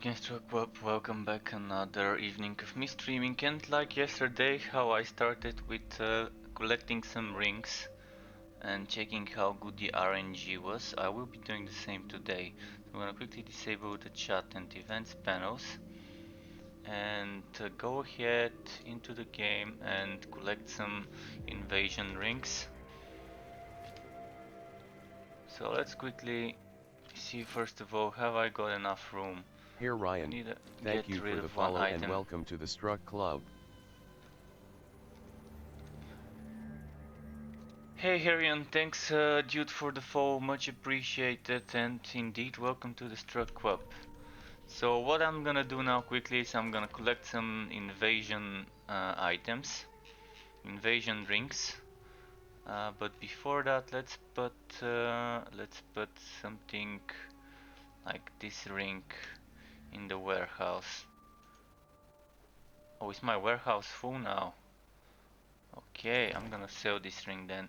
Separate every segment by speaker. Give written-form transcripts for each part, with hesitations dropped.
Speaker 1: again, Struck, welcome back. Another evening of me streaming, and like yesterday, how I started with collecting some rings and checking how good the RNG was, I will be doing the same today. So I'm gonna quickly disable the chat and events panels and go ahead into the game and collect some invasion rings. So let's quickly see first of all, have I got enough room?
Speaker 2: Here Ryan, thank you for the follow and welcome to the Struck Club.
Speaker 1: Hey Harion, thanks dude for the follow, much appreciated, and indeed welcome to the Struck Club. So what I'm gonna do now quickly is I'm gonna collect some invasion items, invasion rings. But before that, let's put something like this ring in the warehouse. Oh, is my warehouse full now? Okay, I'm gonna sell this ring then.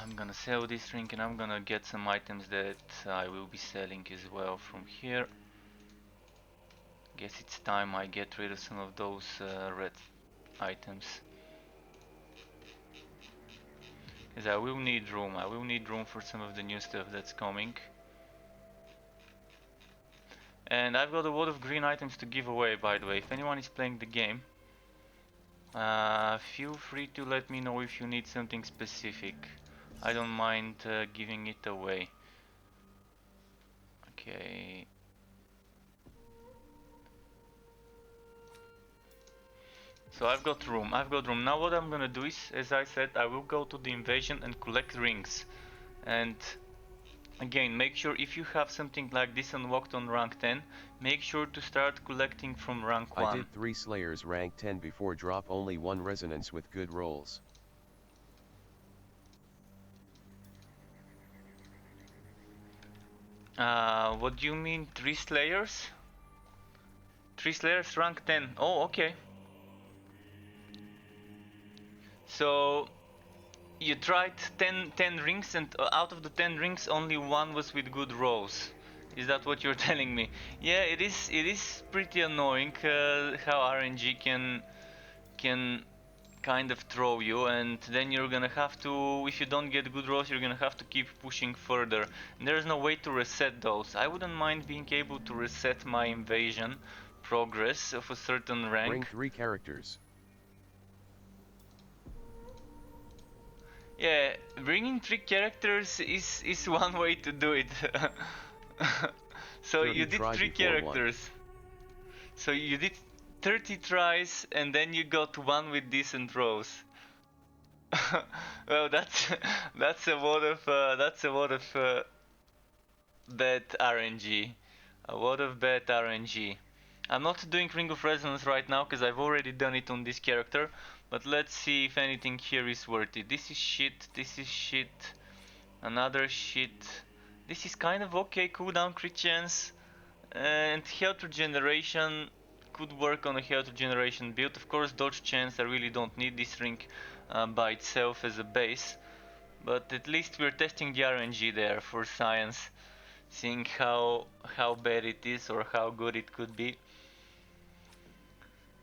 Speaker 1: I'm gonna sell this ring and I'm gonna get some items that I will be selling as well from here. Guess it's time I get rid of some of those red items. Because I will need room. I will need room for some of the new stuff that's coming. And I've got a lot of green items to give away, by the way. If anyone is playing the game, feel free to let me know if you need something specific. I don't mind giving it away. Okay. So I've got room. Now what I'm gonna do is, as I said, I will go to the invasion and collect rings. And again, make sure if you have something like this unlocked on rank 10, make sure to start collecting from rank 1.
Speaker 2: I did 3 Slayers rank 10 before drop only 1 resonance with good rolls.
Speaker 1: What do you mean 3 Slayers? 3 Slayers rank 10. Oh, okay. So you tried 10 rings and out of the 10 rings only 1 was with good rolls. Is that what you're telling me? Yeah, it is pretty annoying how RNG can kind of throw you, and then you're gonna have to, if you don't get good rolls, you're gonna have to keep pushing further. And there's no way to reset those. I wouldn't mind being able to reset my invasion progress of a certain rank.
Speaker 2: Bring 3 characters.
Speaker 1: Yeah, bringing 3 characters is one way to do it. So you did 3 characters. So you did 30 tries and then you got 1 with decent rolls. Well, that's a lot of bad RNG. A lot of bad RNG. I'm not doing Ring of Resonance right now because I've already done it on this character. But let's see if anything here is worth it. This is shit, this is shit, another shit. This is kind of okay, cooldown crit chance, and health regeneration could work on a health regeneration build. Of course, dodge chance, I really don't need this ring by itself as a base. But at least we're testing the RNG there for science, seeing how bad it is or how good it could be.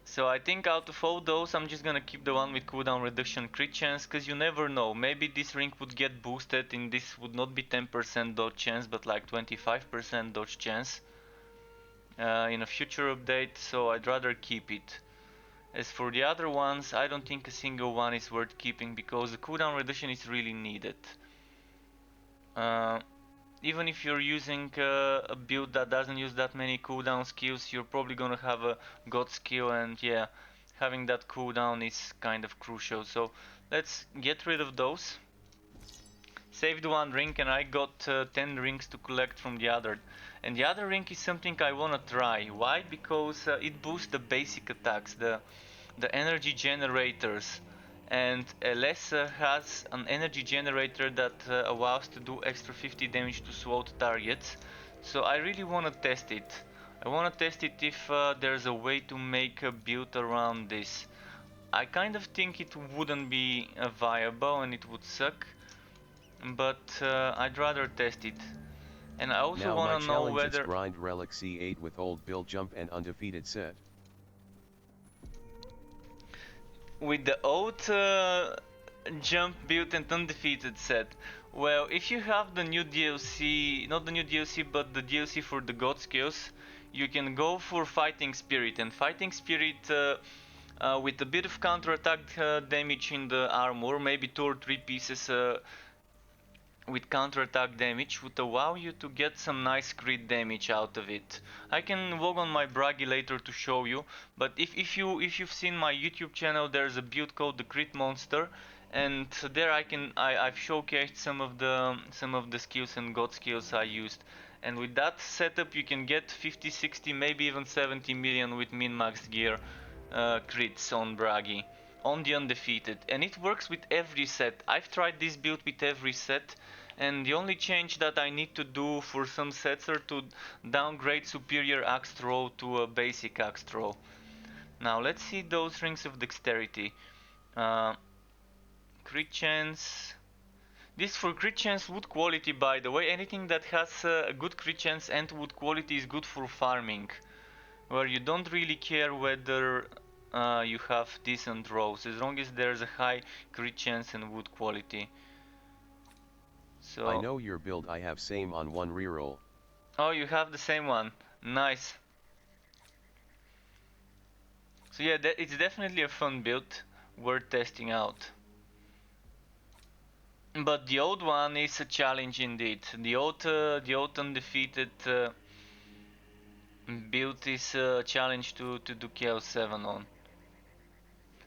Speaker 1: So I think out of all those, I'm just gonna keep the one with cooldown reduction crit chance, cause you never know. Maybe this ring would get boosted and this would not be 10% dodge chance, but like 25% dodge chance in a future update, so I'd rather keep it. As for the other ones, I don't think a single one is worth keeping because the cooldown reduction is really needed. Even if you're using a build that doesn't use that many cooldown skills, you're probably gonna have a god skill, and yeah, having that cooldown is kind of crucial. So let's get rid of those. Saved 1 ring and I got 10 rings to collect from the other. And the other ring is something I wanna try. Why? Because it boosts the basic attacks, the energy generators. And Alessa has an energy generator that allows to do extra 50 damage to SWAT targets. So I really want to test it. I want to test it if there's a way to make a build around this. I kind of think it wouldn't be viable and it would suck. but I'd rather test it. And I also
Speaker 2: Now my
Speaker 1: want to know
Speaker 2: challenge is
Speaker 1: whether
Speaker 2: grind relic C8 with old build jump and undefeated set.
Speaker 1: with the old jump build and undefeated set. Well, if you have the new DLC, not the new DLC, but the DLC for the God skills, you can go for Fighting Spirit. And Fighting Spirit, with a bit of counterattack damage in the armor, maybe 2 or 3 pieces with counterattack damage, would allow you to get some nice crit damage out of it. I can log on my Bragi later to show you, but if you've seen my YouTube channel, there's a build called the Crit Monster, and there I've showcased some of the skills and god skills I used. And with that setup you can get 50, 60, maybe even 70 million with min-maxed gear crits on Bragi on the undefeated, and it works with every set. I've tried this build with every set, and the only change that I need to do for some sets are to downgrade superior axe throw to a basic axe throw. Now let's see those rings of dexterity. Uh, Crit chance. This for crit chance wood quality, by the way. Anything that has a good crit chance and wood quality is good for farming, where you don't really care whether you have decent rolls, as long as there's a high crit chance and wood quality.
Speaker 2: I
Speaker 1: So,
Speaker 2: know your build, I have same on one reroll.
Speaker 1: oh, you have the same one. Nice. So yeah, it's definitely a fun build, worth testing out. But the old one is a challenge indeed. The old undefeated build is a challenge to do Chaos 7 on.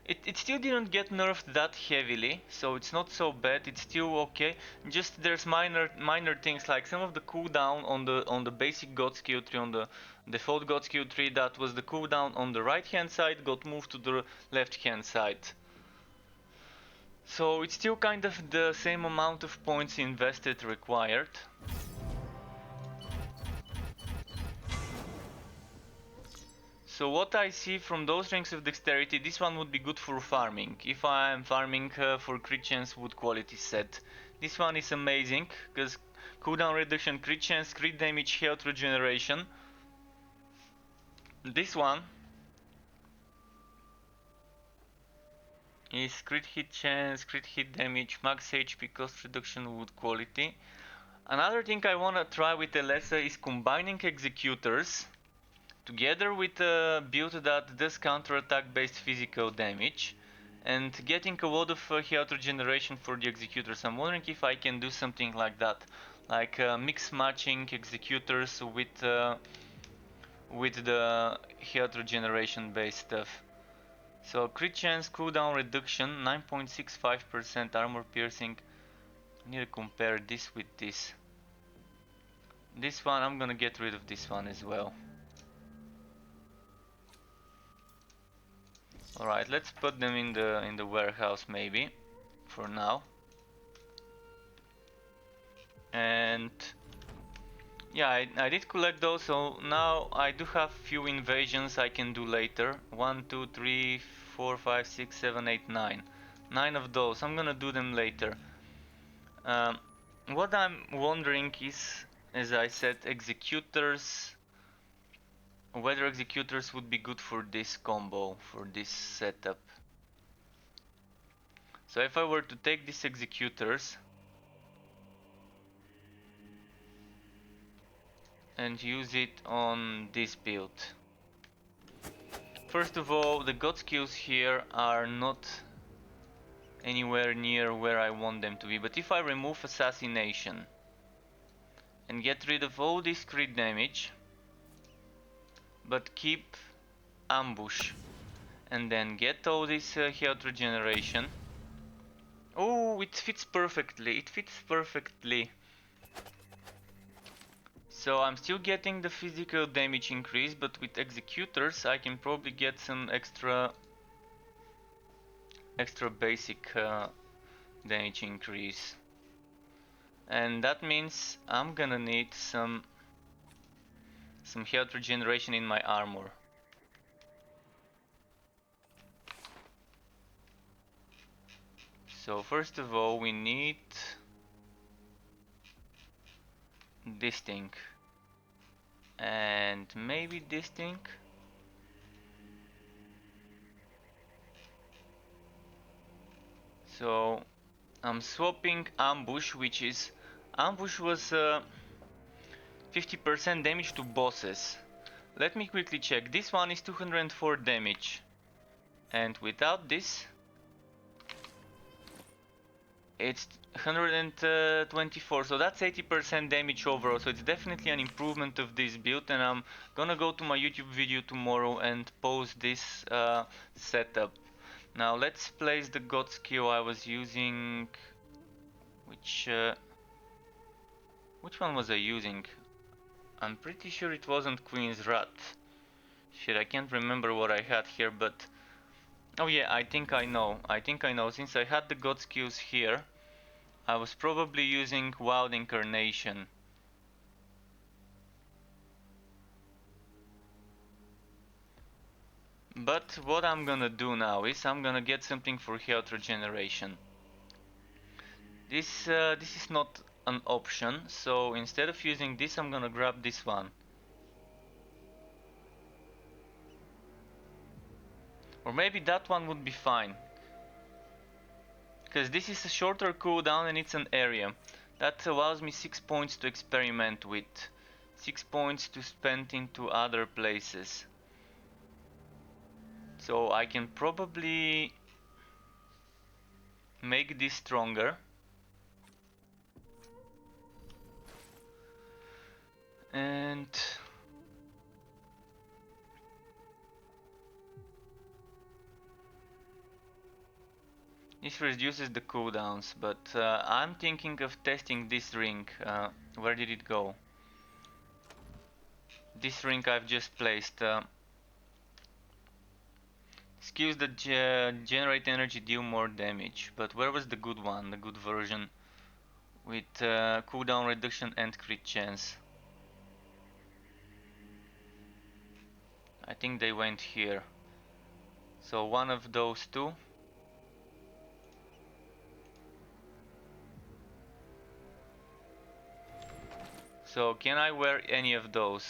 Speaker 1: It still didn't get nerfed that heavily, so it's not so bad. It's still okay. Just there's minor things like some of the cooldown on the basic god skill tree, on the default god skill tree, that was the cooldown on the right hand side, got moved to the left hand side. So it's still kind of the same amount of points invested required. So what I see from those rings of dexterity, this one would be good for farming. If I am farming for crit chance wood quality set. This one is amazing, because cooldown reduction, crit chance, crit damage, health regeneration. This one is crit hit chance, crit hit damage, max HP, cost reduction, wood quality. Another thing I wanna try with Elessa is combining executors together with a build that does counterattack based physical damage, and getting a lot of health regeneration for the executors. I'm wondering if I can do something like that, like mix matching executors with the health regeneration based stuff. So crit chance, cooldown reduction, 9.65% armor piercing. I need to compare this with this. This one, I'm gonna get rid of this one as well. Alright, let's put them in the warehouse maybe for now. And yeah, I did collect those, so now I do have few invasions I can do later. 1, 2, 3, 4, 5, 6, 7, 8, 9. 9 of those. I'm gonna do them later. Um, what I'm wondering is, as I said, executors. Whether executors would be good for this combo, for this setup. So if I were to take these executors and use it on this build. First of all, the god skills here are not anywhere near where I want them to be, but if I remove assassination and get rid of all this crit damage, but keep ambush, and then get all this health regeneration. Oh, it fits perfectly, it fits perfectly. So I'm still getting the physical damage increase, but with executors I can probably get some extra basic damage increase. And that means I'm gonna need some health regeneration in my armor. So first of all we need this thing. And maybe this thing. So I'm swapping ambush, which is ambush was 50% damage to bosses. Let me quickly check. This one is 204 damage, and without this it's 124, so that's 80% damage overall. So it's definitely an improvement of this build, and I'm gonna go to my YouTube video tomorrow and post this setup. Now let's place the god skill I was using. Which one was I using? I'm pretty sure it wasn't Queen's Wrath. Shit, I can't remember what I had here, but oh yeah, I think I know. Since I had the god skills here, I was probably using Wild Incarnation. But what I'm gonna do now is I'm gonna get something for health regeneration. This is not an option, so instead of using this, I'm gonna grab this one. Or maybe that one would be fine. Because this is a shorter cooldown and it's an area. That allows me 6 points to experiment with. 6 points to spend into other places. So I can probably make this stronger. And this reduces the cooldowns, but I'm thinking of testing this ring. Where did it go? This ring I've just placed. Skills that generate energy deal more damage. But where was the good one, the good version? With cooldown reduction and crit chance. I think they went here. So one of those two. So can I wear any of those?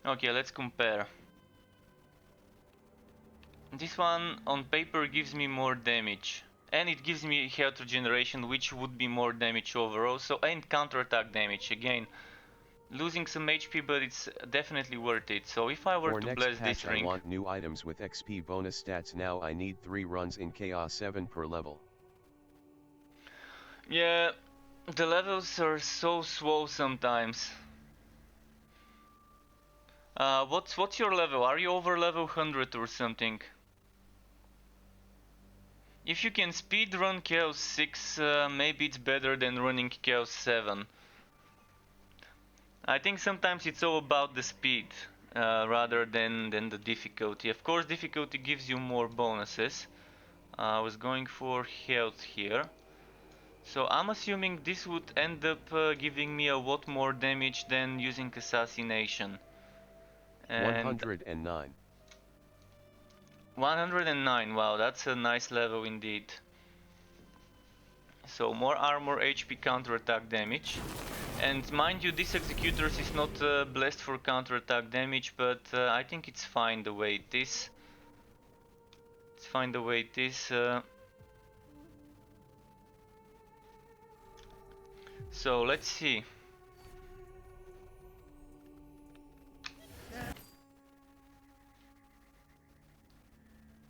Speaker 1: Okay, let's compare. This one on paper gives me more damage. And it gives me health regeneration, which would be more damage overall. So, and counterattack damage. Again, losing some HP, but it's definitely worth it. So if I were
Speaker 2: For
Speaker 1: to
Speaker 2: next
Speaker 1: bless
Speaker 2: patch
Speaker 1: this
Speaker 2: I
Speaker 1: ring...
Speaker 2: want new items with XP bonus stats. Now I need 3 runs in Chaos 7 per level.
Speaker 1: Yeah, the levels are so slow sometimes. What's your level? Are you over level 100 or something? If you can speedrun Chaos 6, maybe it's better than running Chaos 7. I think sometimes it's all about the speed rather than the difficulty. Of course, difficulty gives you more bonuses. I was going for health here. So I'm assuming this would end up giving me a lot more damage than using assassination. And
Speaker 2: 109.
Speaker 1: 109, wow, that's a nice level indeed. So more armor, HP, counterattack damage. And mind you, this Executors is not blessed for counterattack damage, but I think it's fine the way it is. It's fine the way it is. So let's see.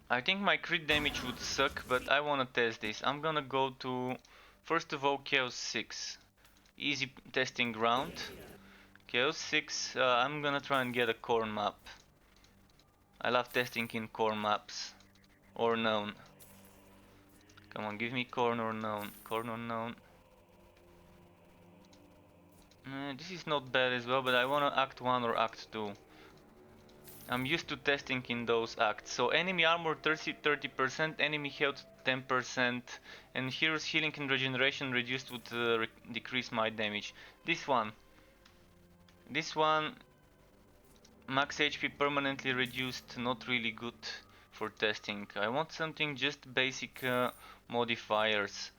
Speaker 1: I think my crit damage would suck, but I wanna test this. I'm gonna go to, first of all, Chaos 6. Easy testing ground. Chaos 6, I'm gonna try and get a core map. I love testing in core maps. Or known. Come on, give me core or known. Core or known. This is not bad as well, but I wanna Act 1 or Act 2. I'm used to testing in those acts. So enemy armor 30%, enemy health 10%, and hero's healing and regeneration reduced would decrease my damage. This one, max HP permanently reduced, not really good for testing. I want something just basic modifiers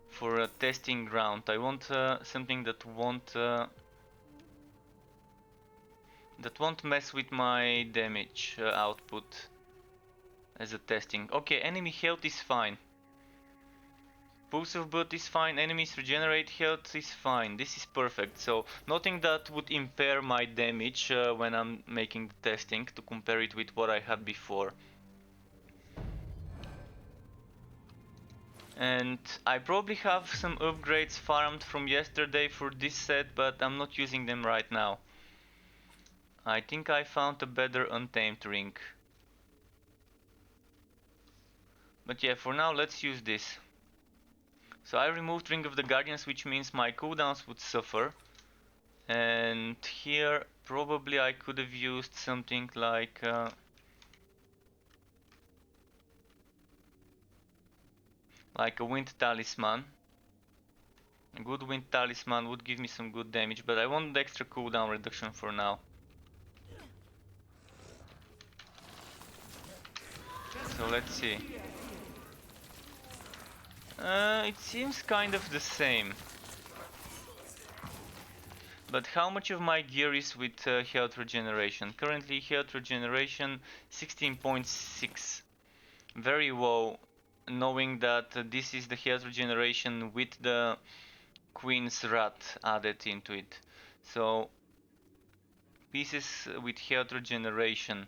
Speaker 1: for a testing ground. I want something that won't mess with my damage output as a testing. Okay, enemy health is fine. Pulse of Blood is fine, enemies regenerate health is fine. This is perfect. So nothing that would impair my damage when I'm making the testing, to compare it with what I had before. And I probably have some upgrades farmed from yesterday for this set, but I'm not using them right now. I think I found a better Untamed ring. But yeah, for now let's use this. So I removed Ring of the Guardians, which means my cooldowns would suffer. And here probably I could have used something like a Wind Talisman. A good Wind Talisman would give me some good damage, but I want the extra cooldown reduction for now. So let's see. It seems kind of the same. But how much of my gear is with health regeneration? Currently health regeneration 16.6. Very low, knowing that this is the health regeneration with the Queen's Rat added into it. So pieces with health regeneration.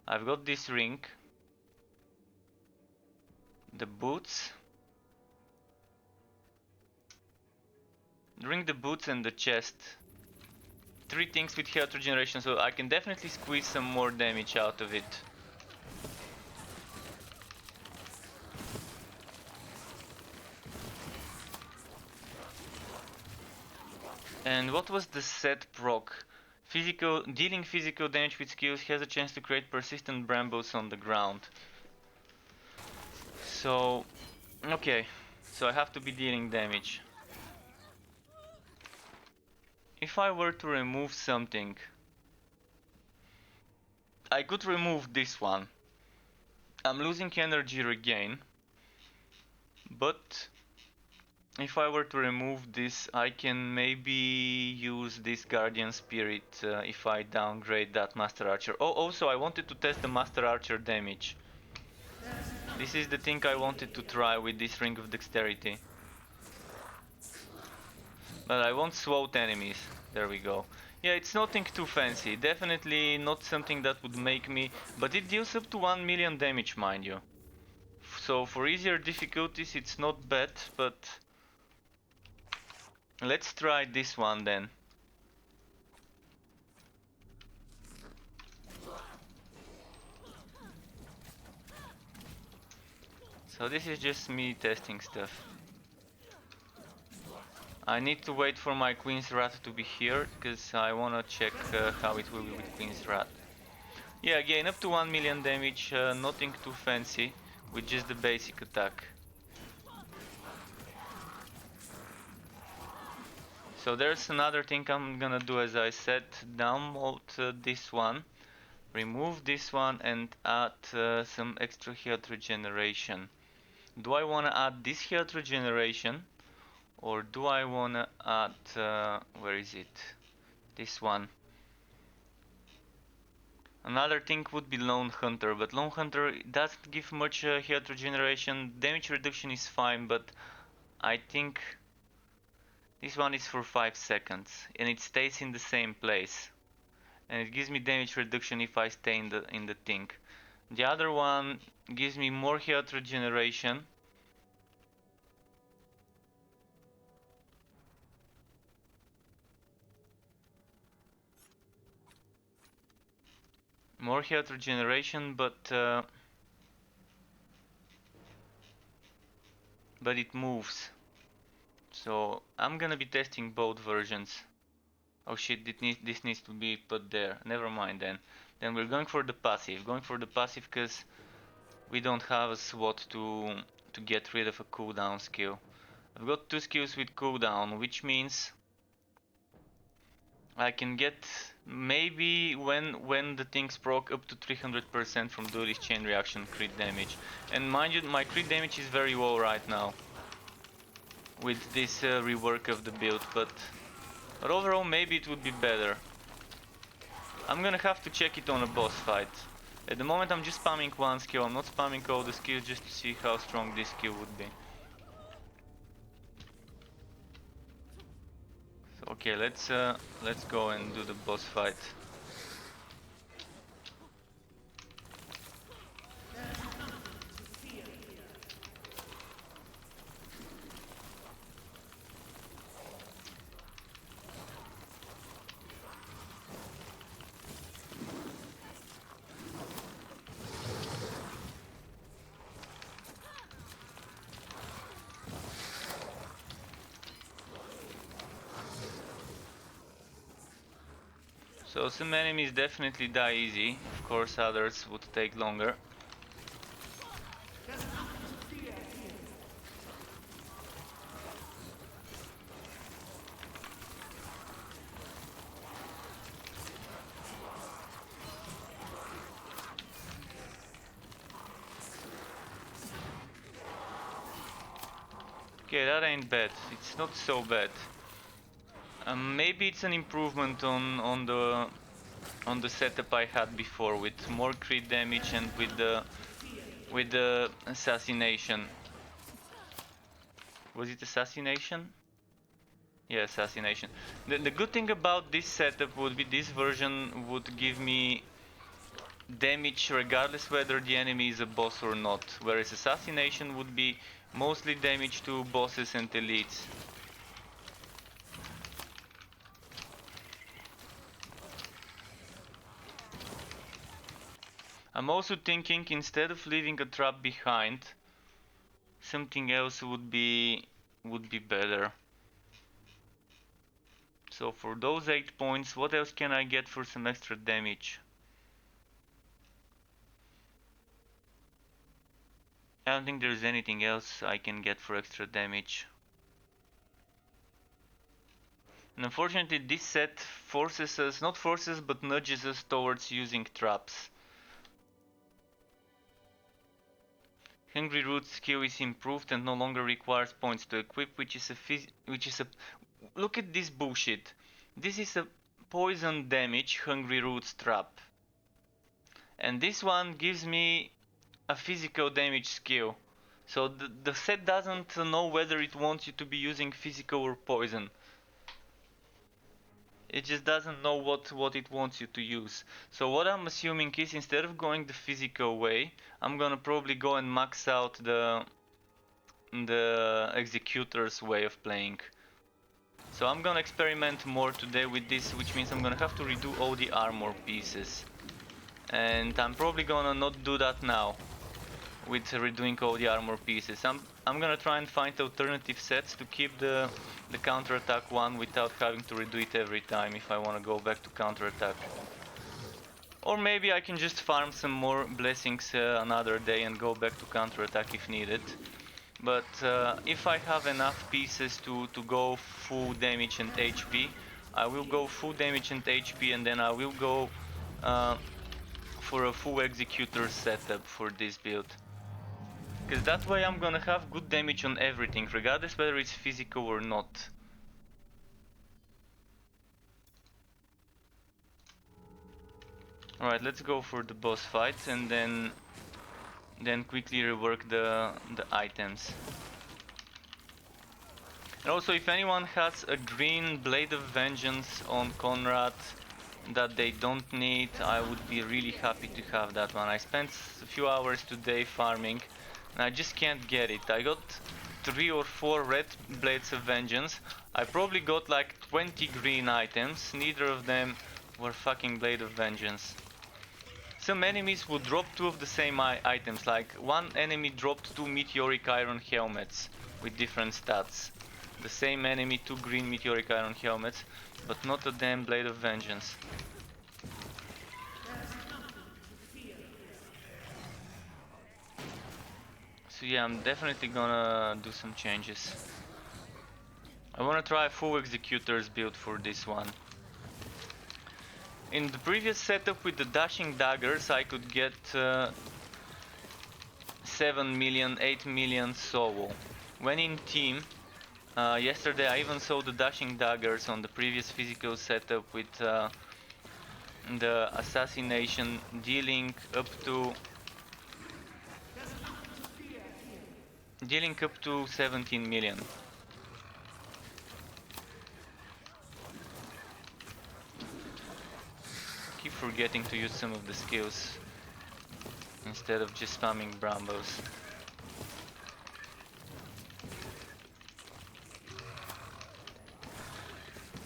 Speaker 1: I've got this ring, the boots, the boots and the chest. 3 things with health regeneration, so I can definitely squeeze some more damage out of it. And what was the set proc? Dealing physical damage with skills has a chance to create persistent brambles on the ground. So, okay, so I have to be dealing damage. If I were to remove something, I could remove this one. I'm losing energy regain, but if I were to remove this, I can maybe use this Guardian Spirit if I downgrade that Master Archer. Oh, also I wanted to test the Master Archer damage. This is the thing I wanted to try with this Ring of Dexterity. But I want SWAT enemies. There we go. Yeah, it's nothing too fancy. Definitely not something that would make me... But it deals up to 1 million damage, mind you. So for easier difficulties it's not bad, but... Let's try this one then. So this is just me testing stuff. I need to wait for my Queen's Rat to be here, because I wanna check how it will be with Queen's Rat. Yeah, again, up to 1 million damage, nothing too fancy, with just the basic attack. So there's another thing I'm gonna do, as I said, download this one, remove this one and add some extra health regeneration. Do I wanna add this health regeneration? Or do I wanna add, where is it? This one. Another thing would be Lone Hunter, but Lone Hunter doesn't give much health regeneration. Damage reduction is fine, but I think this one is for 5 seconds and it stays in the same place. And it gives me damage reduction if I stay in the thing. The other one gives me more health regeneration. More health regeneration, but it moves. So I'm gonna be testing both versions. Oh shit, this needs to be put there. Never mind then. Then we're going for the passive. Going for the passive because we don't have a SWAT to get rid of a cooldown skill. I've got 2 skills with cooldown, which means I can get maybe when the things proc up to 300% from Duelist Chain Reaction crit damage. And mind you, my crit damage is very low right now with this rework of the build, but overall maybe it would be better. I'm gonna have to check it on a boss fight. At the moment I'm just spamming one skill, I'm not spamming all the skills just to see how strong this skill would be. So, okay, let's go and do the boss fight. So some enemies definitely die easy, of course others would take longer. Okay, that ain't bad, it's not so bad. Maybe it's an improvement on the setup I had before with more crit damage and with the assassination. Was it assassination? Yeah, assassination. The good thing about this setup would be this version would give me damage regardless whether the enemy is a boss or not, whereas assassination would be mostly damage to bosses and elites. I'm also thinking instead of leaving a trap behind, something else would be better. So for those 8 points, what else can I get for some extra damage? I don't think there's anything else I can get for extra damage. And unfortunately this set forces us, not forces but nudges us towards using traps. Hungry Root's skill is improved and no longer requires points to equip, which is a look at this bullshit. This is a poison damage Hungry Root's trap. And this one gives me a physical damage skill. So the set doesn't know whether it wants you to be using physical or poison. It just doesn't know what it wants you to use. So what I'm assuming is instead of going the physical way, I'm gonna probably go and max out the executor's way of playing. So I'm gonna experiment more today with this, which means I'm gonna have to redo all the armor pieces. And I'm probably gonna not do that now with redoing all the armor pieces. I'm gonna try and find alternative sets to keep the counterattack one without having to redo it every time if I wanna go back to counterattack. Or maybe I can just farm some more blessings another day and go back to counterattack if needed. But if I have enough pieces to go full damage and HP, I will go full damage and HP, and then I will go for a full executor setup for this build. Because that way I'm gonna have good damage on everything, regardless whether it's physical or not. Alright, let's go for the boss fight and then quickly rework the items. And also, if anyone has a green Blade of Vengeance on Conrad that they don't need, I would be really happy to have that one. I spent a few hours today farming and I just can't get it. I got 3 or 4 red Blades of Vengeance. I probably got like 20 green items, neither of them were fucking Blade of Vengeance. Some enemies would drop 2 of the same items, like one enemy dropped 2 meteoric iron helmets with different stats. The same enemy, 2 green meteoric iron helmets, but not a damn Blade of Vengeance. So yeah, I'm definitely gonna do some changes. I wanna try a full Executor's build for this one. In the previous setup with the dashing daggers, I could get 7 million, 8 million soul. When in team, yesterday I even saw the dashing daggers on the previous physical setup with the assassination dealing up to 17 million. Keep forgetting to use some of the skills instead of just spamming Brambos.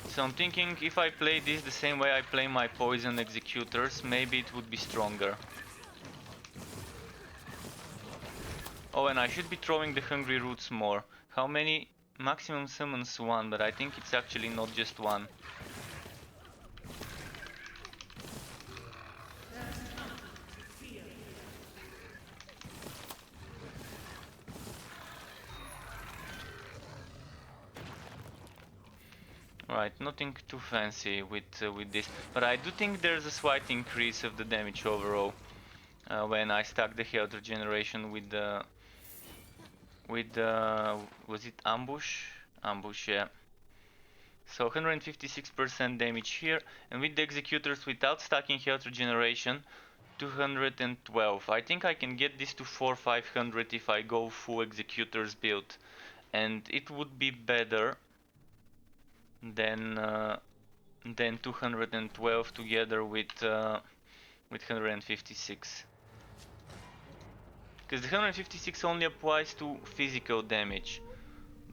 Speaker 1: So I'm thinking if I play this the same way I play my poison executors, maybe it would be stronger. Oh, and I should be throwing the hungry roots more. How many? Maximum summons 1, but I think it's actually not just 1. Right, nothing too fancy with this, but I do think there's a slight increase of the damage overall when I stack the health regeneration with the was it ambush? Ambush, yeah. So 156% damage here, and with the executors without stacking health regeneration, 212. I think I can get this to 400-500 if I go full executors build, and it would be better than 212 together with 156. Because the 156 only applies to physical damage,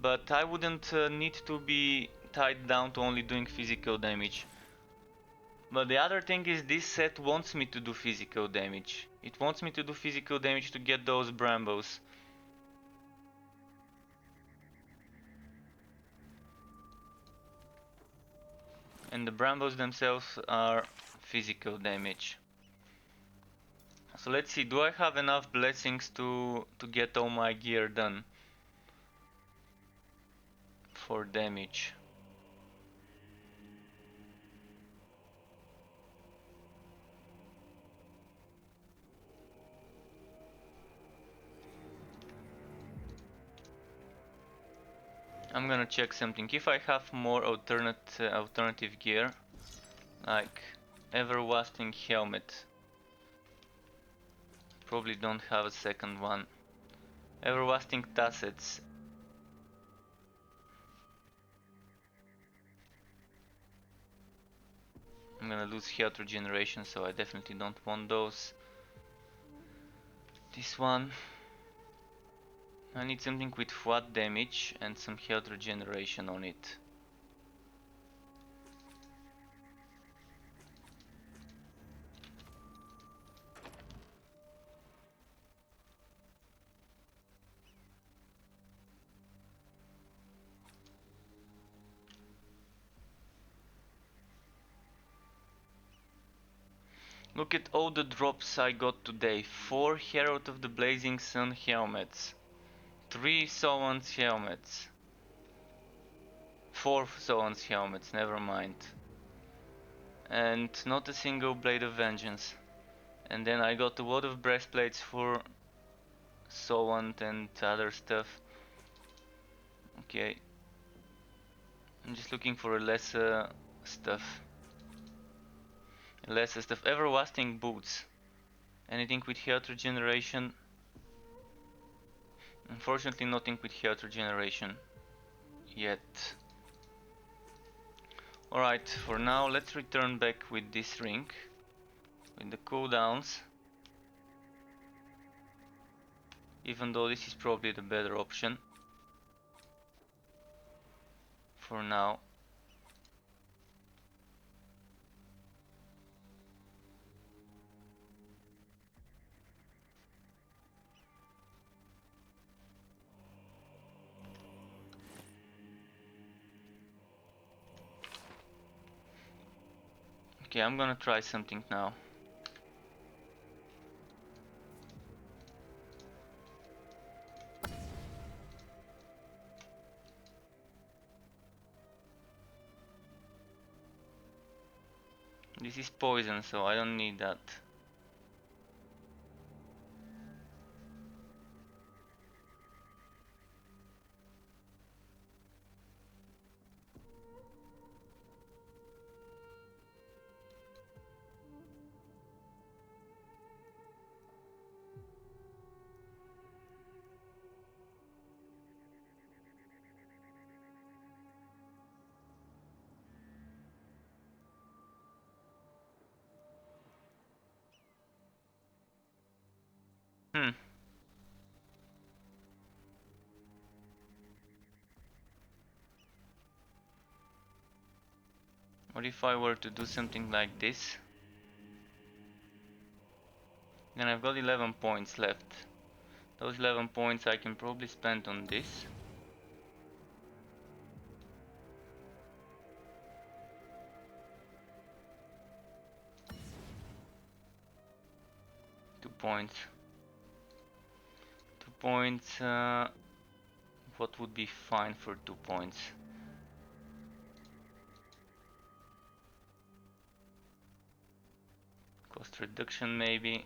Speaker 1: but I wouldn't need to be tied down to only doing physical damage. But the other thing is this set wants me to do physical damage. It wants me to do physical damage to get those Brambos. And the Brambos themselves are physical damage. So let's see, do I have enough blessings to get all my gear done for damage? I'm gonna check something. If I have more alternative gear, like everlasting helmet, probably don't have a second one. Everlasting tassets. I'm gonna lose health regeneration, so I definitely don't want those. This one. I need something with flat damage and some health regeneration on it. Look at all the drops I got today. 4 Herald of the Blazing Sun helmets. 3 Solon's helmets. 4 Solon's helmets, never mind. And not a single Blade of Vengeance. And then I got a lot of breastplates for Solon and other stuff. Okay. I'm just looking for lesser stuff. Lesser stuff. Everlasting boots. Anything with health regeneration? Unfortunately, nothing with health regeneration yet. Alright, for now let's return back with this ring, with the cooldowns, even though this is probably the better option for now. Okay, I'm gonna try something now. This is poison, so I don't need that. Hmm. What if I were to do something like this? Then I've got 11 points left. Those 11 points I can probably spend on this. Two points. 2 points. What would be fine for 2 points? Cost reduction maybe.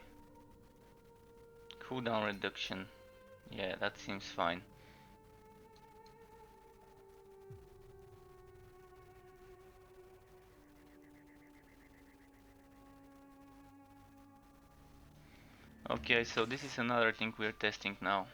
Speaker 1: Cooldown reduction. Yeah, that seems fine. Okay, so this is another thing we're testing now.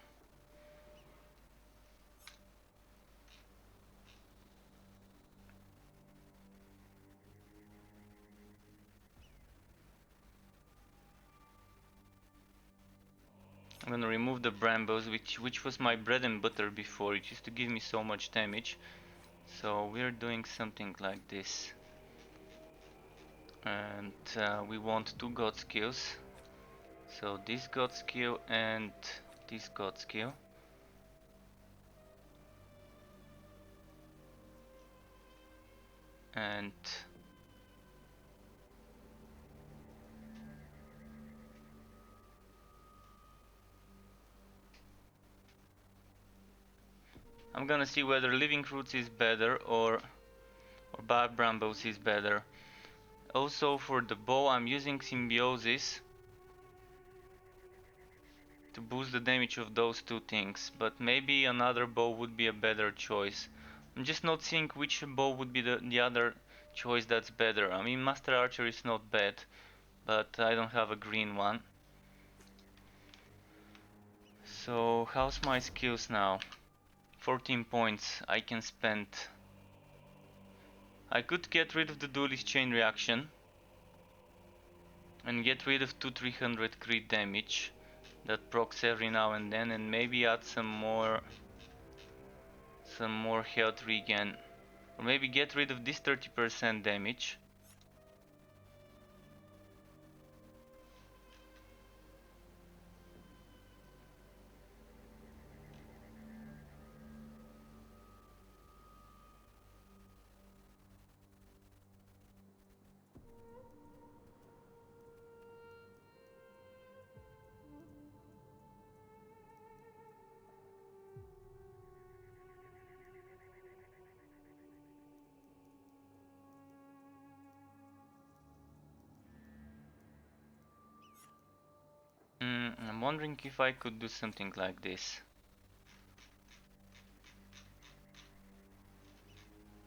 Speaker 1: I'm gonna remove the Brambos, which was my bread and butter before. It used to give me so much damage. So we're doing something like this. And we want two god skills. So this god skill and this god skill. And I'm gonna see whether living roots is better or bad Brambos is better. Also for the bow I'm using symbiosis to boost the damage of those two things, but maybe another bow would be a better choice. I'm just not seeing which bow would be the other choice that's better. I mean, Master Archer is not bad, but I don't have a green one. So how's my skills now? 14 points I can spend. I could get rid of the duelist chain reaction and get rid of 2-300 crit damage that procs every now and then, and maybe add some more health regen. Or maybe get rid of this 30% damage. I'm wondering if I could do something like this.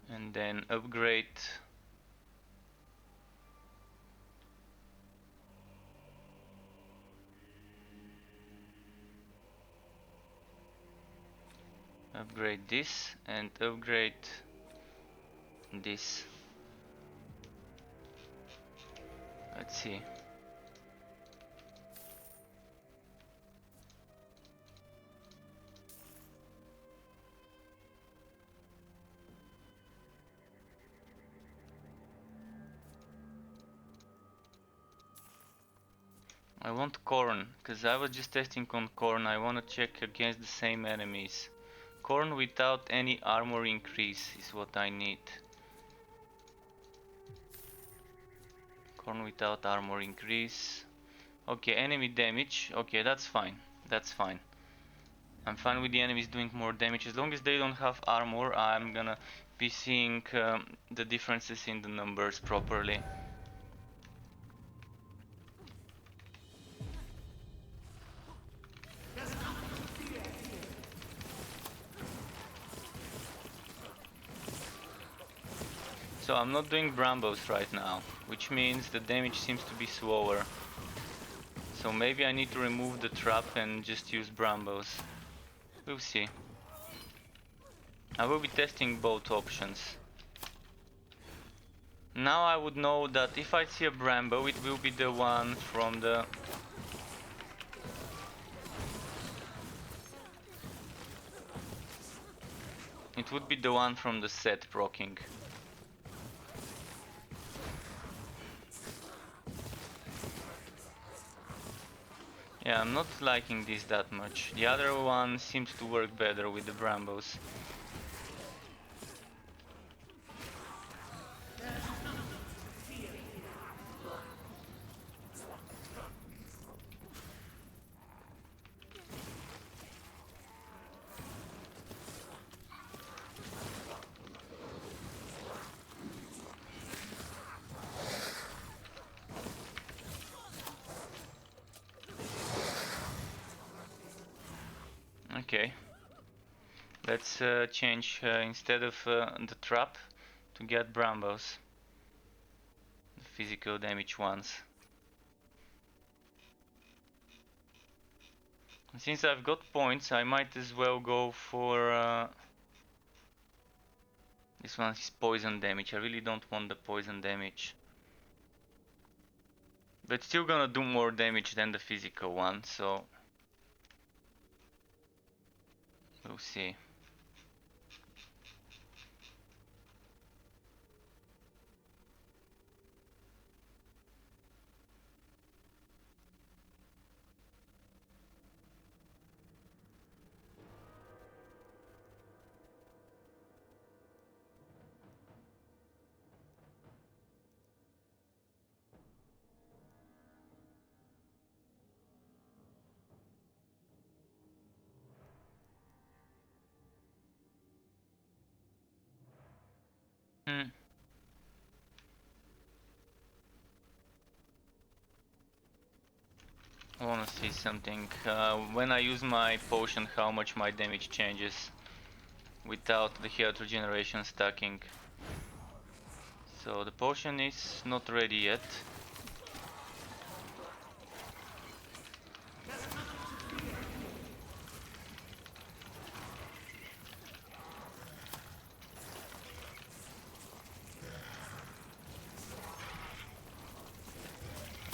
Speaker 1: And then upgrade this and upgrade this. Let's see. I want corn, because I was just testing on corn. I want to check against the same enemies. Corn without any armor increase is what I need. Corn without armor increase. Okay, enemy damage. Okay, that's fine. That's fine. I'm fine with the enemies doing more damage. As long as they don't have armor, I'm gonna be seeing the differences in the numbers properly. So I'm not doing Brambos right now, which means the damage seems to be slower. So maybe I need to remove the trap and just use Brambos. We'll see. I will be testing both options. Now I would know that if I see a Brambo, it will be the one from the... It would be the one from the set proccing. Yeah, I'm not liking this that much. The other one seems to work better with the Brambos. Okay. Let's change instead of the trap to get Brambos. The physical damage ones. Since I've got points, I might as well go for... this one is poison damage. I really don't want the poison damage. But still gonna do more damage than the physical one, so... we'll see. Hmm. I wanna see something. When I use my potion, how much my damage changes without the health regeneration stacking. So the potion is not ready yet.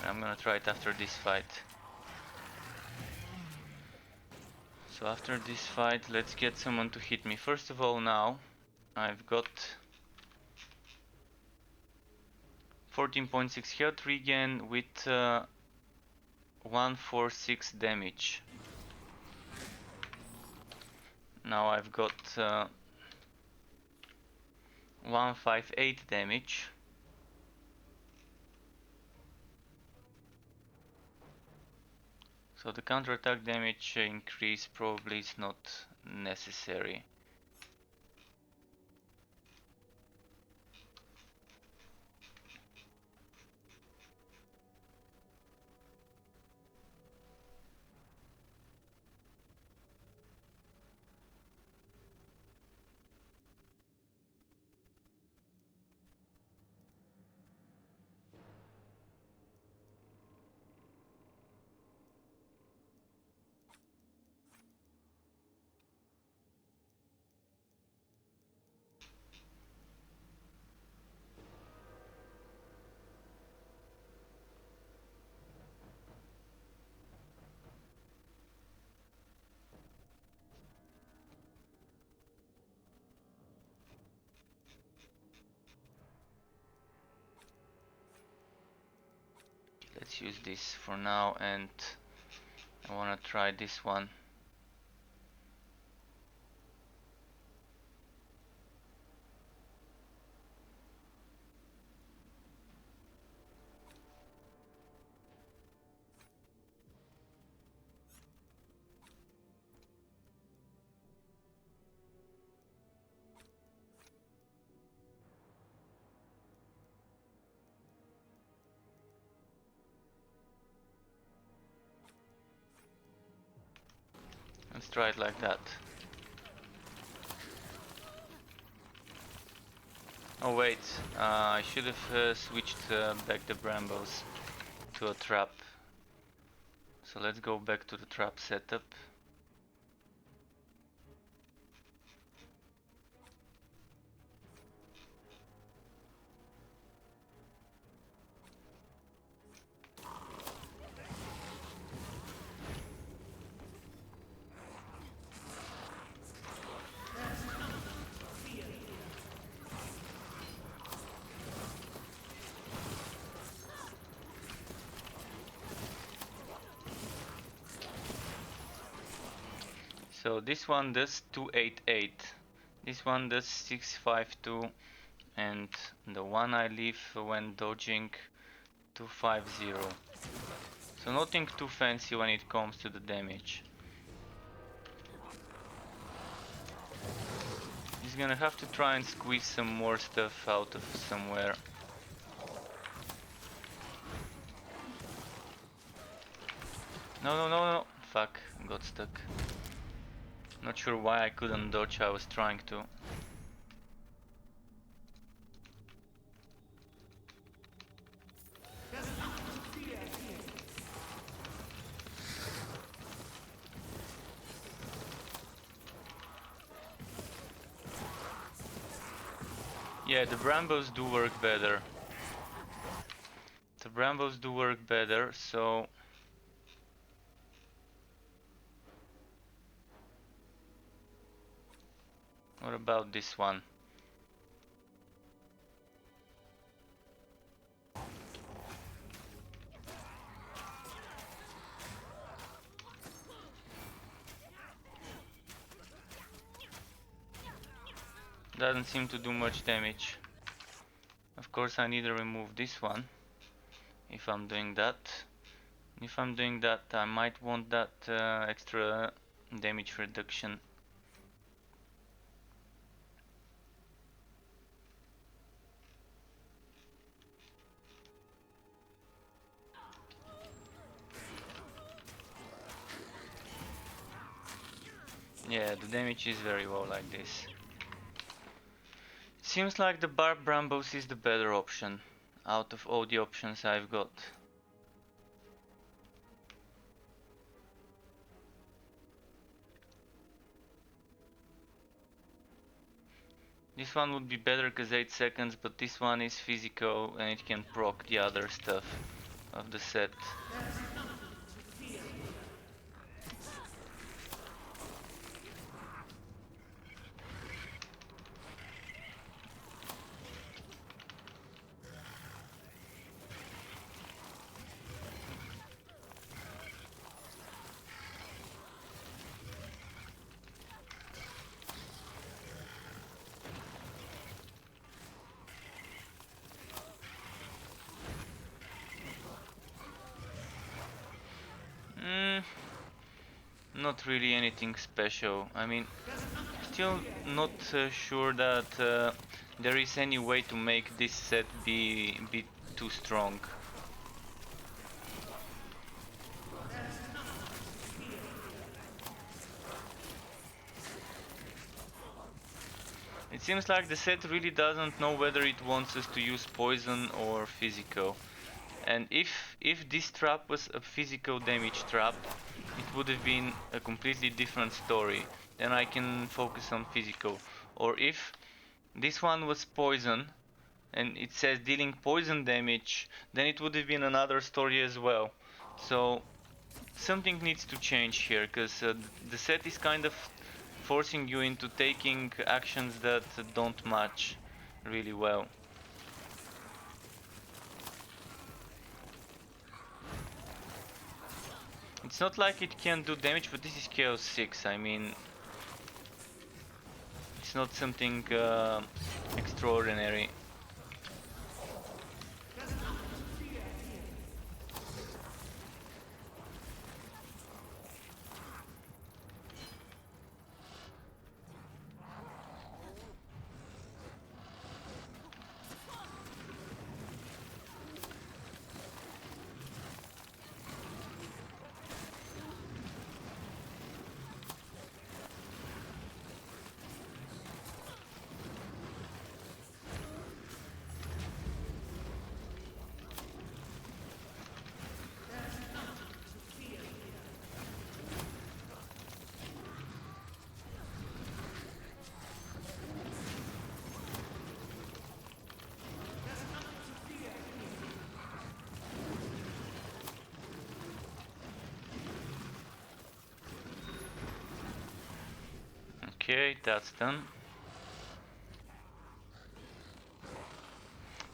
Speaker 1: I'm gonna try it after this fight. So after this fight, let's get someone to hit me. First of all, now I've got 14.6 health regen with 146 damage. Now I've got 158 damage. So the counterattack damage increase probably is not necessary. Let's use this for now, and I wanna try this one. Let's try it like that. Oh wait, I should have switched back the Brambos to a trap. So let's go back to the trap setup. So this one does 288, this one does 652, and the one I leave when dodging 250. So nothing too fancy when it comes to the damage. He's gonna have to try and squeeze some more stuff out of somewhere. No, no, no, no. Fuck, got stuck. Not sure why I couldn't dodge, I was trying to. Yeah, the Brambos do work better. The Brambos do work better, so... What about this one? Doesn't seem to do much damage. Of course I need to remove this one if I'm doing that. If I'm doing that, I might want that extra damage reduction. Yeah, the damage is very low like this. Seems like the Barb Brambos is the better option out of all the options I've got. This one would be better because 8 seconds, but this one is physical and it can proc the other stuff of the set. Not really anything special. I mean, still not sure that there is any way to make this set be too strong. It seems like the set really doesn't know whether it wants us to use poison or physical. And if this trap was a physical damage trap, it would have been a completely different story. Then I can focus on physical. Or if this one was poison and it says dealing poison damage, then it would have been another story as well. So something needs to change here, because the set is kind of forcing you into taking actions that don't match really well. It's not like it can do damage, but this is Chaos 6. I mean, it's not something extraordinary. Okay, that's done.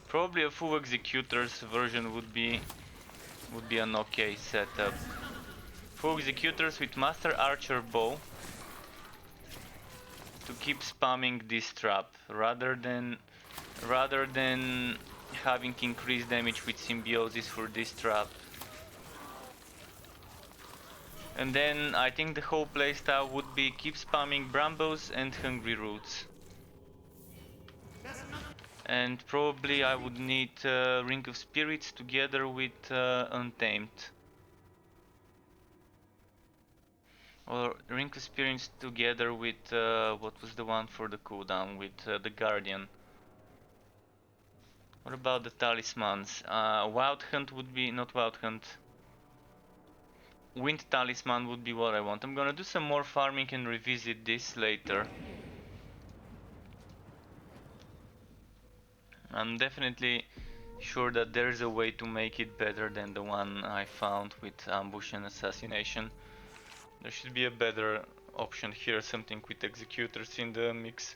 Speaker 1: Probably a full executors version would be an okay setup. Full executors with master archer bow to keep spamming this trap rather than having increased damage with symbiosis for this trap. And then I think the whole playstyle would be keep spamming brambles and hungry roots. And probably I would need Ring of Spirits together with Untamed. Or Ring of Spirits together with what was the one for the cooldown with the Guardian. What about the talismans? Wild Hunt would be, not Wild Hunt. Wind Talisman would be what I want. I'm gonna do some more farming and revisit this later. I'm definitely sure that there's a way to make it better than the one I found with ambush and assassination. There should be a better option here, something with executors in the mix.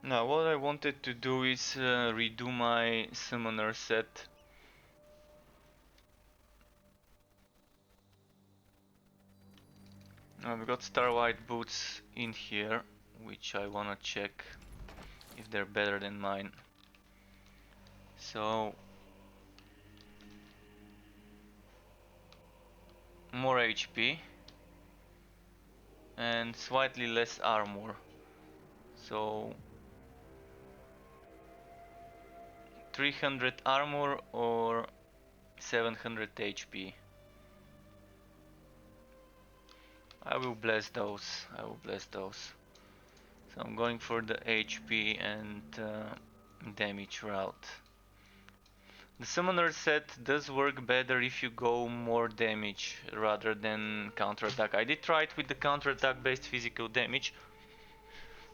Speaker 1: Now what I wanted to do is redo my summoner set. I've got Star White boots in here, which I wanna check if they're better than mine. So more HP and slightly less armor. So 300 armor or 700 HP. I will bless those. I will bless those. So I'm going for the HP and damage route. The summoner set does work better if you go more damage rather than counterattack. I did try it with the counterattack based physical damage,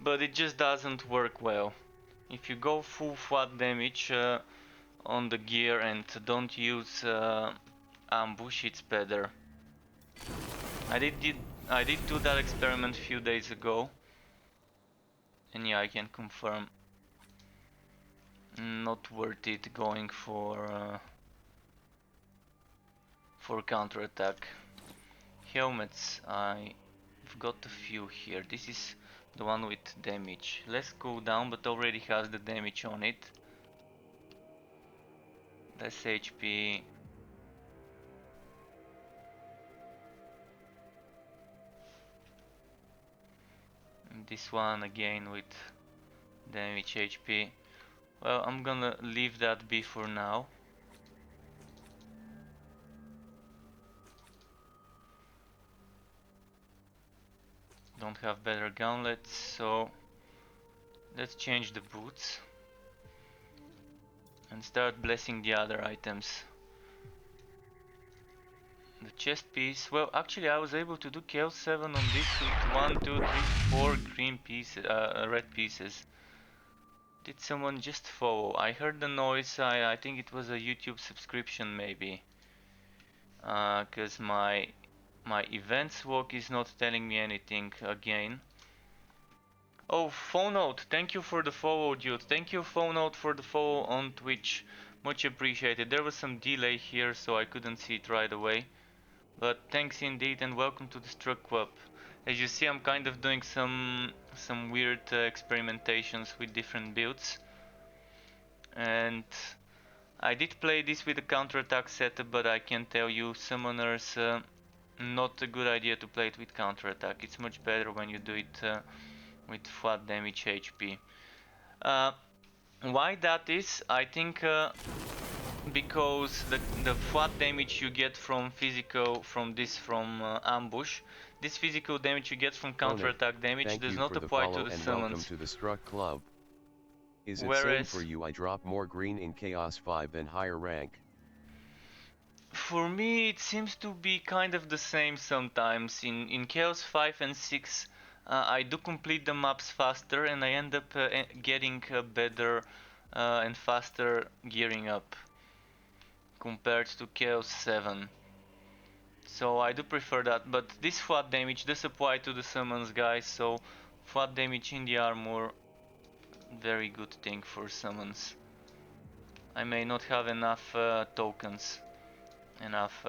Speaker 1: but it just doesn't work well. If you go full flat damage on the gear and don't use ambush, it's better. I did do that experiment a few days ago, and yeah, I can confirm not worth it going for counterattack. Helmets, I've got a few here. This is the one with damage. Less cooldown, but already has the damage on it. Less HP. And this one again with damage HP. Well, I'm gonna leave that be for now. Don't have better gauntlets, so let's change the boots and start blessing the other items. The chest piece, well actually I was able to do Chaos 7 on this with 1, 2, 3, 4 green pieces, red pieces. Did someone just follow? I heard the noise, I think it was a YouTube subscription maybe. Cause my events walk is not telling me anything again. Oh, Phonote, thank you for the follow, dude. Thank you, Phonote, for the follow on Twitch. Much appreciated. There was some delay here, so I couldn't see it right away. But thanks indeed, and welcome to the Struck Club. As you see, I'm kind of doing some weird experimentations with different builds. And I did play this with a counterattack setup, but I can tell you, summoners, not a good idea to play it with counterattack. It's much better when you do it with flat damage HP. Why that is? I think because the flat damage you get from ambush, this physical damage you get from counterattack damage does not apply to the summons.
Speaker 2: Welcome to the Struck Club. Is it same
Speaker 1: Whereas
Speaker 2: for you? I drop more green in Chaos 5 and higher rank.
Speaker 1: for me it seems to be kind of the same sometimes. In Chaos 5 and 6 I do complete the maps faster and I end up getting better and faster gearing up compared to Chaos 7. So I do prefer that, but this flat damage does apply to the summons, guys, so flat damage in the armor, very good thing for summons. I may not have enough tokens, enough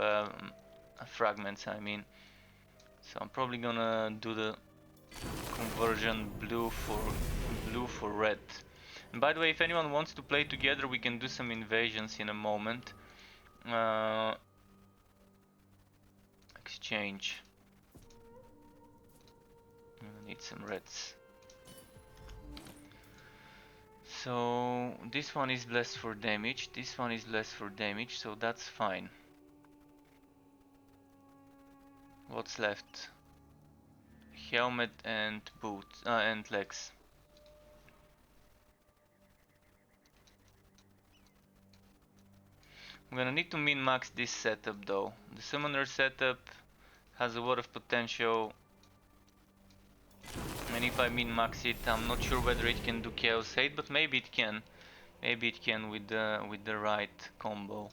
Speaker 1: fragments, I mean. So I'm probably gonna do the conversion blue for red. And by the way, if anyone wants to play together, we can do some invasions in a moment. Exchange. I need some reds. So this one is less for damage, this one is less for damage, so that's fine. What's left? Helmet and boots and legs. I'm gonna need to min-max this setup though. The summoner setup has a lot of potential, and if I min-max it, I'm not sure whether it can do Chaos Hate, but maybe it can. Maybe it can with the right combo.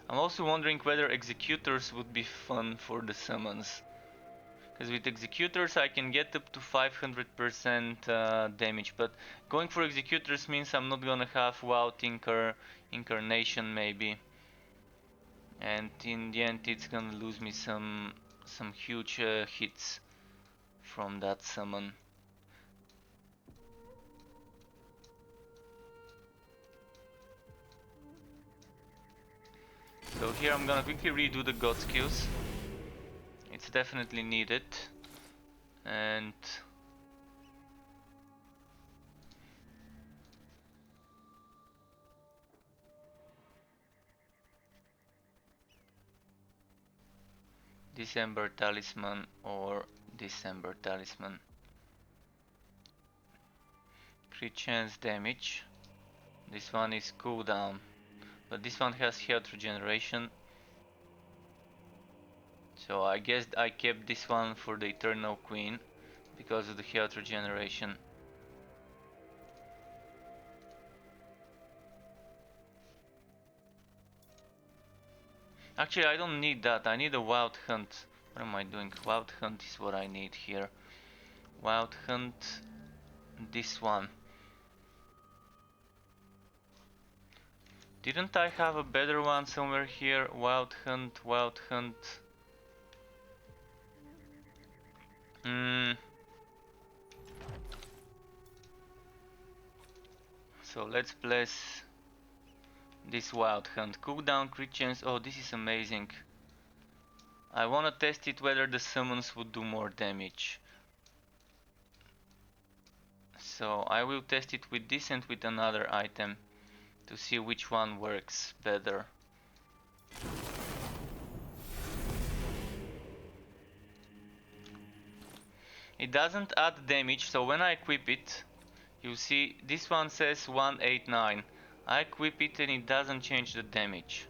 Speaker 1: I'm also wondering whether executors would be fun for the summons. Because with executors I can get up to 500% damage, but going for executors means I'm not gonna have WoW Incarnation maybe. And in the end it's gonna lose me some huge hits from that summon. So here I'm gonna quickly redo the god skills. It's definitely needed. And December Talisman or December Talisman. Crit chance damage. This one is cooldown, but this one has health regeneration. So I guess I kept this one for the Eternal Queen because of the health regeneration. Actually, I don't need that. I need a Wild Hunt. What am I doing? Wild Hunt is what I need here. Wild Hunt. This one. Didn't I have a better one somewhere here? Wild Hunt, Wild Hunt. So let's bless this Wild Hunt. Cooldown, crit chance. Oh, this is amazing. I wanna test it whether the summons would do more damage. So I will test it with this and with another item to see which one works better. It doesn't add damage, so when I equip it, you see this one says 189. I equip it and it doesn't change the damage.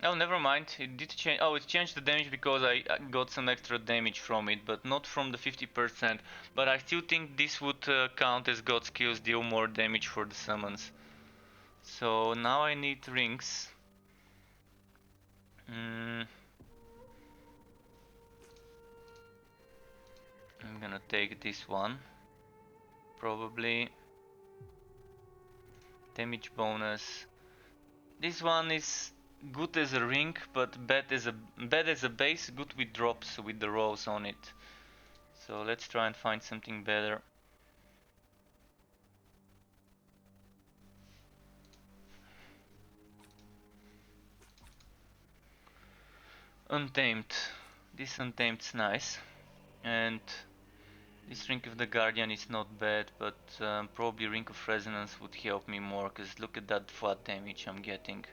Speaker 1: Oh, never mind. It did change. Oh, it changed the damage because I got some extra damage from it, but not from the 50%. But I still think this would count as God skills, deal more damage for the summons. So now I need rings. I'm gonna take this one. Probably. Damage bonus. This one is good as a ring, but bad as a base. Good with drops with the rolls on it. So let's try and find something better. Untamed. This Untamed's nice. And this Ring of the Guardian is not bad, but probably Ring of Resonance would help me more, because look at that flat damage I'm getting.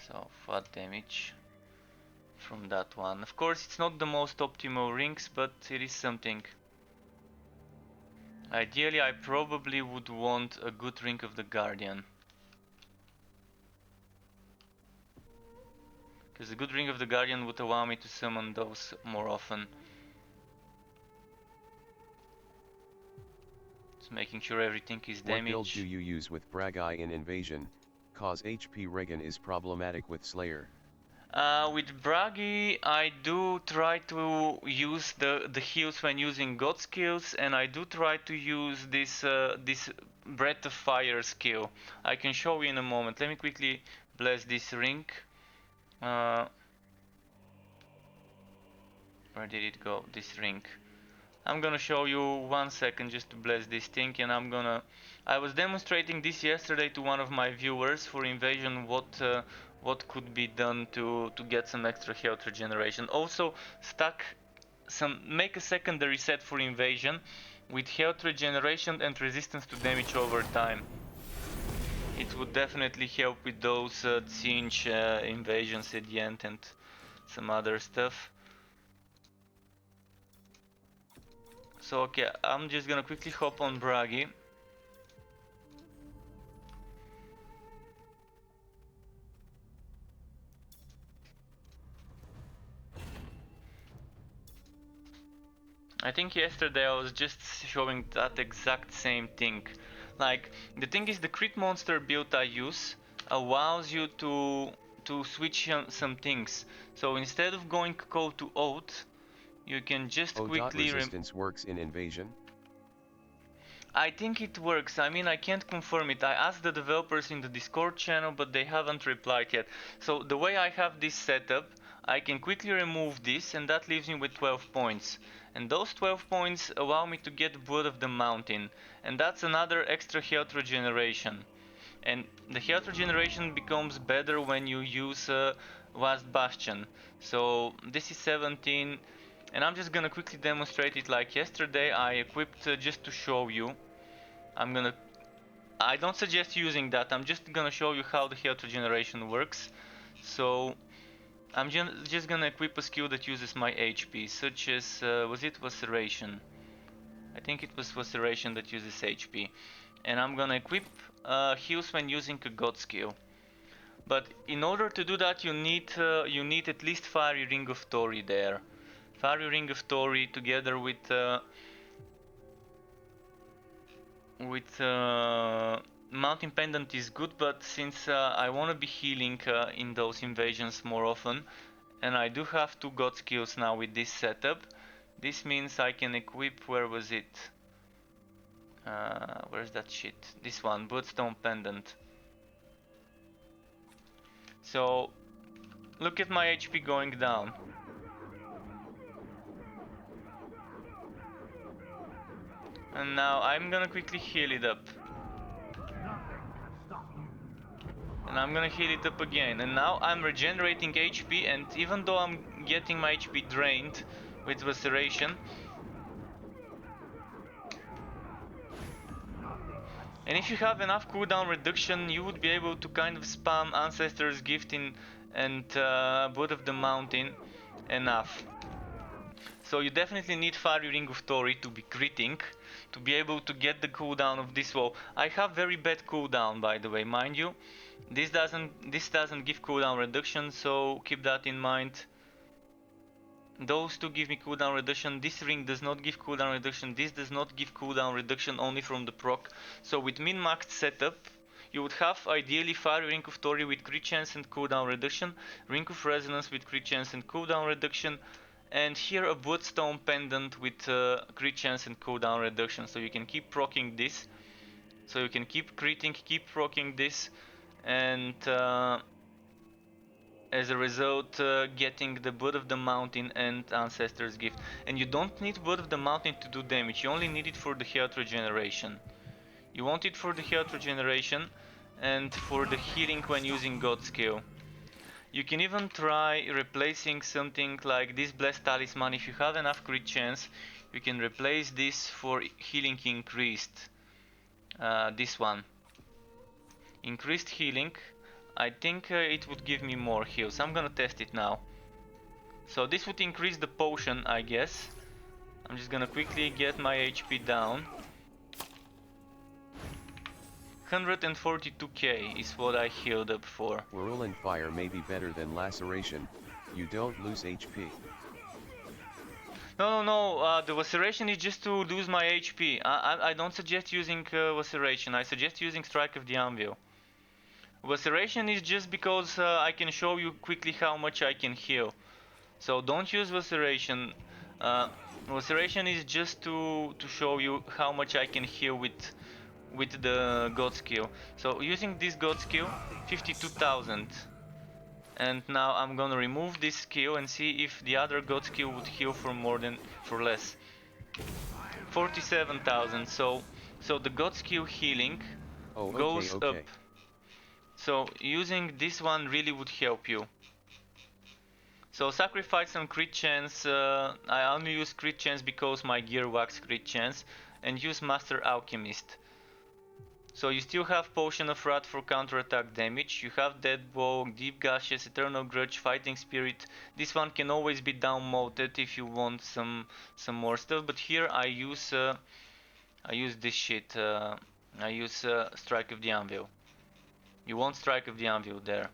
Speaker 1: So flat damage from that one. Of course it's not the most optimal rings, but it is something. Ideally I probably would want a good Ring of the Guardian. because the good Ring of the Guardian would allow me to summon those more often. Just making sure everything is damaged.
Speaker 2: What build do you use with Bragi in Invasion? Cause HP Regan is problematic with Slayer.
Speaker 1: With Bragi, I do try to use the heals when using God skills, and I do try to use this Breath of Fire skill. I can show you in a moment. Let me quickly bless this ring. Where did it go? This ring. I'm gonna show you 1 second just to bless this thing, and I was demonstrating this yesterday to one of my viewers for Invasion what could be done to get some extra health regeneration. Also, make a secondary set for Invasion with health regeneration and resistance to damage over time. It would definitely help with those Tzeentch invasions at the end and some other stuff. So okay, I'm just gonna quickly hop on Bragi. I think yesterday I was just showing that exact same thing. Like, the thing is, the crit monster build I use allows you to switch some things. So instead of going cold to oath, you can just quickly
Speaker 2: resistance works in Invasion?
Speaker 1: I think it works. I mean, I can't confirm it. I asked the developers in the Discord channel, but they haven't replied yet. So the way I have this set up, I can quickly remove this, and that leaves me with 12 points. And those 12 points allow me to get Blood of the Mountain, and that's another extra health regeneration. And the health regeneration becomes better when you use Last Bastion. So this is 17. And I'm just gonna quickly demonstrate it like yesterday. I equipped just to show you. I don't suggest using that. I'm just gonna show you how the health regeneration works. So I'm just gonna equip a skill that uses my HP, such as was it Laceration? I think it was Laceration that uses HP. And I'm gonna equip heals when using a God skill. But in order to do that, you need at least Fiery Ring of Tori there. Fiery Ring of Tori together with Mountain Pendant is good, but since I want to be healing in those invasions more often, and I do have 2 God skills now with this setup, this means I can equip, where was it? Where's that shit? This one, Bloodstone Pendant. So, look at my HP going down. And now I'm gonna quickly heal it up. And I'm gonna heal it up again. And now I'm regenerating HP, and even though I'm getting my HP drained with Laceration, and if you have enough cooldown reduction, you would be able to kind of spam Ancestor's Gift and Blood of the Mountain enough. So you definitely need Fiery Ring of Tori to be critting, to be able to get the cooldown of this wall. I have very bad cooldown, by the way, mind you. This doesn't give cooldown reduction, so keep that in mind. Those two give me cooldown reduction. This ring does not give cooldown reduction. This does not give cooldown reduction, only from the proc. So with min-maxed setup, you would have ideally Fiery Ring of Tori with crit chance and cooldown reduction, Ring of Resonance with crit chance and cooldown reduction, and here a Bloodstone Pendant with crit chance and cooldown reduction. So you can keep proccing this. So you can keep critting, keep proccing this, and as a result getting the Blood of the Mountain and Ancestor's Gift. And you don't need Blood of the Mountain to do damage, you only need it for the health regeneration. You want it for the health regeneration and for the healing when using God skill. You can even try replacing something like this Blessed Talisman. If you have enough crit chance, you can replace this for healing increased. This one. Increased healing. I think it would give me more heals. I'm gonna test it now. So this would increase the potion, I guess. I'm just gonna quickly get my HP down. 142k is what I healed up for.
Speaker 2: Whirlwind Fire may be better than Laceration, you don't lose HP.
Speaker 1: No, the Laceration is just to lose my HP. I don't suggest using Laceration, I suggest using Strike of the Anvil. Laceration is just because I can show you quickly how much I can heal. So don't use Laceration. Laceration is just to show you how much I can heal with the God skill. So using this God skill, 52,000. And now I'm gonna remove this skill and see if the other God skill would heal for less. 47,000. So the God skill healing goes up. So using this one really would help you. So sacrifice on crit chance. I only use crit chance because my gear lacks crit chance, and use Master Alchemist. So you still have Potion of Wrath for counterattack damage, you have Dead Blow, Deep Gashes, Eternal Grudge, Fighting Spirit. This one can always be down-moted if you want some more stuff, but here I use this shit. I use Strike of the Anvil. You want Strike of the Anvil there.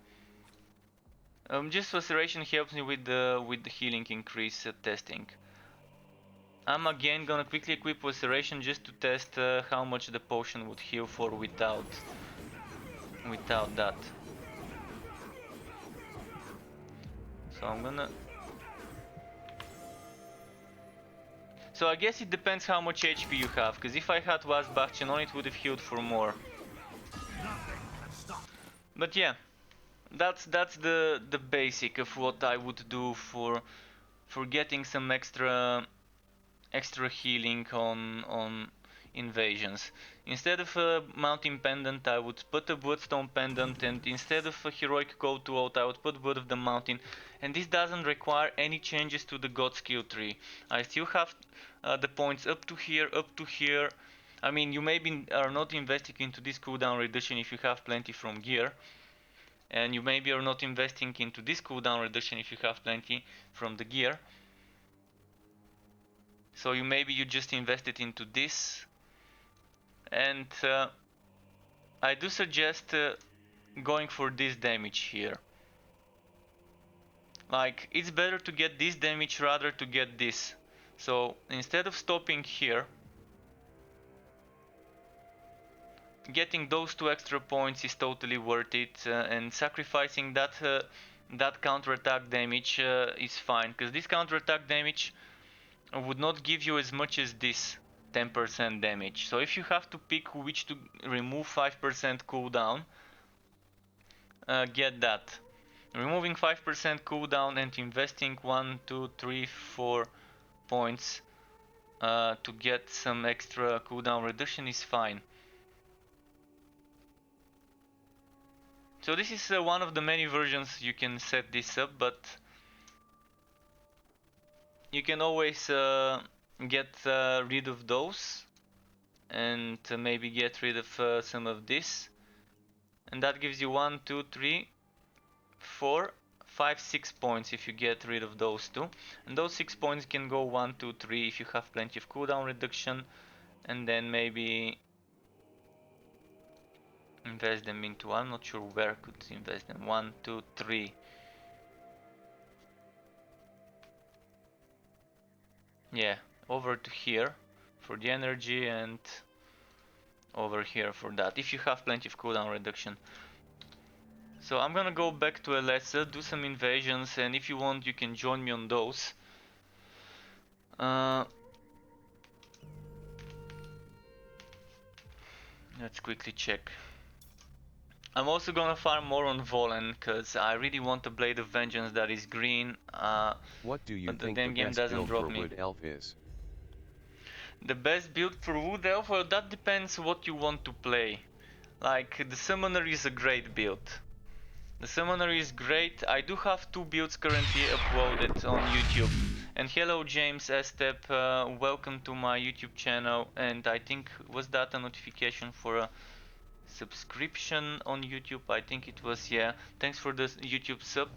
Speaker 1: Just Laceration helps me with the healing increase testing. I'm again gonna quickly equip Laceration just to test how much the potion would heal for without that. So I'm gonna... So I guess it depends how much HP you have, because if I had Last Bastion on, it would have healed for more. But yeah, that's the basic of what I would do for getting some extra healing on invasions. Instead of a mountain pendant, I would put a bloodstone pendant, and instead of a heroic code to ult, I would put blood of the mountain. And this doesn't require any changes to the god skill tree. I still have the points up to here, up to here. I mean, you maybe are not investing into this cooldown reduction if you have plenty from gear, and you maybe are not investing into this cooldown reduction if you have plenty from the gear. So you just invested into this, and I do suggest going for this damage here. Like, it's better to get this damage rather to get this. So instead of stopping here, getting those 2 extra points is totally worth it, and sacrificing that counterattack damage is fine, because this counterattack damage would not give you as much as this 10% damage. So if you have to pick which to remove 5% cooldown, get that. Removing 5% cooldown and investing 1, 2, 3, 4 points to get some extra cooldown reduction is fine. So this is one of the many versions you can set this up, but you can always get rid of those and maybe get rid of some of this, and that gives you 1, 2, 3, 4, 5, 6 points if you get rid of those two, and those 6 points can go 1, 2, 3 if you have plenty of cooldown reduction, and then maybe invest them into, I'm not sure where I could invest them, 1, 2, 3. Yeah, over to here for the energy, and over here for that, if you have plenty of cooldown reduction. So I'm gonna go back to Alessa, do some invasions, and if you want you can join me on those. Let's quickly check. I'm also gonna farm more on Volen, cause I really want a Blade of Vengeance that is green.
Speaker 2: What do you
Speaker 1: but
Speaker 2: think
Speaker 1: the
Speaker 2: the
Speaker 1: damn game
Speaker 2: best
Speaker 1: doesn't
Speaker 2: build
Speaker 1: drop
Speaker 2: for
Speaker 1: me.
Speaker 2: Wood Elf is?
Speaker 1: The best build for Wood Elf? Well, that depends what you want to play. Like, the Summoner is a great build. The Summoner is great. I do have 2 builds currently uploaded on YouTube. And hello James Estep, welcome to my YouTube channel. And I think, was that a notification for a subscription on YouTube? I think it was, yeah. Thanks for the YouTube sub.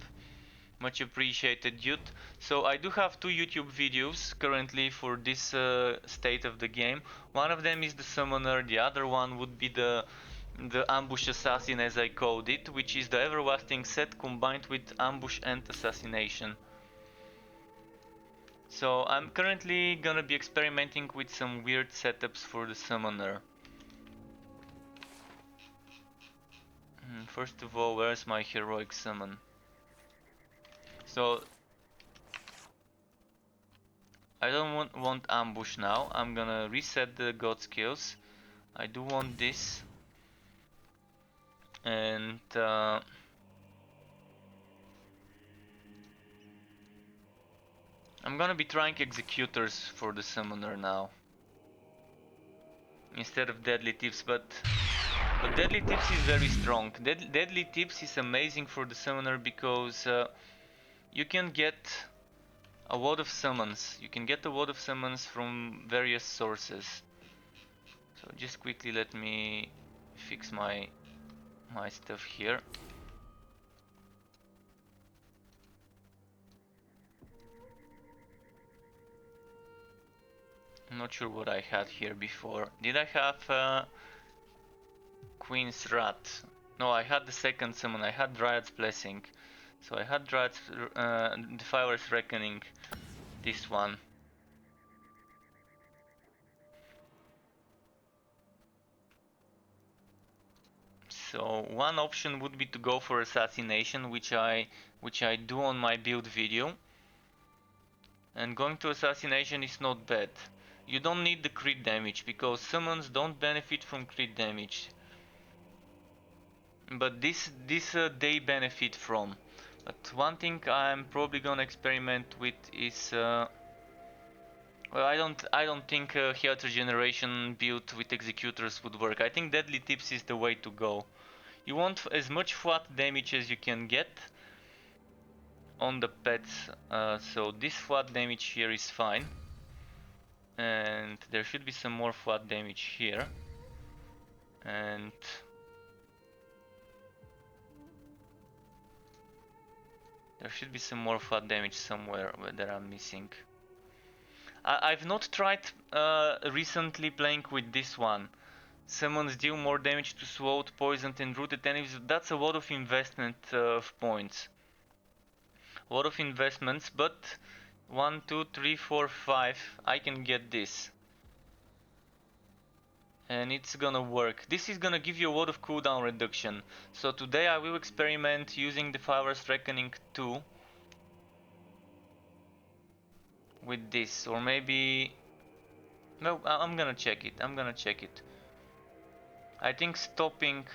Speaker 1: Much appreciated, dude. So I do have 2 YouTube videos currently for this state of the game. One of them is the Summoner, the other one would be the the Ambush Assassin as I called it, which is the Everlasting set combined with Ambush and Assassination. So I'm currently gonna be experimenting with some weird setups for the Summoner. First of all, where's my Heroic Summon? So I don't want Ambush now, I'm gonna reset the God skills. I do want this. And I'm gonna be trying Executors for the Summoner now. Instead of Deadly Tips, but Deadly Tips is very strong. Deadly Tips is amazing for the Summoner because you can get a lot of summons. You can get a lot of summons from various sources. So just quickly let me fix my stuff here. I'm not sure what I had here before. Did I have Queen's Wrath? No, I had the second summon. I had Dryad's Blessing. So I had Dryad's Defiler's Reckoning. This one. So one option would be to go for Assassination, which I do on my build video. And going to Assassination is not bad. You don't need the crit damage because summons don't benefit from crit damage. But this they benefit from. But one thing I'm probably gonna experiment with is well, I don't think Theater Generation build with Executors would work. I think Deadly Tips is the way to go. You want as much flat damage as you can get on the pets, so this flat damage here is fine. And there should be some more flat damage here. And there should be some more flat damage somewhere that I'm missing. I've not tried recently playing with this one. Summons deal more damage to sword, poisoned and rooted enemies. That's a lot of investment of points. A lot of investments, but 1, 2, 3, 4, 5, I can get this. And it's gonna work. This is gonna give you a lot of cooldown reduction. So today I will experiment using the Defiler's Reckoning 2 with this, or maybe... No, I'm gonna check it. I think stopping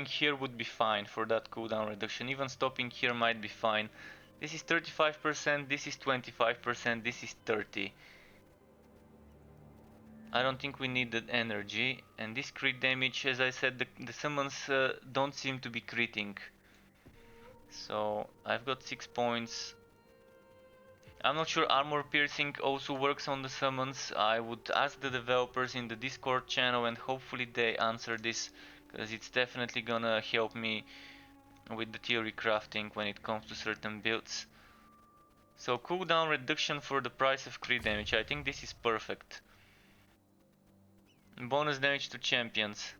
Speaker 1: here would be fine for that cooldown reduction. Even stopping here might be fine. This is 35%, this is 25%, this is 30%. I don't think we need that energy. And this crit damage, as I said, the summons don't seem to be critting. So I've got 6 points. I'm not sure armor piercing also works on the summons. I would ask the developers in the Discord channel and hopefully they answer this, because it's definitely gonna help me with the theory crafting when it comes to certain builds. So cooldown reduction for the price of crit damage. I think this is perfect. Bonus damage to champions.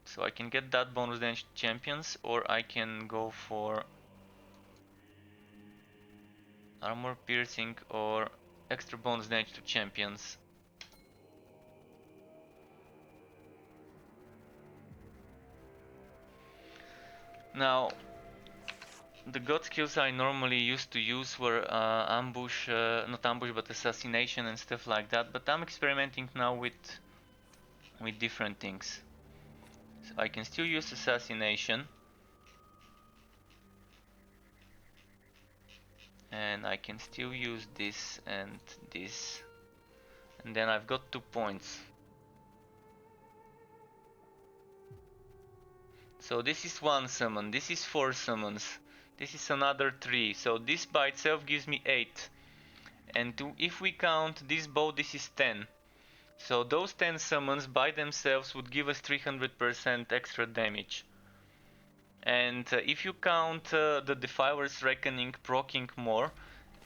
Speaker 1: So I can get that bonus damage to champions, or I can go for armor piercing or extra bonus damage to champions. Now, the god skills I normally used to use were ambush, not ambush, but assassination and stuff like that. But I'm experimenting now with different things. So I can still use assassination, and I can still use this and this, and then I've got 2 points. So this is 1 summon, this is 4 summons, this is another 3, so this by itself gives me 8. And if we count this bow, this is 10. So those 10 summons by themselves would give us 300% extra damage. And if you count the Defiler's Reckoning proccing more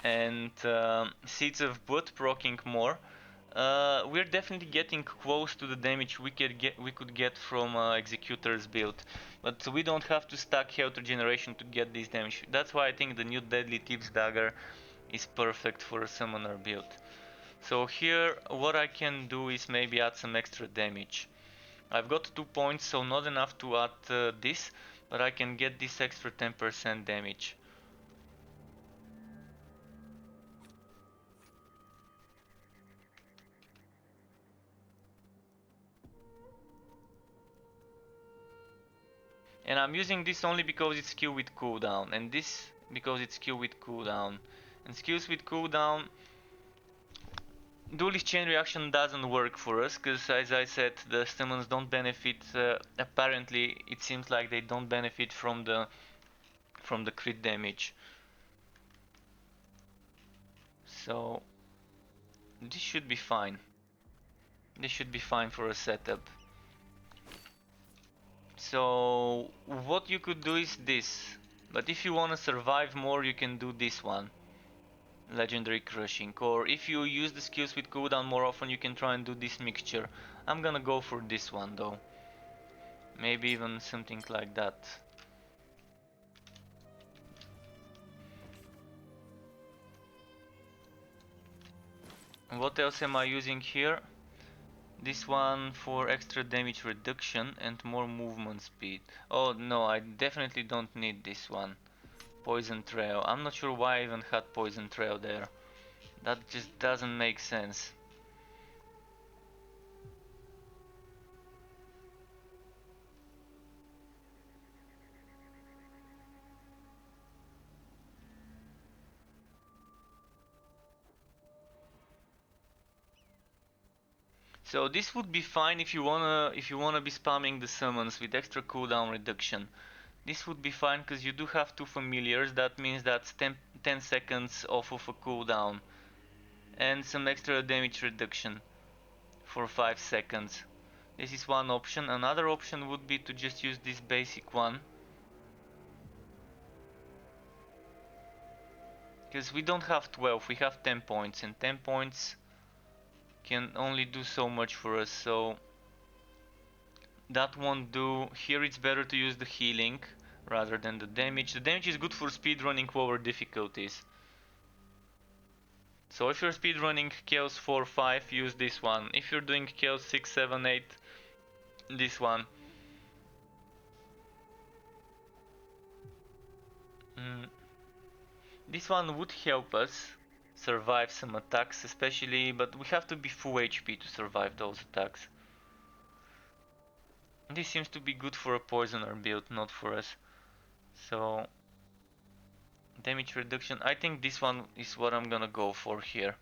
Speaker 1: and Seeds of Blood proccing more, we're definitely getting close to the damage we could get from Executor's build, but we don't have to stack health regeneration to get this damage. That's why I think the new Deadly Tips Dagger is perfect for a summoner build. So here what I can do is maybe add some extra damage. I've got 2 points, so not enough to add this, but I can get this extra 10% damage. And I'm using this only because it's skill with cooldown, and this because it's skill with cooldown. And skills with cooldown, duelist chain reaction doesn't work for us, because as I said, the summons don't benefit, apparently it seems like they don't benefit from the crit damage. So this should be fine. This should be fine for a setup. So what you could do is this, but if you want to survive more, you can do this one, legendary crushing, or if you use the skills with cooldown more often, you can try and do this mixture. I'm gonna go for this one though, maybe even something like that. And what else am I using here? This one for extra damage reduction and more movement speed. Oh no, I definitely don't need this one. Poison Trail. I'm not sure why I even had Poison Trail there. That just doesn't make sense. So this would be fine if you wanna be spamming the summons with extra cooldown reduction. This would be fine because you do have 2 familiars. That means that's 10 seconds off of a cooldown and some extra damage reduction for 5 seconds. This is one option. Another option would be to just use this basic one, because we don't have 12, we have 10 points, and 10 points can only do so much for us, so that won't do. Here it's better to use the healing rather than the damage. The damage is good for speedrunning lower difficulties. So if you're speedrunning Chaos 4, 5, use this one. If you're doing Chaos 6, 7, 8, this one. Mm. This one would help us survive some attacks, especially, but we have to be full HP to survive those attacks. This seems to be good for a poisoner build, not for us. So damage reduction, I think this one is what I'm gonna go for here.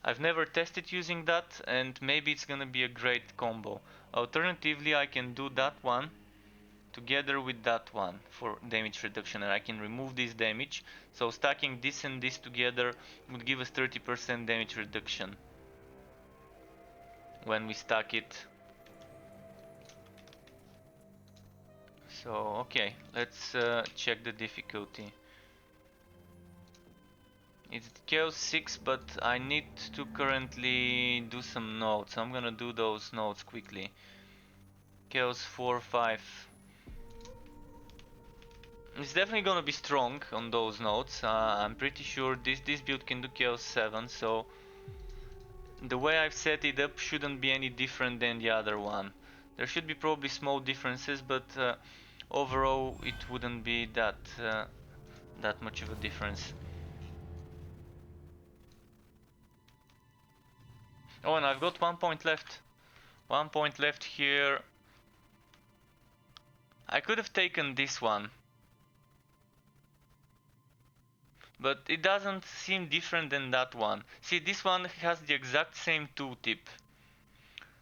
Speaker 1: I've never tested using that, and maybe it's gonna be a great combo. Alternatively, I can do that one together with that one for damage reduction, and I can remove this damage. So stacking this and this together would give us 30% damage reduction when we stack it. So okay, let's check the difficulty. It's Chaos 6, but I need to currently do some nodes. I'm gonna do those nodes quickly. Chaos 4, 5. It's definitely gonna be strong on those nodes. I'm pretty sure this build can do Chaos 7, so the way I've set it up shouldn't be any different than the other one. There should be probably small differences, but overall it wouldn't be that much of a difference. Oh, and I've got 1 point left. 1 point left here. I could have taken this one, but it doesn't seem different than that one. See, this one has the exact same tooltip.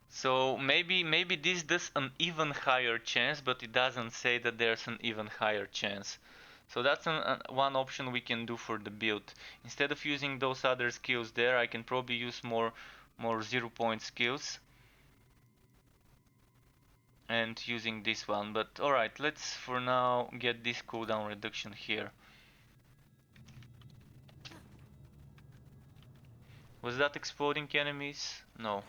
Speaker 1: So maybe this does an even higher chance, but it doesn't say that there's an even higher chance. So that's one option we can do for the build. Instead of using those other skills there, I can probably use more 0-point skills and using this one. But alright, let's for now get this cooldown reduction here. Was that exploding enemies? No.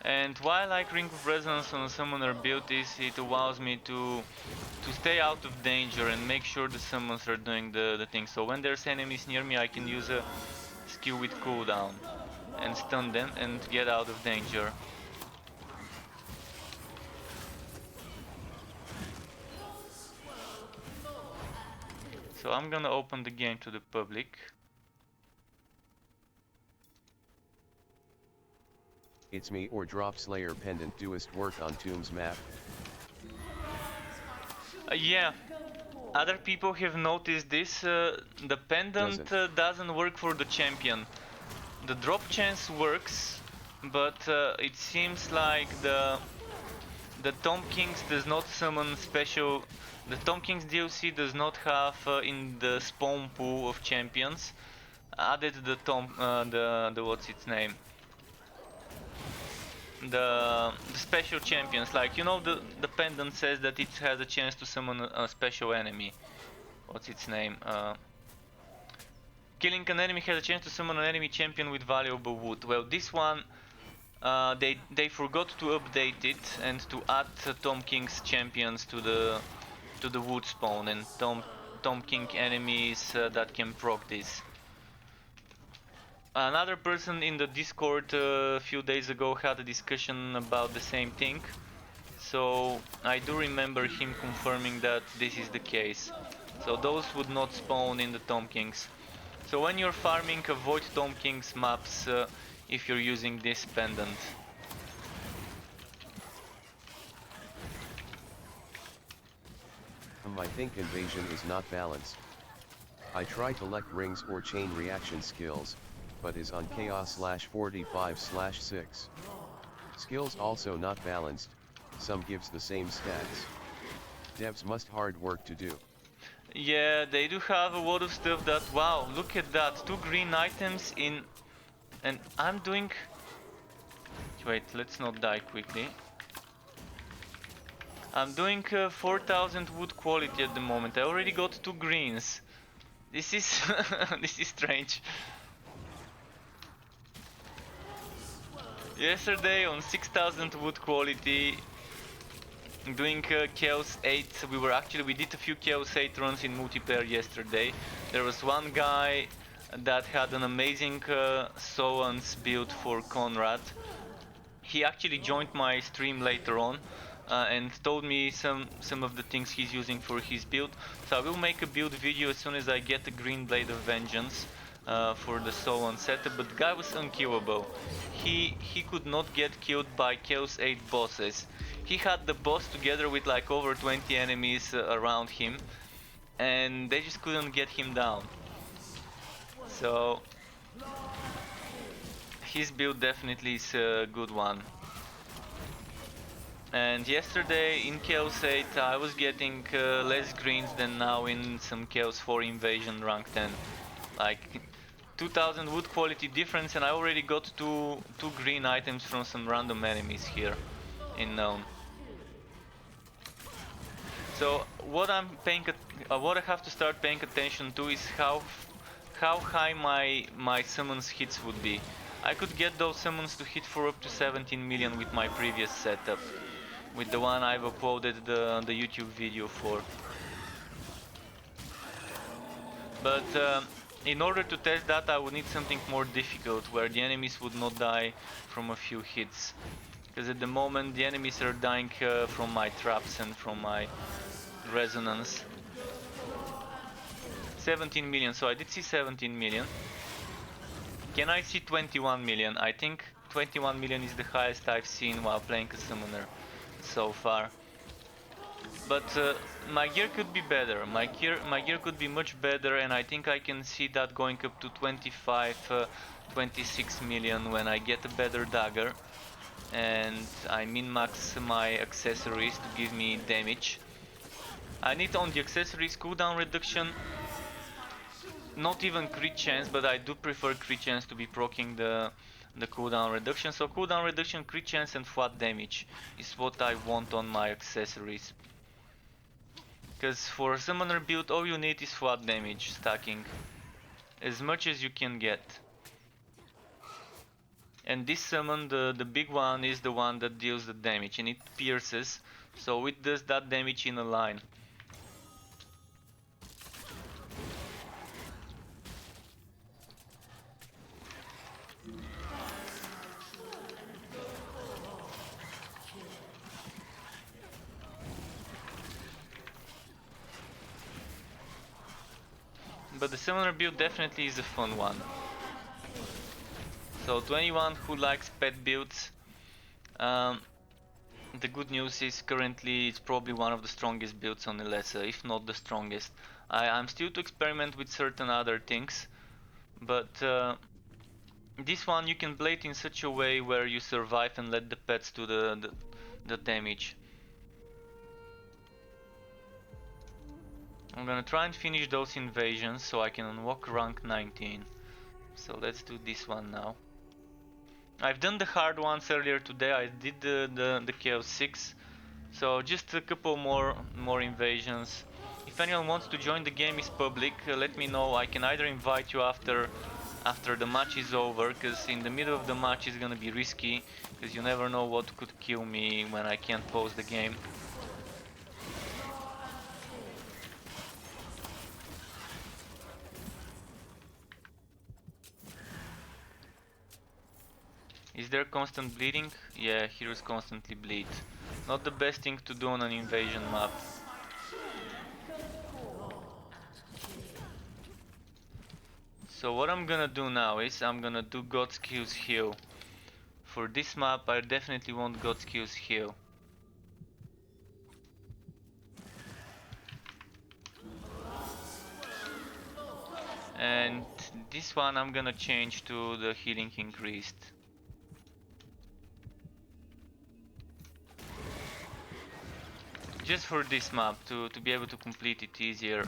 Speaker 1: And why I like Ring of Resonance on a summoner build is it allows me to stay out of danger and make sure the summons are doing the thing. So when there's enemies near me, I can use a skill with cooldown and stun them and get out of danger. So I'm gonna open the game to the public.
Speaker 2: It's me or Drop Slayer Pendant doest work on Tombs map.
Speaker 1: Yeah, other people have noticed this. The pendant doesn't work for the champion. The drop chance works, but it seems like the Tomb Kings does not summon special. The Tomb Kings DLC does not have in the spawn pool of champions added the what's its name? The special champions, like, you know, the pendant says that it has a chance to summon a special enemy. What's its name? Killing an enemy has a chance to summon an enemy champion with valuable wood. Well, this one they forgot to update it and to add Tomb King's champions to the wood spawn and Tomb King enemies that can proc this. Another person in the Discord a few days ago had a discussion about the same thing, so I do remember him confirming that this is the case. So those would not spawn in the Tomb Kings. So when you're farming, avoid Tomb Kings maps if you're using this pendant.
Speaker 2: I think invasion is not balanced. I try to select rings or chain reaction skills, but is on chaos/45/6. Skills also not balanced, some gives the same stats. Devs must hard work to do.
Speaker 1: Yeah, they do have a lot of stuff that, wow, look at that, 2 green items in, and I'm doing, wait, let's not die quickly. I'm doing 4000 wood quality at the moment. I already got 2 greens. This is this is strange. Yesterday on 6000 wood quality, doing Chaos 8, we did a few Chaos 8 runs in multiplayer yesterday. There was one guy that had an amazing Sowans build for Conrad. He actually joined my stream later on and told me some of the things he's using for his build. So I will make a build video as soon as I get the Green Blade of Vengeance for the Solan setup, but the guy was unkillable. He could not get killed by Chaos 8 bosses. He had the boss together with like over 20 enemies around him, and they just couldn't get him down. So his build definitely is a good one. And yesterday in Chaos 8 I was getting less greens than now in some Chaos 4 Invasion rank 10. Like 2000 wood quality difference, and I already got two green items from some random enemies here in known. So what I have to start paying attention to is how high my summons hits would be. I could get those summons to hit for up to 17 million with my previous setup, with the one I've uploaded the YouTube video for. But in order to test that, I would need something more difficult, where the enemies would not die from a few hits. Because at the moment the enemies are dying from my traps and from my resonance. 17 million, so I did see 17 million. Can I see 21 million? I think 21 million is the highest I've seen while playing a summoner so far. But my gear could be better. My gear could be much better, and I think I can see that going up to 25, 26 million when I get a better dagger and I min-max my accessories to give me damage. I need on the accessories cooldown reduction, not even crit chance, but I do prefer crit chance to be proccing the cooldown reduction. So cooldown reduction, crit chance and flat damage is what I want on my accessories. Because for a summoner build all you need is flat damage stacking. As much as you can get. And this summon, the big one, is the one that deals the damage and it pierces. So it does that damage in a line. But the summoner build definitely is a fun one. So to anyone who likes pet builds, the good news is currently it's probably one of the strongest builds on Elessa, if not the strongest. I'm still to experiment with certain other things, but this one you can play it in such a way where you survive and let the pets do the damage. I'm gonna try and finish those invasions so I can unlock rank 19. So let's do this one now. I've done the hard ones earlier today. I did the Chaos 6. So just a couple more invasions. If anyone wants to join the game, is public. Let me know. I can either invite you after the match is over, because in the middle of the match is gonna be risky, because you never know what could kill me when I can't pause the game. Is there constant bleeding? Yeah, heroes constantly bleed. Not the best thing to do on an invasion map. So what I'm gonna do now is I'm gonna do God's Kills heal. For this map I definitely want God's Kills heal. And this one I'm gonna change to the healing increased. Just for this map, to be able to complete it easier.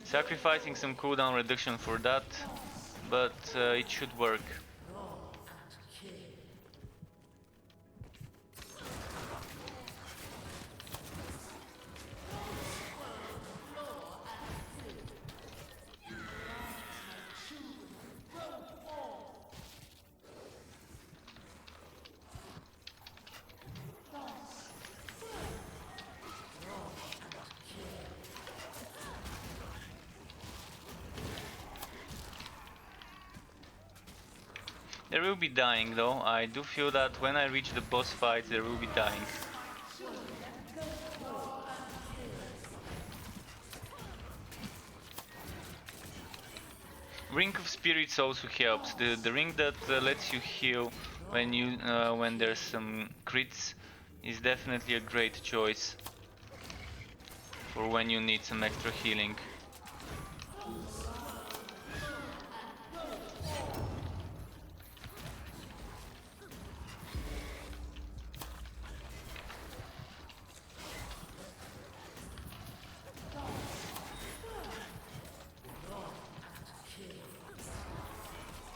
Speaker 1: Sacrificing some cooldown reduction for that, but it should work. There will be dying though. I do feel that when I reach the boss fights there will be dying. Ring of Spirits also helps. The ring that lets you heal when there's some crits is definitely a great choice for when you need some extra healing.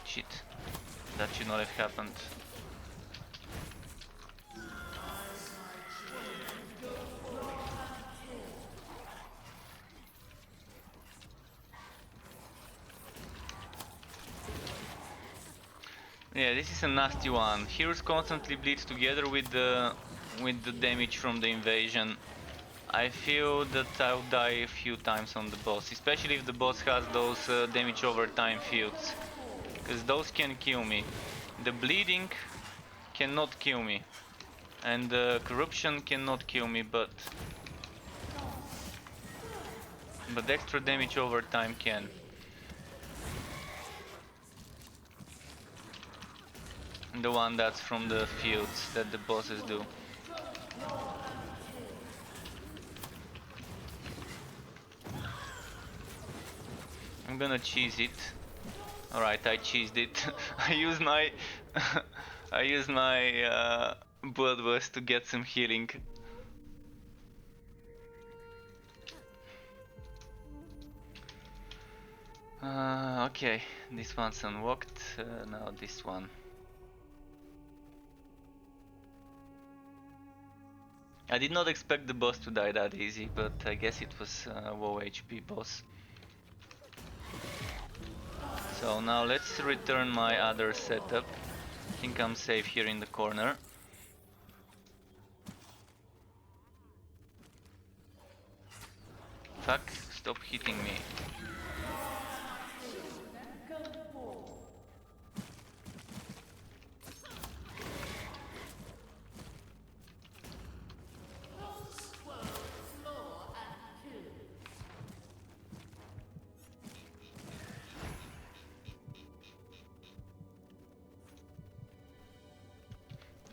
Speaker 1: Shit, that should not have happened. Yeah, this is a nasty one. Heroes constantly bleed together with the damage from the invasion. I feel that I'll die a few times on the boss, especially if the boss has those damage over time fields, because those can kill me. The bleeding cannot kill me, and the corruption cannot kill me, but extra damage over time can. The one that's from the fields that the bosses do. I'm gonna cheese it. Alright, I cheesed it. I used my bloodlust to get some healing. Okay, this one's unlocked. Now this one. I did not expect the boss to die that easy, but I guess it was a low HP boss. So now let's return my other setup. I think I'm safe here in the corner. Fuck, stop hitting me.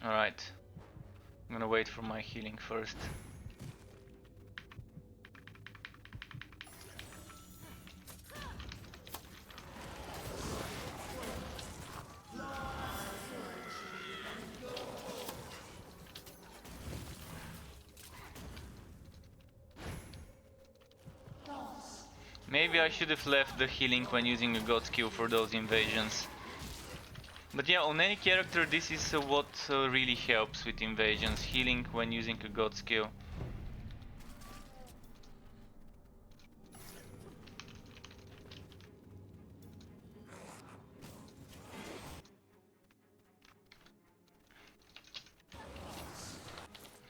Speaker 1: Alright, I'm gonna wait for my healing first. Maybe I should have left the healing when using a god skill for those invasions. But yeah, on any character this is what really helps with invasions, healing when using a god skill.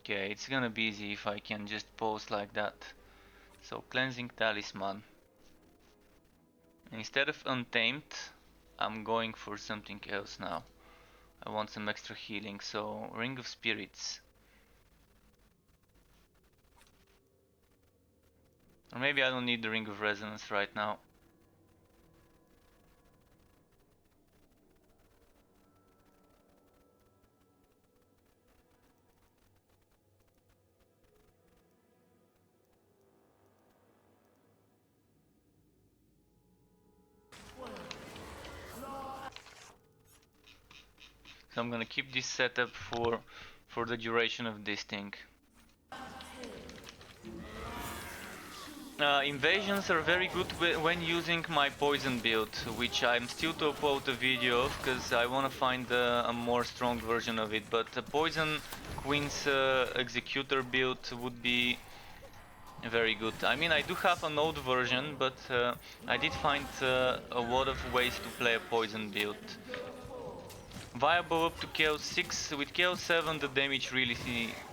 Speaker 1: Okay, it's gonna be easy if I can just pose like that. So cleansing talisman. Instead of untamed, I'm going for something else now. I want some extra healing, so ring of spirits. Or maybe I don't need the ring of resonance right now. So I'm gonna keep this setup for the duration of this thing. Invasions are very good when using my poison build, which I'm still to upload a video of, because I want to find a more strong version of it. But the poison queen's executor build would be very good. I mean, I do have an old version, but I did find a lot of ways to play a poison build. Viable up to KO 6, with KO 7 the damage really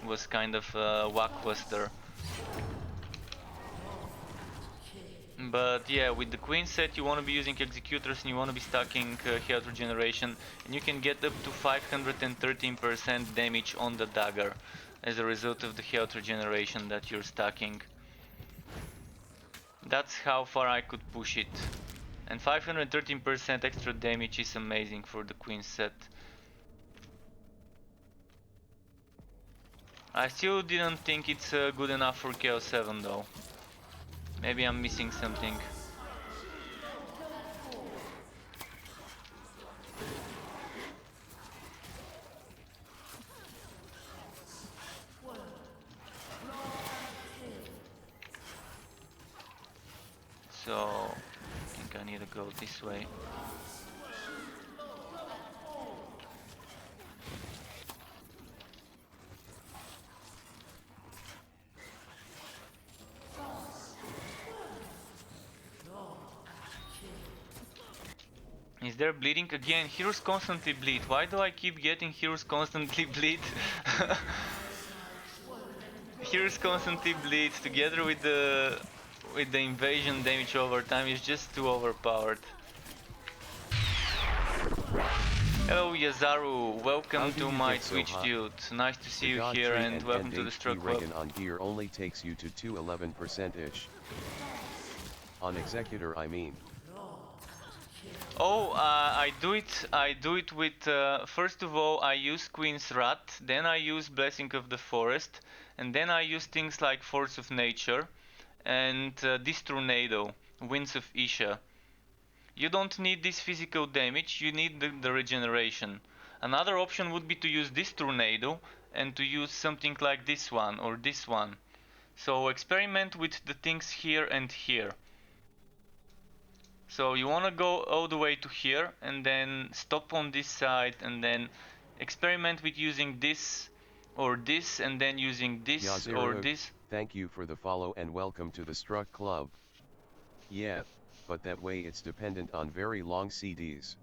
Speaker 1: was kind of lackluster. But yeah, with the queen set you want to be using executors and you want to be stacking health regeneration, and you can get up to 513% damage on the dagger as a result of the health regeneration that you're stacking. That's how far I could push it. And 513% extra damage is amazing for the queen set. I still didn't think it's good enough for KO 7 though. Maybe I'm missing something. So I think I need to go this way. Is there bleeding? Again, heroes constantly bleed. Why do I keep getting heroes constantly bleed? Heroes constantly bleed together with the invasion damage over time is just too overpowered. Hello Yazaru, welcome to my Twitch dude. Nice to see you here and welcome to the Struck Club.
Speaker 2: On gear only takes you to 211%-ish. On executor I mean.
Speaker 1: Oh, I do it with, first of all I use Queen's Wrath, then I use Blessing of the Forest, and then I use things like Force of Nature, and this Tornado, Winds of Isha. You don't need this physical damage, you need the regeneration. Another option would be to use this Tornado, and to use something like this one, or this one. So experiment with the things here and here. So you want to go all the way to here and then stop on this side and then experiment with using this or this and then using this or
Speaker 2: Yazerug,
Speaker 1: this.
Speaker 2: thank you for the follow and welcome to the Struck Club. Yeah, but that way it's dependent on very long CDs.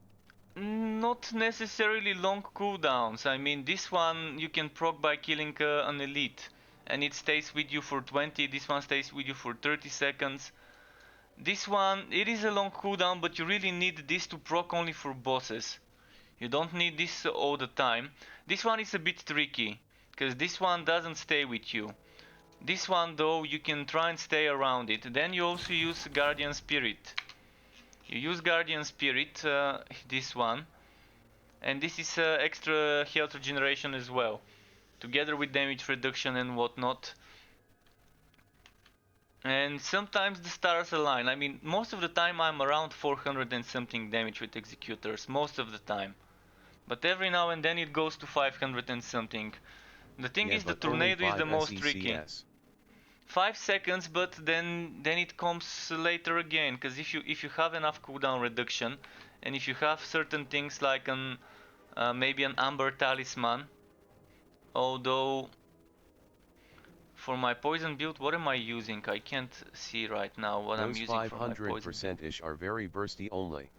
Speaker 1: Not necessarily long cooldowns. I mean, this one you can proc by killing an elite and it stays with you for 20. This one stays with you for 30 seconds. This one, it is a long cooldown, but you really need this to proc only for bosses. You don't need this all the time. This one is a bit tricky, because this one doesn't stay with you. This one though, you can try and stay around it. Then you also use Guardian Spirit. You use Guardian Spirit, this one, and this is extra health regeneration as well, together with damage reduction and whatnot. And sometimes the stars align. I mean, most of the time I'm around 400 and something damage with Executors, most of the time. But every now and then it goes to 500 and something. The thing
Speaker 2: Yeah,
Speaker 1: is the
Speaker 2: but only
Speaker 1: tornado is the
Speaker 2: 5
Speaker 1: most tricky.
Speaker 2: SECS.
Speaker 1: 5 seconds, but then it comes later again, because if you have enough cooldown reduction, and if you have certain things like an maybe an Amber Talisman, although for my poison build, what am I using? I can't see right now what I'm
Speaker 2: Those
Speaker 1: using for my poison.
Speaker 2: 500%-ish are very bursty only.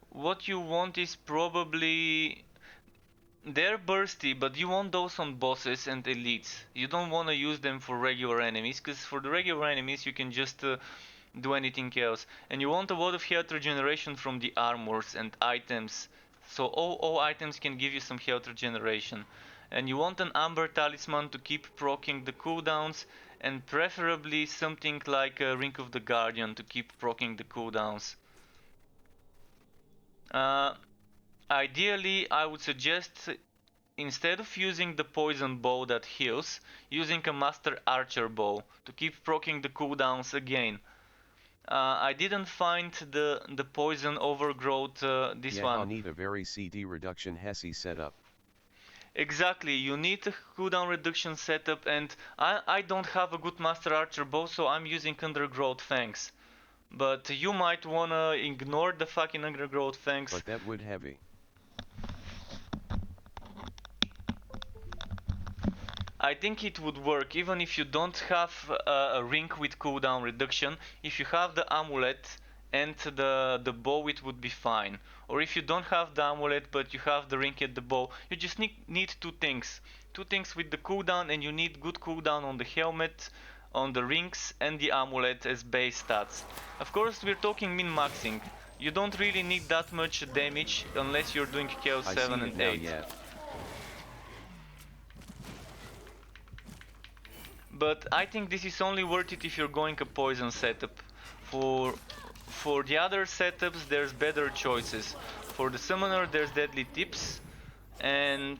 Speaker 1: What you want is probably they're bursty, but you want those on bosses and elites. You don't want to use them for regular enemies, because for the regular enemies you can just do anything else. And you want a lot of health regeneration from the armors and items. So all items can give you some health regeneration. And you want an Amber Talisman to keep proccing the cooldowns, and preferably something like a Ring of the Guardian to keep proccing the cooldowns. Uh, Ideally, I would suggest instead of using the poison bow that heals, using a Master Archer bow to keep proccing the cooldowns again. I didn't find the poison overgrowth, this
Speaker 2: Yeah,
Speaker 1: one.
Speaker 2: I'll need a very CD reduction Hesse setup.
Speaker 1: Exactly, you need a cooldown reduction setup, and I don't have a good Master Archer bow, so I'm using Undergrowth Fangs. But you might wanna ignore the fucking Undergrowth Fangs.
Speaker 2: But that would heavy.
Speaker 1: I think it would work even if you don't have a ring with cooldown reduction. If you have the amulet and the bow, it would be fine. Or if you don't have the amulet but you have the ring and the bow, you just need two things. Two things with the cooldown, and you need good cooldown on the helmet, on the rings and the amulet as base stats. Of course, we're talking min-maxing. You don't really need that much damage unless you're doing Chaos 7 and 8.
Speaker 2: Yeah.
Speaker 1: But I think this is only worth it if you're going a poison setup. For the other setups, there's better choices. For the summoner, there's deadly tips, and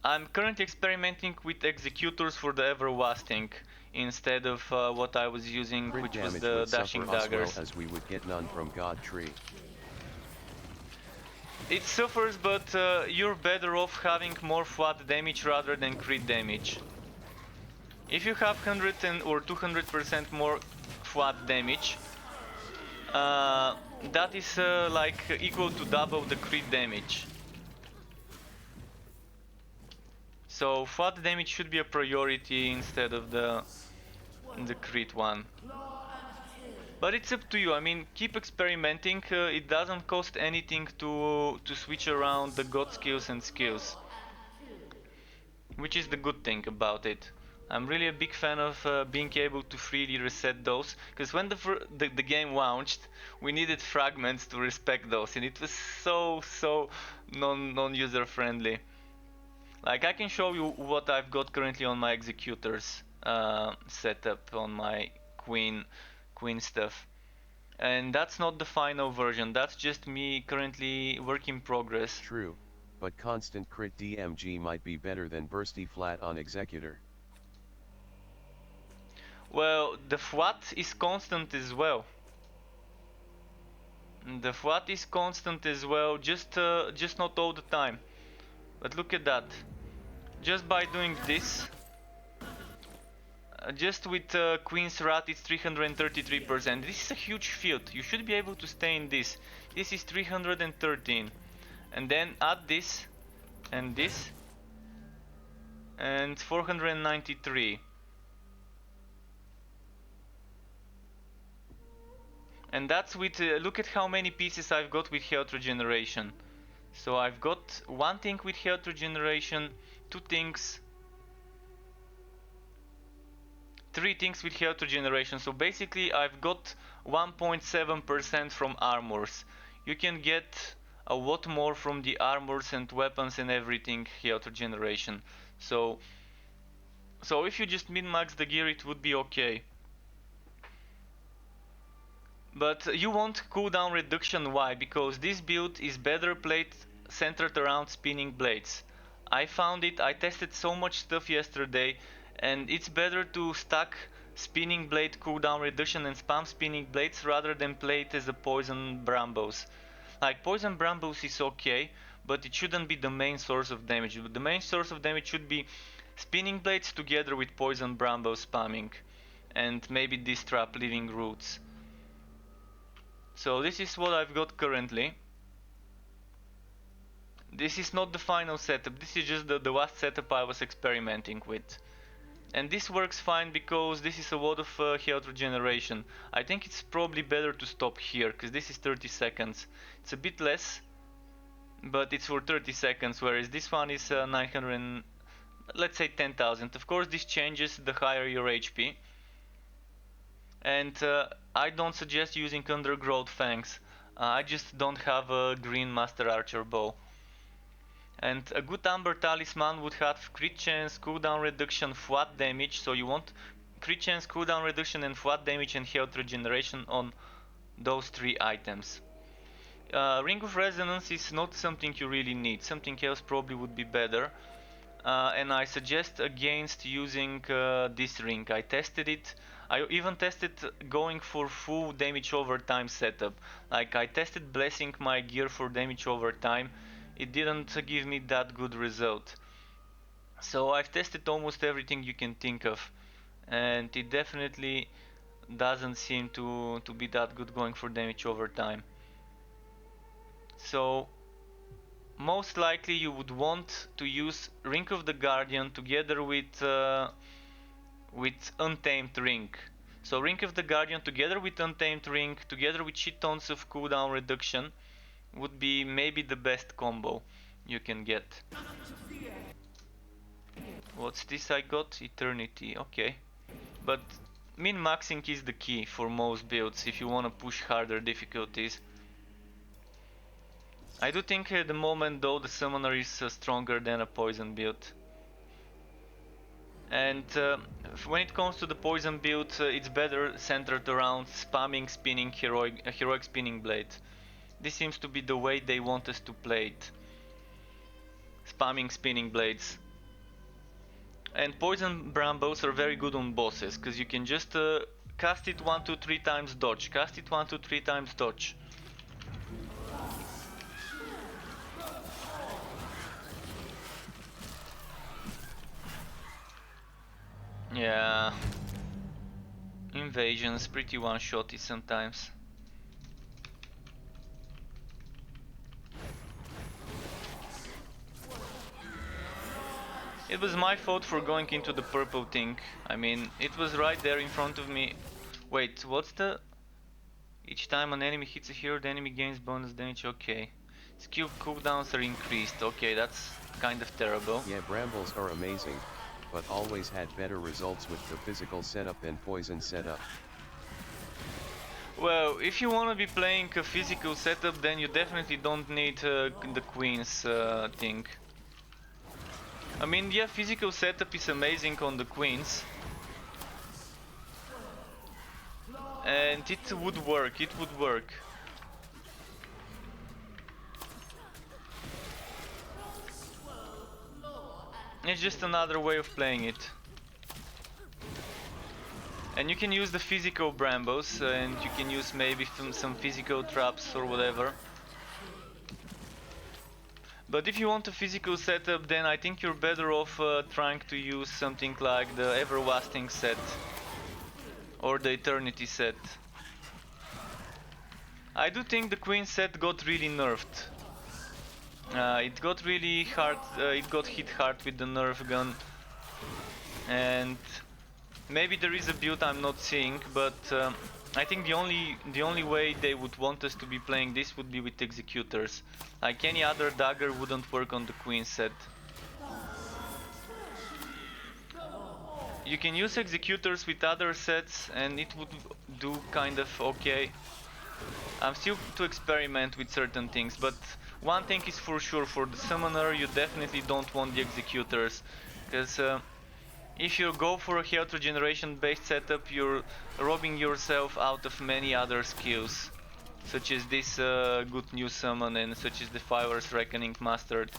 Speaker 1: I'm currently experimenting with executors for the everlasting instead of what I was using,
Speaker 2: Crit
Speaker 1: which was
Speaker 2: damage
Speaker 1: the
Speaker 2: would
Speaker 1: dashing
Speaker 2: suffer
Speaker 1: daggers.
Speaker 2: as well as we would get none from God Tree.
Speaker 1: It suffers, but you're better off having more flat damage rather than crit damage. If you have 100 or 200% more flat damage, that is like equal to double the crit damage. So flat damage should be a priority instead of the crit one. But it's up to you. I mean, keep experimenting. It doesn't cost anything to switch around the god skills and skills, which is the good thing about it. I'm really a big fan of being able to freely reset those, because when the game launched, we needed fragments to respect those, and it was so non-user friendly. Like, I can show you what I've got currently on my executors setup on my queen stuff, and that's not the final version. That's just me currently work in progress.
Speaker 2: True, but constant crit DMG might be better than bursty flat on executor.
Speaker 1: Well, the flat is constant as well. The flat is constant as well, just not all the time. But look at that. Just by doing this, Just with Queen's Rat it's 333%. This is a huge field. You should be able to stay in this. This is 313. And then add this and this and 493. And that's with look at how many pieces I've got with health regeneration. So I've got one thing with health regeneration, two things, three things with health regeneration. So basically I've got 1.7% from armors. You can get a lot more from the armors and weapons and everything health regeneration. So if you just min-max the gear it would be okay. But you want cooldown reduction. Why? Because this build is better played centered around spinning blades. I found it, I tested so much stuff yesterday, and it's better to stack spinning blade cooldown reduction and spam spinning blades rather than play it as a poison brambos. Like poison brambos is okay, but it shouldn't be the main source of damage. The main source of damage should be spinning blades together with poison brambos spamming, and maybe this trap living roots. So this is what I've got currently. This is not the final setup, this is just the last setup I was experimenting with. And this works fine because this is a lot of health regeneration. I think it's probably better to stop here, because this is 30 seconds. It's a bit less, but it's for 30 seconds, whereas this one is 900, let's say 10,000. Of course this changes the higher your HP. And I don't suggest using Undergrowth Fangs. I just don't have a green Master Archer bow. And a good Amber Talisman would have crit chance, cooldown reduction, flat damage. So you want crit chance, cooldown reduction and flat damage and health regeneration on those three items. Ring of Resonance is not something you really need. Something else probably would be better. And I suggest against using this ring. I tested it. I even tested going for full damage over time setup. Like I tested blessing my gear for damage over time. It didn't give me that good result. So I've tested almost everything you can think of, and it definitely doesn't seem to be that good going for damage over time. So most likely you would want to use Ring of the Guardian together with Untamed Ring. So Ring of the Guardian together with Untamed Ring, together with shit tons of cooldown reduction, would be maybe the best combo you can get. What's this I got? Eternity, okay. But min-maxing is the key for most builds if you want to push harder difficulties. I do think at the moment though the summoner is stronger than a poison build. And when it comes to the poison build, it's better centered around spamming spinning heroic spinning blade. This seems to be the way they want us to play it. Spamming spinning blades. And poison brambos are very good on bosses, because you can just cast it 1, 2, 3 times dodge, cast it 1, 2, 3 times dodge. Yeah. Invasions, pretty one-shotty sometimes. It was my fault for going into the purple thing. I mean, it was right there in front of me. Wait, what's the... Each time an enemy hits a hero, the enemy gains bonus damage. Okay. Skill cooldowns are increased. Okay, that's kind of terrible.
Speaker 2: Yeah, brambles are amazing, but always had better results with the physical setup and poison setup.
Speaker 1: Well, if you want to be playing a physical setup, then you definitely don't need the Queen's thing. I mean, yeah, physical setup is amazing on the Queens. And it would work, it would work. It's just another way of playing it. And you can use the physical brambos, and you can use maybe some physical traps or whatever. But if you want a physical setup, then I think you're better off trying to use something like the Everlasting set or the Eternity set. I do think the Queen set got really nerfed. It got really hard, it got hit hard with the nerf gun, and maybe there is a build I'm not seeing, but I think the only way they would want us to be playing this would be with executors. Like any other dagger wouldn't work on the Queen set. You can use executors with other sets and it would do kind of okay. I'm still to experiment with certain things, but one thing is for sure, for the summoner you definitely don't want the executors, because if you go for a health regeneration based setup, you're robbing yourself out of many other skills, such as this good new summon and such as the Fire's Reckoning Mastered.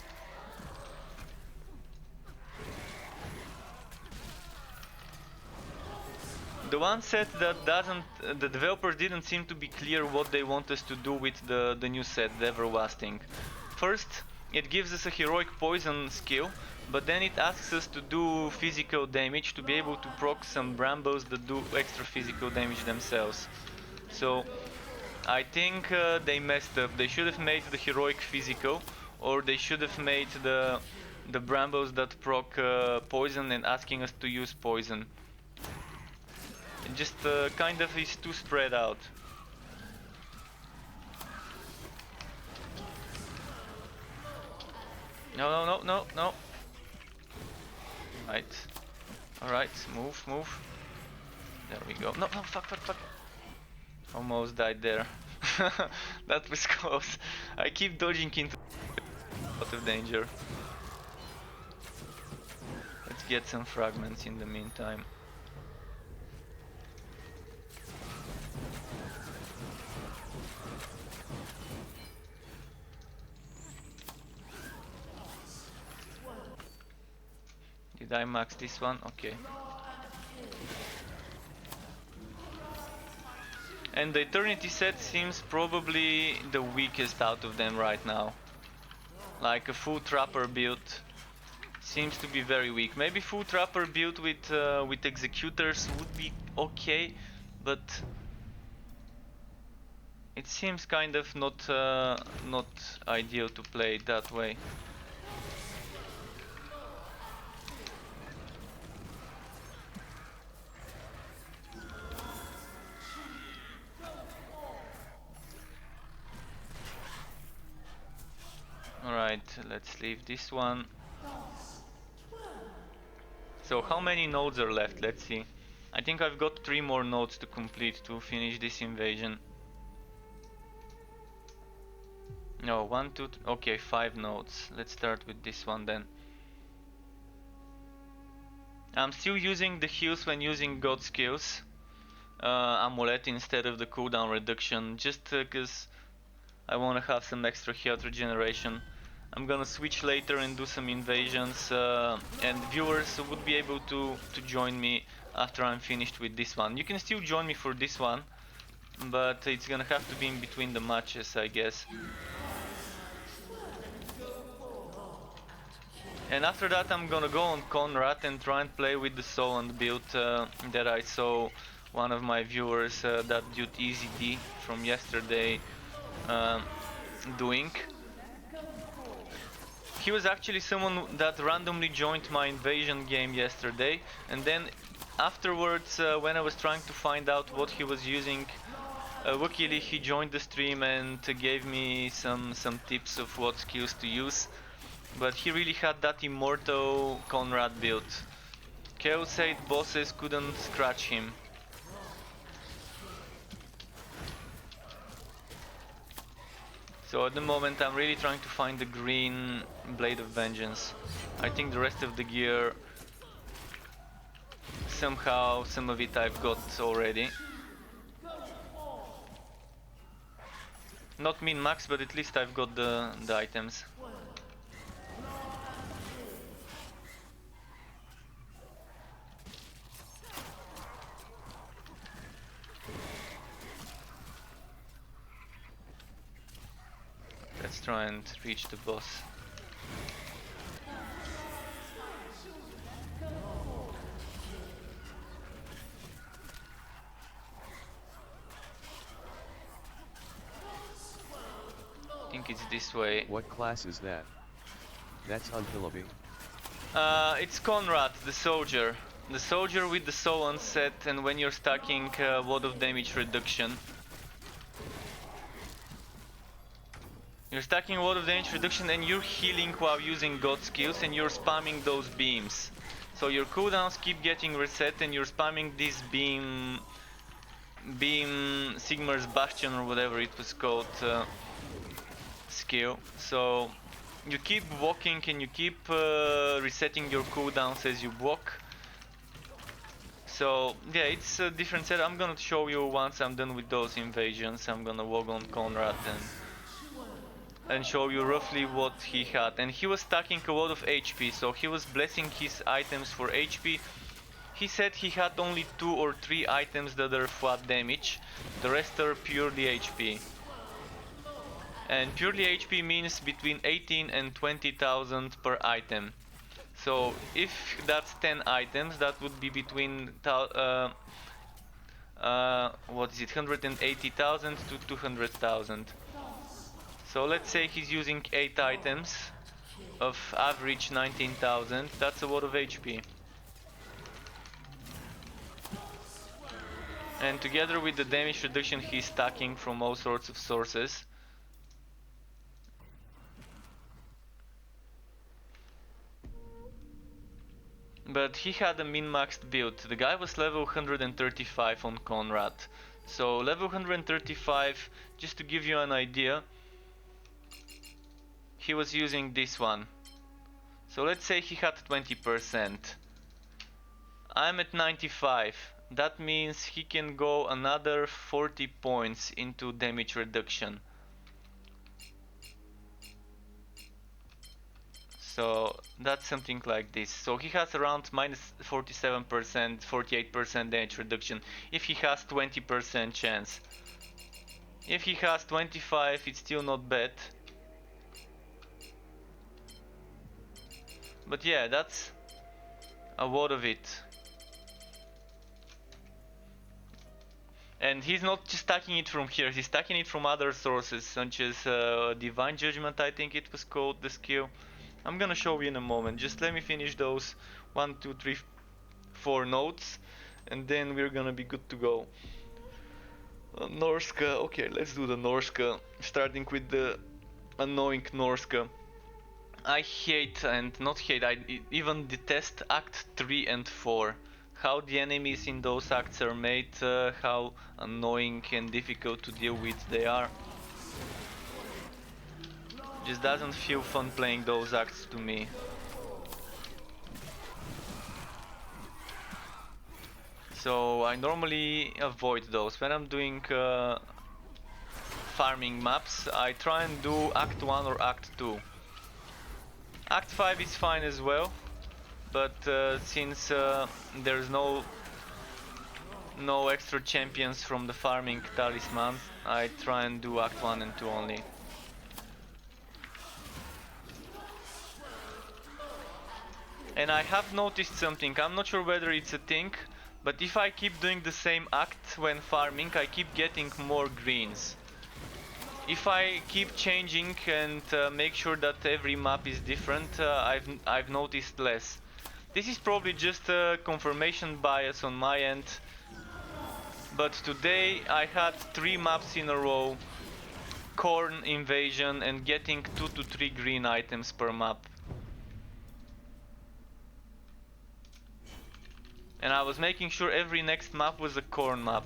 Speaker 1: The one set that the developers didn't seem to be clear what they want us to do with the new set, the Everlasting. First, it gives us a heroic poison skill, but then it asks us to do physical damage to be able to proc some Brambos that do extra physical damage themselves. So I think they messed up. They should have made the heroic physical, or they should have made the Brambos that proc poison and asking us to use poison. It just kind of is too spread out. No, no, no, no, no. Right. Alright, move, move. There we go. No, no, fuck, fuck, fuck. Almost died there. That was close. I keep dodging into a lot of danger. Let's get some fragments in the meantime. Did I max this one? Okay. And the Eternity set seems probably the weakest out of them right now. Like a full trapper build seems to be very weak. Maybe full trapper build with executors would be okay, but it seems kind of not ideal to play it that way. Alright, let's leave this one. So how many nodes are left? Let's see. I think I've got 3 more nodes to complete to finish this invasion. No, 1, 2, okay, 5 nodes. Let's start with this one then. I'm still using the heals when using god skills. Amulet instead of the cooldown reduction, just because I want to have some extra health regeneration. I'm gonna switch later and do some invasions, and viewers would be able to join me after I'm finished with this one. You can still join me for this one, but it's gonna have to be in between the matches, I guess. And after that I'm gonna go on Conrad and try and play with the Soland build that I saw one of my viewers, that dude Easy D from yesterday, doing. He was actually someone that randomly joined my invasion game yesterday, and then afterwards, when I was trying to find out what he was using, luckily he joined the stream and gave me some tips of what skills to use. But he really had that immortal Conrad build. Chaos 8 bosses couldn't scratch him. So at the moment I'm really trying to find the green Blade of Vengeance. I think the rest of the gear, somehow some of it I've got already. Not min max, but at least I've got the items. Let's try and reach the boss. I think it's this way.
Speaker 2: What class is that? That's unkillable.
Speaker 1: It's Conrad, the soldier. The soldier with the soul unset, and when you're stacking ward of damage reduction. You're stacking ward of damage reduction and you're healing while using god skills and you're spamming those beams. So your cooldowns keep getting reset and you're spamming this beam Sigmar's Bastion or whatever it was called skill. So you keep walking and you keep resetting your cooldowns as you walk. So yeah, it's a different set. I'm gonna show you once I'm done with those invasions. I'm gonna walk on Conrad and show you roughly what he had. And he was stacking a lot of HP, so he was blessing his items for HP. He said he had only 2 or 3 items that are flat damage, the rest are purely HP. And purely HP means between 18 and 20,000 per item. So if that's 10 items, that would be between what is it, 180,000 to 200,000. So let's say he's using 8 items of average 19,000, that's a lot of HP. And together with the damage reduction he's stacking from all sorts of sources. But he had a min-maxed build. The guy was level 135 on Conrad. So level 135, just to give you an idea, he was using this one. So let's say he had 20%. I'm at 95. That means he can go another 40 points into damage reduction. So that's something like this. So he has around minus 47%, 48% damage reduction if he has 20% chance. If he has 25, it's still not bad. But yeah, that's a lot of it. And he's not just stacking it from here, he's stacking it from other sources, such as Divine Judgment, I think it was called, the skill. I'm gonna show you in a moment, just let me finish those 1, 2, 3, 4 nodes, and then we're gonna be good to go. Norska, okay, let's do the Norska, starting with the annoying Norska. I hate, and not hate, I even detest Act 3 and 4. How the enemies in those acts are made, how annoying and difficult to deal with they are. Just doesn't feel fun playing those acts to me. So I normally avoid those. When I'm doing farming maps, I try and do Act 1 or Act 2. Act 5 is fine as well, but since there's no extra champions from the farming talismans, I try and do Act 1 and 2 only. And I have noticed something, I'm not sure whether it's a thing, but if I keep doing the same act when farming, I keep getting more greens. If I keep changing and make sure that every map is different, I've noticed less. This is probably just a confirmation bias on my end, but today I had 3 maps in a row, Corn invasion, and getting 2 to 3 green items per map. And I was making sure every next map was a corn map.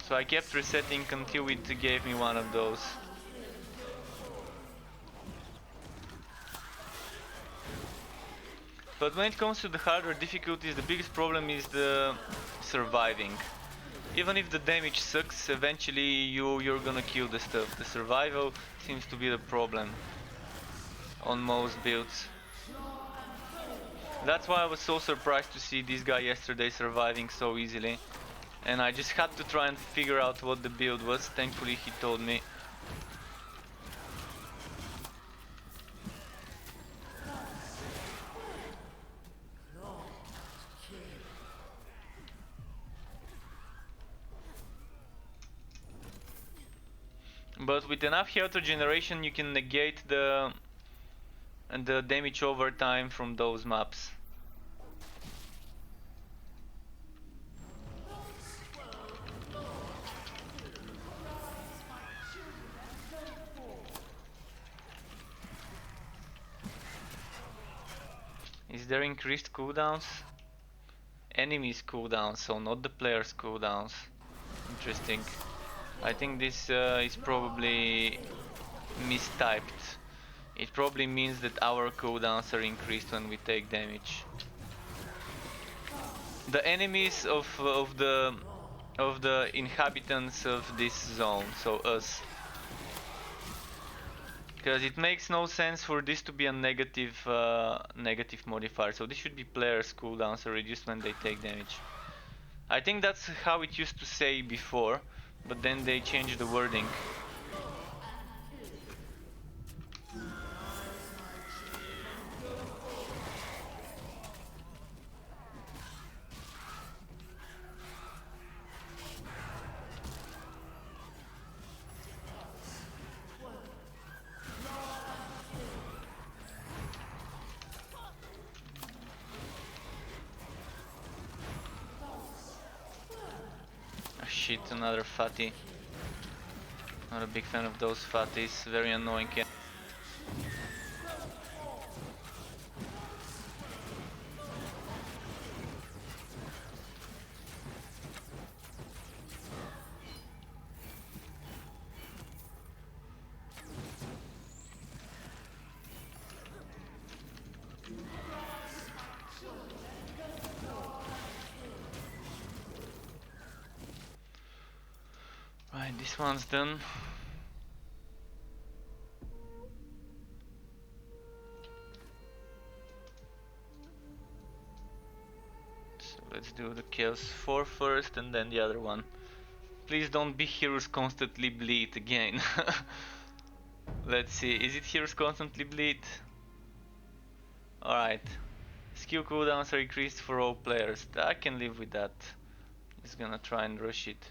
Speaker 1: So I kept resetting until it gave me one of those. But when it comes to the harder difficulties, the biggest problem is the surviving. Even if the damage sucks, eventually you're gonna kill the stuff. The survival seems to be the problem on most builds. That's why I was so surprised to see this guy yesterday surviving so easily. And I just had to try and figure out what the build was. Thankfully he told me. But with enough health regeneration you can negate the damage over time from those maps. Is there increased cooldowns? Enemies cooldowns, so not the players cooldowns. Interesting. I think this is probably mistyped. It probably means that our cooldowns are increased when we take damage. The enemies of the inhabitants of this zone, so us. Because it makes no sense for this to be a negative negative modifier. So this should be players' cooldowns are reduced when they take damage. I think that's how it used to say before, but then they changed the wording. Oh, shit, another fatty. Not a big fan of those fatties, very annoying. Right, this one's done. So let's do the Chaos 4 first and then the other one. Please don't be heroes constantly bleed again. Let's see, is it heroes constantly bleed? Alright. Skill cooldowns are increased for all players. I can live with that. Just gonna try and rush it.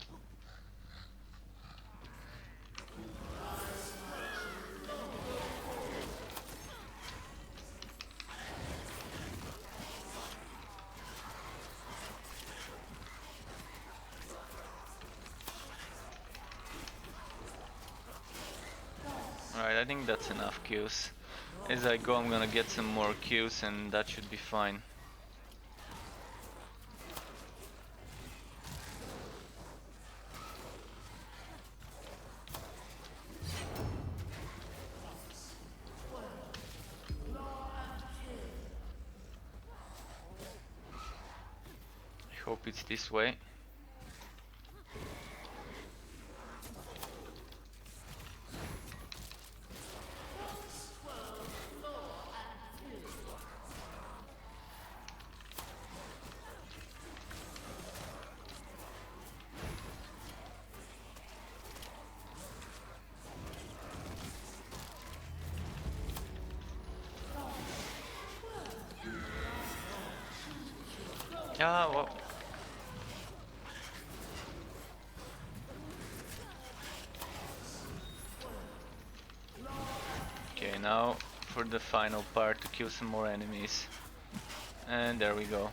Speaker 1: Alright, I think that's enough kills. As I go I'm gonna get some more kills and that should be fine. I hope it's this way. Ah, well. Okay, now for the final part to kill some more enemies. And there we go.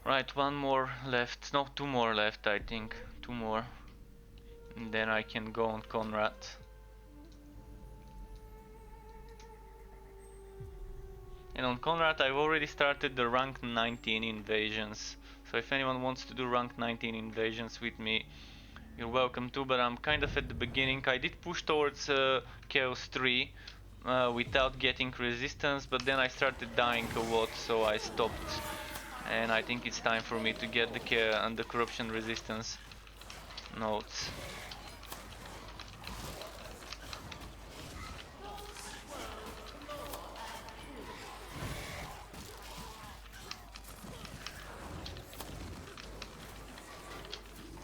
Speaker 1: Right, one more left. No, two more left, I think. Two more. And then I can go on Conrad. And on Conrad I've already started the rank 19 invasions. So if anyone wants to do rank 19 invasions with me, you're welcome to, but I'm kind of at the beginning. I did push towards Chaos 3 without getting resistance, but then I started dying a lot, so I stopped. And I think it's time for me to get the and the corruption resistance notes.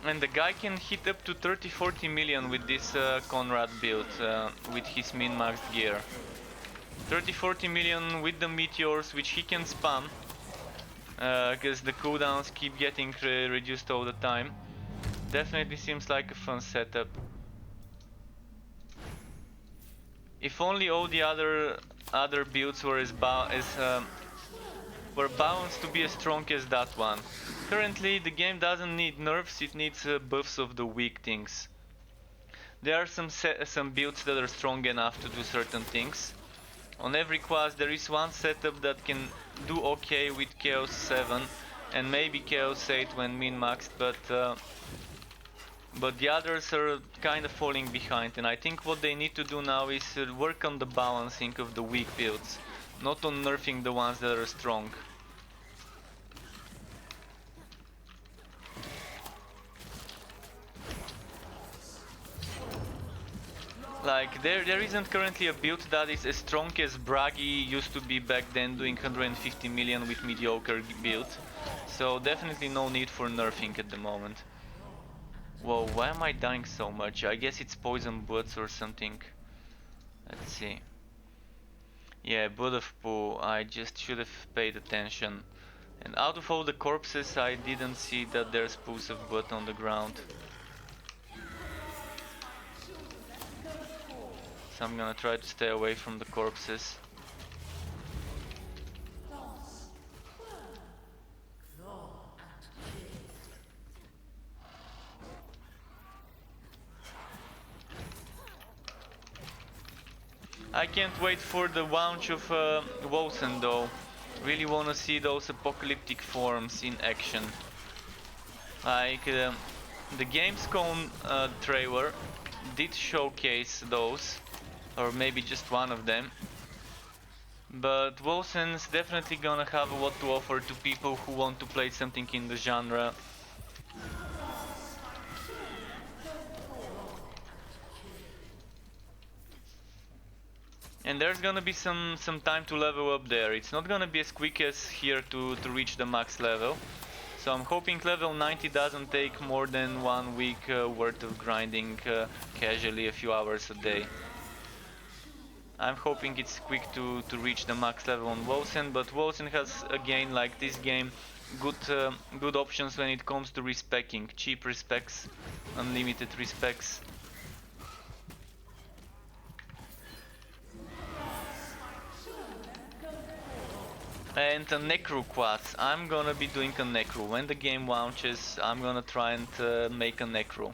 Speaker 1: And the guy can hit up to 30-40 million with this Conrad build, with his min-maxed gear. 30-40 million with the meteors, which he can spam, because the cooldowns keep getting reduced all the time. Definitely seems like a fun setup. If only all the other builds were were balanced to be as strong as that one. Currently, the game doesn't need nerfs; it needs buffs of the weak things. There are some builds that are strong enough to do certain things. On every class, there is one setup that can do okay with Chaos 7 and maybe Chaos 8 when min-maxed, but the others are kind of falling behind, and I think what they need to do now is work on the balancing of the weak builds, not on nerfing the ones that are strong. Like, there isn't currently a build that is as strong as Bragi used to be back then, doing 150 million with mediocre build. So definitely no need for nerfing at the moment. Whoa, why am I dying so much? I guess it's poison bullets or something. Let's see. Yeah, Blood of Poo. I just should have paid attention. And out of all the corpses, I didn't see that there's pools of blood on the ground. So I'm gonna try to stay away from the corpses. I can't wait for the launch of Wosen though. Really wanna see those apocalyptic forms in action. Like the Gamescom trailer did showcase those, or maybe just one of them. But Wosen's definitely gonna have a lot to offer to people who want to play something in the genre. And there's gonna be some time to level up there. It's not gonna be as quick as here to reach the max level. So I'm hoping level 90 doesn't take more than 1 week worth of grinding casually a few hours a day. I'm hoping it's quick to reach the max level on Wosen, but Wosen has, again, like this game, good options when it comes to respecking. Cheap respects, unlimited respects. And a Necro class. I'm gonna be doing a Necro. When the game launches, I'm gonna try and make a Necro.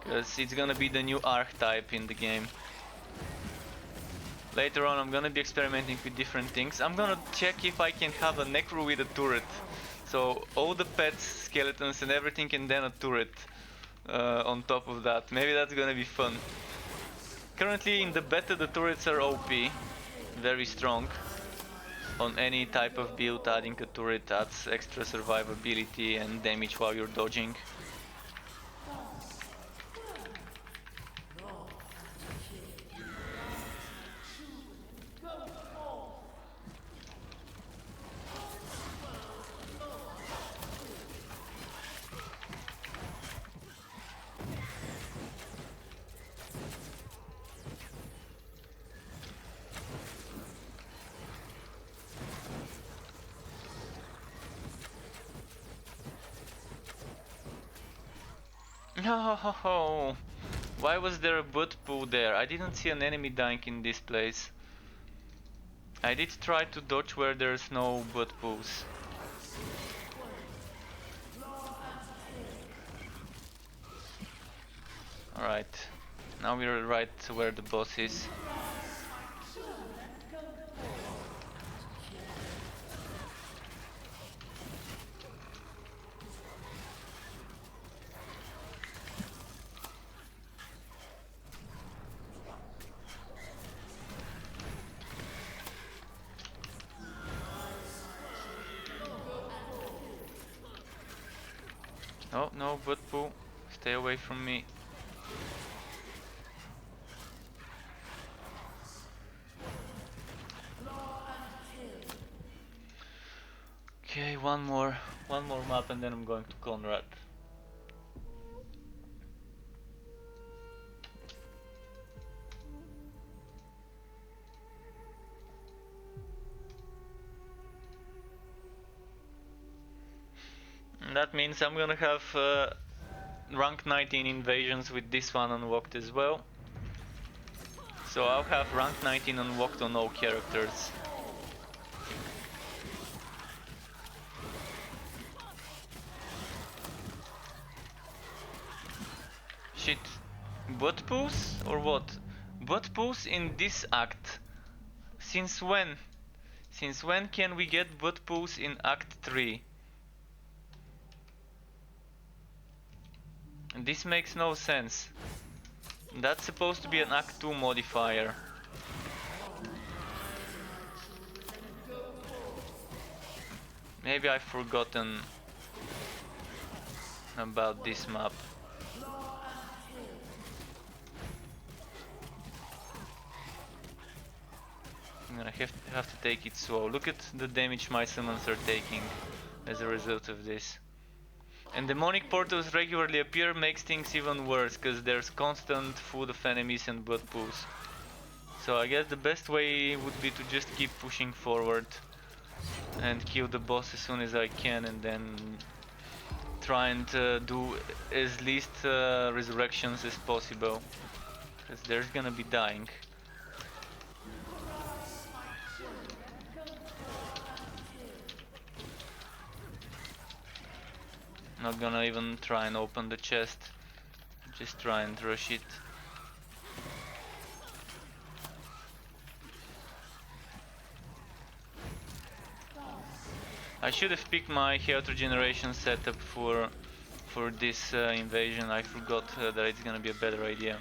Speaker 1: Because it's gonna be the new archetype in the game. Later on I'm gonna be experimenting with different things. I'm gonna check if I can have a Necro with a turret. So all the pets, skeletons and everything, and then a turret on top of that. Maybe that's gonna be fun. Currently in the beta the turrets are OP. Very strong. On any type of build, adding a turret adds extra survivability and damage while you're dodging. No! Why was there a butt pool there? I didn't see an enemy dying in this place. I did try to dodge where there's no butt pools. Alright, now we're right where the boss is. Oh, no, butt pool. Stay away from me. Okay, one more map and then I'm going to Conrad. that means I'm gonna have rank 19 invasions with this one unlocked as well. So I'll have rank 19 unlocked on all characters. Shit. Butt pulls or what? Butt pulls in this act. Since when? Since when can we get butt pulls in Act 3? This makes no sense. That's supposed to be an Act 2 modifier. Maybe I've forgotten about this map. I'm gonna have to take it slow. Look at the damage my summons are taking as a result of this. And demonic portals regularly appear makes things even worse, cause there's constant flood of enemies and blood pools. So I guess the best way would be to just keep pushing forward and kill the boss as soon as I can, and then try and do as least resurrections as possible, cause there's gonna be dying. Not gonna even try and open the chest, just try and rush it. I should have picked my health regeneration setup for this invasion. I forgot that it's gonna be a better idea.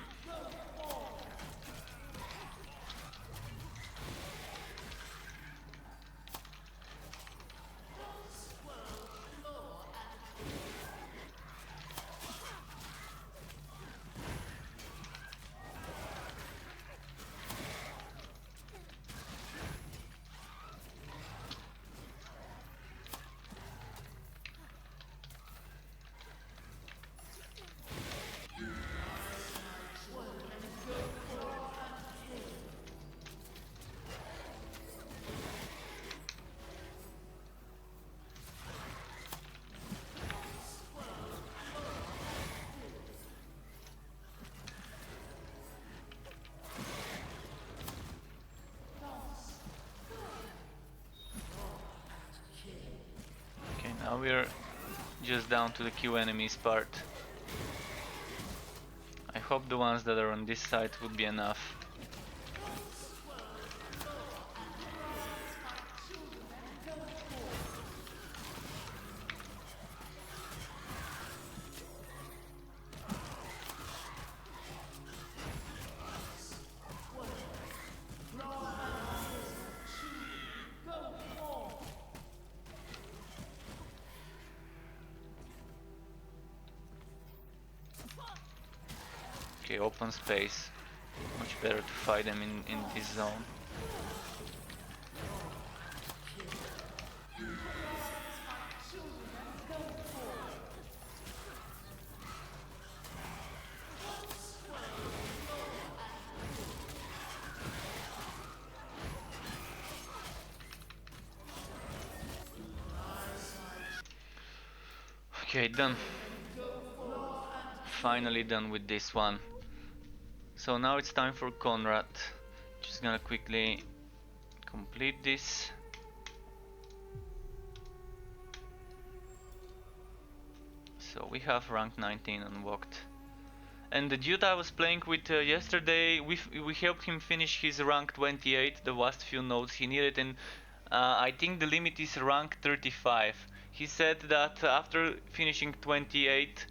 Speaker 1: Okay, now we're just down to the Q enemies part. I hope the ones that are on this side would be enough. Okay, open space. Much better to fight them in this zone. Okay, done. Finally done with this one. So now it's time for Conrad. Just gonna quickly complete this. So we have rank 19 unlocked. And the dude I was playing with yesterday, we helped him finish his rank 28, the last few nodes he needed, and I think the limit is rank 35. He said that after finishing 28,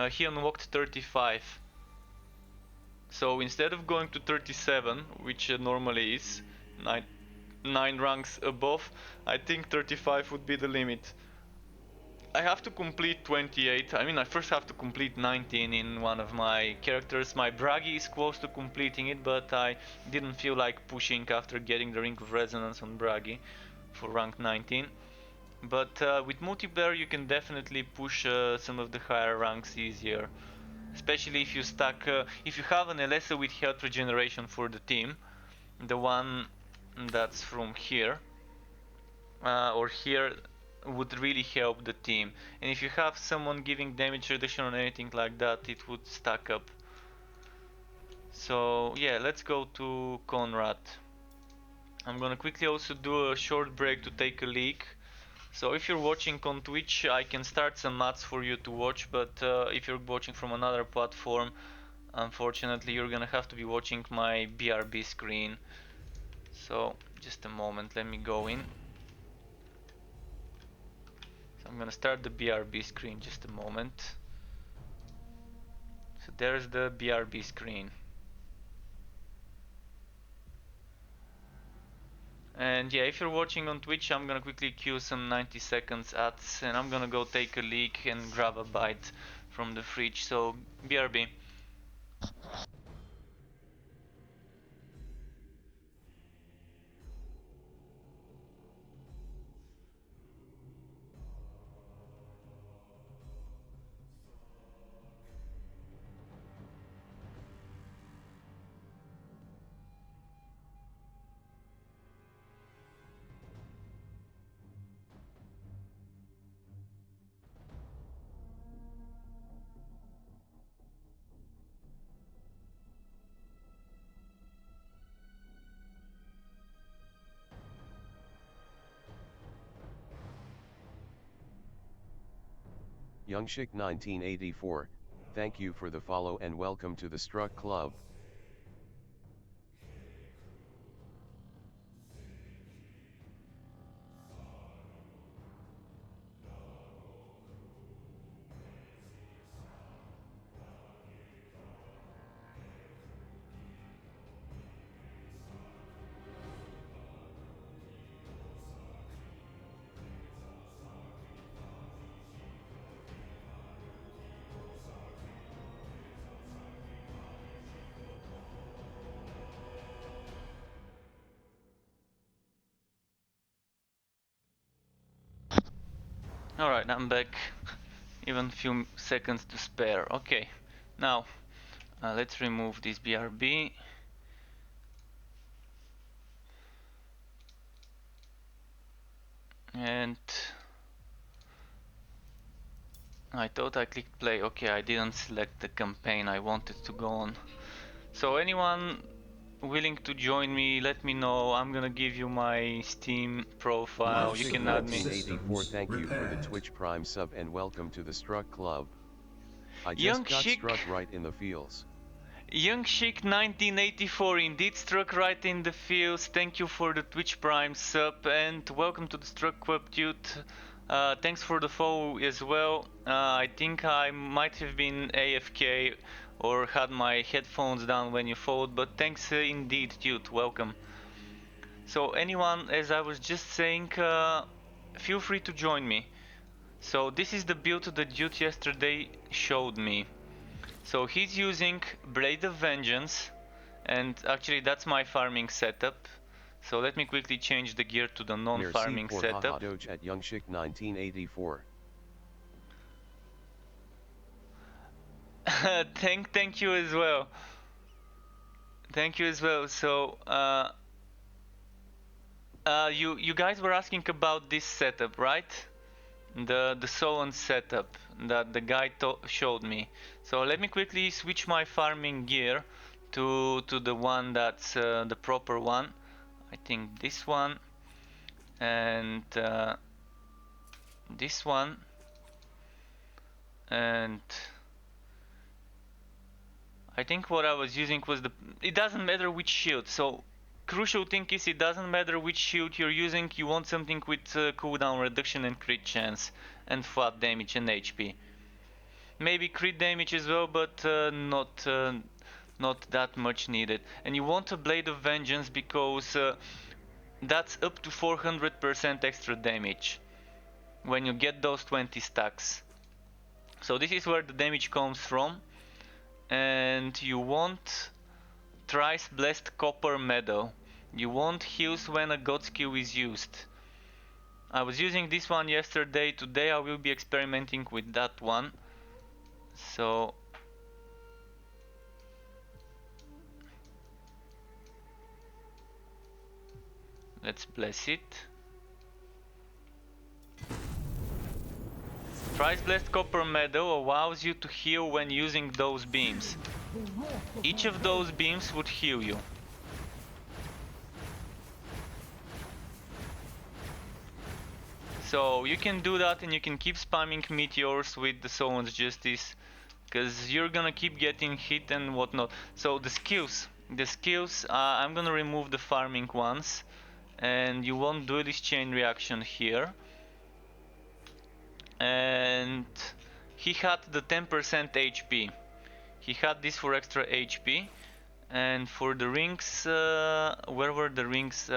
Speaker 1: he unlocked 35. So instead of going to 37, which normally is 9 ranks above, I think 35 would be the limit. I have to complete 28. I mean, I first have to complete 19 in one of my characters. My Bragi is close to completing it, but I didn't feel like pushing after getting the Ring of Resonance on Bragi for rank 19. But with multiplayer you can definitely push some of the higher ranks easier. Especially if you stack, if you have an Elesa with health regeneration for the team, the one that's from here, or here, would really help the team. And if you have someone giving damage reduction or anything like that, it would stack up. So yeah, let's go to Conrad. I'm gonna quickly also do a short break to take a leak. So if you're watching on Twitch, I can start some mats for you to watch, but if you're watching from another platform, unfortunately you're gonna have to be watching my BRB screen. So just a moment, let me go in. So I'm gonna start the BRB screen, just a moment. So there's the BRB screen. And yeah, if you're watching on Twitch, I'm gonna quickly cue some 90 seconds ads, and I'm gonna go take a leak and grab a bite from the fridge. So BRB.
Speaker 2: Youngshik 1984, thank you for the follow and welcome to the Struck Club.
Speaker 1: Alright, I'm back. Even few seconds to spare. Okay, now let's remove this BRB. And I thought I clicked play. Okay, I didn't select the campaign I wanted to go on. So anyone willing to join me, let me know. I'm gonna give you my Steam profile. You
Speaker 2: Youngshik
Speaker 1: can add me.
Speaker 2: 1984, thank you for the Twitch Prime sub and welcome to the Struck Club. I
Speaker 1: Young
Speaker 2: just got
Speaker 1: Chic,
Speaker 2: struck right in the feels.
Speaker 1: Young Chic 1984 indeed struck right in the feels. Thank you for the Twitch Prime sub and welcome to the Struck Club, dude. Thanks for the follow as well. I think I might have been AFK or had my headphones down when you followed, but thanks indeed, dude. Welcome. So anyone, as I was just saying, feel free to join me. So this is the build that dude yesterday showed me. So he's using Blade of Vengeance, and actually that's my farming setup. So let me quickly change the gear to the
Speaker 2: Merci
Speaker 1: non-farming
Speaker 2: pour
Speaker 1: setup.
Speaker 2: Doge at Youngshik 1984.
Speaker 1: Thank you as well. Thank you as well. So you guys were asking about this setup, right? The Solon setup that the guy showed me. So let me quickly switch my farming gear to the one that's the proper one. I think this one and this one and I think what I was using was it doesn't matter which shield. So crucial thing is it doesn't matter which shield you're using, you want something with cooldown reduction and crit chance and flat damage and HP. Maybe crit damage as well, but not that much needed. And you want a Blade of Vengeance because that's up to 400% extra damage when you get those 20 stacks. So this is where the damage comes from. And you want Thrice Blessed Copper Medal. You want heals when a god skill is used. I was using this one yesterday. Today I will be experimenting with that one. So let's bless it. Price Blessed Copper Medal allows you to heal when using those beams. Each of those beams would heal you. So you can do that, and you can keep spamming meteors with the Someone's Justice, because you're gonna keep getting hit and whatnot. So the skills, I'm gonna remove the farming ones, and you won't do this chain reaction here. And he had the 10% HP. He had this for extra HP. And for the rings, where were the rings?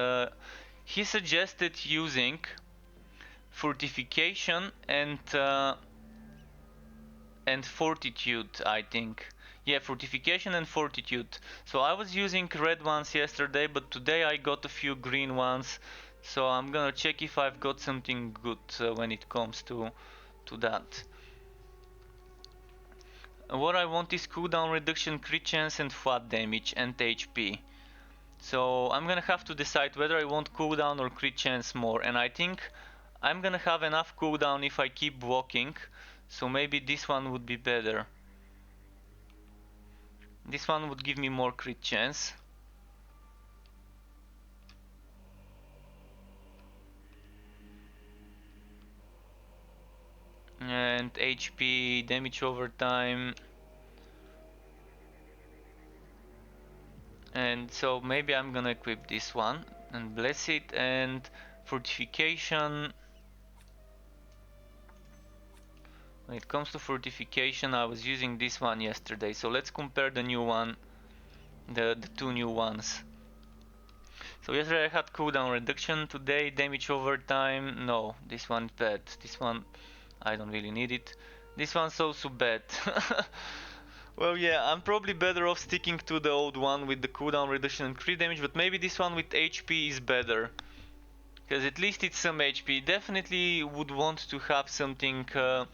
Speaker 1: He suggested using fortification and fortitude, I think. Yeah, fortification and fortitude. So I was using red ones yesterday, but today I got a few green ones. So I'm gonna check if I've got something good when it comes to that. What I want is cooldown reduction, crit chance and flat damage and HP. So I'm gonna have to decide whether I want cooldown or crit chance more, and I think I'm gonna have enough cooldown if I keep walking, so maybe this one would be better. This one would give me more crit chance. And HP, damage over time. And so maybe I'm gonna equip this one and bless it, and fortification. When it comes to fortification, I was using this one yesterday, so let's compare the new one, the two new ones. So yesterday I had cooldown reduction, today damage over time. No, this one bad. This one I don't really need it. This one's also bad. Well, yeah, I'm probably better off sticking to the old one with the cooldown reduction and crit damage, but maybe this one with HP is better. Because at least it's some HP. Definitely would want to have something to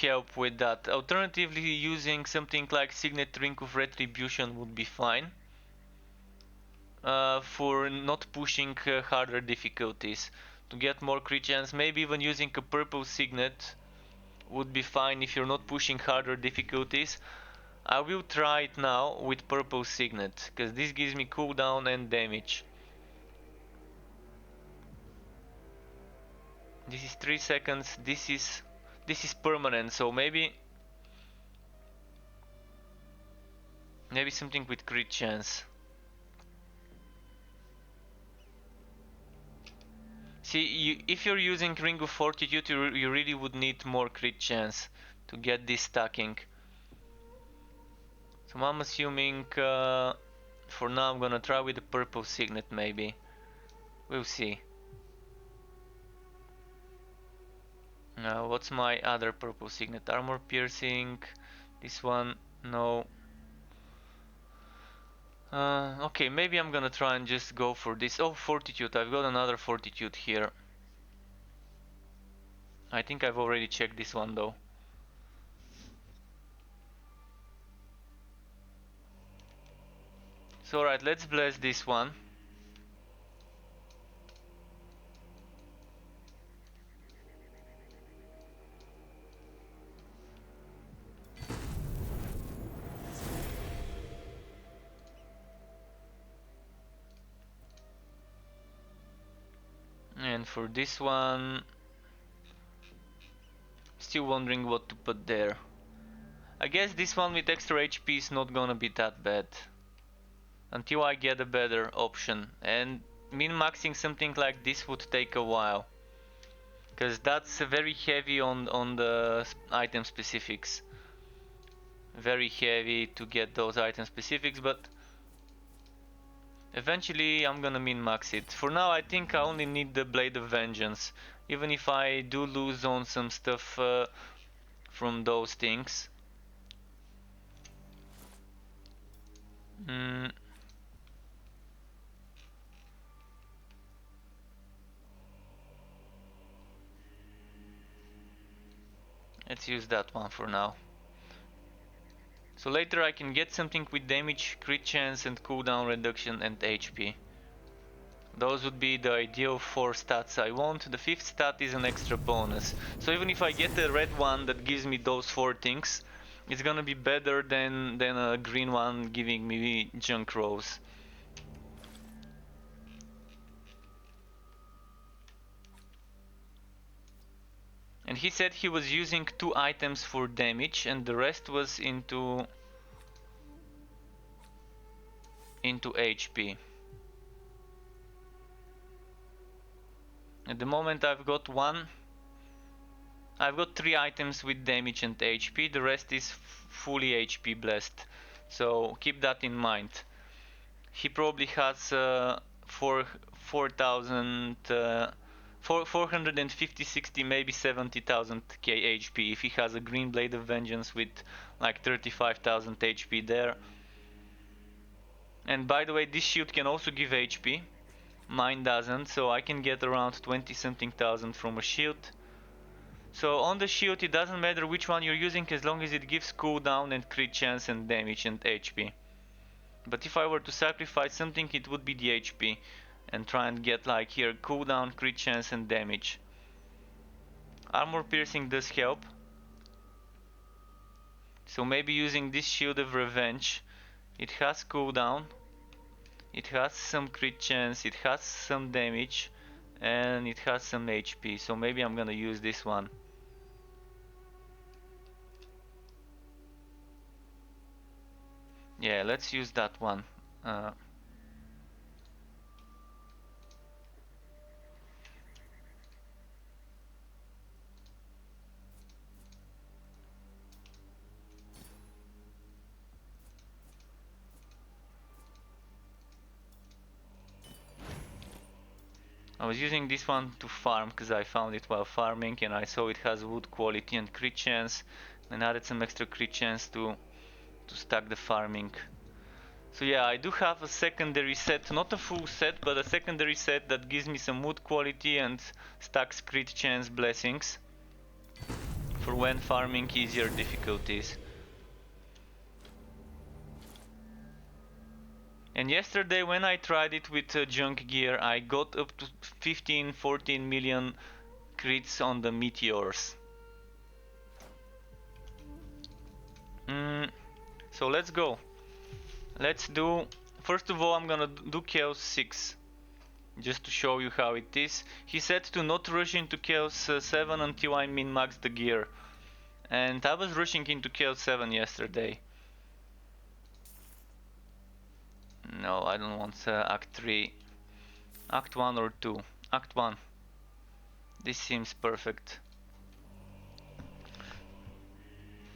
Speaker 1: help with that. Alternatively, using something like Signet Ring of Retribution would be fine. For not pushing harder difficulties. To get more crit chance, maybe even using a purple signet would be fine if you're not pushing harder difficulties. I will try it now with purple signet, because this gives me cooldown and damage. This is 3 seconds, this is permanent, so maybe something with crit chance. See, if you're using Ring of Fortitude, you really would need more crit chance to get this stacking. So I'm assuming for now I'm gonna try with the purple signet maybe. We'll see. Now what's my other purple signet? Armor piercing. This one, no. Okay, maybe I'm gonna try and just go for this. Oh, fortitude. I've got another fortitude here. I think I've already checked this one though. So alright, let's bless this one. And for this one, still wondering what to put there. I guess this one with extra HP is not gonna be that bad. Until I get a better option. And min-maxing something like this would take a while. Because that's very heavy on the item specifics. Very heavy to get those item specifics, but eventually I'm gonna min-max it. For now I think I only need the Blade of Vengeance. Even if I do lose on some stuff from those things. Let's use that one for now. So later I can get something with damage, crit chance and cooldown reduction and HP. Those would be the ideal 4 stats I want. The 5th stat is an extra bonus. So even if I get a red one that gives me those 4 things, it's gonna be better than a green one giving me junk rolls. And he said he was using 2 items for damage and the rest was into HP. At the moment I've got 3 items with damage and HP, the rest is fully HP blessed. So keep that in mind. He probably has 450, 60, maybe 70,000 k HP if he has a green blade of vengeance with like 35,000 HP there. And by the way, this shield can also give HP. Mine doesn't, so I can get around 20 something thousand from a shield. So on the shield it doesn't matter which one you're using as long as it gives cooldown and crit chance and damage and HP. But if I were to sacrifice something, it would be the HP and try and get like here cooldown, crit chance and damage. Armor piercing does help. So maybe using this shield of revenge. It has cooldown, it has some crit chance, it has some damage and it has some HP. So maybe I'm gonna use this one. Yeah, let's use that one. I was using this one to farm because I found it while farming and I saw it has wood quality and crit chance, and added some extra crit chance to stack the farming. So yeah, I do have a secondary set, not a full set, but a secondary set that gives me some wood quality and stacks crit chance blessings for when farming easier difficulties. And yesterday when I tried it with junk gear, I got up to 15-14 million crits on the meteors. So let's go. Let's do, first of all I'm gonna do Chaos 6. Just to show you how it is. He said to not rush into Chaos 7 until I min-max the gear. And I was rushing into Chaos 7 yesterday. No, I don't want Act 3. Act 1 or 2. Act 1. This seems perfect.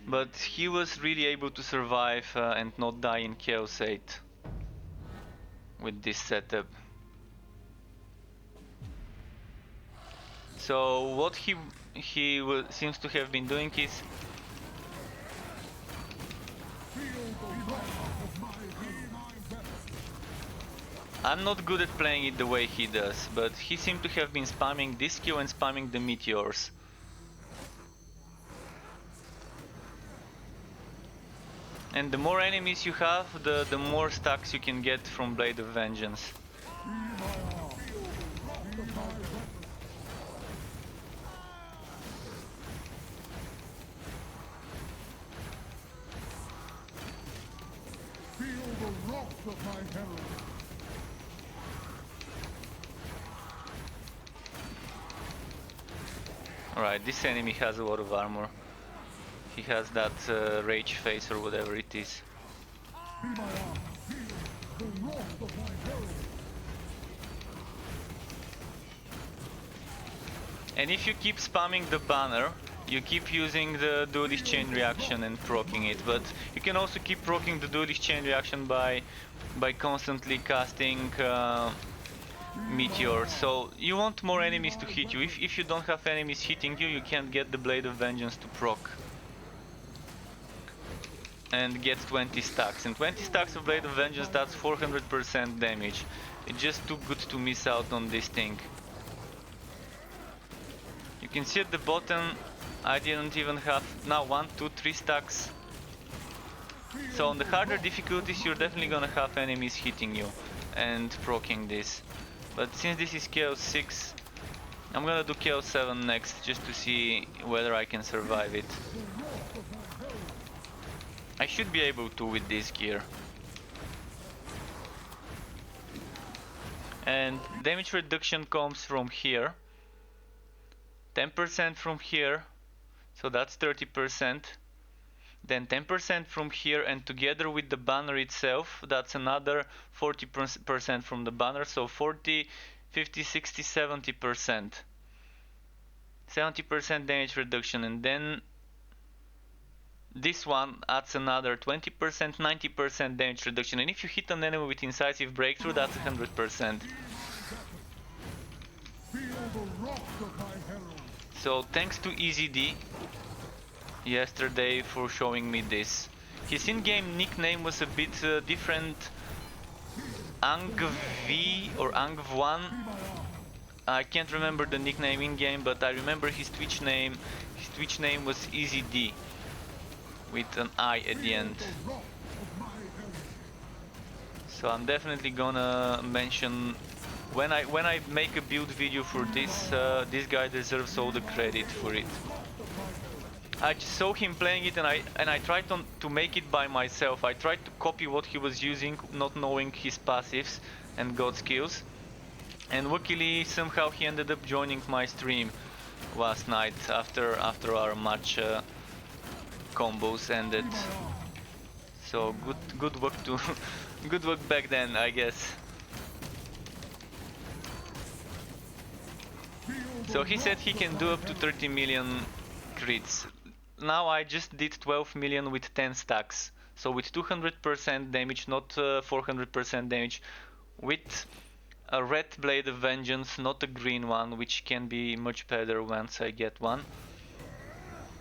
Speaker 1: But he was really able to survive and not die in Chaos 8 with this setup. So what he seems to have been doing is I'm not good at playing it the way he does, but he seemed to have been spamming this skill and spamming the meteors. And the more enemies you have, the more stacks you can get from Blade of Vengeance.
Speaker 3: Feel the wrath of my herald.
Speaker 1: Alright, this enemy has a lot of armor. He has that rage face or whatever it is. And if you keep spamming the banner, you keep using the do this chain reaction and proccing it, but you can also keep proccing the do this chain reaction by constantly casting meteors. So you want more enemies to hit you. If you don't have enemies hitting you, you can't get the Blade of Vengeance to proc and get 20 stacks. And 20 stacks of Blade of Vengeance, that's 400% damage. It's just too good to miss out on this thing. You can see at the bottom, I didn't even have now 1, 2, 3 stacks. So on the harder difficulties, you're definitely gonna have enemies hitting you and proccing this. But since this is Chaos 6, I'm gonna do Chaos 7 next, just to see whether I can survive it. I should be able to with this gear. And damage reduction comes from here. 10% from here, so that's 30%. Then 10% from here, and together with the banner itself, that's another 40% from the banner, so 40, 50, 60, 70%. 70% damage reduction, and then this one adds another 20%, 90% damage reduction, and if you hit an enemy with incisive breakthrough, that's 100%. So thanks to EZD yesterday for showing me this. His in-game nickname was a bit different, Angv or Angv1. I can't remember the nickname in-game, but I remember his Twitch name. His Twitch name was EZD with an I at the end. So I'm definitely gonna mention when I make a build video for this. This guy deserves all the credit for it. I just saw him playing it, and I tried to make it by myself. I tried to copy what he was using, not knowing his passives and god skills. And luckily, somehow he ended up joining my stream last night after our match combos ended. So good work to good work back then, I guess. So he said he can do up to 30 million crits. Now I just did 12 million with 10 stacks. So with 200% damage, not 400% damage, with a red blade of vengeance, not a green one, which can be much better once I get one.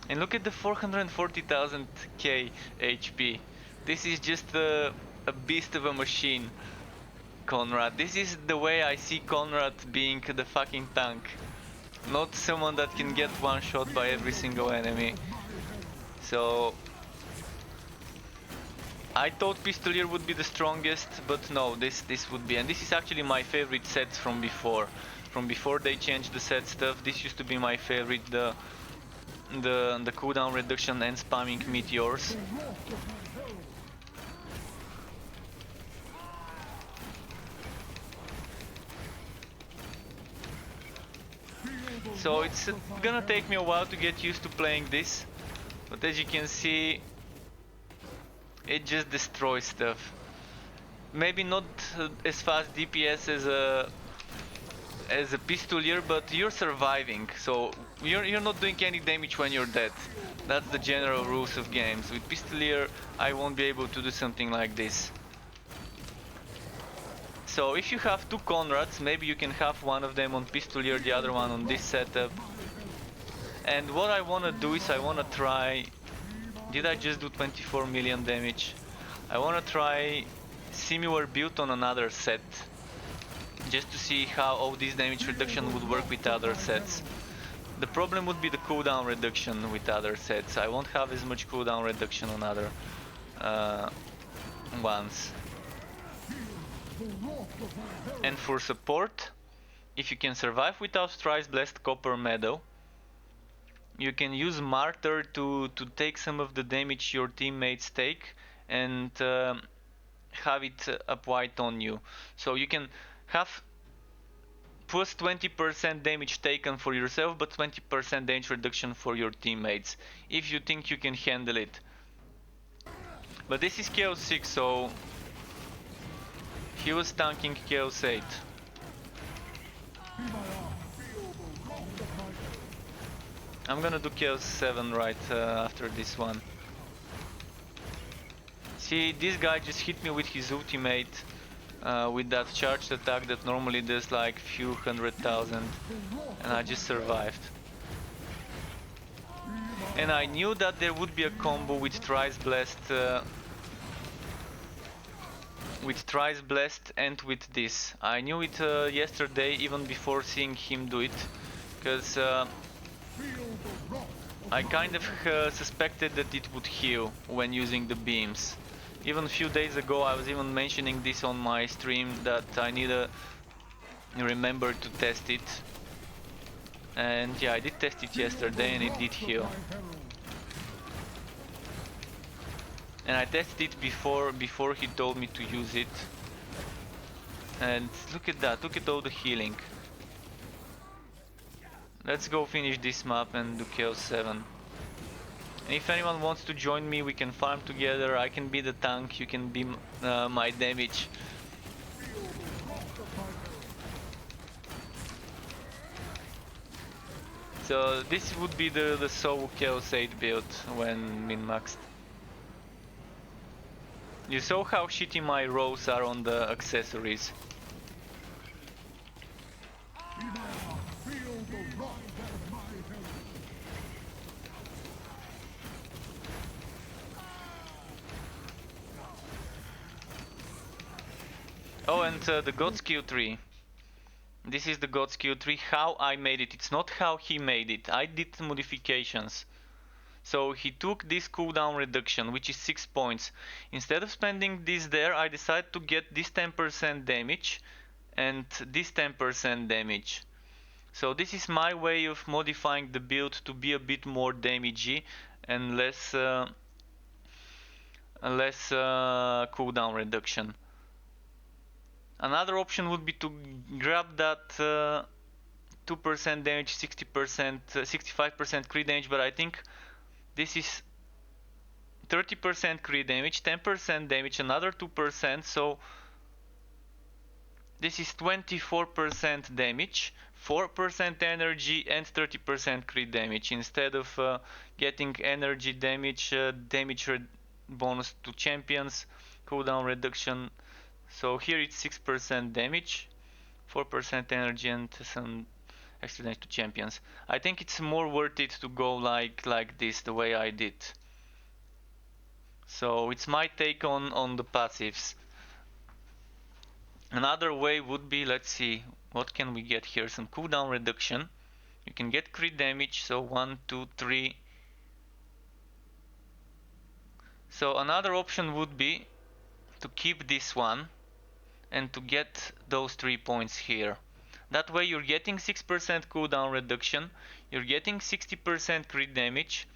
Speaker 1: And look at the 440,000 K HP. This is just a beast of a machine, Conrad. This is the way I see Conrad being the fucking tank. Not someone that can get one shot by every single enemy. So I thought Pistolier would be the strongest, but no, this would be, and this is actually my favorite set from before. From before they changed the set stuff, this used to be my favorite, the cooldown reduction and spamming meteors. So it's gonna take me a while to get used to playing this, but as you can see, it just destroys stuff. Maybe not as fast DPS as a Pistolier, but you're surviving, so you're not doing any damage when you're dead. That's the general rules of games. With Pistolier, I won't be able to do something like this. So if you have two Conrads, maybe you can have one of them on Pistolier, the other one on this setup. And what I wanna do is I wanna try... Did I just do 24 million damage? I wanna try similar build on another set, just to see how all this damage reduction would work with other sets. The problem would be the cooldown reduction with other sets. I won't have as much cooldown reduction on other ones. And for support, if you can survive without Thrice Blessed Copper Medal, you can use Martyr to take some of the damage your teammates take and have it applied on you. So you can have plus 20% damage taken for yourself, but 20% damage reduction for your teammates, if you think you can handle it. But this is Chaos 6, so he was tanking Chaos 8. I'm gonna do Chaos 7 right after this one. See, this guy just hit me with his ultimate, with that charged attack that normally does like few 100,000, and I just survived. And I knew that there would be a combo with Thrice Blessed, and with this. I knew it yesterday, even before seeing him do it, because I kind of suspected that it would heal when using the beams. Even a few days ago I was even mentioning this on my stream, that I need a remember to test it. And yeah, I did test it yesterday and it did heal. And I tested it before he told me to use it. And look at that, look at all the healing. Let's go finish this map and do Chaos 7. And if anyone wants to join me, we can farm together. I can be the tank, you can be my damage. So this would be the solo Chaos 8 build when min-maxed. You saw how shitty my rows are on the accessories. Oh, and the God Skill tree. This is the God Skill tree, how I made it. It's not how he made it. I did modifications. So he took this cooldown reduction, which is 6 points. Instead of spending this there, I decided to get this 10% damage and this 10% damage. So this is my way of modifying the build to be a bit more damagey and less cooldown reduction. Another option would be to grab that 2% damage, 60%, 65% crit damage, but I think this is 30% crit damage, 10% damage, another 2%, so this is 24% damage, 4% energy and 30% crit damage instead of getting energy damage, damage bonus to champions, cooldown reduction. So here it's 6% damage, 4% energy and some extra damage to champions. I think it's more worth it to go like this, the way I did. So it's my take on the passives. Another way would be, let's see, what can we get here? Some cooldown reduction. You can get crit damage, so 1, 2, 3. So another option would be to keep this one and to get those 3 points here. That way you're getting 6% cooldown reduction, you're getting 60% crit damage,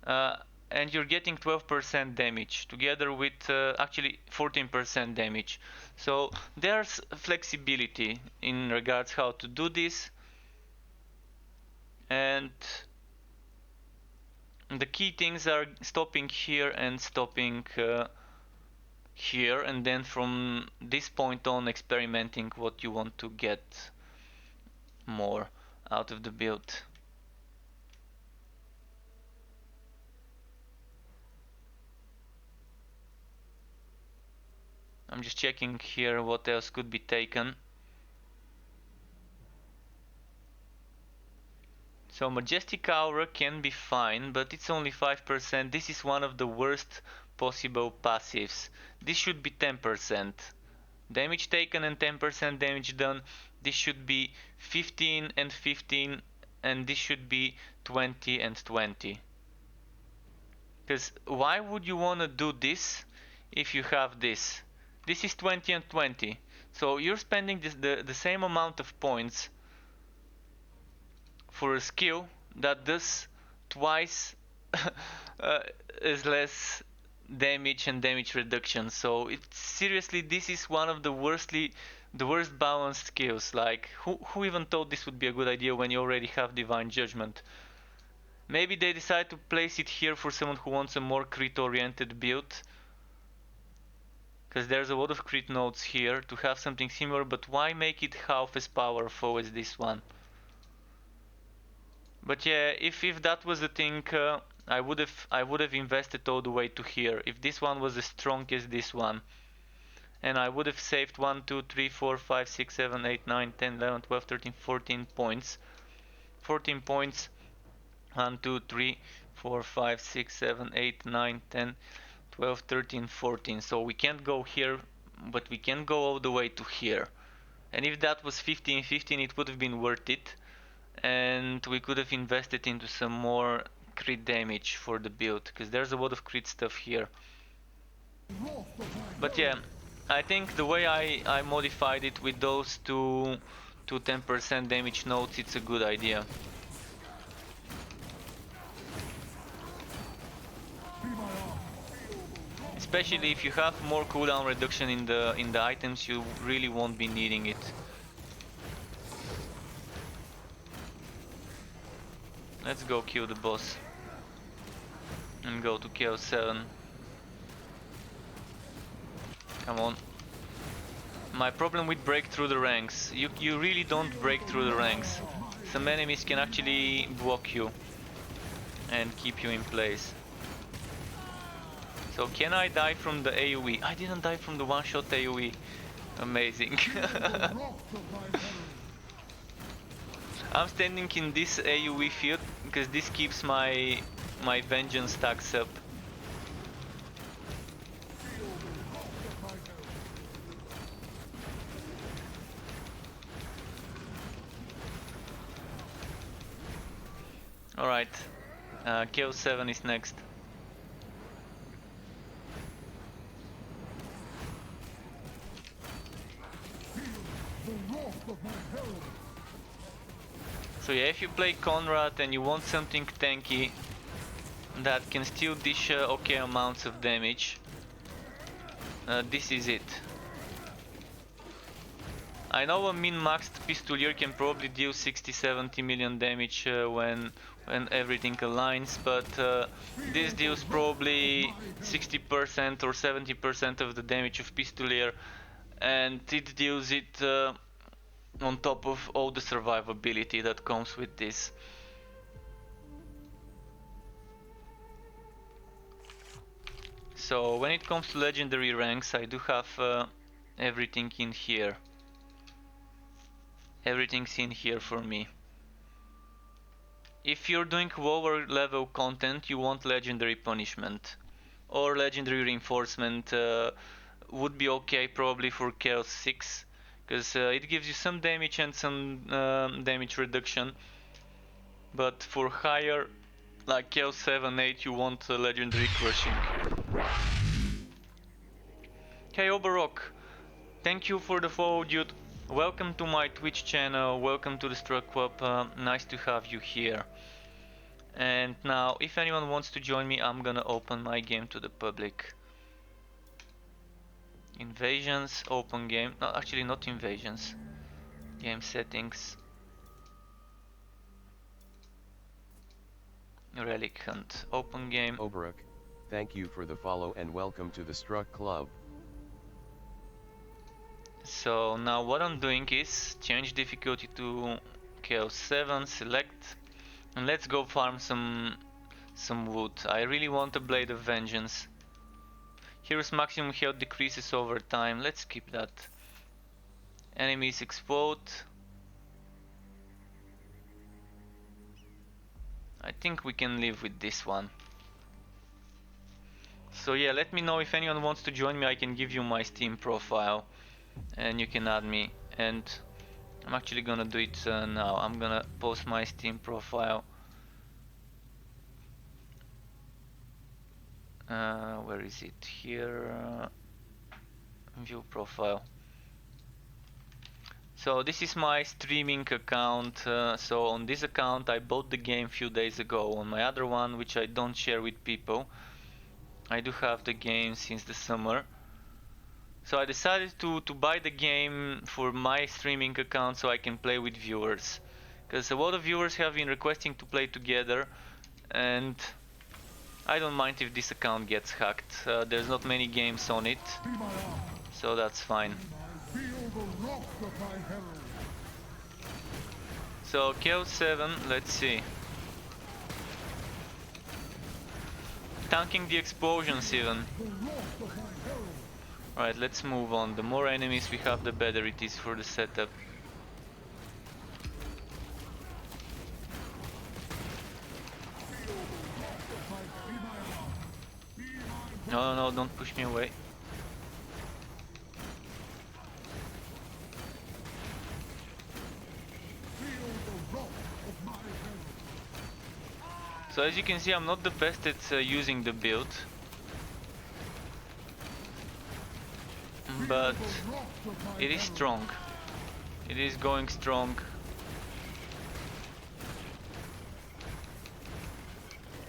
Speaker 1: and you're getting 12% damage together with actually 14% damage. So there's flexibility in regards how to do this, and the key things are stopping here and stopping here, and then from this point on experimenting what you want to get more out of the build. I'm just checking here what else could be taken. So Majestic Aura can be fine, but it's only 5%. This is one of the worst possible passives. This should be 10%. Damage taken and 10% damage done. This should be 15 and 15, and this should be 20 and 20. Because why would you want to do this if you have this? This is 20 and 20. So you're spending the same amount of points for a skill that does twice as less damage and damage reduction. So it's seriously, this is one of the worst balanced skills. Like who even thought this would be a good idea when you already have Divine Judgment? Maybe they decide to place it here for someone who wants a more crit oriented build, because there's a lot of crit nodes here to have something similar, but why make it half as powerful as this one? But yeah, if that was the thing, I would have invested all the way to here. If this one was as strong as this one, and I would have saved 1, 2, 3, 4, 5, 6, 7, 8, 9, 10, 11, 12, 13, 14 points. 14 points. 1, 2, 3, 4, 5, 6, 7, 8, 9, 10, 12, 13, 14. So we can't go here, but we can go all the way to here. And if that was 15, 15, it would have been worth it. And we could have invested into some more crit damage for the build, because there's a lot of crit stuff here. But yeah, I think the way I modified it with those two 10% damage notes, it's a good idea. Especially if you have more cooldown reduction in the items, you really won't be needing it. Let's go kill the boss and go to Chaos 7. Come on. My problem with break through the ranks, you really don't break through the ranks. Some enemies can actually block you and keep you in place. So can I die from the AoE? I didn't die from the one-shot AoE. Amazing. I'm standing in this AoE field because this keeps my vengeance stacks up. Alright, Chaos 7 is next. So yeah, if you play Conrad and you want something tanky that can still dish okay amounts of damage, this is it. I know a min-maxed pistolier can probably deal 60-70 million damage when everything aligns, but this deals probably 60% or 70% of the damage of pistolier, and it deals it on top of all the survivability that comes with this. So when it comes to legendary ranks, I do have everything in here. Everything's in here for me. If you're doing lower level content, you want legendary punishment or legendary reinforcement would be okay probably for Chaos 6, because it gives you some damage and some damage reduction, but for higher like Chaos 7, 8 you want legendary crushing. Hey Oberok, thank you for the follow, dude. Welcome to my Twitch channel, welcome to the Struck Club, nice to have you here. And now, if anyone wants to join me, I'm gonna open my game to the public. Invasions, open game, no, actually not invasions. Game settings. Relic Hunt, open game.
Speaker 2: Oberok, thank you for the follow and welcome to the Struck Club.
Speaker 1: So now what I'm doing is change difficulty to Chaos 7, select, and let's go farm some wood. I really want a Blade of Vengeance. Hero's maximum health decreases over time, let's keep that. Enemies explode. I think we can live with this one. So yeah, let me know if anyone wants to join me. I can give you my Steam profile and you can add me, and I'm actually gonna do it now. I'm gonna post my Steam profile. Where is it? Here, view profile. So this is my streaming account. So on this account I bought the game a few days ago. On my other one, which I don't share with people, I do have the game since the summer. So I decided to buy the game for my streaming account so I can play with viewers, because a lot of viewers have been requesting to play together, and I don't mind if this account gets hacked. There's not many games on it, so that's fine. So Chaos 7, let's see. Tanking the explosions even. Alright, let's move on. The more enemies we have, the better it is for the setup. No, no, no, don't push me away. So as you can see, I'm not the best at using the build. but it is strong. It is going strong.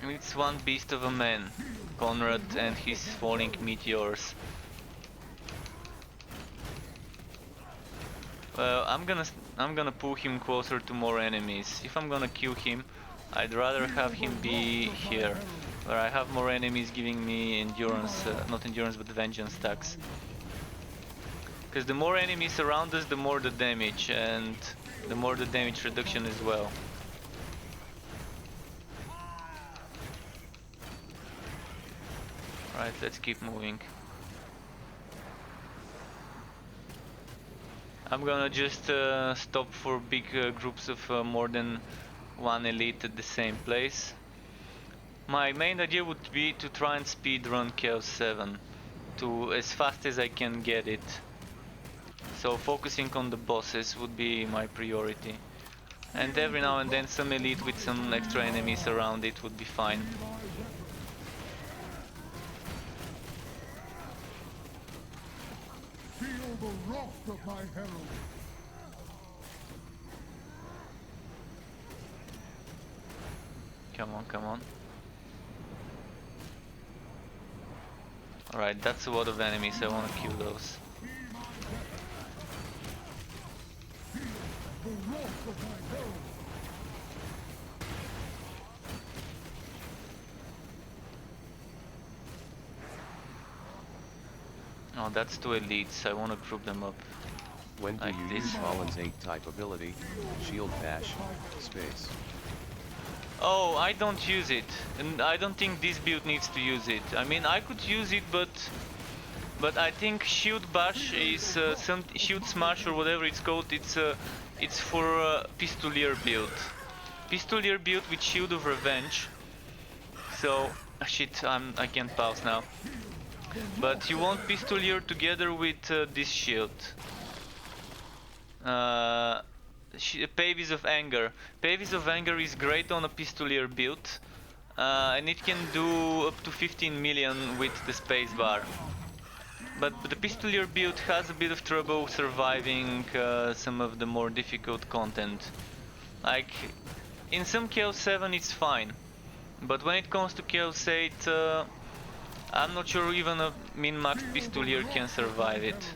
Speaker 1: It's one beast of a man, Conrad and his falling meteors. Well, I'm gonna pull him closer to more enemies. If I'm gonna kill him, I'd rather have him be here, where I have more enemies giving me endurance, not endurance but vengeance stacks. Because the more enemies around us, the more the damage, and the more the damage reduction as well. Alright, let's keep moving. I'm gonna just stop for big groups of more than one elite at the same place. My main idea would be to try and speedrun Chaos 7 to as fast as I can get it. So focusing on the bosses would be my priority. And every now and then some elite with some extra enemies around it would be fine.
Speaker 3: Feel the wrath of my herald.
Speaker 1: Come on, come on. Alright, that's a lot of enemies, I wanna kill those.
Speaker 3: The wrath of my herald.
Speaker 1: Oh, that's two elites, I wanna group them up.
Speaker 2: When do
Speaker 1: Like
Speaker 2: you
Speaker 1: this.
Speaker 2: use Holland's 8 type ability, Shield Bash, space?
Speaker 1: Oh, I don't use it, and I don't think this build needs to use it. I mean, I could use it, but I think Shield Bash is some Shield Smash or whatever it's called. It's for Pistolier build. Pistolier build with Shield of Revenge. So shit, I can't pause now. But you want Pistolier together with this shield. Pavis of Anger. Pavis of Anger is great on a Pistolier build, and it can do up to 15 million with the spacebar. But the Pistolier build has a bit of trouble surviving some of the more difficult content. Like, in some Chaos 7 it's fine, but when it comes to Chaos 8, I'm not sure even a min-maxed Pistolier can survive it.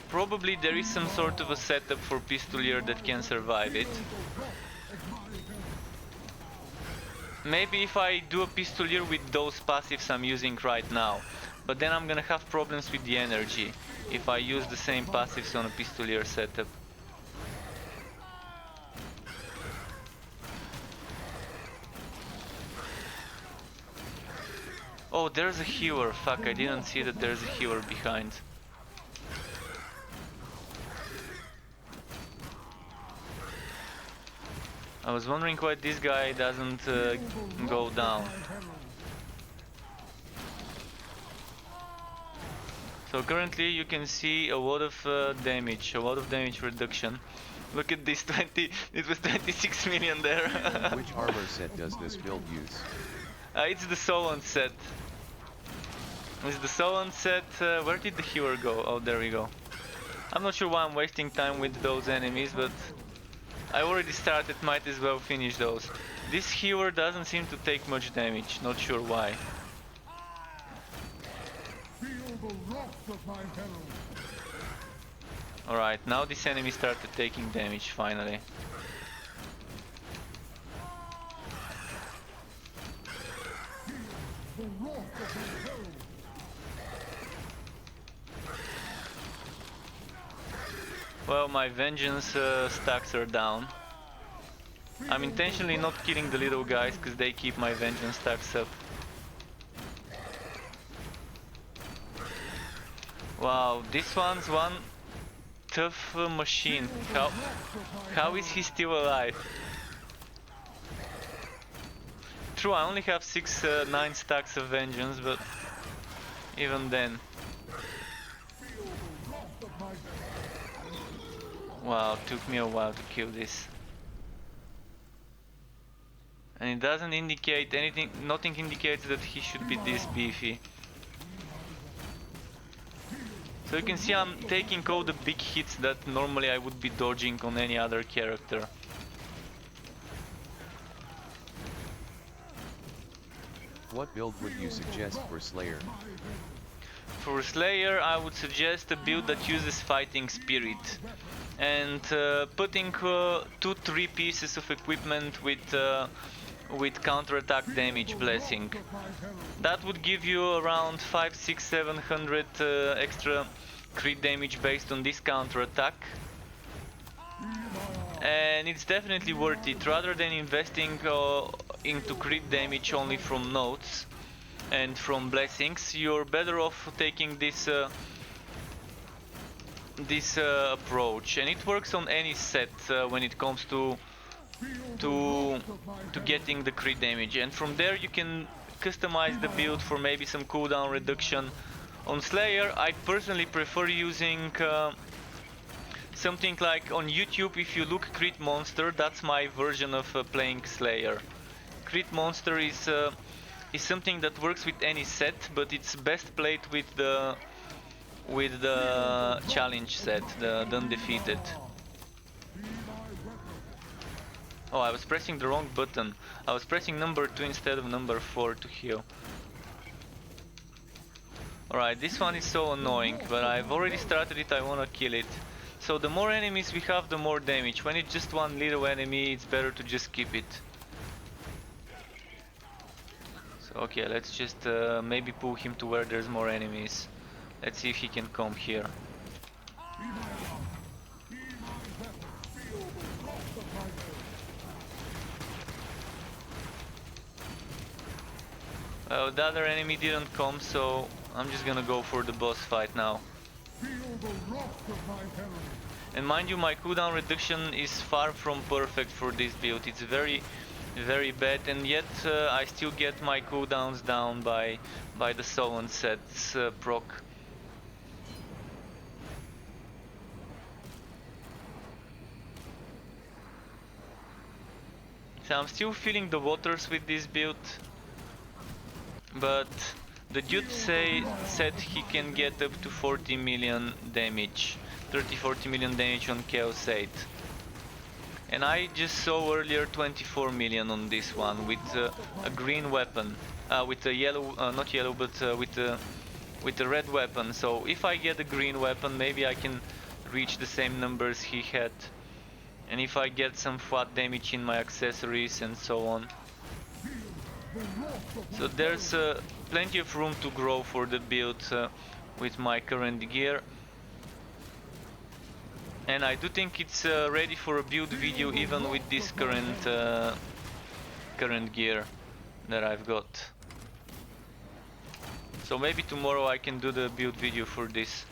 Speaker 1: Probably there is some sort of a setup for Pistolier that can survive it. Maybe if I do a Pistolier with those passives I'm using right now, but then I'm gonna have problems with the energy if I use the same passives on a Pistolier setup. Oh, there's a healer, fuck, I didn't see that there's a healer behind. I was wondering why this guy doesn't go down. So currently you can see a lot of damage reduction. Look at this, 20, it was 26 million there.
Speaker 2: Which armor set does this build use?
Speaker 1: It's the Solon set. It's the Solon set, where did the healer go? Oh, there we go. I'm not sure why I'm wasting time with those enemies, but I already started, might as well finish those. This healer doesn't seem to take much damage, not sure why.
Speaker 3: Feel the wrath of my herald.
Speaker 1: Alright, now this enemy started taking damage, finally.
Speaker 3: The wrath of my herald.
Speaker 1: Well, my vengeance stacks are down. I'm intentionally not killing the little guys, because they keep my vengeance stacks up. Wow, this one's one tough machine. How is he still alive? True, I only have 9 stacks of vengeance, but even then. Wow, took me a while to kill this. And it doesn't indicate anything, nothing indicates that he should be this beefy. So you can see I'm taking all the big hits that normally I would be dodging on any other character.
Speaker 2: What build would you suggest for Slayer?
Speaker 1: For Slayer, I would suggest a build that uses Fighting Spirit and putting 2-3 pieces of equipment with counter-attack damage blessing. That would give you around 5, 6, 700 extra crit damage based on this counter-attack. And it's definitely worth it, rather than investing into crit damage only from notes and from blessings. You're better off taking this approach, and it works on any set when it comes to getting the crit damage, and from there you can customize the build for maybe some cooldown reduction. On Slayer, I personally prefer using something like on YouTube. If you look Crit Monster, that's my version of playing Slayer. Crit Monster is something that works with any set, but it's best played with the challenge set, the Undefeated. Oh, I was pressing the wrong button. I was pressing number 2 instead of number 4 to heal. Alright, this one is so annoying, but I've already started it, I wanna kill it. So the more enemies we have, the more damage. When it's just one little enemy, it's better to just keep it. So okay, let's just maybe pull him to where there's more enemies. Let's see if he can come here. Well, the other enemy didn't come, so I'm just gonna go for the boss fight now. And mind you, my cooldown reduction is far from perfect for this build. It's very bad, and yet I still get my cooldowns down by the Sullen set's proc. So I'm still feeling the waters with this build, but the dude said he can get up to 40 million damage, 30-40 million damage on Chaos 8. And I just saw earlier 24 million on this one with a green weapon, with a yellow, not yellow, but with a red weapon. So if I get a green weapon, maybe I can reach the same numbers he had. And if I get some flat damage in my accessories and so on. So there's plenty of room to grow for the build with my current gear. And I do think it's ready for a build video even with this current gear that I've got. So maybe tomorrow I can do the build video for this.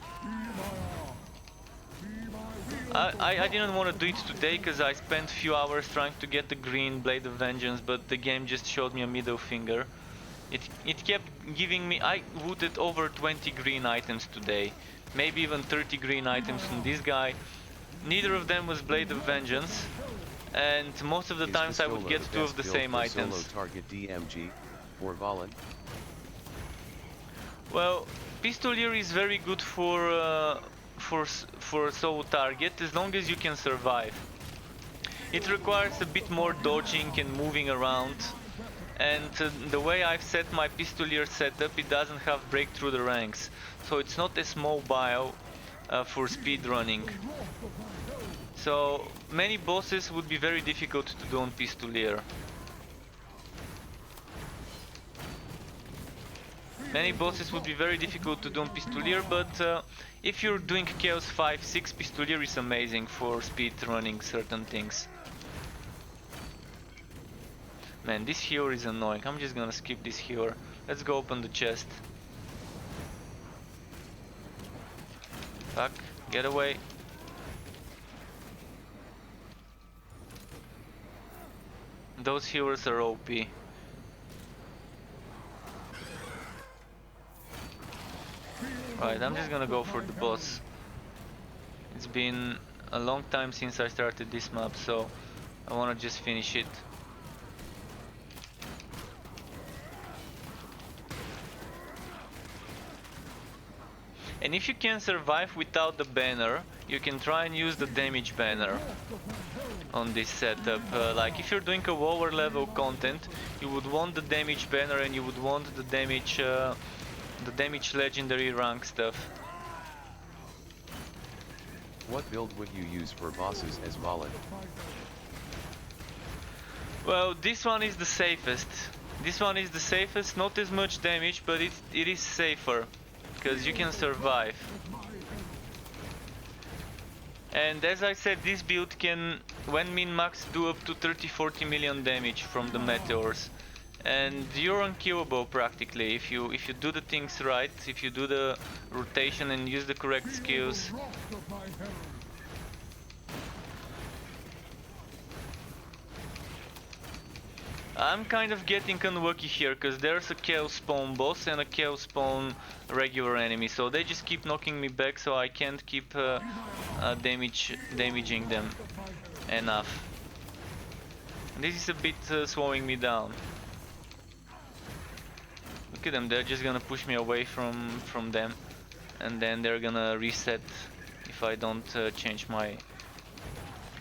Speaker 1: I didn't want to do it today because I spent a few hours trying to get the green Blade of Vengeance, but the game just showed me a middle finger. It kept giving me, I looted over 20 green items today, maybe even 30 green items from this guy. Neither of them was Blade of Vengeance, and most of the times I would get two of the same items.
Speaker 2: Solo target DMG for Valen.
Speaker 1: Well, Pistolier is very good for solo target as long as you can survive. It requires a bit more dodging and moving around, and the way I've set my Pistolier setup, it doesn't have break through the ranks, so it's not as mobile for speed running. So many bosses would be very difficult to do on Pistolier. Many bosses would be very difficult to do on Pistolier, but if you're doing Chaos 5-6, Pistolier is amazing for speed running certain things. Man, this healer is annoying. I'm just gonna skip this healer. Let's go open the chest. Fuck, get away. Those healers are OP. Right, I'm just gonna go for the boss. It's been a long time since I started this map, so I wanna just finish it. And if you can survive without the banner, you can try and use the damage banner on this setup. Like if you're doing a lower level content, you would want the damage banner and you would want the damage legendary rank stuff.
Speaker 2: What build would you use for bosses as Valen?
Speaker 1: Well, this one is the safest. This one is the safest, not as much damage, but it is safer, because you can survive. And as I said, this build can, when min-max, do up to 30-40 million damage from the meteors. And you're unkillable practically if you do the things right, if you do the rotation and use the correct skills. I'm kind of getting unlucky here because there's a Chaosbane boss and a Chaosbane regular enemy, so they just keep knocking me back, so I can't keep damaging them enough. And this is a bit slowing me down. Look at them, they're just gonna push me away from them, and then they're gonna reset if I don't change my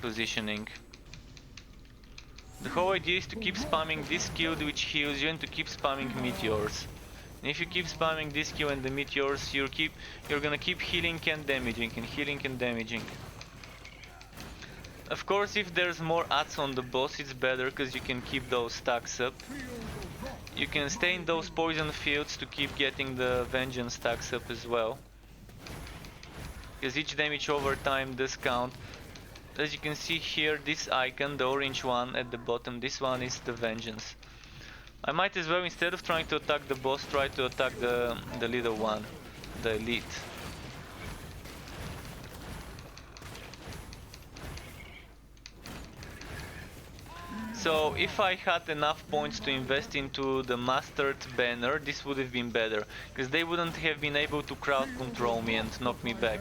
Speaker 1: positioning. The whole idea is to keep spamming this skill which heals you and to keep spamming meteors. And if you keep spamming this skill and the meteors, you're gonna keep healing and damaging and healing and damaging. Of course, if there's more adds on the boss, it's better because you can keep those stacks up. You can stay in those poison fields to keep getting the vengeance stacks up as well, because each damage over time does count. As you can see here, this icon, the orange one at the bottom, this one is the vengeance. I might as well, instead of trying to attack the boss, try to attack the little one, the elite. So if I had enough points to invest into the mastered banner, this would have been better, because they wouldn't have been able to crowd control me and knock me back.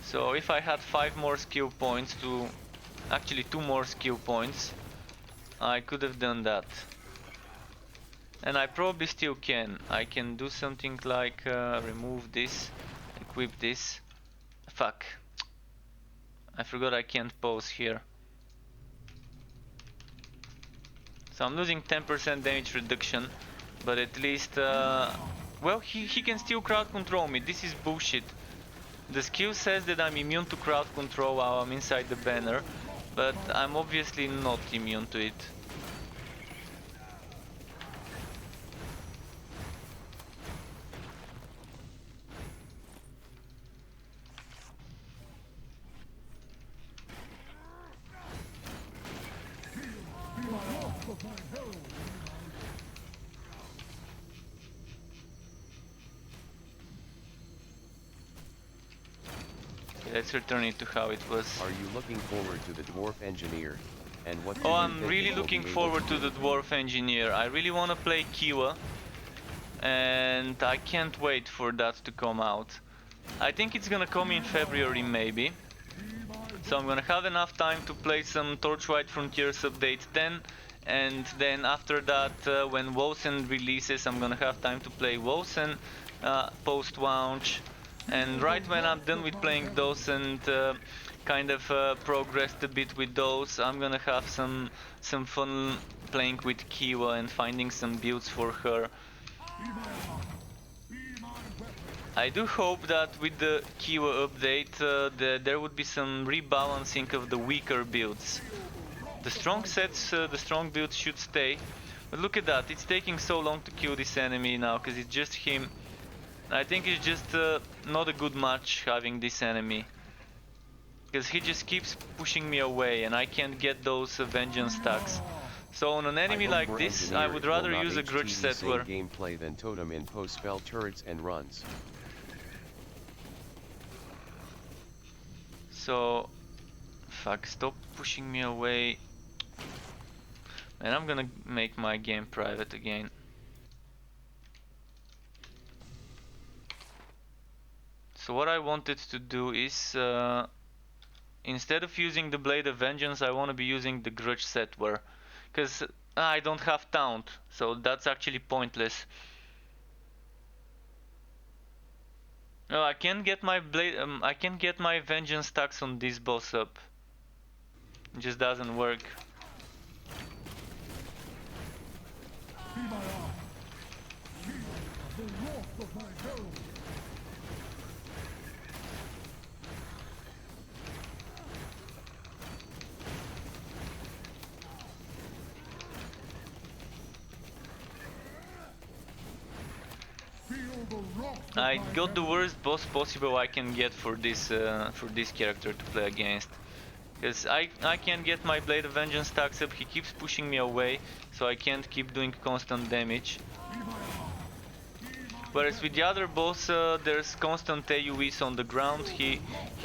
Speaker 1: So if I had 5 more skill points actually 2 more skill points, I could have done that. And I probably still can. I can do something like remove this, equip this. Fuck. I forgot I can't pause here. So I'm losing 10% damage reduction, but at least, well, he can still crowd control me. This is bullshit. The skill says that I'm immune to crowd control while I'm inside the banner, but I'm obviously not immune to it. Let's return it to how it was.
Speaker 2: Are you looking forward to the Dwarf Engineer? And what do
Speaker 1: Oh,
Speaker 2: you
Speaker 1: I'm
Speaker 2: think
Speaker 1: really
Speaker 2: it will
Speaker 1: looking
Speaker 2: be able
Speaker 1: forward to
Speaker 2: do?
Speaker 1: the Dwarf Engineer. I really want to play Kiwa, and I can't wait for that to come out. I think it's gonna come in February maybe, so I'm gonna have enough time to play some Torchlight Frontiers update then, and then after that, when Wosen releases, I'm gonna have time to play Wosen post-launch. And right when I'm done with playing those and kind of progressed a bit with those, I'm gonna have some fun playing with Kiwa and finding some builds for her. I do hope that with the Kiwa update there would be some rebalancing of the weaker builds. The strong sets, the strong builds should stay. But look at that, it's taking so long to kill this enemy now because it's just him. I think it's just not a good match having this enemy, because he just keeps pushing me away and I can't get those vengeance stacks. So on an enemy like this, I would rather use a grudge settler.
Speaker 2: Gameplay than totem in post-spell turrets and runs.
Speaker 1: So, fuck, stop pushing me away. And I'm gonna make my game private again. So what I wanted to do is, instead of using the Blade of Vengeance, I want to be using the Grudge Settler, because I don't have Taunt, so that's actually pointless. No, I can't get my blade. I can't get my vengeance stacks on this boss up. It just doesn't work.
Speaker 3: Be my eye. Feel the wrath of my herald. Feel the wrath of
Speaker 1: I
Speaker 3: my
Speaker 1: got the
Speaker 3: herald.
Speaker 1: worst boss possible I can get for this character to play against. Because I can't get my Blade of Vengeance stacks up, he keeps pushing me away, so I can't keep doing constant damage. Whereas with the other boss, there's constant AoEs on the ground, he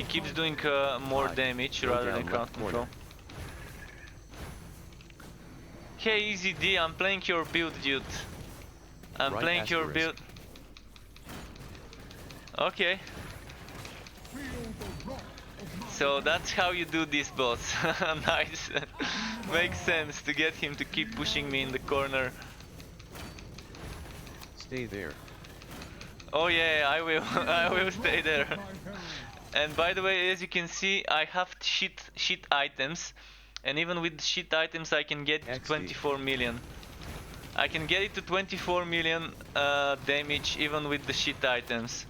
Speaker 1: keeps doing more damage
Speaker 2: Go
Speaker 1: rather than
Speaker 2: down
Speaker 1: crowd
Speaker 2: left
Speaker 1: control.
Speaker 2: corner.
Speaker 1: Hey Easy D, I'm playing your build, dude. I'm
Speaker 2: Right
Speaker 1: playing your
Speaker 2: asterisk.
Speaker 1: build. Okay.
Speaker 3: Feel the wrath of my
Speaker 1: So that's how you do this boss. Nice. Makes sense to get him to keep pushing me in the corner.
Speaker 2: Stay there.
Speaker 1: Oh yeah, I will. I will stay there.
Speaker 3: my herald.
Speaker 1: And by the way, as you can see, I have shit items, and even with shit items, I can get to
Speaker 2: XD.
Speaker 1: 24 million. I can get it to 24 million damage even with the shit items.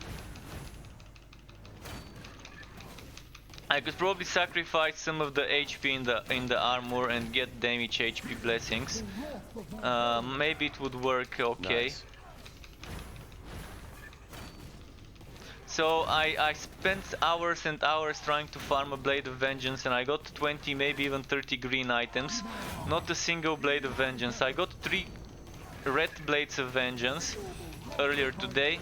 Speaker 1: I could probably sacrifice some of the HP in the armor and get damage HP blessings. Maybe it would work okay.
Speaker 2: Nice.
Speaker 1: So I spent hours and hours trying to farm a Blade of Vengeance, and I got 20, maybe even 30 green items. Not a single Blade of Vengeance. I got 3 red Blades of Vengeance earlier today.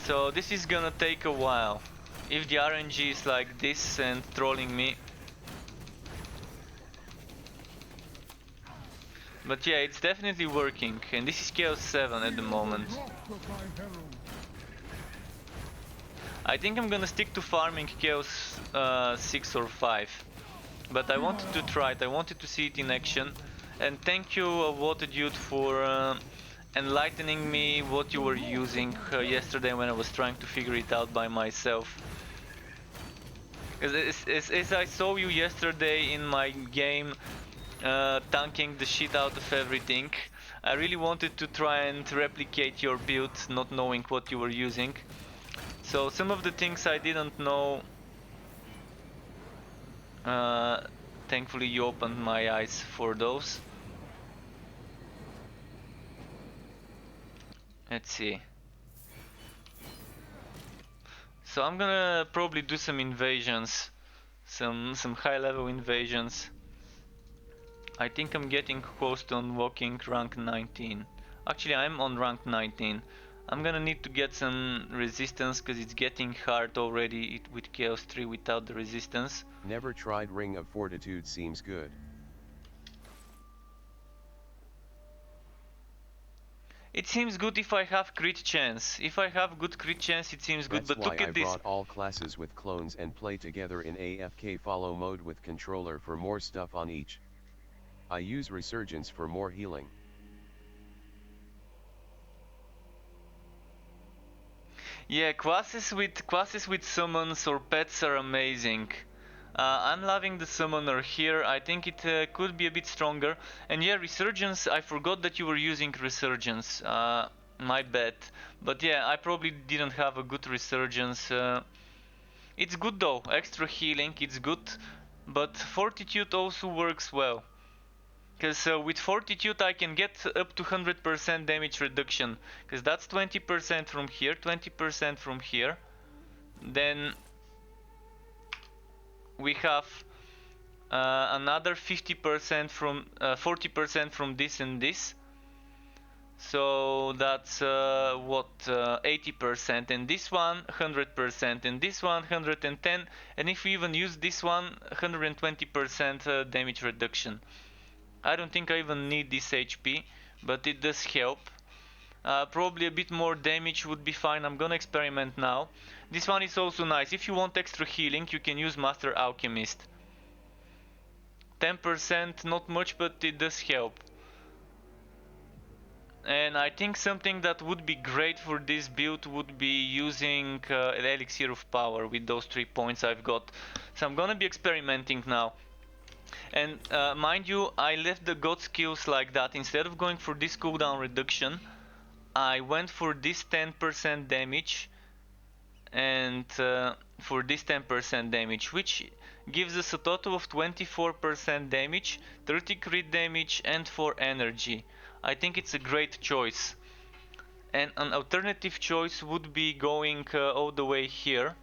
Speaker 1: So this is gonna take a while. If the RNG is like this and trolling me. But yeah, it's definitely working, and this is Chaos 7 at the moment.
Speaker 3: Wrath of my herald.
Speaker 1: I think I'm gonna stick to farming Chaos 6 or 5. But I wanted to try it, I wanted to see it in action. And thank you, Waterdude, for enlightening me what you were using yesterday when I was trying to figure it out by myself. As I saw you yesterday in my game, tanking the shit out of everything, I really wanted to try and replicate your build, not knowing what you were using. So some of the things I didn't know, thankfully you opened my eyes for those. Let's see. So I'm gonna probably do some invasions, some high level invasions. I think I'm getting close to unlocking rank 19. Actually, I'm on rank 19. I'm gonna need to get some resistance because it's getting hard already with Chaos 3 without the resistance.
Speaker 2: Never tried Ring of Fortitude, seems good.
Speaker 1: It seems good if I have crit chance. If I have good crit chance, it seems good.
Speaker 2: That's
Speaker 1: But
Speaker 2: why
Speaker 1: look
Speaker 2: I
Speaker 1: at this.
Speaker 2: brought all classes with clones and play together in AFK follow mode with controller for more stuff on each. I use Resurgence for more healing.
Speaker 1: Yeah, classes with summons or pets are amazing. I'm loving the summoner here. I think it could be a bit stronger. And yeah, Resurgence, I forgot that you were using Resurgence. My bad. But yeah, I probably didn't have a good Resurgence. It's good though, extra healing, it's good. But Fortitude also works well. Because with Fortitude I can get up to 100% damage reduction. Because that's 20% from here, 20% from here. Then we have another 50% from 40% from this and this. So that's 80%, and this one 100%, and this one 110, and if we even use this one 120% damage reduction. I don't think I even need this HP, but it does help. Probably a bit more damage would be fine. I'm gonna experiment now. This one is also nice. If you want extra healing, you can use Master Alchemist. 10%, not much, but it does help. And I think something that would be great for this build would be using the Elixir of Power with those 3 points I've got. So I'm gonna be experimenting now. And mind you, I left the God skills like that. Instead of going for this cooldown reduction, I went for this 10% damage and for this 10% damage, which gives us a total of 24% damage, 30 crit damage and 4 energy. I think it's a great choice. And an alternative choice would be going all the way here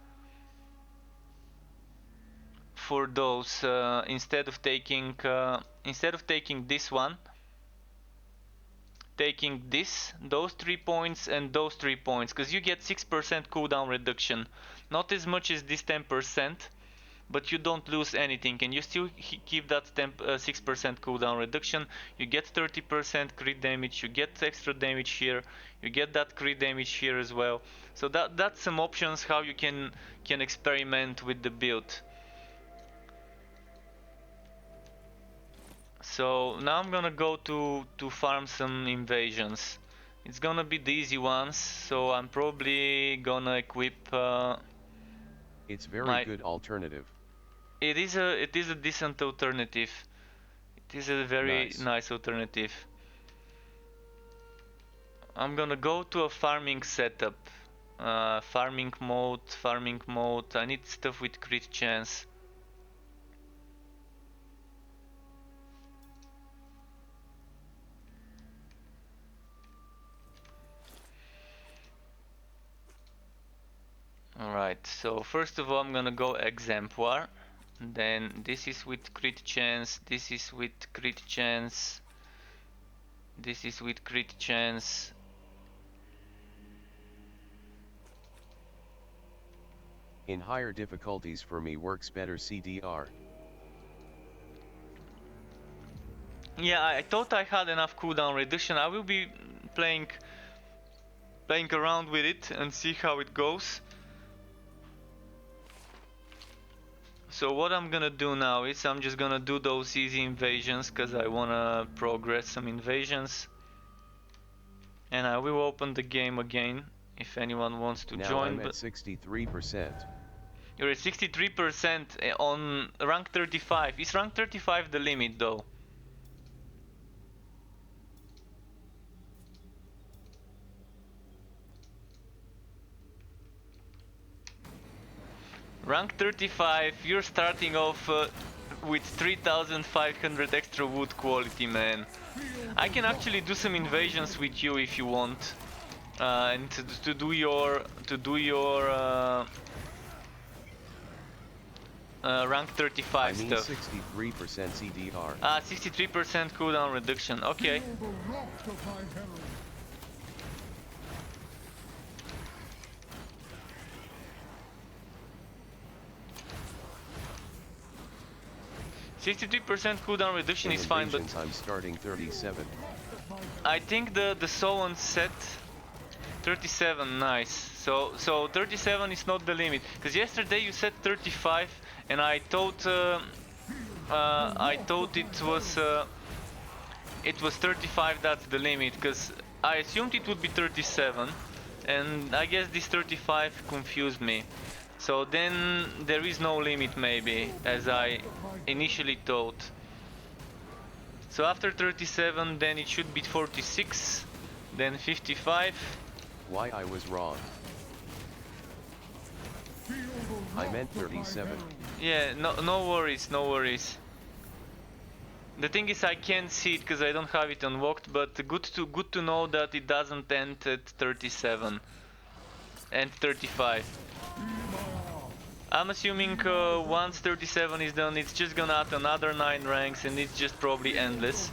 Speaker 1: for those instead of taking this one, taking those 3 points and those 3 points, because you get 6% cooldown reduction, not as much as this 10%, but you don't lose anything and you still keep that 6% cooldown reduction. You get 30% crit damage, you get extra damage here, you get that crit damage here as well. So that's some options how you can experiment with the build. So now I'm gonna go to farm some invasions. It's gonna be the easy ones, so I'm probably gonna equip
Speaker 2: It's very good alternative.
Speaker 1: It is a decent alternative. It is a very nice alternative. I'm gonna go to a farming setup. Farming mode. I need stuff with crit chance. Alright, so first of all I'm gonna go exemplar. Then this is with crit chance, this is with crit chance, this is with crit chance.
Speaker 2: In higher difficulties for me works better CDR.
Speaker 1: Yeah, I thought I had enough cooldown reduction. I will be playing around with it and see how it goes. So what I'm gonna do now is I'm just gonna do those easy invasions because I wanna progress some invasions. And I will open the game again if anyone wants to
Speaker 2: now
Speaker 1: join.
Speaker 2: I'm at 63%.
Speaker 1: You're at 63% on rank 35. Is rank 35 the limit though? Rank 35, you're starting off with 3500 extra wood quality, man. I can actually do some invasions with you if you want, and to do your rank 35
Speaker 2: I mean
Speaker 1: stuff.
Speaker 2: 63% CDR.
Speaker 1: 63% cooldown reduction. Okay. 63% cooldown reduction is fine, but
Speaker 2: I'm starting 37.
Speaker 1: I think the Solon set 37, nice. So 37 is not the limit, because yesterday you said 35, and I thought it was 35. That's the limit, because I assumed it would be 37, and I guess this 35 confused me. So then there is no limit maybe, as I initially thought. So after 37 then it should be 46, then 55.
Speaker 2: Why I was wrong. I meant 37.
Speaker 1: Yeah, no worries, no worries. The thing is I can't see it because I don't have it unlocked, but good to know that it doesn't end at 37 and 35. I'm assuming once 37 is done, it's just gonna add another 9 ranks, and it's just probably endless.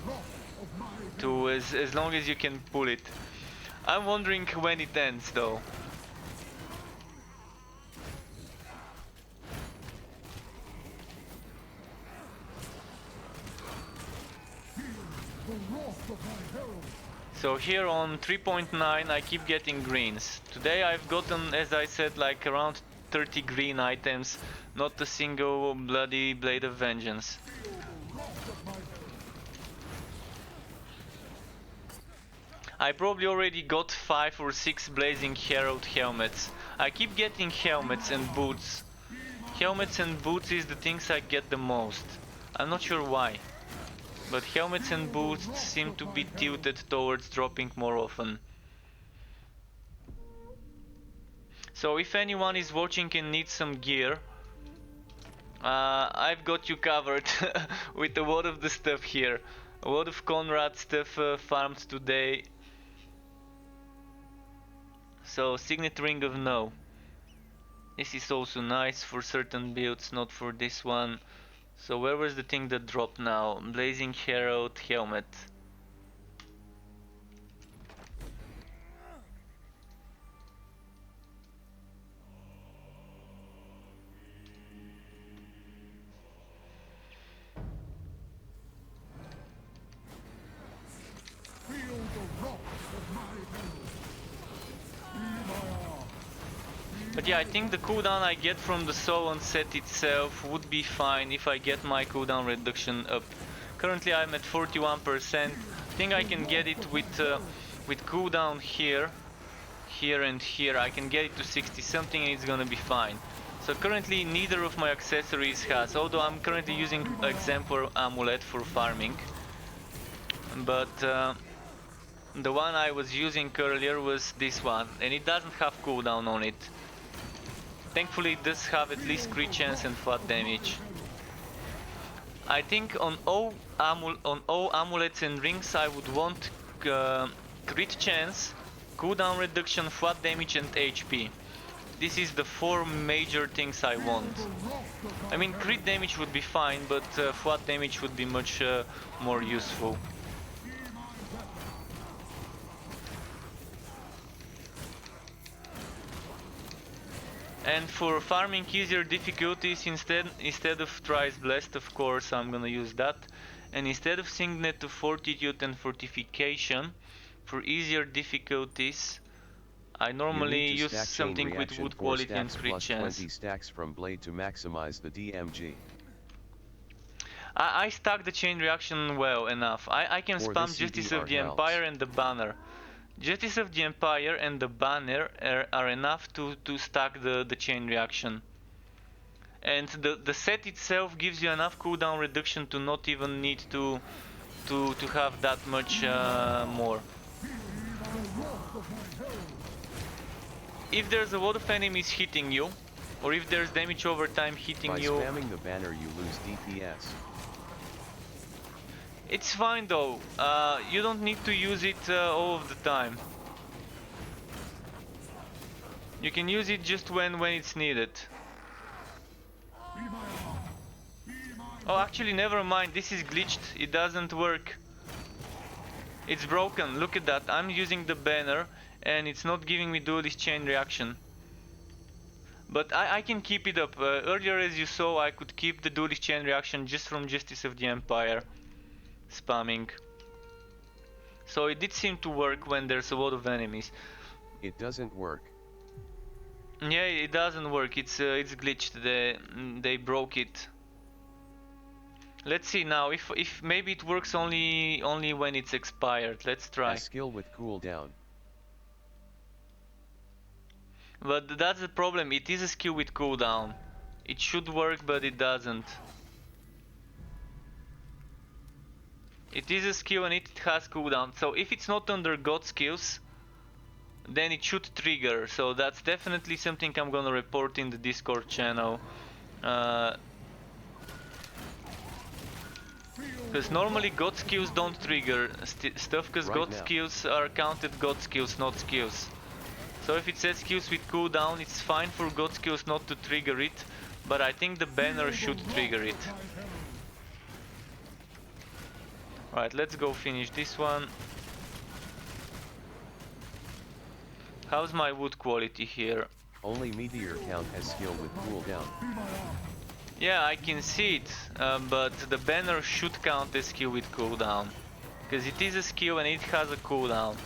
Speaker 1: To as long as you can pull it. I'm wondering when it ends though. So here on 3.9 I keep getting greens. Today I've gotten, as I said, like around 30 green items, not a single bloody Blade of I probably already got 5 or 6 Blazing Herald helmets. I keep getting helmets and boots. Helmets and boots is the things I get the most. I'm not sure why. But helmets and boots seem to be tilted towards dropping more often. So if anyone is watching and needs some gear, I've got you covered with a lot of the stuff here. A lot of Conrad stuff farmed today. So Signet Ring of No. This is also nice for certain builds, not for this one. So where was the thing that dropped now? Blazing Herald helmet.
Speaker 3: Feel the wrath of my herald. Be my arm.
Speaker 1: But yeah, I think the cooldown I get from the Solon set itself would be fine if I get my cooldown reduction up. Currently I'm at 41%. I think I can get it with cooldown here, here and here. I can get it to 60 something and it's gonna be fine. So currently neither of my accessories has, although I'm currently using Exemplar Amulet for farming. But the one I was using earlier was this one, and it doesn't have cooldown on it. Thankfully it does have at least crit chance and flat damage. I think on all amulets and rings I would want crit chance, cooldown reduction, flat damage and HP. This is the 4 major things I want. I mean crit damage would be fine, but flat damage would be much more useful. And for farming easier difficulties, instead of Thrice Blessed, of course, I'm gonna use that. And instead of Signet to Fortitude and Fortification, for easier difficulties, I normally use something with wood quality and crit chance.
Speaker 2: 20 stacks from blade to maximize the DMG.
Speaker 1: I stack the chain reaction well enough. I can spam Justice of the Empire and the Banner. Justice of the Empire and the Banner are enough to stack the chain reaction. And the set itself gives you enough cooldown reduction to not even need to have that much more. If there's a lot of enemies hitting you, or if there's damage over time hitting you...
Speaker 2: By spamming the banner you lose DPS.
Speaker 1: It's fine though, you don't need to use it all of the time. You can use it just when it's needed. Oh, actually never mind, this is glitched, it doesn't work. It's broken, look at that, I'm using the banner and it's not giving me duelist chain reaction. But I can keep it up. Earlier as you saw I could keep the duelist chain reaction just from Justice of the Empire spamming. So it did seem to work when there's a lot of enemies.
Speaker 2: It doesn't work.
Speaker 1: Yeah, it doesn't work. It's glitched. They broke it. Let's see now if maybe it works only when it's expired. Let's try.
Speaker 2: A skill with cooldown.
Speaker 1: But that's the problem. It is a skill with cooldown. It should work, but it doesn't. It is a skill and it has cooldown, so if it's not under God skills, then it should trigger, so that's definitely something I'm gonna report in the Discord channel. Because normally God skills don't trigger stuff, because God skills are counted God skills, not skills. So if it says skills with cooldown, it's fine for God skills not to trigger it, but I think the banner should trigger it. Right, let's go finish this one. How's my wood quality here?
Speaker 2: Only meteor count as skill with cooldown.
Speaker 1: Yeah, I can see it, but the banner should count as skill with cooldown. Because it is a skill and it has a cooldown.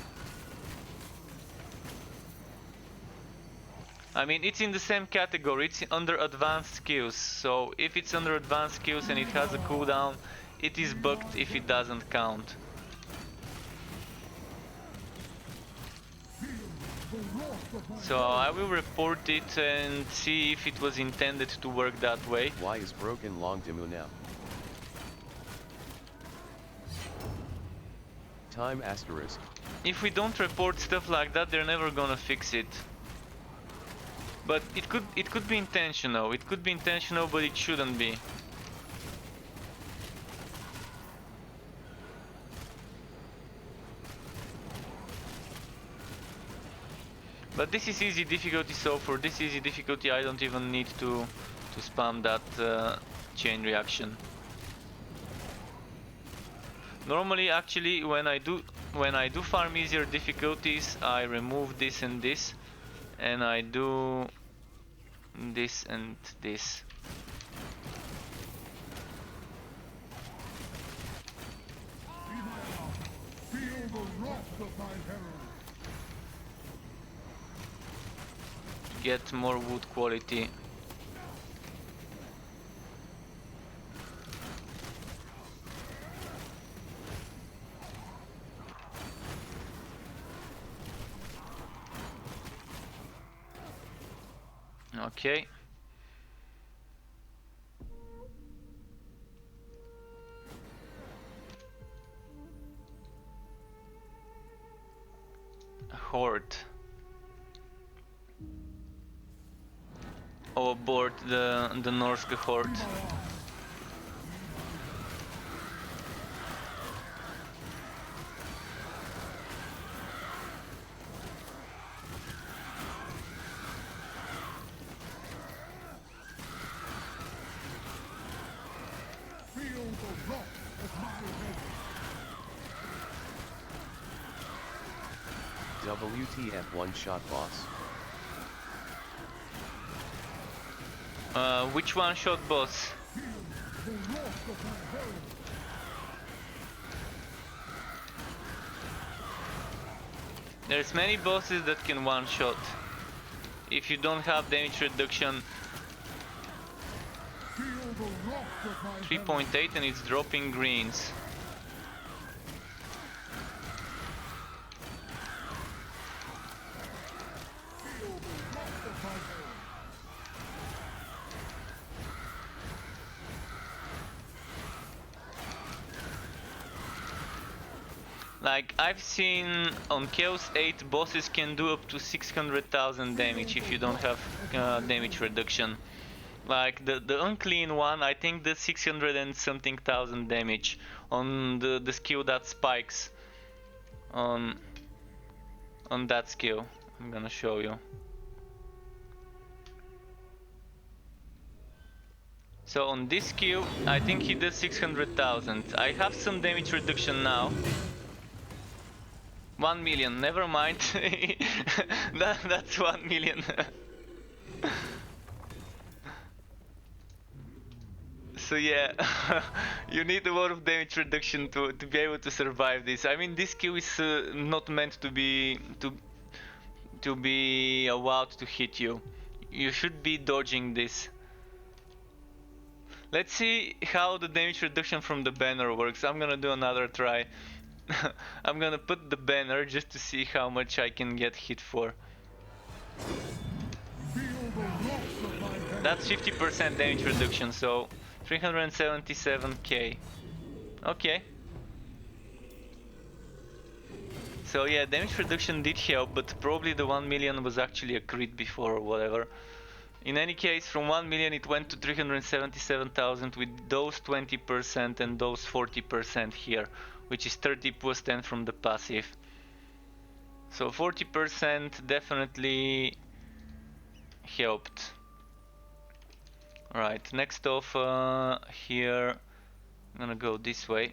Speaker 1: I mean, it's in the same category, it's under advanced skills. So if it's under advanced skills and it has a cooldown, it is bugged if it doesn't count. So I will report it and see if it was intended to work that way.
Speaker 2: Why is broken long demu now? Time asterisk.
Speaker 1: If we don't report stuff like that, they're never gonna fix it. But it could be intentional. It could be intentional, but it shouldn't be. But this is easy difficulty, so for this easy difficulty I don't even need to spam that chain reaction. Normally, actually, when I do farm easier difficulties, I remove this and this, and I do this and this.
Speaker 3: Feel the wrath of my herald.
Speaker 1: Get more wood quality. Okay. Horde. Oh, aboard the Norse Horde.
Speaker 3: Feel the wrath of my herald.
Speaker 2: WTF one-shot boss.
Speaker 1: Which one-shot boss?
Speaker 3: The wrath of my herald.
Speaker 1: There's many bosses that can one-shot. If you don't have damage reduction
Speaker 3: Feel the wrath of my
Speaker 1: 3.8 and it's dropping greens. Like, I've seen on Chaos 8 bosses can do up to 600,000 damage if you don't have damage reduction. Like the unclean one, I think the 600 and something thousand damage on the skill that spikes on that skill. I'm gonna show you. So on this skill, I think he does 600,000. I have some damage reduction now. 1 million, never mind. That's 1 million. So yeah, you need a lot of damage reduction to be able to survive this. I mean, this skill is not meant to be allowed to hit you. You should be dodging this. Let's see how the damage reduction from the banner works. I'm gonna do another try. I'm gonna put the banner just to see how much I can get hit for. That's 50% damage reduction, so 377k. Okay. So yeah, damage reduction did help, but probably the 1 million was actually a crit before or whatever. In any case, from 1 million it went to 377,000 with those 20% and those 40% here, which is 30 plus 10 from the passive. So 40% definitely helped. Alright, next off here, I'm gonna go this way.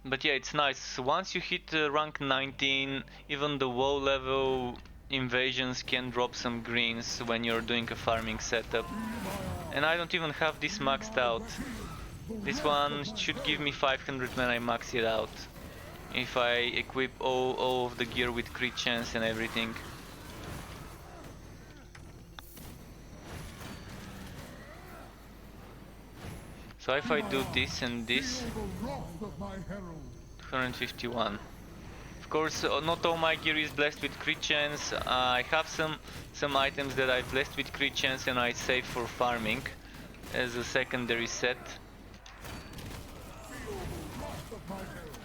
Speaker 1: But yeah, it's nice. So once you hit rank 19, even the low level invasions can drop some greens when you're doing a farming setup. And I don't even have this maxed out. This one should give me 500 when I max it out. If I equip all of the gear with crit chance and everything. So if I do this and this, 251. Of course, not all my gear is blessed with crit chance. I have some items that I blessed with crit chance and I save for farming as a secondary set.
Speaker 3: Feel the wrath of my herald.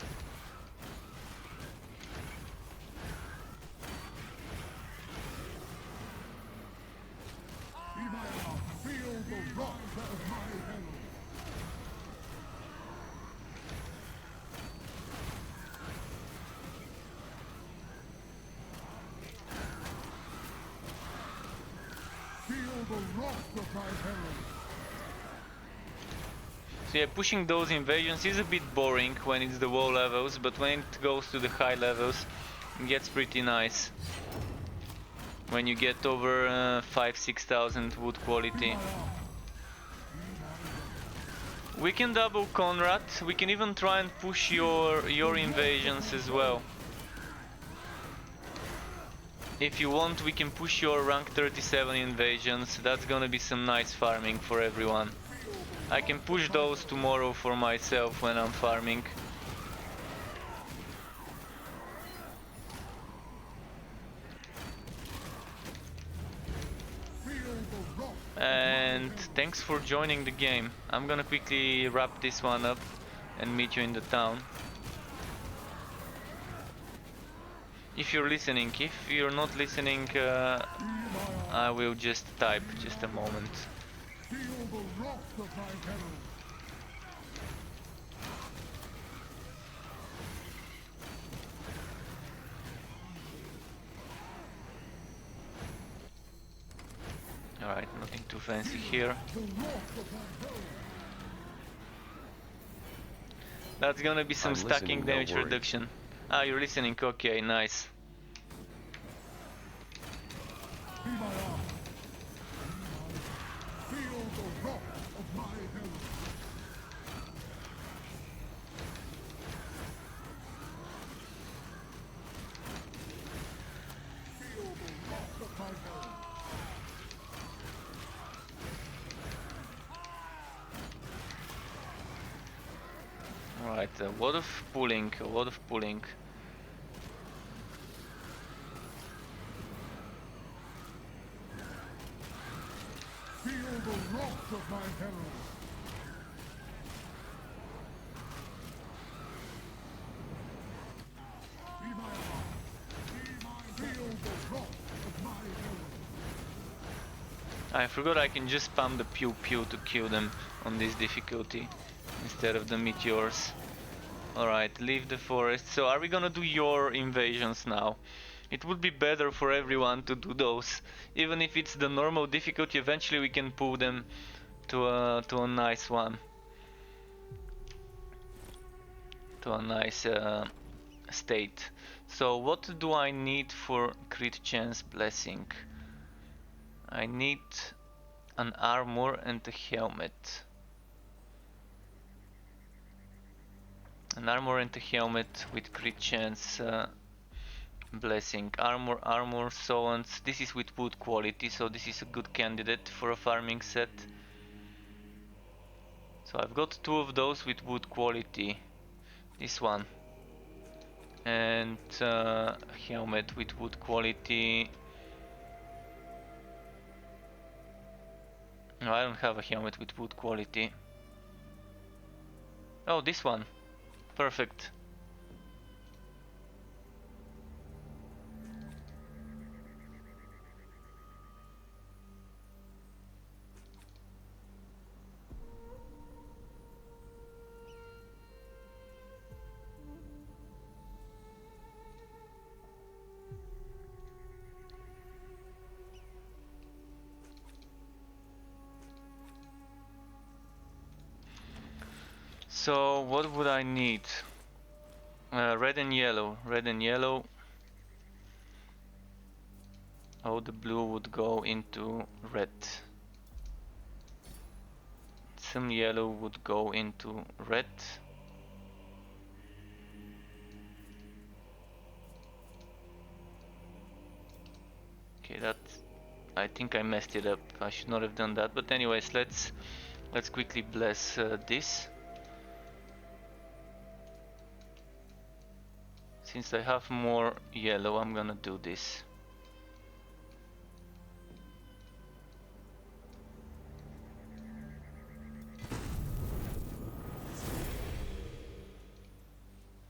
Speaker 3: Be my arm. Feel the wrath of my herald. Feel the wrath of my herald.
Speaker 1: So yeah, pushing those invasions is a bit boring when it's the low levels, but when it goes to the high levels, it gets pretty nice. When you get over 5,000-6,000 wood quality. We can double Conrad, we can even try and push your invasions as well. If you want, we can push your rank 37 invasions, that's gonna be some nice farming for everyone. I can push those tomorrow for myself when I'm farming. And thanks for joining the game. I'm gonna quickly wrap this one up and meet you in the town. If you're listening, if you're not listening, I will just type, just a moment.
Speaker 3: Feel the wrath of my herald.
Speaker 1: Alright, nothing too fancy here.
Speaker 3: The wrath of my herald.
Speaker 1: That's gonna be some
Speaker 2: I'm
Speaker 1: stacking
Speaker 2: listening, no
Speaker 1: damage
Speaker 2: worries.
Speaker 1: reduction. Ah, you're listening, okay, nice.
Speaker 3: Be my arm. Feel the wrath of my herald. Feel the wrath of my herald.
Speaker 1: Alright, a lot of pulling, a lot of pulling.
Speaker 3: Feel the wrath of my herald. Be my arm. Feel the wrath of my herald.
Speaker 1: I forgot I can just spam the pew pew to kill them on this difficulty instead of the meteors. Alright, leave the forest. So are we gonna do your invasions now? It would be better for everyone to do those. Even if it's the normal difficulty, eventually we can pull them to a nice one. To a nice state. So what do I need for crit chance blessing? I need an armor and a helmet. An armor and a helmet with crit chance blessing. Armor, sowants. This is with wood quality, so this is a good candidate for a farming set. So I've got two of those with wood quality. This one. And helmet with wood quality. No, I don't have a helmet with wood quality. Oh, this one. Perfect. So what would I need? Red and yellow. Red and yellow. Oh, the blue would go into red. Some yellow would go into red. Okay, that I think I messed it up. I should not have done that. But anyways, let's quickly bless this. Since I have more yellow, I'm gonna do this.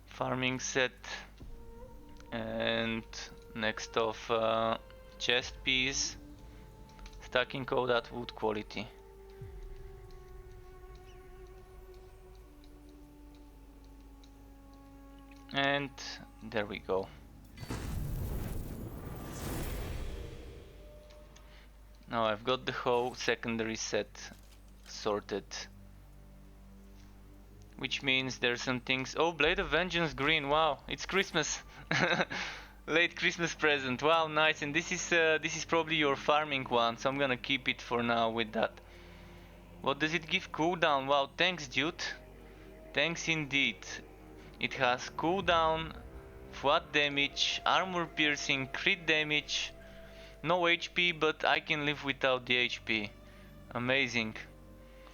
Speaker 1: Farming set, and next off chest piece, stacking code at wood quality. And there we go. Now I've got the whole secondary set sorted. Which means there's some things. Oh, Blade of Vengeance green. Wow, it's Christmas. Late Christmas present. Wow, nice. And this is probably your farming one, so I'm gonna keep it for now with that. What does it give? Cooldown. Wow, thanks, dude. Thanks indeed. It has cooldown, flat damage, armor piercing, crit damage, no HP, but I can live without the HP. Amazing.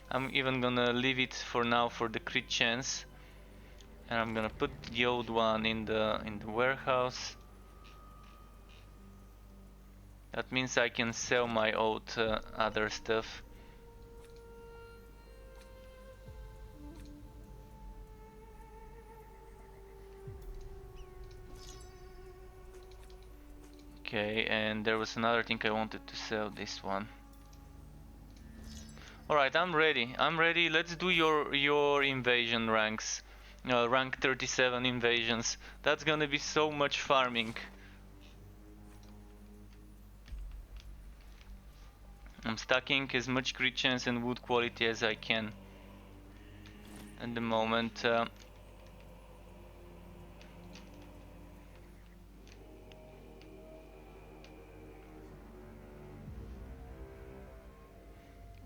Speaker 1: I'm even gonna leave it for now for the crit chance. And I'm gonna put the old one in the warehouse. That means I can sell my old other stuff. Okay, and there was another thing I wanted to sell, this one. Alright, I'm ready. I'm ready. Let's do your invasion ranks. Rank 37 invasions. That's gonna be so much farming. I'm stacking as much crit chance and wood quality as I can at the moment.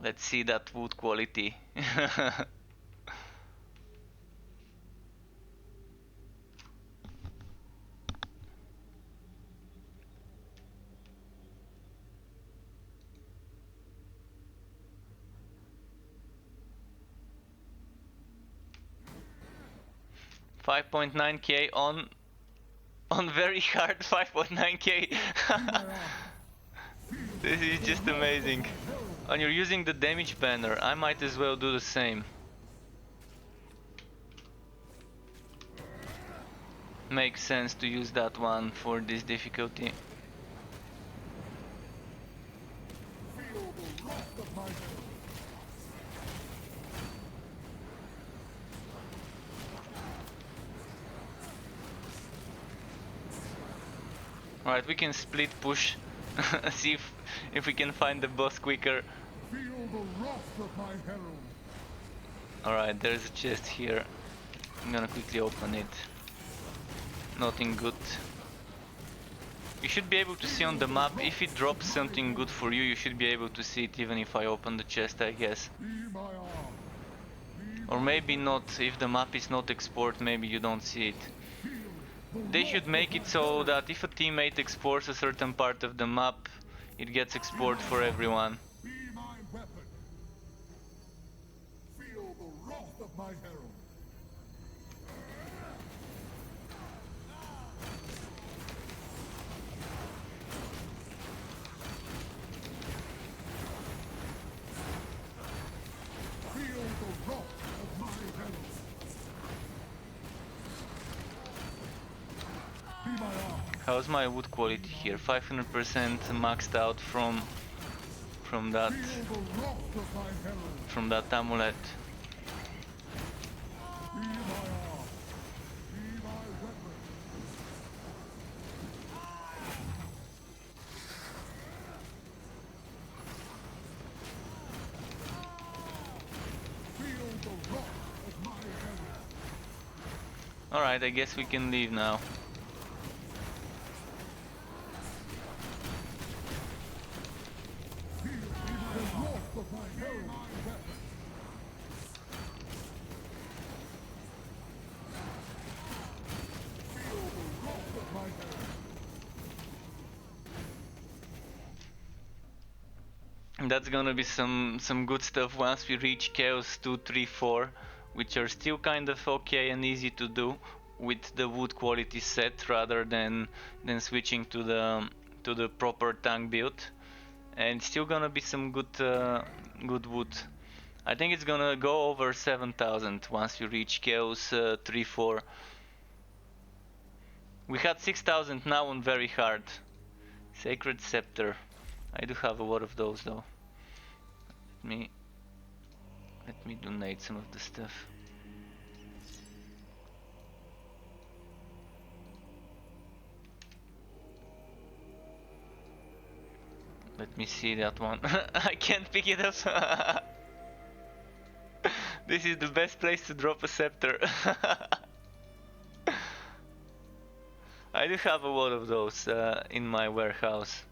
Speaker 1: Let's see that wood quality. 5.9k on very hard 5.9k. This is just amazing. And you're using the damage banner. I might as well do the same. Makes sense to use that one for this difficulty. Alright, we can split push. See if we can find the boss quicker. Alright, there's a chest here. I'm gonna quickly open it. Nothing good. You should be able to see on the map. If it drops something good for you, you should be able to see it even if I open the chest, I guess. Or maybe not. If the map is not export, maybe you don't see it. They should make it so that if a teammate exports a certain part of the map, it gets export for everyone. How's my wood quality here? 500% maxed out from that amulet. Alright, I guess we can leave now. That's gonna be some good stuff once we reach Chaos 2, 3, 4, which are still kind of okay and easy to do. with the wood quality set rather than switching to the proper tank build, and still gonna be some good wood. I think it's gonna go over 7,000 once we reach Chaos 3-4. We had 6,000 now on very hard. Sacred Scepter. I do have a lot of those though. Let me donate some of the stuff. Let me see that one. I can't pick it up. This is the best place to drop a scepter. I do have a lot of those in my warehouse.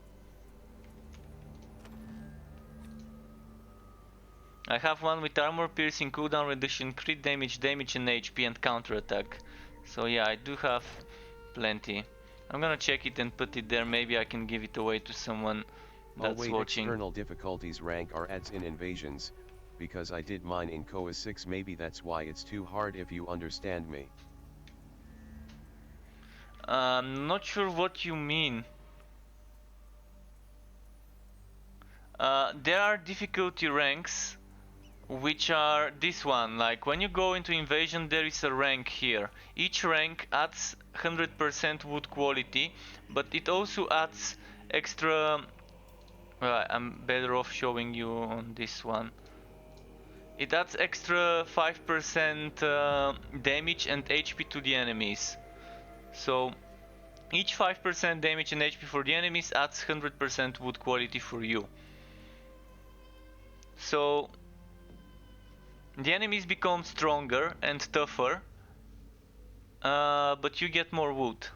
Speaker 1: I have one with armor piercing, cooldown reduction, crit damage, damage and HP and counterattack. So yeah, I do have plenty. I'm gonna check it and put it there. Maybe I can give it away to someone that's watching.
Speaker 2: External difficulties rank are adds in invasions, because I did mine in Koa 6. Maybe that's why it's too hard, if you understand me.
Speaker 1: Not sure what you mean. There are difficulty ranks which are this one. Like when you go into invasion, there is a rank here. Each rank adds 100% wood quality, but it also adds extra. I'm better off showing you on this one. It adds extra 5% damage and HP to the enemies. So each 5% damage and HP for the enemies adds 100% wood quality for you. So the enemies become stronger and tougher, but you get more wood.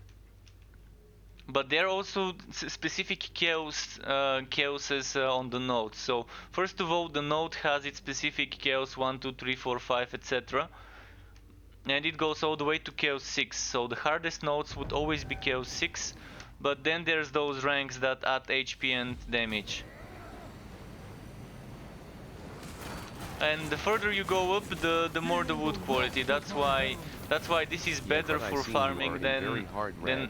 Speaker 1: But there are also specific chaoses on the nodes. So first of all, the node has its specific chaos 1, 2, 3, 4, 5, etc. And it goes all the way to chaos 6. So the hardest nodes would always be chaos 6. But then there's those ranks that add HP and damage. And the further you go up, the more the wood quality. That's why this is better for farming than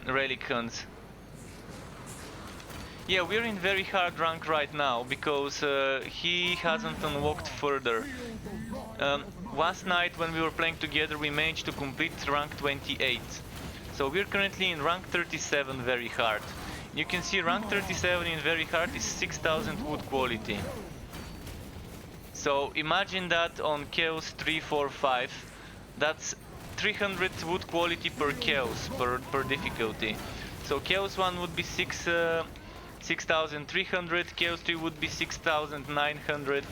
Speaker 1: relic hunts. Yeah, we're in very hard rank right now because he hasn't unlocked further. Last night when we were playing together, we managed to complete rank 28. So we're currently in rank 37 very hard. You can see rank 37 in very hard is 6,000 wood quality. So imagine that on chaos 3, 4, 5, that's 300 wood quality per chaos, per difficulty. So chaos 1 would be 6,300, chaos 3 would be 6,900,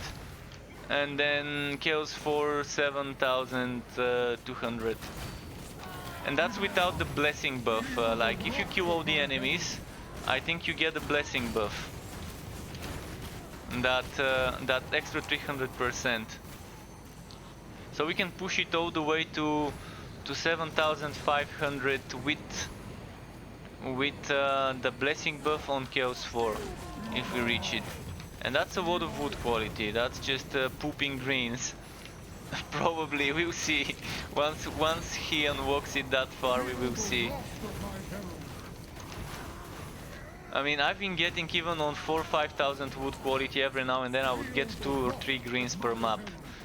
Speaker 1: and then chaos 4, 7,200. And that's without the blessing buff. Like if you kill all the enemies, I think you get the blessing buff. That extra 300%. So we can push it all the way to 7,500 with the blessing buff on chaos 4 if we reach it. And that's a lot of wood quality. That's just pooping greens. Probably we'll see. Once he unlocks it that far, we will see. I mean, I've been getting even on 4,000 or 5,000 wood quality every now and then. I would get 2 or 3 greens per map.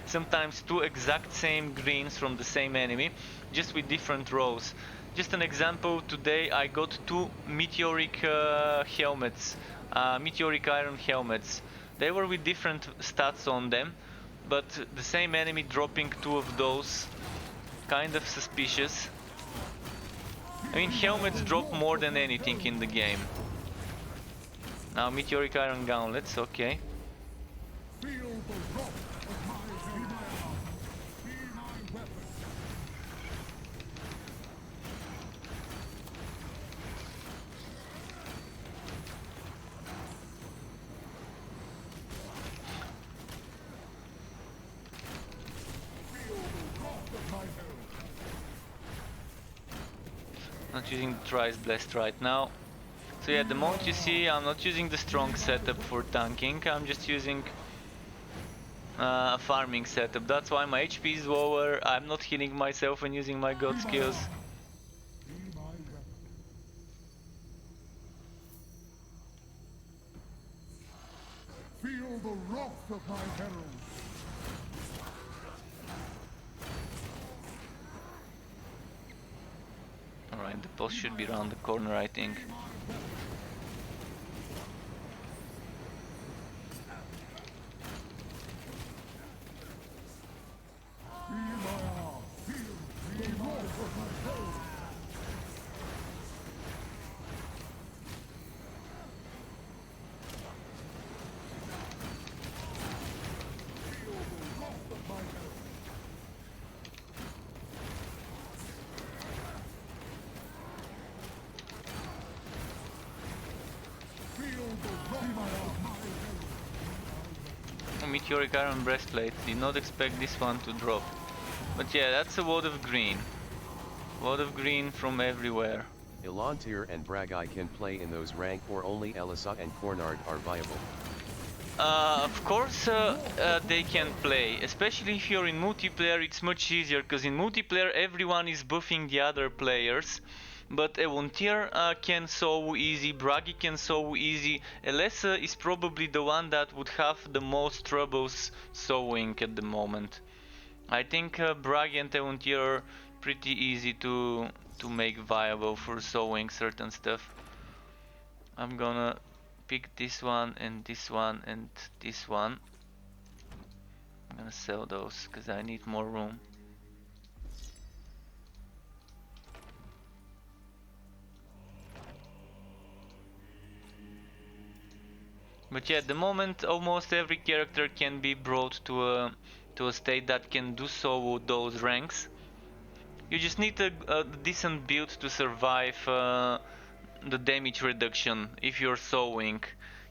Speaker 1: Sometimes 2 exact same greens from the same enemy, just with different rows. Just an example, today I got 2 meteoric helmets, meteoric iron helmets. They were with different stats on them, but the same enemy dropping 2 of those, kind of suspicious. I mean, helmets drop more than anything in the game. Now meteoric iron gauntlets, okay. Not using the Thrice Blessed right now. So yeah, the moment you see, I'm not using the strong setup for tanking, I'm just using a farming setup. That's why my HP is lower, I'm not healing myself when using my god skills.
Speaker 3: wrath of my herald.
Speaker 1: Alright, the boss should be around the corner, I think.
Speaker 3: Feel my arm. Feel the wrath of my herald.
Speaker 1: Meteoric Iron Breastplate, did not expect this one to drop. But yeah, that's a wad of green. Wad of green from everywhere.
Speaker 2: Elantir and Bragai can play in those rank, or only Elisa and Cornard are viable?
Speaker 1: Of course they can play, especially if you're in multiplayer. It's much easier, because in multiplayer everyone is buffing the other players. But Elantir can so easy, Bragi can so easy. Elessa is probably the one that would have the most troubles sewing at the moment. I think Bragi and Elantir are pretty easy to make viable for sewing certain stuff. I'm gonna pick this one and this one and this one. I'm gonna sell those because I need more room. But yeah, at the moment almost every character can be brought to a state that can do so with those ranks. You just need a decent build to survive the damage reduction if you're sewing.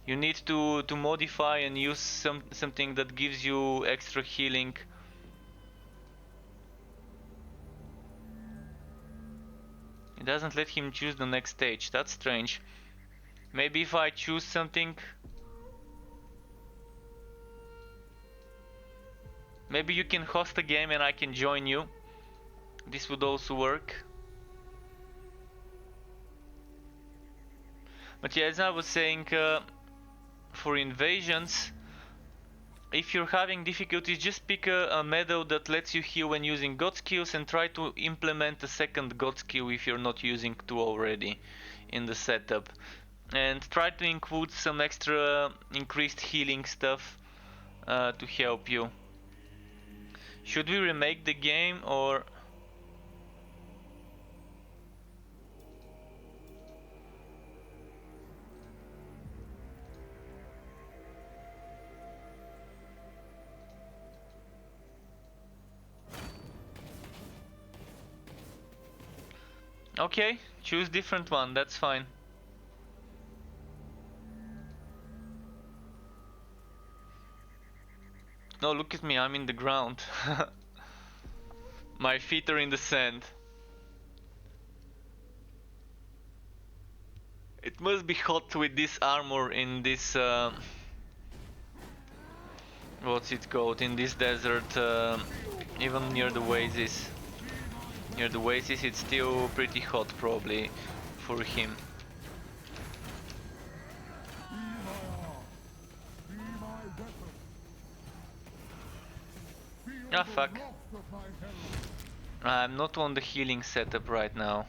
Speaker 1: You need to modify and use something that gives you extra healing. It doesn't let him choose the next stage. That's strange. Maybe if I choose something... Maybe you can host a game and I can join you. This would also work. But yeah, as I was saying, for invasions, if you're having difficulties, just pick a meadow that lets you heal when using god skills and try to implement a second god skill if you're not using two already in the setup. And try to include some extra increased healing stuff to help you. Should we remake the game or... Okay, choose different one, that's fine. No, look at me, I'm in the ground. My feet are in the sand. It must be hot with this armor in this... what's it called? In this desert, even near the oasis. Near the oasis it's still pretty hot probably for him. Ah fuck. I'm not on the healing setup right now.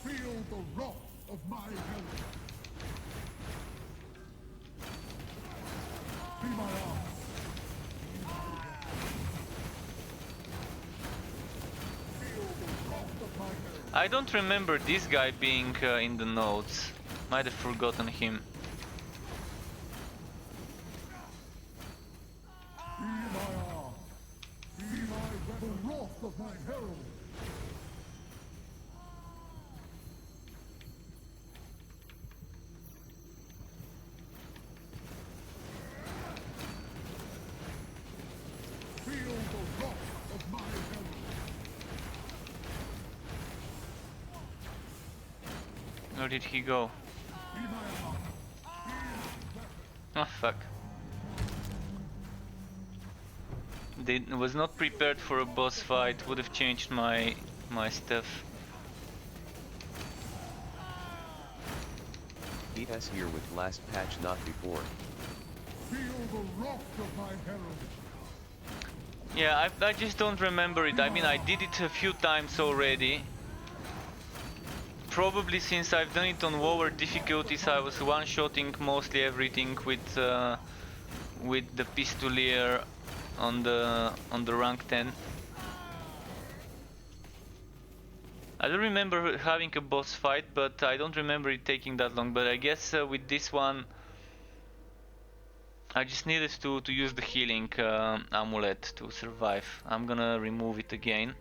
Speaker 3: Feel the wrath of my herald. Be my arm.
Speaker 1: I don't remember this guy being in the notes. Might have forgotten him.
Speaker 3: Be my arm. Be my weapon. The wrath of my herald. Feel the wrath of my herald.
Speaker 1: Where did he go?
Speaker 3: Be my arm.
Speaker 1: Ah fuck. Was not prepared for a boss fight, would have changed my stuff.
Speaker 2: PS here with last patch, not before.
Speaker 3: Feel the wrath of my herald.
Speaker 1: Yeah, I just don't remember it. I mean, I did it a few times already. Probably since I've done it on lower difficulties, I was one-shotting mostly everything with the pistolier on the rank 10. I don't remember having a boss fight, but I don't remember it taking that long. But I guess with this one, I just needed to use the healing amulet to survive. I'm gonna remove it again.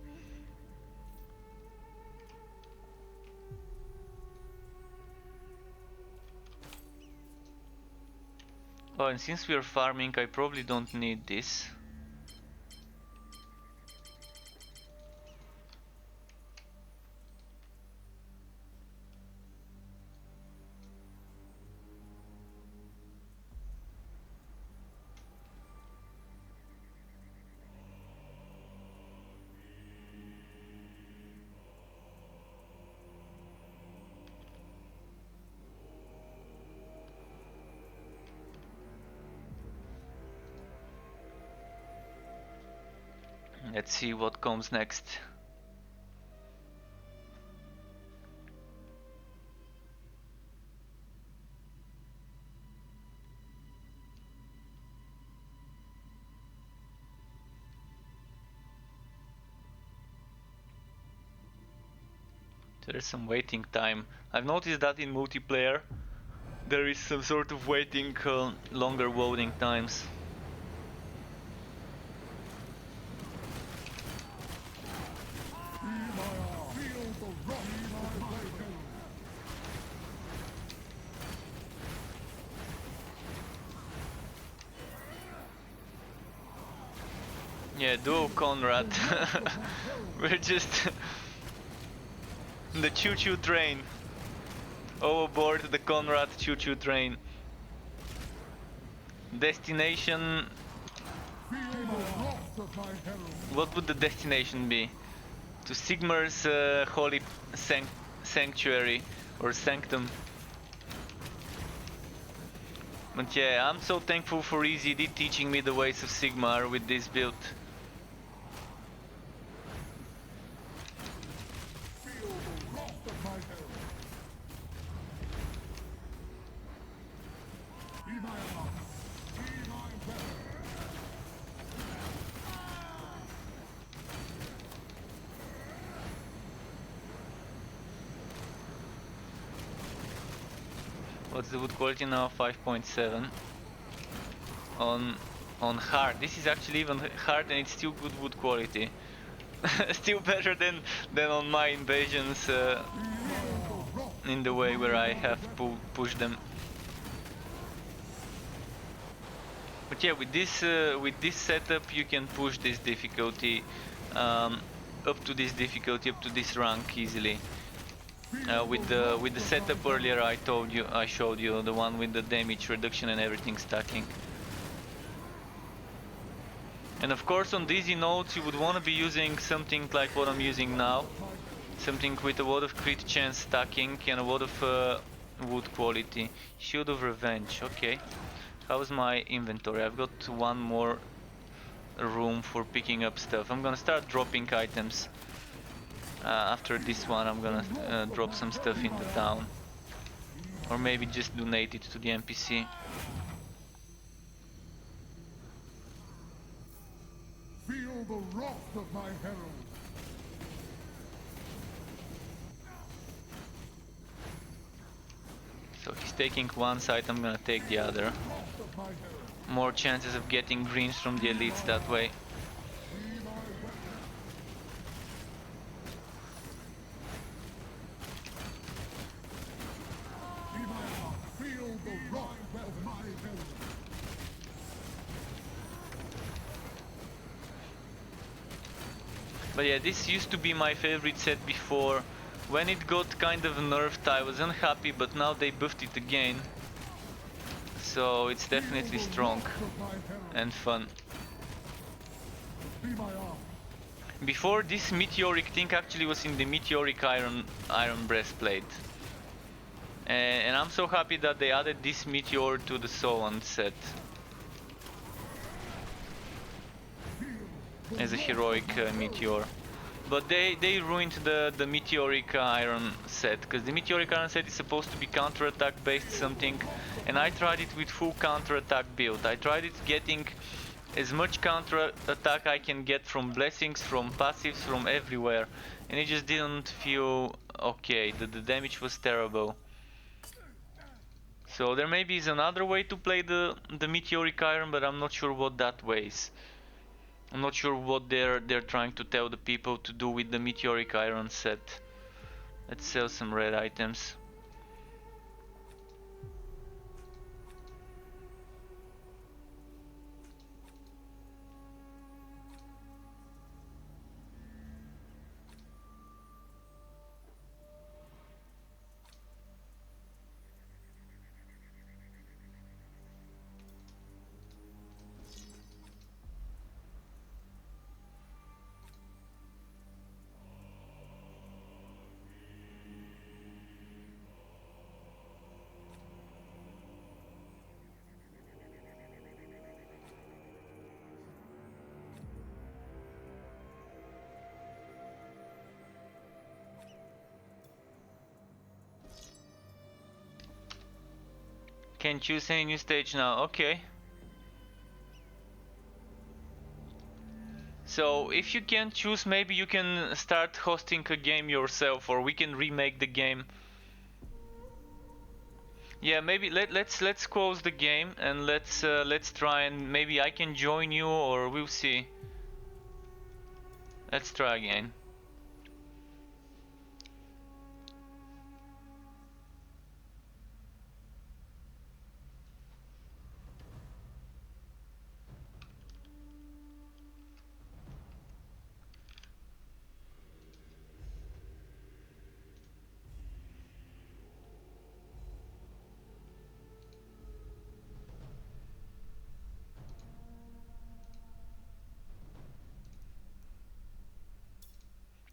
Speaker 1: Oh, and since we are farming, I probably don't need this. Let's see what comes next. There is some waiting time. I've noticed that in multiplayer there is some sort of waiting, longer loading times. Yeah, duo Conrad. We're just the choo-choo train. Oh, aboard the Conrad choo-choo train. Destination. What would the destination be? To Sigmar's holy sanctuary or sanctum. But yeah, I'm so thankful for EZD teaching me the ways of Sigmar with this build. What's the wood quality now? 5.7. On hard. This is actually even hard and it's still good wood quality. Still better than on my invasions in the way where I have pushed them. But yeah, with this setup you can push this difficulty up to this rank easily. With the setup earlier I showed you the one with the damage reduction and everything stacking. And of course on these nodes you would want to be using something like what I'm using now. Something with a lot of crit chance stacking and a lot of wood quality. Shield of Revenge, okay. How's my inventory? I've got one more room for picking up stuff. I'm gonna start dropping items. After this one I'm gonna drop some stuff into town. Or maybe just donate it to the NPC.
Speaker 3: Feel the wrath of my herald.
Speaker 1: So he's taking one side, I'm gonna take the other. More chances of getting greens from the elites that way. But yeah, this used to be my favorite set before. When it got kind of nerfed I was unhappy, but now they buffed it again. So it's definitely strong and fun. Before, this meteoric thing actually was in the meteoric iron breastplate. And I'm so happy that they added this meteor to the Solan set as a heroic meteor. But they ruined the meteoric iron set, because the meteoric iron set is supposed to be counter-attack based something, and I tried it with full counter-attack build. I tried it getting as much counter-attack I can get from blessings, from passives, from everywhere, and it just didn't feel okay. The damage was terrible. So there maybe is another way to play the meteoric iron, but I'm not sure what that way is. I'm not sure what they're trying to tell the people to do with the meteoric iron set. Let's sell some red items. Can choose any new stage now. Okay. So if you can't choose, maybe you can start hosting a game yourself, or we can remake the game. Yeah, maybe let's close the game and let's try, and maybe I can join you, or we'll see. Let's try again.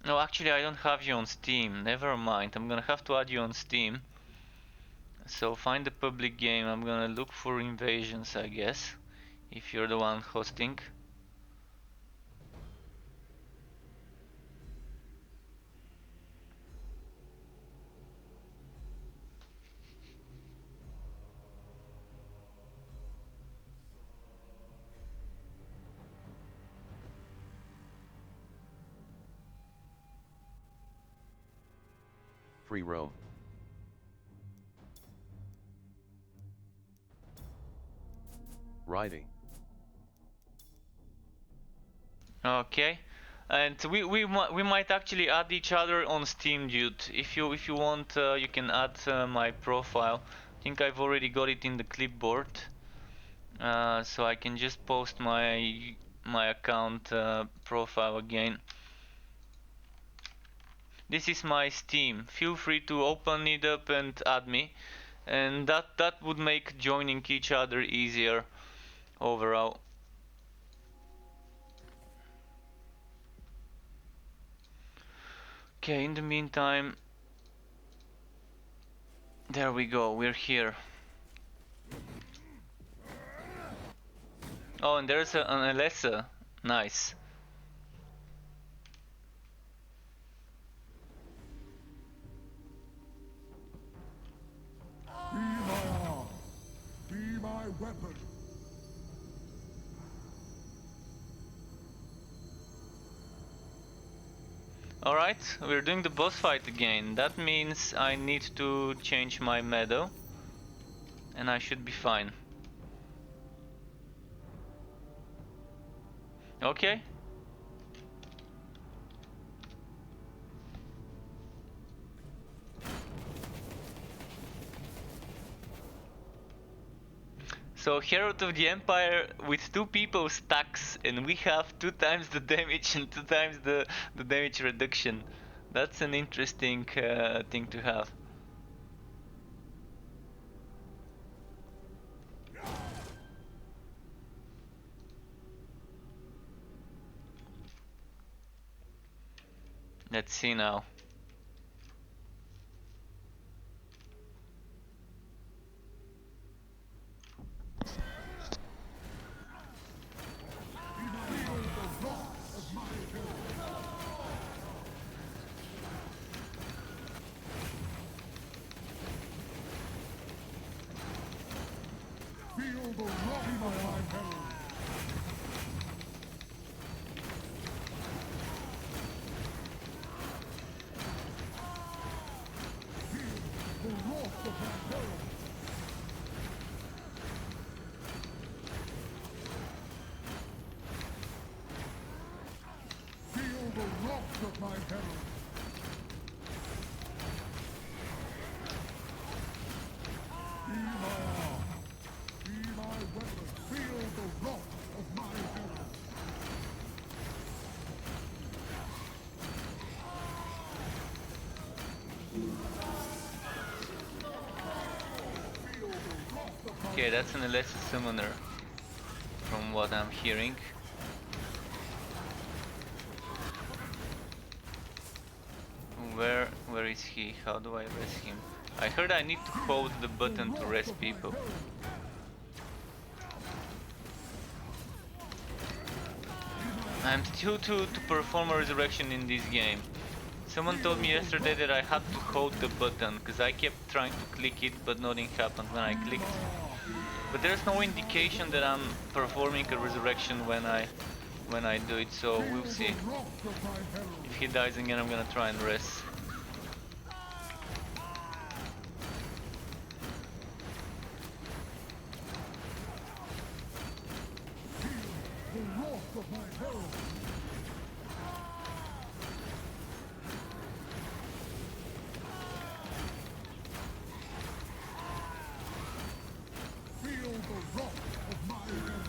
Speaker 1: No, actually I don't have you on Steam. Never mind. I'm gonna have to add you on Steam. So find the public game. I'm gonna look for invasions, I guess, if you're the one hosting.
Speaker 2: Free roam. Riding.
Speaker 1: Okay, and we might actually add each other on Steam, dude. If you want, you can add my profile. I think I've already got it in the clipboard, so I can just post my account profile again. This is my Steam. Feel free to open it up and add me, and that would make joining each other easier overall. Okay, in the meantime, there we go, we're here. Oh, and there's an Alessa. Nice.
Speaker 3: Be my arm. Be my weapon.
Speaker 1: Alright, we're doing the boss fight again. That means I need to change my medal, and I should be fine. Okay. So Herald of the Empire with 2 people stacks, and we have 2 times the damage and 2 times the damage reduction. That's an interesting thing to have. Let's see now.
Speaker 3: Feel the wrath of my herald. The wrath of my herald. Feel the wrath of my herald. Be my arm. Be my weapon. Feel the wrath of my herald.
Speaker 1: Okay, that's an Alessa summoner, from what I'm hearing. Where is he? How do I rest him? I heard I need to hold the button to rest people. I'm still to perform a resurrection in this game. Someone told me yesterday that I had to hold the button, because I kept trying to click it but nothing happened when I clicked. But there's no indication that I'm performing a resurrection when I do it, so we'll see. If he dies again, I'm gonna try and rest.
Speaker 3: The wrath of my herald. Feel the wrath of my herald.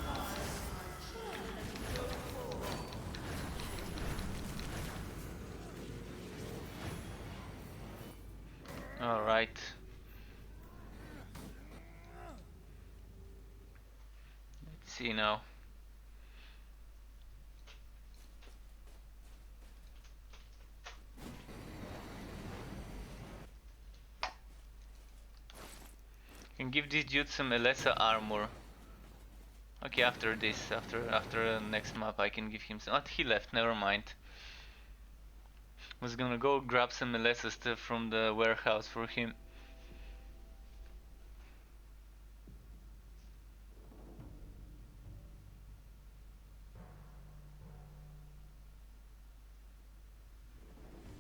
Speaker 1: Alright. Let's see now. Can give this dude some Alessa armor. Okay, after this, after next map, I can give him some. Oh, he left. Never mind. Was gonna go grab some Alessa stuff from the warehouse for him.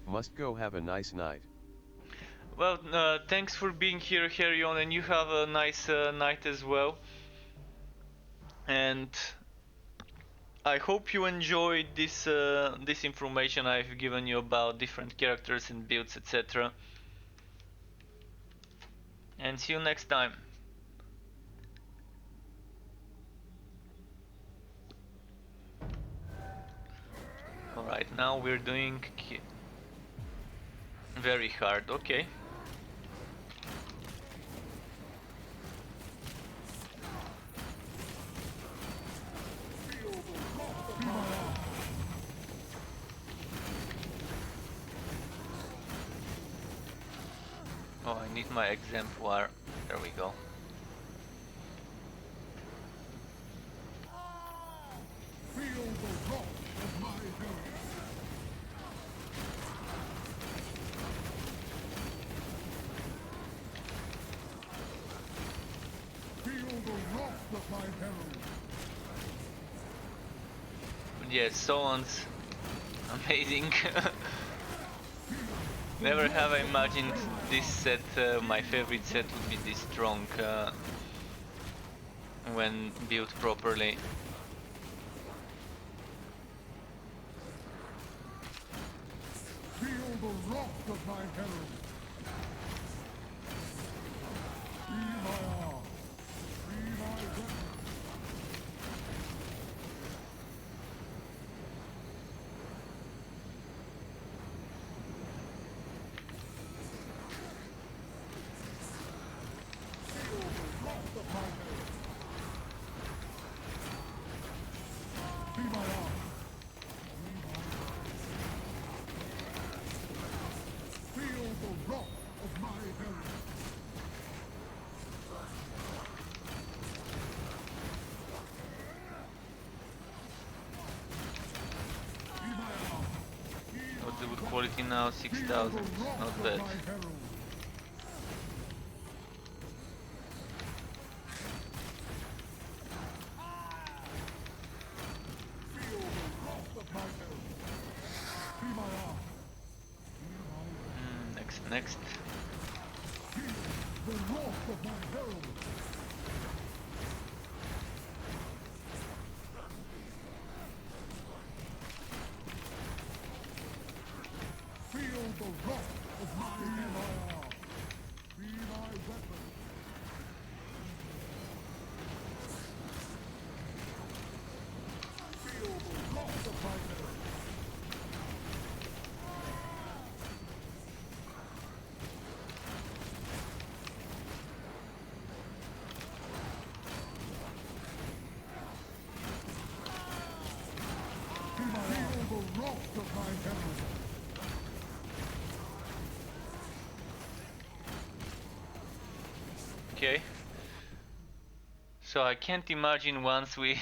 Speaker 2: Must go have a nice night.
Speaker 1: Well, thanks for being here, Herion, and you have a nice night as well. And I hope you enjoyed this information I've given you about different characters and builds, etc. And see you next time. Alright, now we're doing very hard, okay. Oh, I need my exemplar. There we go.
Speaker 3: Feel the wrath of my herald. Feel the wrath of my herald.
Speaker 1: But yeah, Solon's amazing. Never have I imagined this set, my favorite set would be this strong when built properly.
Speaker 3: Feel the wrath of my herald. Be my arm. Be my weapon. Feel the wrath of my herald. Be my arm. Feel the wrath of my herald. Be my arm.
Speaker 1: What's the good quality now? 6000. Not bad. Next.
Speaker 3: The wrath of my herald. Feel the wrath of my herald. Be my weapon. Feel the wrath of my herald. Feel the wrath of my herald.
Speaker 1: Okay. So I can't imagine once we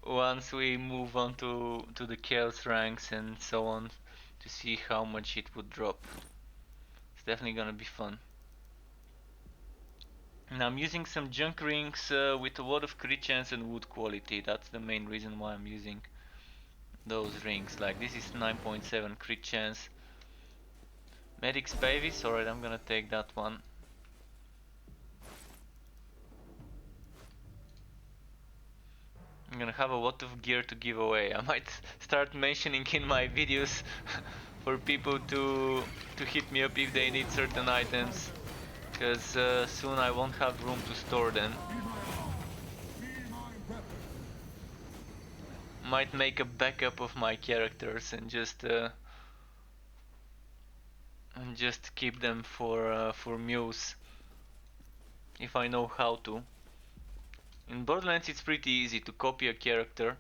Speaker 1: once we move on to the chaos ranks and so on to see how much it would drop. It's definitely gonna be fun. And I'm using some junk rings with a lot of crit chance and wood quality. That's the main reason why I'm using those rings. Like this is 9.7 crit chance. Medic's Pavis, alright, I'm gonna take that one. I'm gonna have a lot of gear to give away. I might start mentioning in my videos for people to hit me up if they need certain items, because soon I won't have room to store them. Might make a backup of my characters and just keep them for Muse if I know how to. In Borderlands it's pretty easy to copy a character.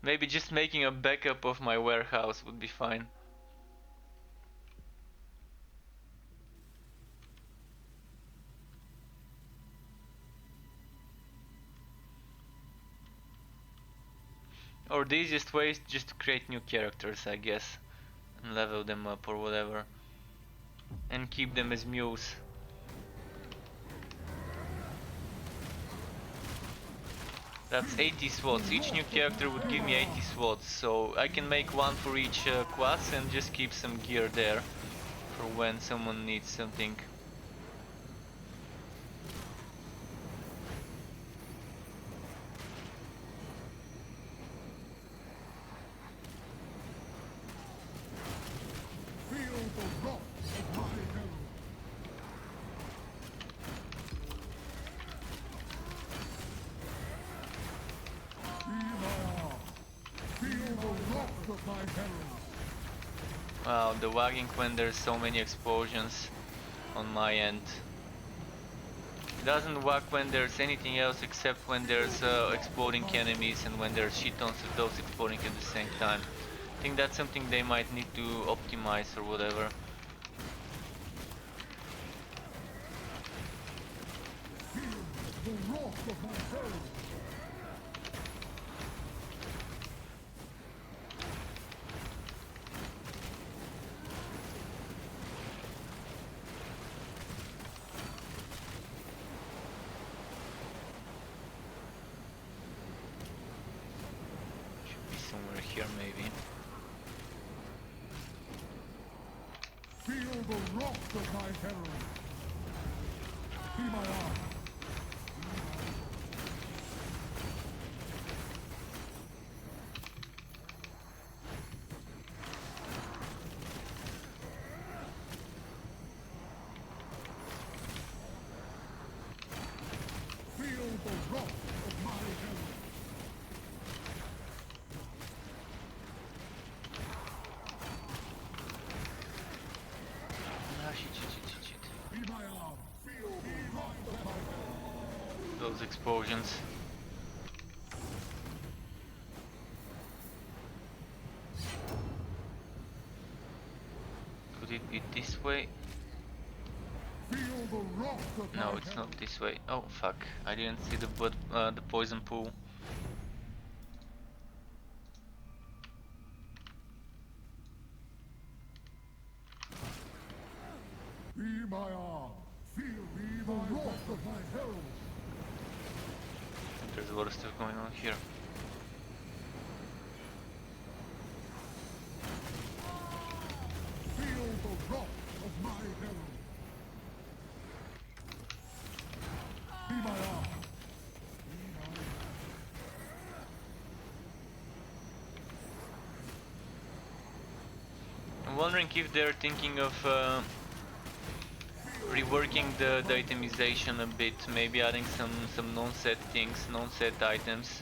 Speaker 1: Maybe just making a backup of my warehouse would be fine. Or the easiest way is just to create new characters, I guess, and level them up or whatever, and keep them as Muse. That's 80 slots. Each new character would give me 80 slots, so I can make one for each class and just keep some gear there for when someone needs something.
Speaker 3: Feel the wrath of my herald. Feel the wrath of my herald.
Speaker 1: Wow, the wagging when there's so many explosions on my end. It doesn't whack when there's anything else except when there's exploding enemies and when there's shitons of those exploding at the same time. I think that's something they might need to optimize or whatever.
Speaker 3: The wrath of my herald.
Speaker 1: Should be somewhere here maybe.
Speaker 3: Feel the wrath of my herald. Be my arm. Feel the wrath of my herald.
Speaker 1: Ah, shit.
Speaker 3: Be my arm. Feel the wrath of my herald.
Speaker 1: Those explosions. Could it be this way?
Speaker 3: Feel the wrath of
Speaker 1: No,
Speaker 3: my
Speaker 1: it's
Speaker 3: herald.
Speaker 1: not this way. Oh fuck! I didn't see the poison pool.
Speaker 3: Be my arm. Feel the wrath of my herald.
Speaker 1: There's a lot of stuff going on here.
Speaker 3: Feel my arm.
Speaker 1: I'm wondering if they're thinking of reworking the itemization a bit, maybe adding some non-set things, non-set items.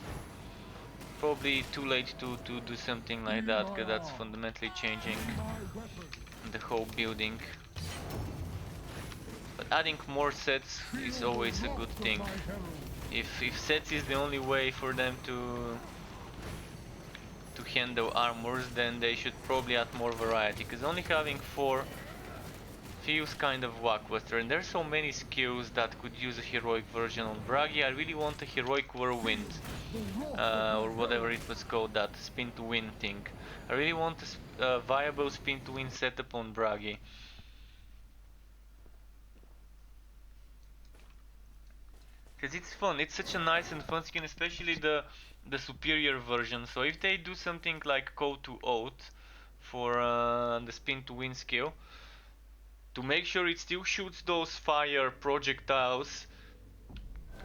Speaker 1: Probably too late to do something like that, because that's fundamentally changing the whole building. But adding more sets is always a good thing. If sets is the only way for them to handle armors, then they should probably add more variety, because only having 4 feels kind of lackluster, and there's so many skills that could use a heroic version on Bragi. I really want a heroic whirlwind, or whatever it was called, that spin to win thing. I really want a viable spin to win setup on Bragi. Because it's fun, it's such a nice and fun skin, especially the superior version. So if they do something like Call to Oath for the spin to win skill, to make sure it still shoots those fire projectiles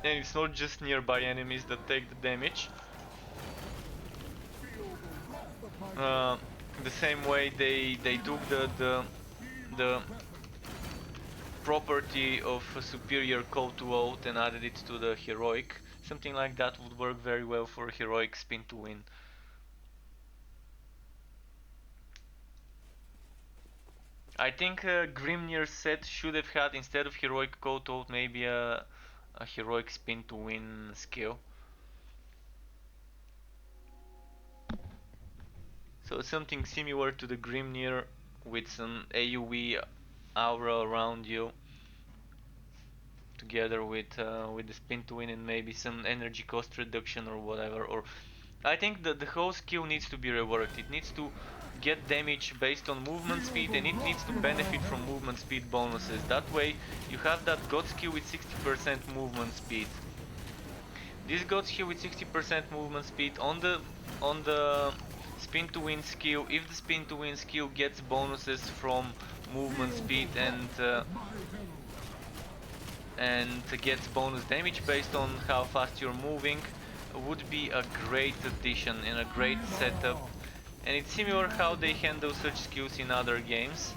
Speaker 1: and it's not just nearby enemies that take the damage. The same way they took the property of a superior Call to Oath and added it to the heroic. Something like that would work very well for heroic spin to win. I think Grimnir's set should have had, instead of heroic Call to Oath, maybe a heroic spin to win skill. So something similar to the Grimnir with some AoE aura around you, together with the spin to win and maybe some energy cost reduction or whatever. Or I think that the whole skill needs to be reworked. It needs to get damage based on movement speed, and it needs to benefit from movement speed bonuses. That way you have that god skill with 60% movement speed. This god skill with 60% movement speed on the spin to win skill. If the spin to win skill gets bonuses from movement speed and gets bonus damage based on how fast you're moving, would be a great addition and a great setup. And it's similar how they handle such skills in other games.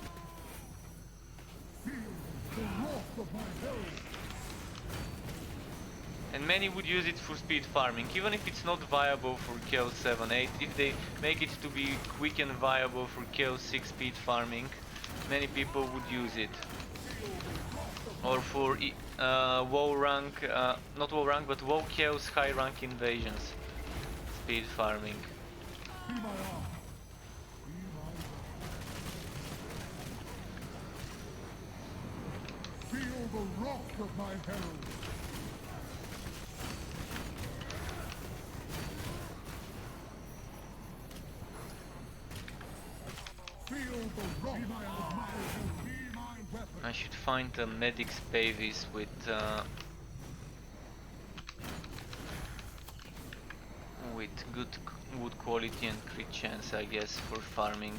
Speaker 1: And many would use it for speed farming, even if it's not viable for Chaos 7-8. If they make it to be quick and viable for Chaos 6 speed farming, many people would use it. Or for WoW rank, not WoW rank, but WoW Chaos high rank invasions, speed farming.
Speaker 3: Feel the wrath of my herald.
Speaker 1: I should find a medic's babies with good quality and crit chance, I guess, for farming.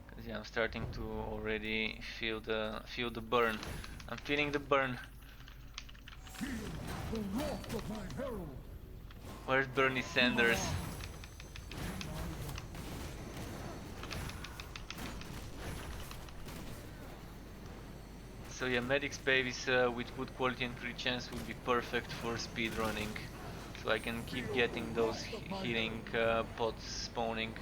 Speaker 1: Cause yeah, I'm starting to already feel the burn. I'm feeling the burn. Where's Bernie Sanders? So yeah, medic's babies with good quality and crit chance would be perfect for speedrunning. So I can keep getting those healing pots spawning.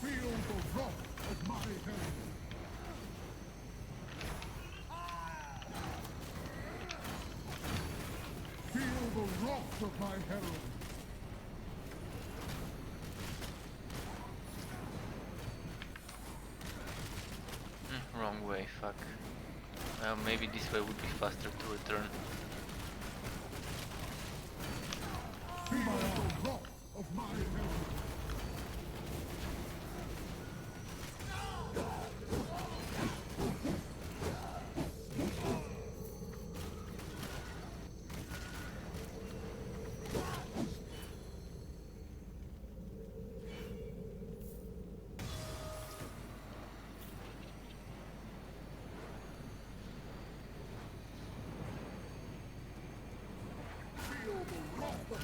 Speaker 3: Feel the wrath of my herald. Feel the wrath of my herald.
Speaker 1: Wrong way, fuck. Well, maybe this way would be faster to return.
Speaker 3: Feel the wrath of my herald.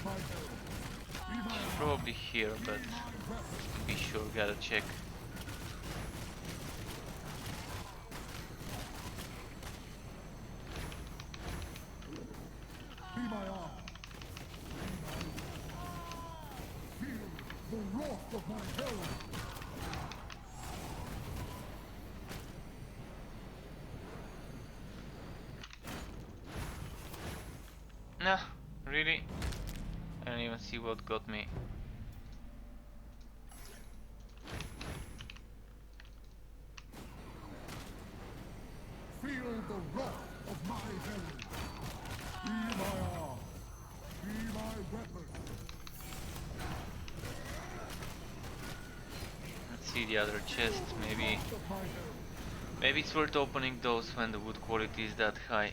Speaker 3: my herald. Be my
Speaker 1: She's probably here, but just to be sure, gotta check.
Speaker 3: Be my arm. Feel the wrath of my herald.
Speaker 1: Nah, really? I don't even see what got me.
Speaker 3: Feel the wrath of my herald. Be my arm. Be my weapon.
Speaker 1: Let's see the other chest. Maybe
Speaker 3: Of my herald.
Speaker 1: it's worth opening those when the wood quality is that high.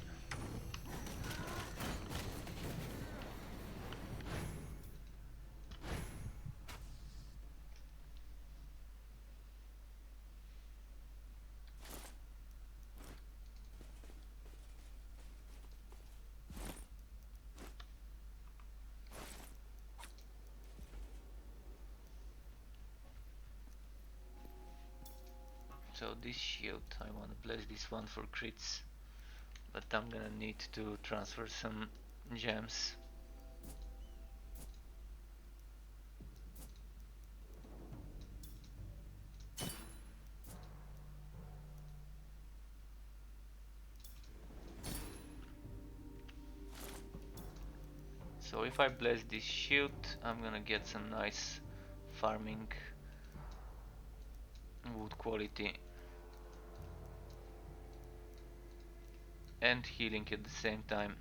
Speaker 1: So this shield, I want to place this one for crits, but I'm gonna need to transfer some gems. So if I bless this shield, I'm gonna get some nice farming wood quality and healing at the same time.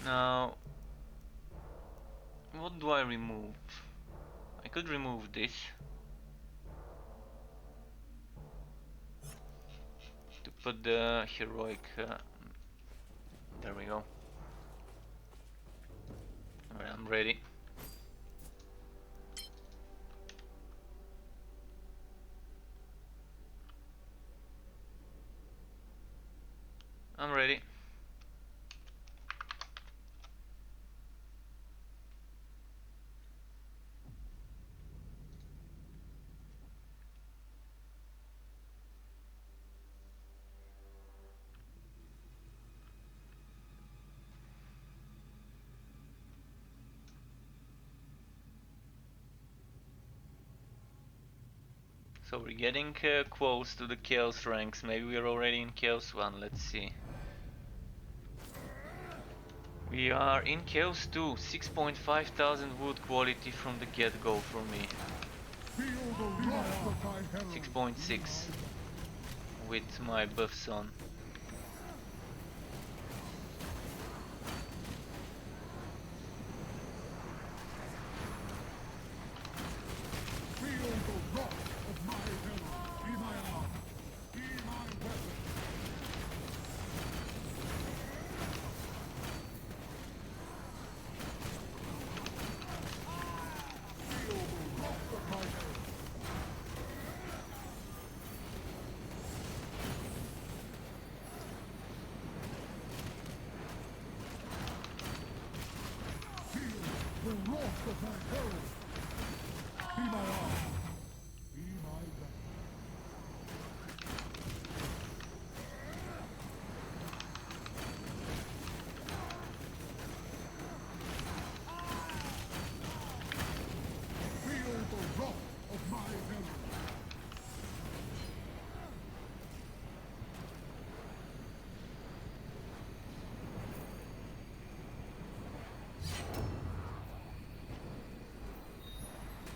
Speaker 1: Now, what do I remove? I could remove this to put the heroic. There we go. Alright, I'm ready. I'm ready. So we're getting close to the Chaos ranks. Maybe we're already in Chaos 1, let's see. We are in Chaos 2, 6.5 thousand wood quality from the get-go for me.
Speaker 3: Feel the wrath of my herald.
Speaker 1: 6.6 with my buffs on.
Speaker 3: Feel the wrath of my herald. Be my arm. Be my weapon. Feel the wrath of my herald. Feel the wrath of my herald. Be my arm. Be my weapon. Feel the wrath of my herald.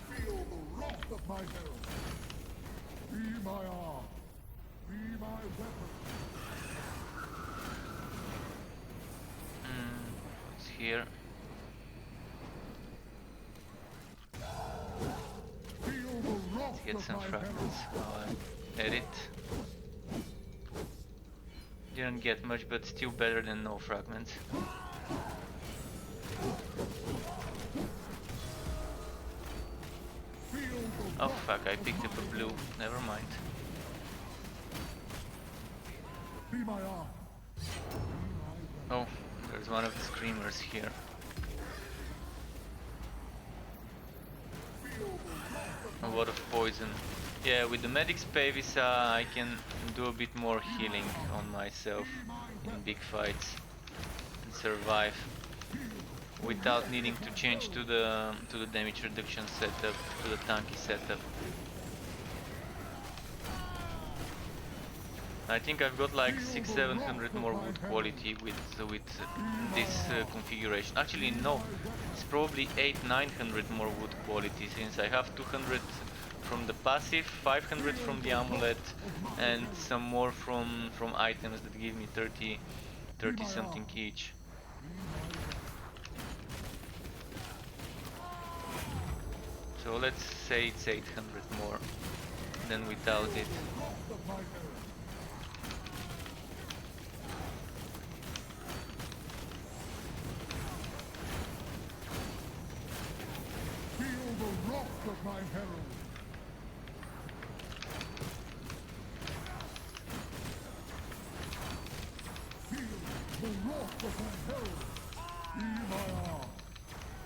Speaker 3: Feel the wrath of my herald. Be my arm. Be my weapon.
Speaker 1: What's here?
Speaker 3: Feel the wrath
Speaker 1: Get
Speaker 3: of
Speaker 1: some
Speaker 3: my
Speaker 1: fragments.
Speaker 3: herald.
Speaker 1: Edit. Didn't get much, but still better than no fragments. Oh fuck, I picked up a blue. Never mind.
Speaker 3: Be my arm.
Speaker 1: Oh, there's one of the screamers here. A lot of poison. Yeah, with the Medic's Pavisa I can do a bit more healing on myself in big fights and survive without needing to change to the damage reduction setup, to the tanky setup. I think I've got like 600-700 more wood quality with this configuration. Actually no, it's probably 800-900 more wood quality, since I have 200 from the passive, 500 from the amulet, and some more from items that give me 30 something each. So let's say it's 800 more than without it.
Speaker 3: Feel the wrath of my herald. Feel the wrath of my herald. Be my arm.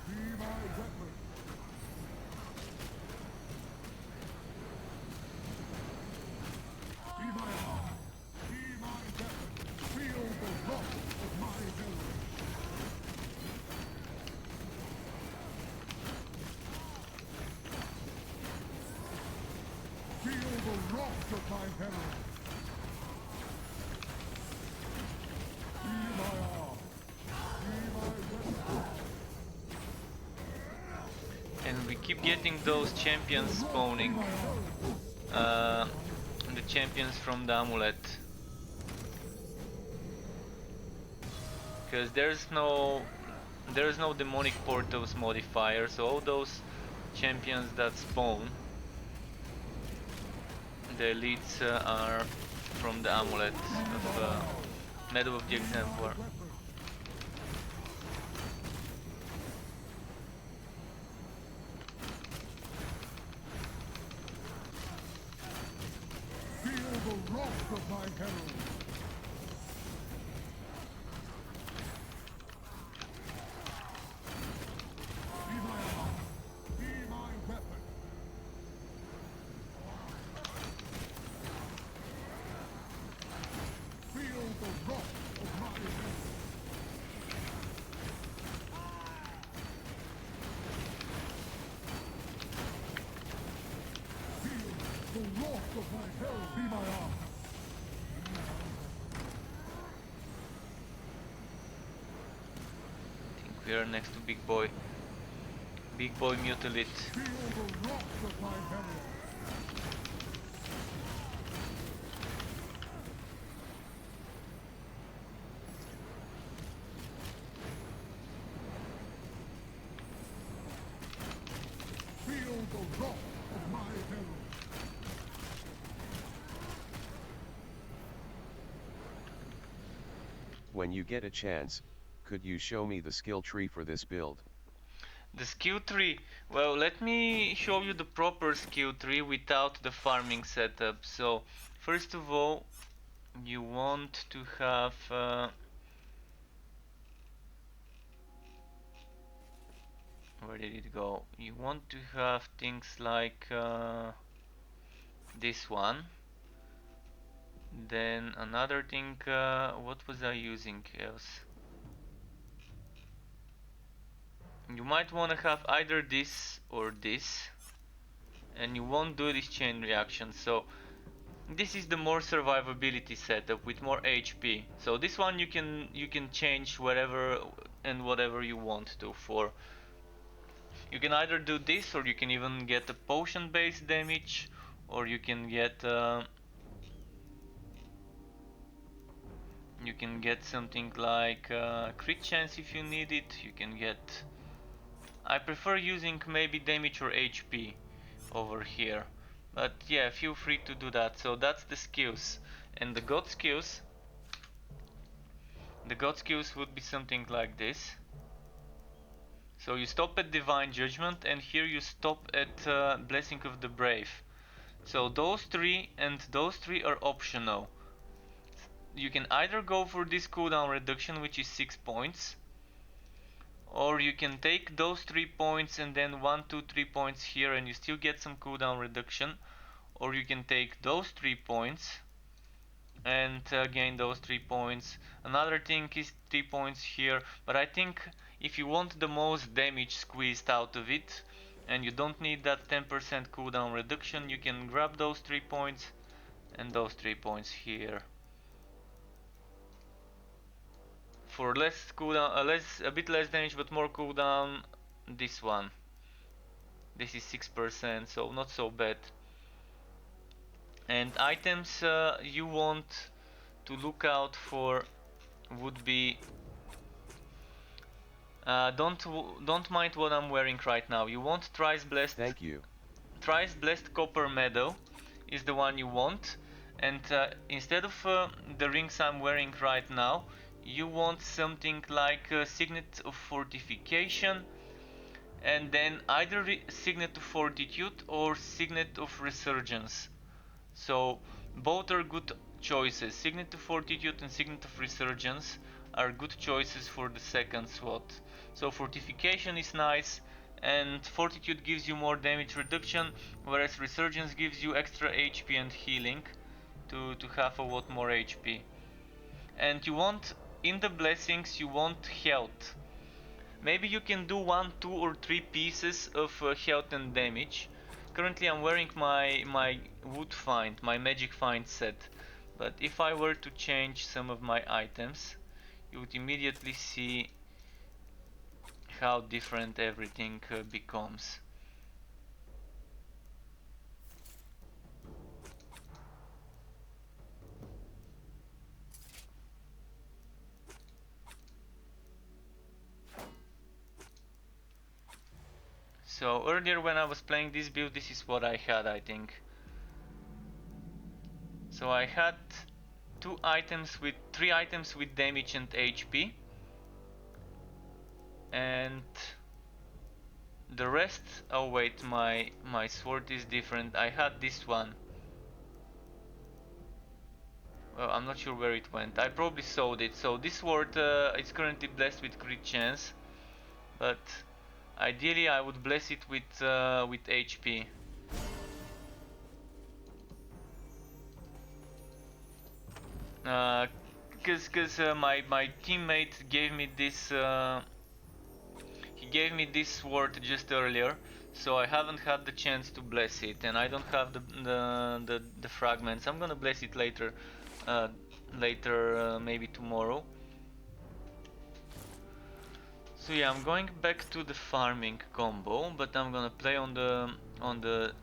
Speaker 3: Be my weapon. Be my arm. Be my weapon. Feel the wrath of my herald. Feel the wrath of my herald. Be my arm. Be my weapon.
Speaker 1: And we keep getting those champions spawning. The champions from the amulet. Because there's no demonic portals modifier, so all those champions that spawn, the elites are from the amulet of Medal of the Exemplar.
Speaker 3: Feel the wrath of my herald. Be my arm. Be my weapon. Feel the wrath of my herald. Feel the wrath of my herald. Be my arm.
Speaker 1: I think we are next to Big Boy. Big Boy Mutilate.
Speaker 3: Feel the wrath of my herald. Feel the wrath of my herald.
Speaker 2: When you get a chance, could you show me the skill tree for this build?
Speaker 1: The skill tree. Well, let me show you the proper skill tree without the farming setup. So, first of all, you want to have where did it go? You want to have things like this one. Then another thing, what was I using else? You might want to have either this or this, and you won't do this chain reaction. So this is the more survivability setup with more HP. So this one you can change wherever and whatever you want to for. You can either do this, or you can even get a potion based damage, or you can get something like crit chance if you need it. You can get. I prefer using maybe damage or HP over here, but yeah, feel free to do that. So that's the skills, and the god skills. The god skills would be something like this. So you stop at Divine Judgment, and here you stop at Blessing of the Brave. So those three and those three are optional. You can either go for this cooldown reduction, which is 6 points, or you can take those 3 points and then 1, 2, 3 points here and you still get some cooldown reduction, or you can take those 3 points and gain those 3 points. Another thing is 3 points here, but I think if you want the most damage squeezed out of it and you don't need that 10% cooldown reduction, you can grab those 3 points and those 3 points here. For less cooldown, a bit less damage but more cooldown, this one. This is 6%, so not so bad. And items you want to look out for would be don't mind what I'm wearing right now. You want Thrice Blessed.
Speaker 2: Thank you.
Speaker 1: Thrice Blessed Copper Medal is the one you want, and instead of the rings I'm wearing right now, you want something like Signet of Fortification, and then either Signet of Fortitude or Signet of Resurgence. So both are good choices. Signet of Fortitude and Signet of Resurgence are good choices for the second slot. So Fortification is nice, and Fortitude gives you more damage reduction, whereas Resurgence gives you extra HP and healing to have a lot more HP. And you want, in the blessings, you want health. Maybe you can do 1, 2 or 3 pieces of health and damage. Currently I'm wearing my wood find, my magic find set, but if I were to change some of my items, you would immediately see how different everything becomes. So earlier when I was playing this build, this is what I had, I think. So I had 3 items with damage and HP, and the rest, oh wait, my sword is different. I had this one. Well, I'm not sure where it went. I probably sold it. So this sword is currently blessed with crit chance, but ideally I would bless it with HP. Cause my teammate gave me this. He gave me this sword just earlier, so I haven't had the chance to bless it, and I don't have the fragments. I'm gonna bless it later, maybe tomorrow. So yeah, I'm going back to the farming combo, but I'm gonna play on the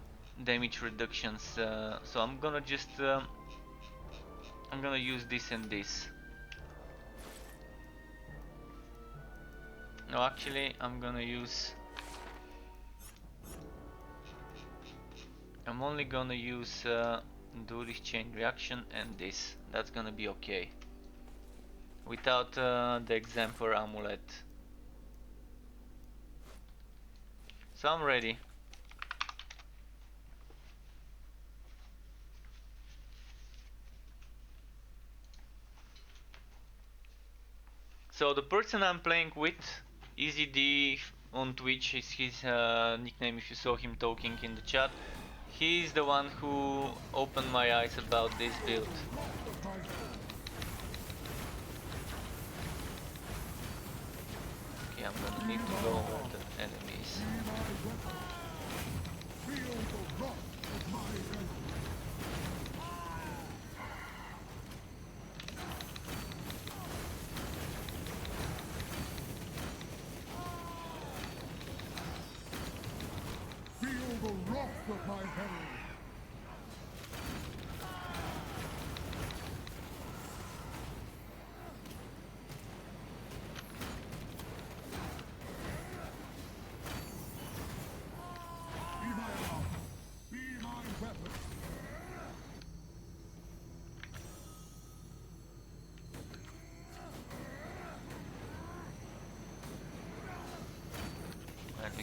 Speaker 1: damage reductions. So I'm gonna just I'm gonna use this and this. No, actually, I'm only gonna use do this chain reaction and this. That's gonna be okay. Without the Exemplar amulet. So I'm ready. So the person I'm playing with, EasyD on Twitch is his nickname if you saw him talking in the chat. He's the one who opened my eyes about this build. Okay, I'm gonna need to go over the enemies.
Speaker 3: Feel the wrath of my herald. Be my arm. Be my weapon.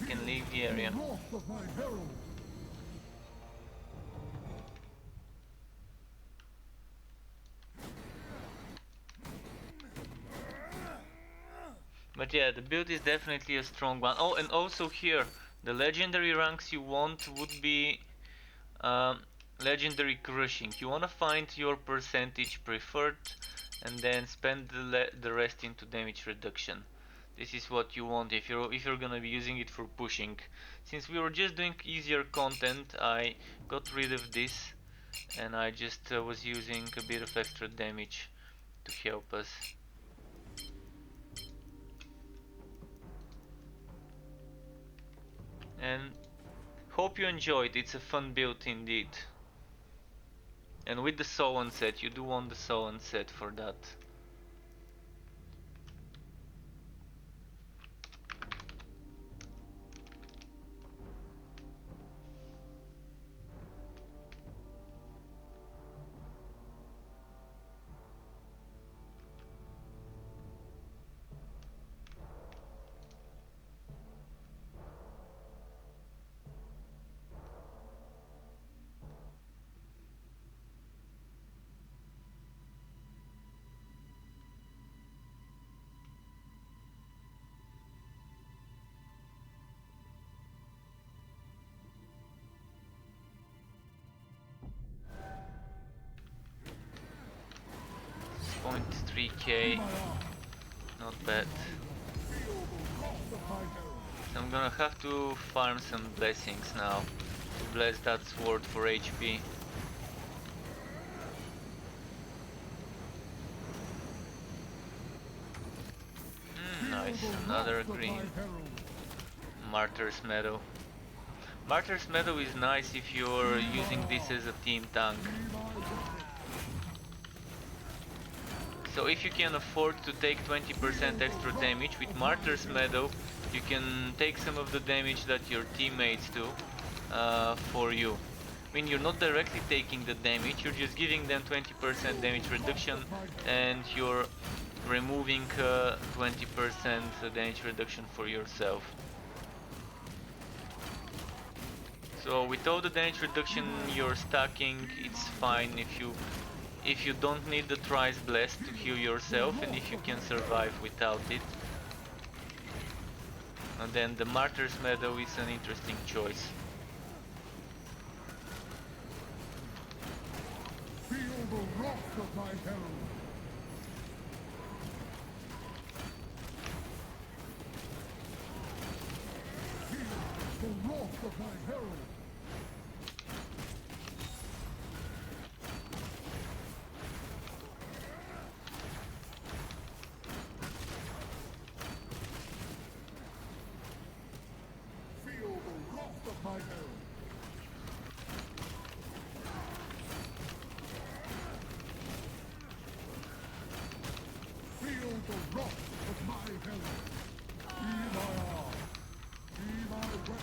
Speaker 1: can leave the area.
Speaker 3: The wrath of my herald.
Speaker 1: But yeah, the build is definitely a strong one. Oh, and also here, the legendary ranks you want would be legendary crushing. You want to find your percentage preferred and then spend the rest into damage reduction. This is what you want if you're gonna be using it for pushing. Since we were just doing easier content, I got rid of this and I just was using a bit of extra damage to help us. And hope you enjoyed. It's a fun build indeed. And with the Sowen set, you do want the Sowen set for that. Point 3k, not bad. So I'm gonna have to farm some blessings now to bless that sword for HP. Nice, another green. Martyr's Meadow. Martyr's Meadow is nice if you're using this as a team tank. So if you can afford to take 20% extra damage with Martyr's Meadow, you can take some of the damage that your teammates do for you. I mean, you're not directly taking the damage, you're just giving them 20% damage reduction and you're removing 20% damage reduction for yourself. So with all the damage reduction you're stacking, it's fine if you don't need the Thrice Blessed to heal yourself and if you can survive without it. And then the Martyr's Meadow is an interesting choice.
Speaker 3: Feel the wrath of my herald. Feel the wrath of my herald. Feel the wrath of my herald. Feel the wrath of my herald. Be my arm. Be my weapon.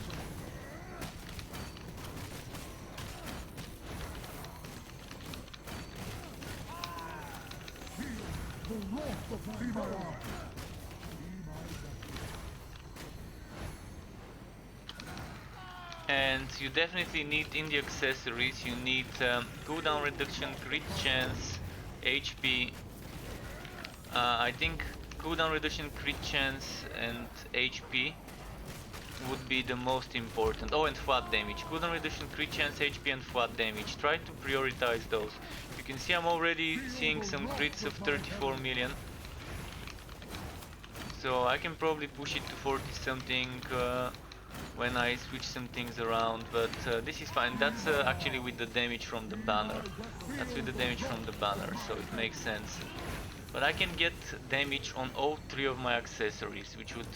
Speaker 3: Feel the wrath of my herald. Be my weapon.
Speaker 1: And you definitely need in the accessories, you need cooldown reduction, crit chance, HP. I think cooldown reduction, crit chance and HP would be the most important. Oh, and flat damage. Cooldown reduction, crit chance, HP and flat damage. Try to prioritize those. You can see I'm already seeing some crits of 34 million. So I can probably push it to 40 something when I switch some things around, but this is fine. That's actually with the damage from the banner. That's with the damage from the banner, so it makes sense. But I can get damage on all three of my accessories, which would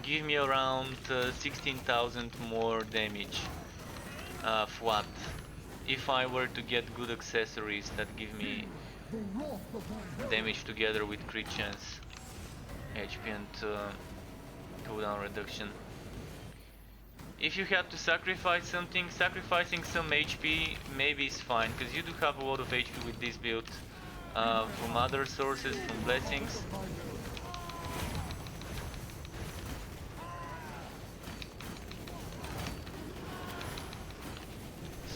Speaker 1: give me around 16,000 more damage flat. If I were to get good accessories that give me damage together with crit chance, HP and cooldown reduction. If you had to sacrifice something, sacrificing some HP maybe is fine, because you do have a lot of HP with this build from other sources, from blessings.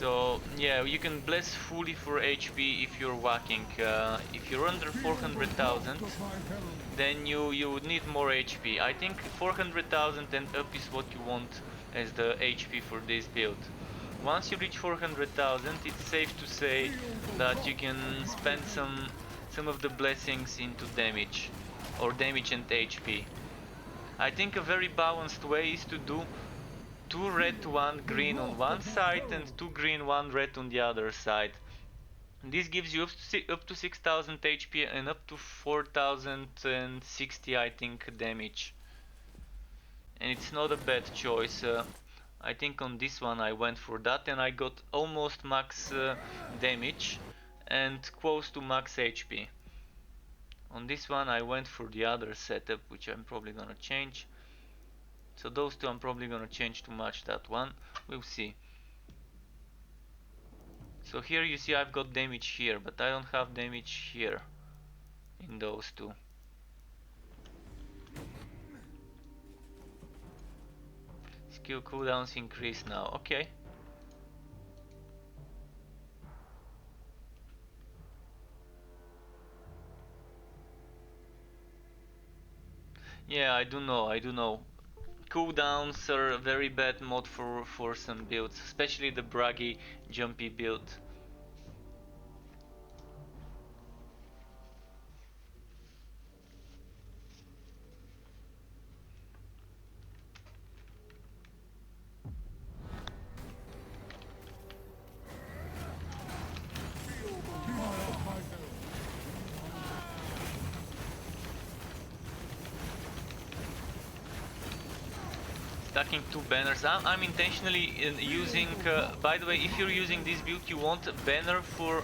Speaker 1: So yeah, you can bless fully for HP if you're whacking. If you're under 400,000, then you would need more HP. I think 400,000 and up is what you want as the HP for this build. Once you reach 400,000, it's safe to say that you can spend some of the blessings into damage, or damage and HP. I think a very balanced way is to do 2 red 1 green on one side and 2 green 1 red on the other side. This gives you up to 6000 HP and up to 4060 I think damage. And it's not a bad choice. I think on this one I went for that and I got almost max damage and close to max HP. On this one I went for the other setup, which I'm probably gonna change. So those two I'm probably gonna change to match that one. We'll see. So here you see I've got damage here, but I don't have damage here in those two. Skill cooldowns increase now. Okay. Yeah, I do know. Cooldowns are a very bad mod for some builds, especially the braggy, jumpy build. Stacking 2 banners. I'm intentionally using. By the way, if you're using this build, you want a banner for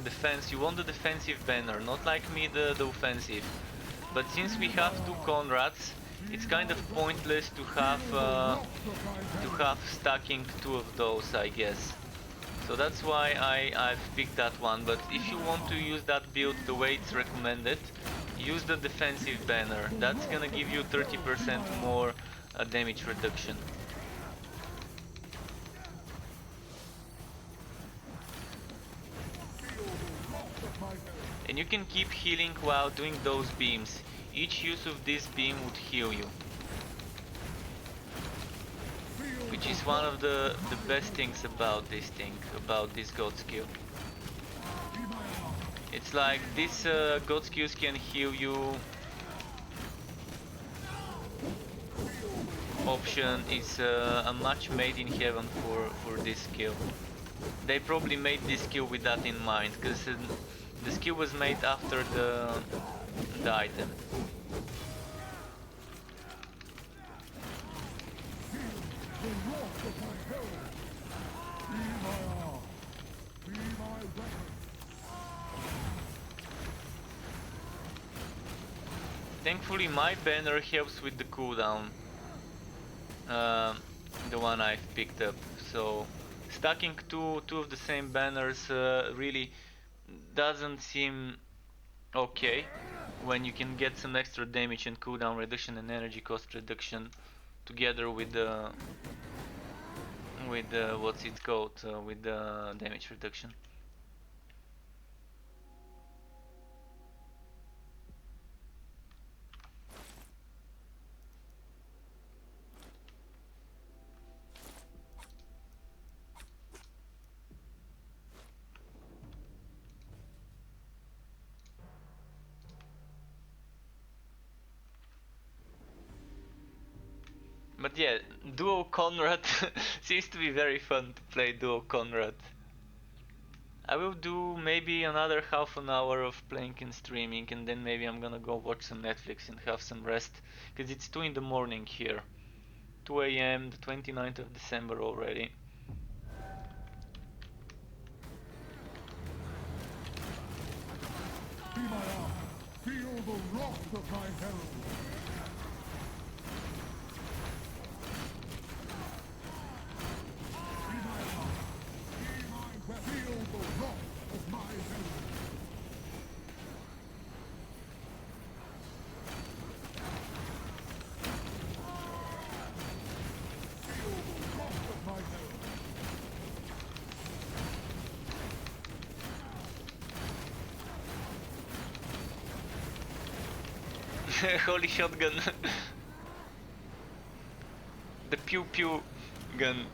Speaker 1: defense. You want the defensive banner, not like me the offensive. But since we have 2 Conrads, it's kind of pointless to have stacking 2 of those, I guess. So that's why I've picked that one. But if you want to use that build the way it's recommended, use the defensive banner. That's gonna give you 30% more damage reduction. And you can keep healing while doing those beams. Each use of this beam would heal you, which is one of the best things about this god skill. It's like this god skills can heal you option is a match made in heaven for this skill. They probably made this skill with that in mind, because the skill was made after the item. Thankfully my banner helps with the cooldown. The one I've picked up, so stacking two of the same banners really doesn't seem okay when you can get some extra damage and cooldown reduction and energy cost reduction together with the what's it called, with the damage reduction. But yeah, Duo Conrad seems to be very fun to play Duo Conrad. I will do maybe another half an hour of playing and streaming, and then maybe I'm gonna go watch some Netflix and have some rest, because it's 2 in the morning here. 2 AM, the 29th of December already.
Speaker 3: Feel the wrath of my herald. Feel the wrath of my herald. Feel the wrath of my herald.
Speaker 1: Holy shotgun. The pew pew gun.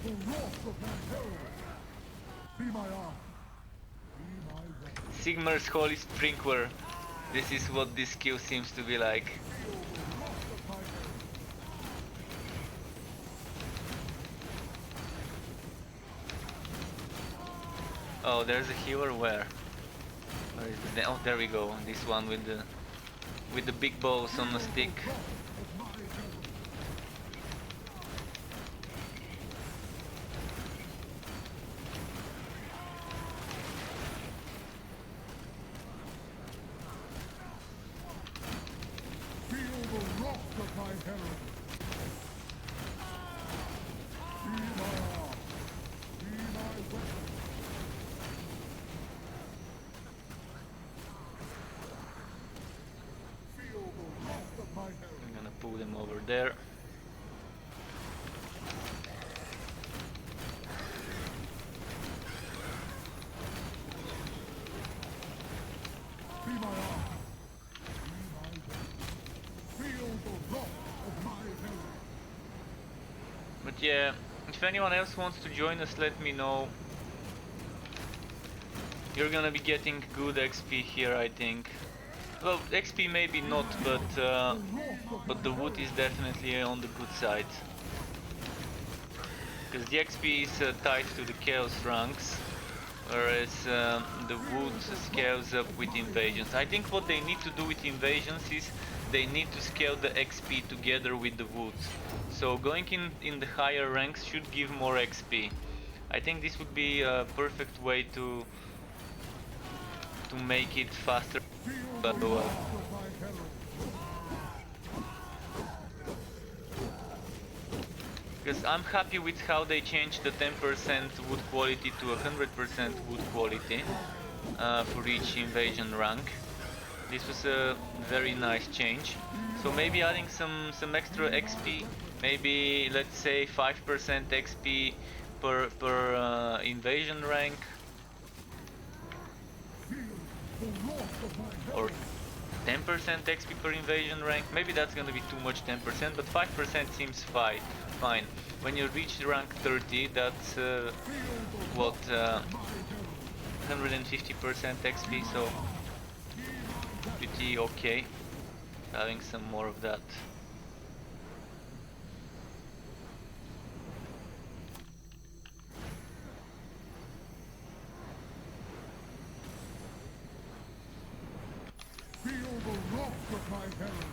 Speaker 3: The wrath of my herald. Be my arm. Be my weapon.
Speaker 1: Sigmar's Holy Sprinkler. This is what this skill seems to be like. Oh, there's a healer. Where? Where is the? Oh, there we go. This one with the big balls on the stick.
Speaker 3: Feel the wrath of my herald. Be my arm. Be my weapon. Feel the wrath of my herald.
Speaker 1: I'm gonna pull them over there.
Speaker 3: Be my arm. Be my weapon. Feel the wrath of my herald.
Speaker 1: But yeah, if anyone else wants to join us, let me know. You're gonna be getting good XP here, I think. Well, XP maybe not, but the wood is definitely on the good side. Because the XP is tied to the chaos ranks, whereas the wood scales up with invasions. I think what they need to do with invasions is they need to scale the XP together with the wood. So going in the higher ranks should give more XP. I think this would be a perfect way to make it faster. But, because I'm happy with how they changed the 10% wood quality to 100% wood quality for each invasion rank. This was a very nice change. So maybe adding some extra XP, maybe let's say 5% XP per invasion rank, or 10% XP per invasion rank. Maybe that's gonna be too much, 10%, but 5% seems fine. When you reach rank 30, that's what 150% XP, so pretty okay. Having some more of that.
Speaker 3: Feel the wrath of my herald.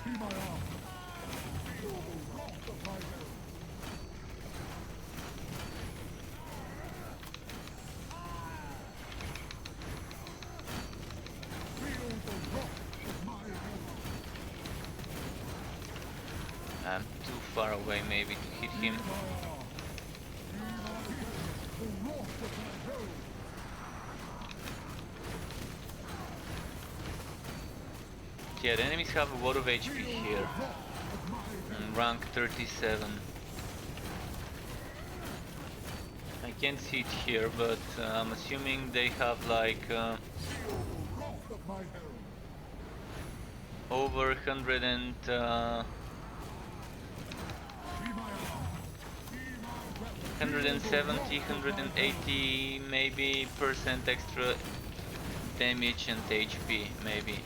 Speaker 3: Be my arm. Feel the wrath of my herald. Feel the wrath of my herald.
Speaker 1: I'm too far away maybe to hit him.
Speaker 3: The wrath of my herald.
Speaker 1: Yeah, the enemies have a lot of HP here. And rank 37. I can't see it here, but I'm assuming they have like over 100 and 170, 180 maybe percent extra damage and HP, maybe.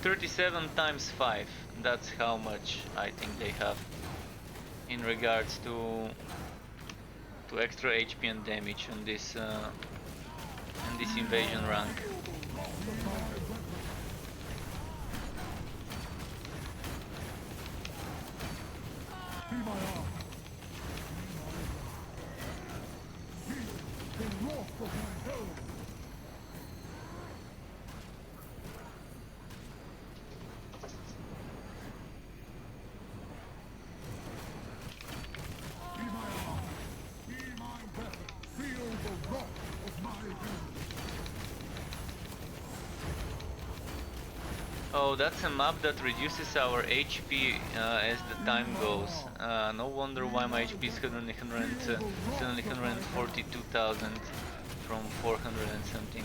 Speaker 1: 37 times 5, that's how much I think they have in regards to extra HP and damage on this invasion rank. Oh, that's a map that reduces our HP as the time goes. No wonder why my HP is suddenly 142,000 from 400 and something.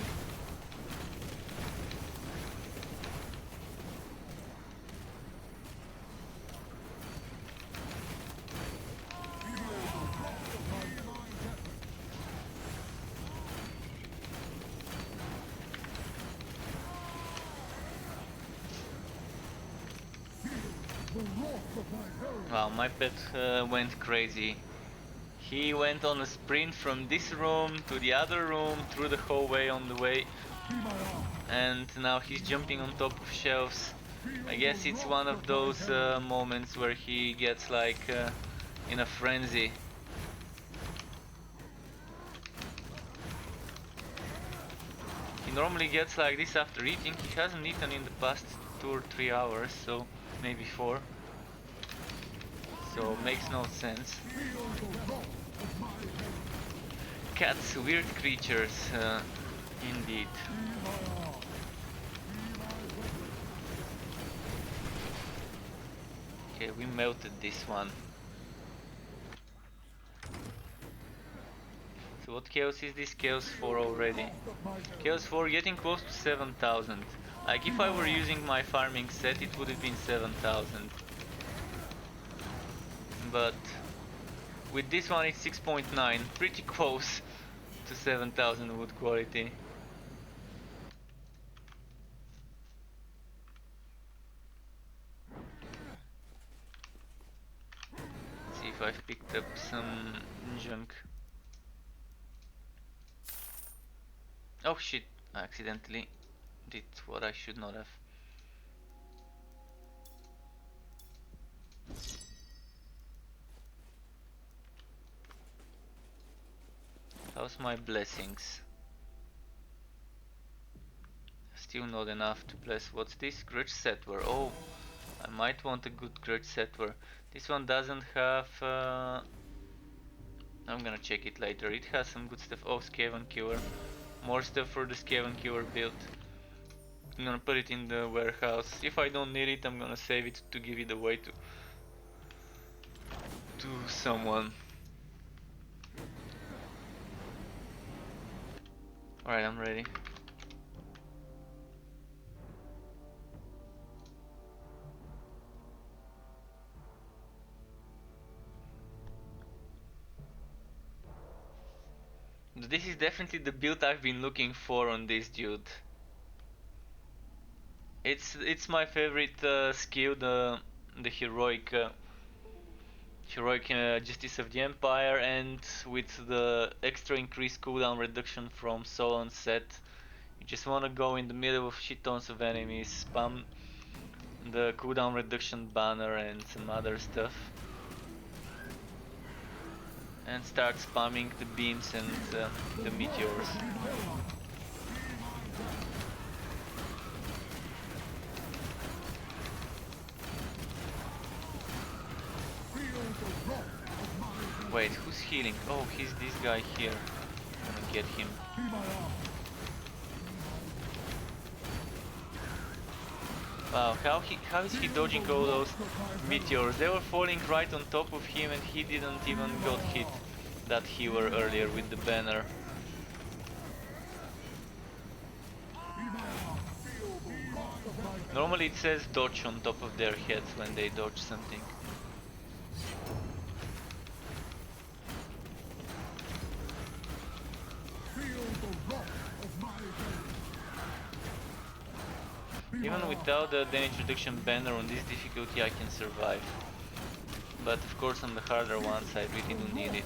Speaker 1: Wow, my pet went crazy. He went on a sprint from this room to the other room, through the hallway on the way, and now he's jumping on top of shelves. I guess it's one of those moments where he gets like in a frenzy. He normally gets like this after eating. He hasn't eaten in the past 2 or 3 hours, so maybe 4. So makes no sense. Cats, weird creatures, indeed. Okay, we melted this one. So what chaos is this? Chaos 4 already. Chaos 4 getting close to 7,000. Like if I were using my farming set, it would have been 7,000. But with this one it's 6.9, pretty close to 7,000 wood quality. Let's see if I've picked up some junk. Oh shit, I accidentally did what I should not have. How's my blessings? Still not enough to bless. What's this? Grudge Settler. Oh, I might want a good Grudge Settler. This one doesn't have... I'm gonna check it later. It has some good stuff. Oh, Skaven Killer. More stuff for the Skaven Killer build. I'm gonna put it in the warehouse. If I don't need it, I'm gonna save it to give it away to someone. Alright, I'm ready. This is definitely the build I've been looking for on this dude. It's my favorite skill, the heroic Justice of the Empire, and with the extra increased cooldown reduction from Solon's set. You just wanna go in the middle of shit tons of enemies, spam the cooldown reduction banner and some other stuff, and start spamming the beams and the meteors. Wait, who's healing? Oh, he's this guy here. I'm gonna get him. Wow, how is he dodging all those meteors? They were falling right on top of him and he didn't even got hit that healer earlier with the banner. Normally it says dodge on top of their heads when they dodge something. Even without the damage reduction banner on this difficulty I can survive. But of course on the harder ones I really do need it.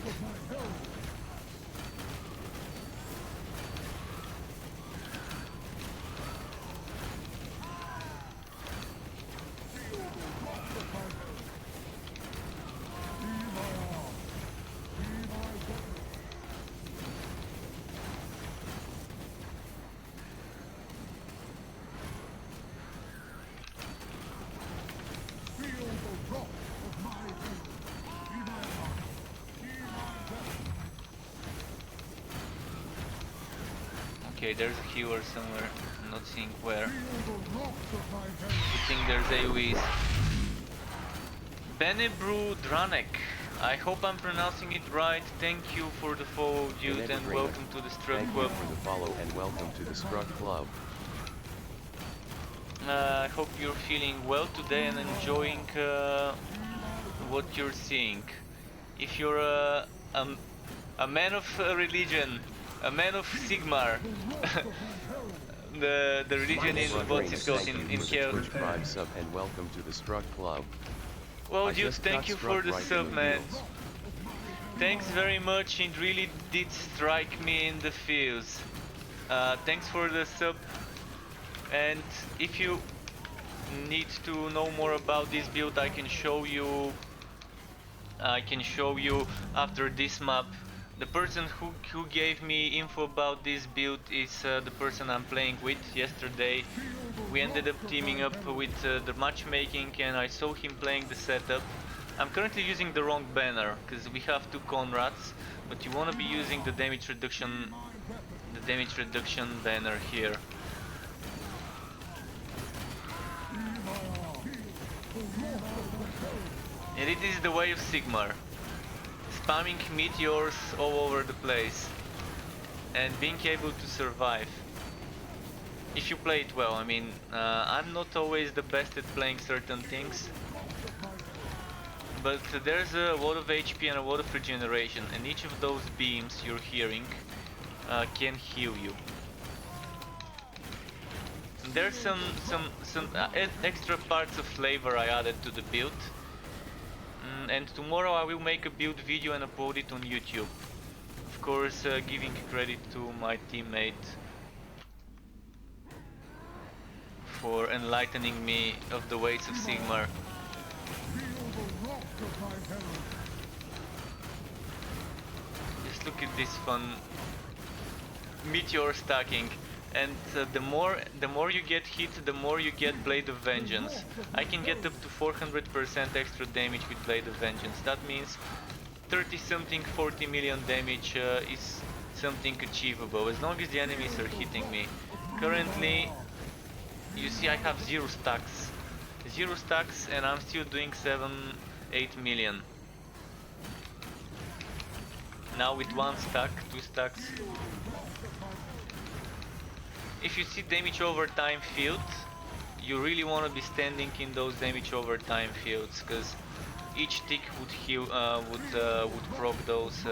Speaker 1: Okay, there's a healer somewhere. I'm not seeing where.
Speaker 3: Feel the wrath of my
Speaker 1: I
Speaker 3: hell.
Speaker 1: think there's AoEs. Benebru Dranek. I hope I'm pronouncing it right. Thank you for the follow, dude, and
Speaker 2: Inedrana.
Speaker 1: welcome to the Struck
Speaker 2: Thank you
Speaker 1: Club.
Speaker 2: for the follow and welcome to the Struck Club.
Speaker 1: I hope you're feeling well today and enjoying what you're seeing. If you're a man of religion, a man of Sigmar, the religion in what's it called
Speaker 2: Thank you
Speaker 1: in
Speaker 2: for the
Speaker 1: Chaos.
Speaker 2: Twitch Prime sub and welcome to the Struck Club.
Speaker 1: Well,
Speaker 2: I
Speaker 1: dude,
Speaker 2: just
Speaker 1: thank
Speaker 2: got
Speaker 1: you
Speaker 2: struck
Speaker 1: for the
Speaker 2: right in
Speaker 1: sub,
Speaker 2: the
Speaker 1: man.
Speaker 2: feels.
Speaker 1: Thanks very much. It really did strike me in the feels. Thanks for the sub. And if you need to know more about this build, I can show you. After this map. The person who gave me info about this build is the person I'm playing with yesterday. We ended up teaming up with the matchmaking and I saw him playing the setup. I'm currently using the wrong banner because we have two Conrads, but you want to be using the damage reduction banner here. And it is the way of Sigmar. Spamming meteors all over the place and being able to survive. If you play it well, I mean, I'm not always the best at playing certain things, but there's a lot of HP and a lot of regeneration, and each of those beams you're hearing can heal you. There's some extra parts of flavor I added to the build. And tomorrow I will make a build video and upload it on YouTube. Of course, giving credit to my teammate for enlightening me of the ways of Sigmar. Just look at this fun meteor stacking. And the more you get hit, the more you get Blade of Vengeance. I can get up to 400% extra damage with Blade of Vengeance. That means 30 something 40 million damage is something achievable as long as the enemies are hitting me. Currently, you see I have 0 stacks. 0 stacks and I'm still doing 7-8 million. Now with 1 stack, 2 stacks. If you see damage over time field, you really want to be standing in those damage over time fields, because each tick would heal, would proc those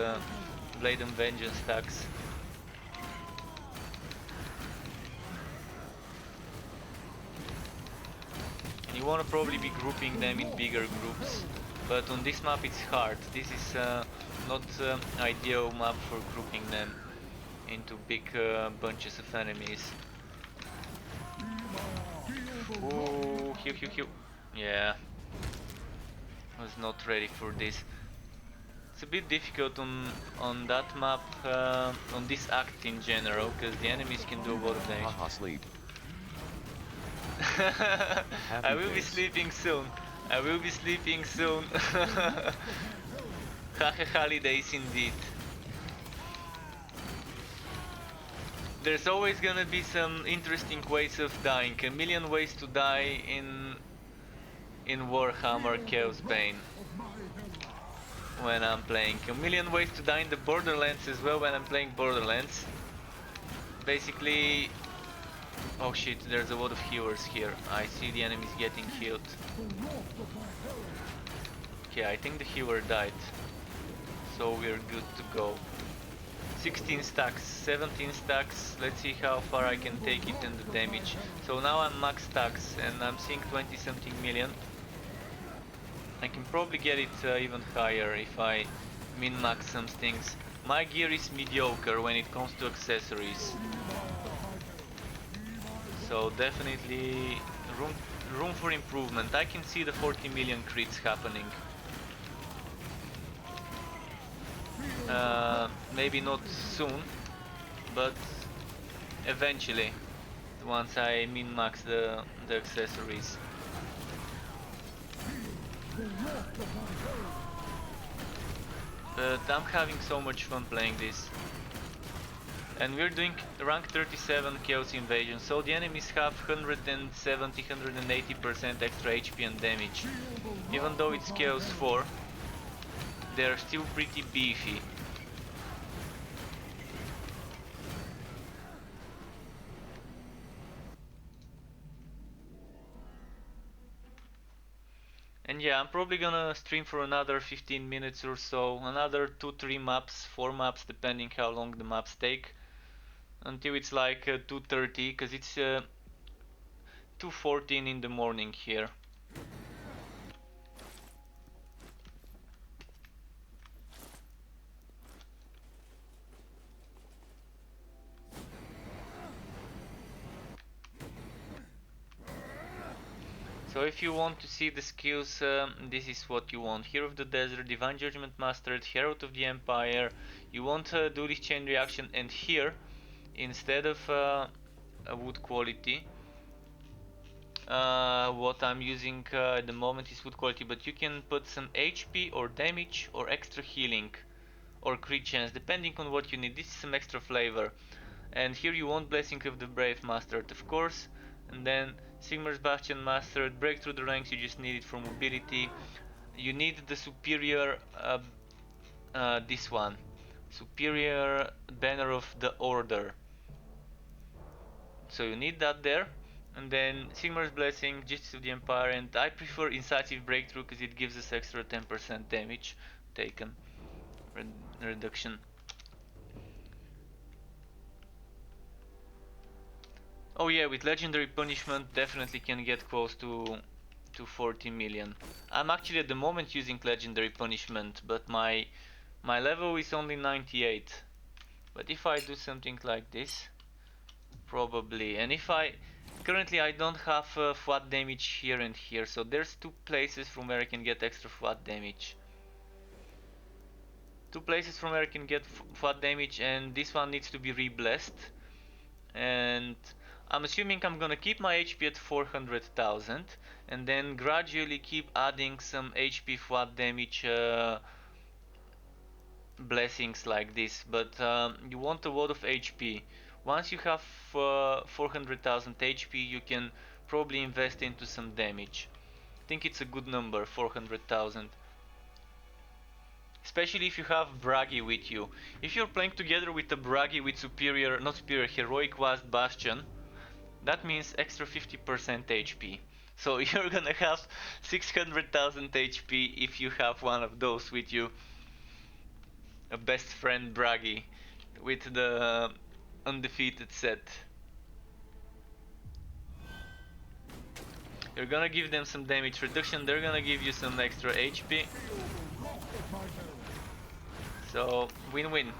Speaker 1: Blade and Vengeance stacks. And you want to probably be grouping them in bigger groups, but on this map it's hard. This is not ideal map for grouping them into big bunches of enemies. Ooh, heal. Yeah, was not ready for this. It's a bit difficult on that map, on this act in general, because the enemies can do a lot of damage.
Speaker 2: Haha, sleep.
Speaker 1: I will be sleeping soon. I will be sleeping soon. Haha, holidays indeed. There's always gonna be some interesting ways of dying. A million ways to die in Warhammer Chaosbane when I'm playing. A million ways to die in the Borderlands as well when I'm playing Borderlands. Basically... Oh shit, there's a lot of healers here. I see the enemies getting healed. Okay, I think the healer died. So we're good to go. 16 stacks, 17 stacks, let's see how far I can take it in the damage. So now I'm max stacks and I'm seeing 20 something million. I can probably get it even higher if I min-max some things. My gear is mediocre when it comes to accessories. So definitely room for improvement. I can see the 40 million crits happening. Maybe not soon, but eventually, once I min-max the accessories. But I'm having so much fun playing this. And we're doing rank 37 Chaos Invasion, so the enemies have 170-180% extra HP and damage. Even though it's Chaos 4, they're still pretty beefy. And yeah, I'm probably gonna stream for another 15 minutes or so, another 2-3 maps, 4 maps, depending how long the maps take, until it's like 2:30, cause it's 2:14 in the morning here. So if you want to see the skills, this is what you want. Hero of the Desert, Divine Judgment Mastered, Herald of the Empire. You want do this chain reaction, and here, instead of a wood quality, what I'm using at the moment is wood quality, but you can put some HP or damage or extra healing or crit chance, depending on what you need. This is some extra flavor. And here you want Blessing of the Brave Mastered, of course, and then Sigmar's Bastion Mastered, break through the ranks, you just need it for mobility. You need the superior, this one, superior Banner of the Order. So you need that there. And then Sigmar's Blessing, Justice of the Empire, and I prefer Incisive Breakthrough because it gives us extra 10% damage taken reduction. Oh yeah, with Legendary Punishment definitely can get close to 40 million. I'm actually at the moment using Legendary Punishment, but my level is only 98. But if I do something like this, probably, and if currently I don't have flat damage here and here, so there's 2 places from where I can get extra flat damage. 2 places from where I can get flat damage, and this one needs to be re-blessed. And I'm assuming I'm gonna keep my HP at 400,000 and then gradually keep adding some HP flat damage blessings like this, but you want a lot of HP. Once you have 400,000 HP, you can probably invest into some damage. I think it's a good number, 400,000. Especially if you have Bragi with you. If you're playing together with a Bragi with heroic Vast Bastion, that means extra 50% HP. So you're gonna have 600,000 HP if you have one of those with you. A best friend Bragi with the undefeated set. You're gonna give them some damage reduction, they're gonna give you some extra HP. So, win-win.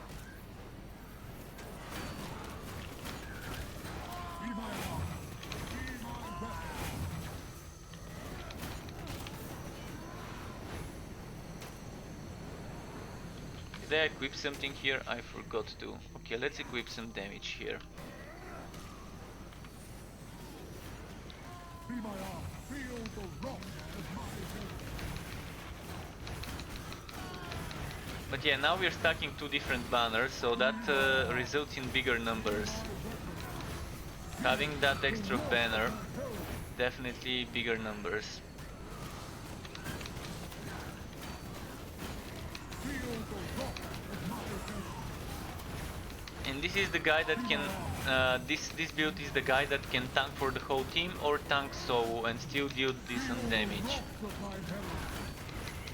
Speaker 1: Did I equip something here? I forgot to. Okay, let's equip some damage here. But yeah, now we're stacking 2 different banners, so that results in bigger numbers. Having that extra banner, definitely bigger numbers. And this is the guy that can, this build is the guy that can tank for the whole team or tank solo and still deal decent damage.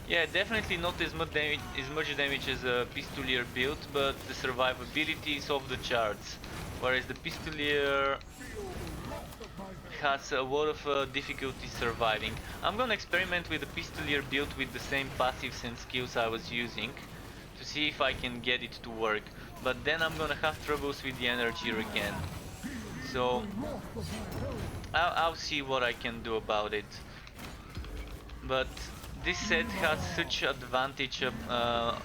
Speaker 1: Yeah, definitely not as much damage as a Pistolier build, but the survivability is off the charts. Whereas the Pistolier has a lot of difficulty surviving. I'm gonna experiment with the Pistolier build with the same passives and skills I was using to see if I can get it to work. But then I'm gonna have troubles with the energy again. So I'll see what I can do about it. But this set has such advantage to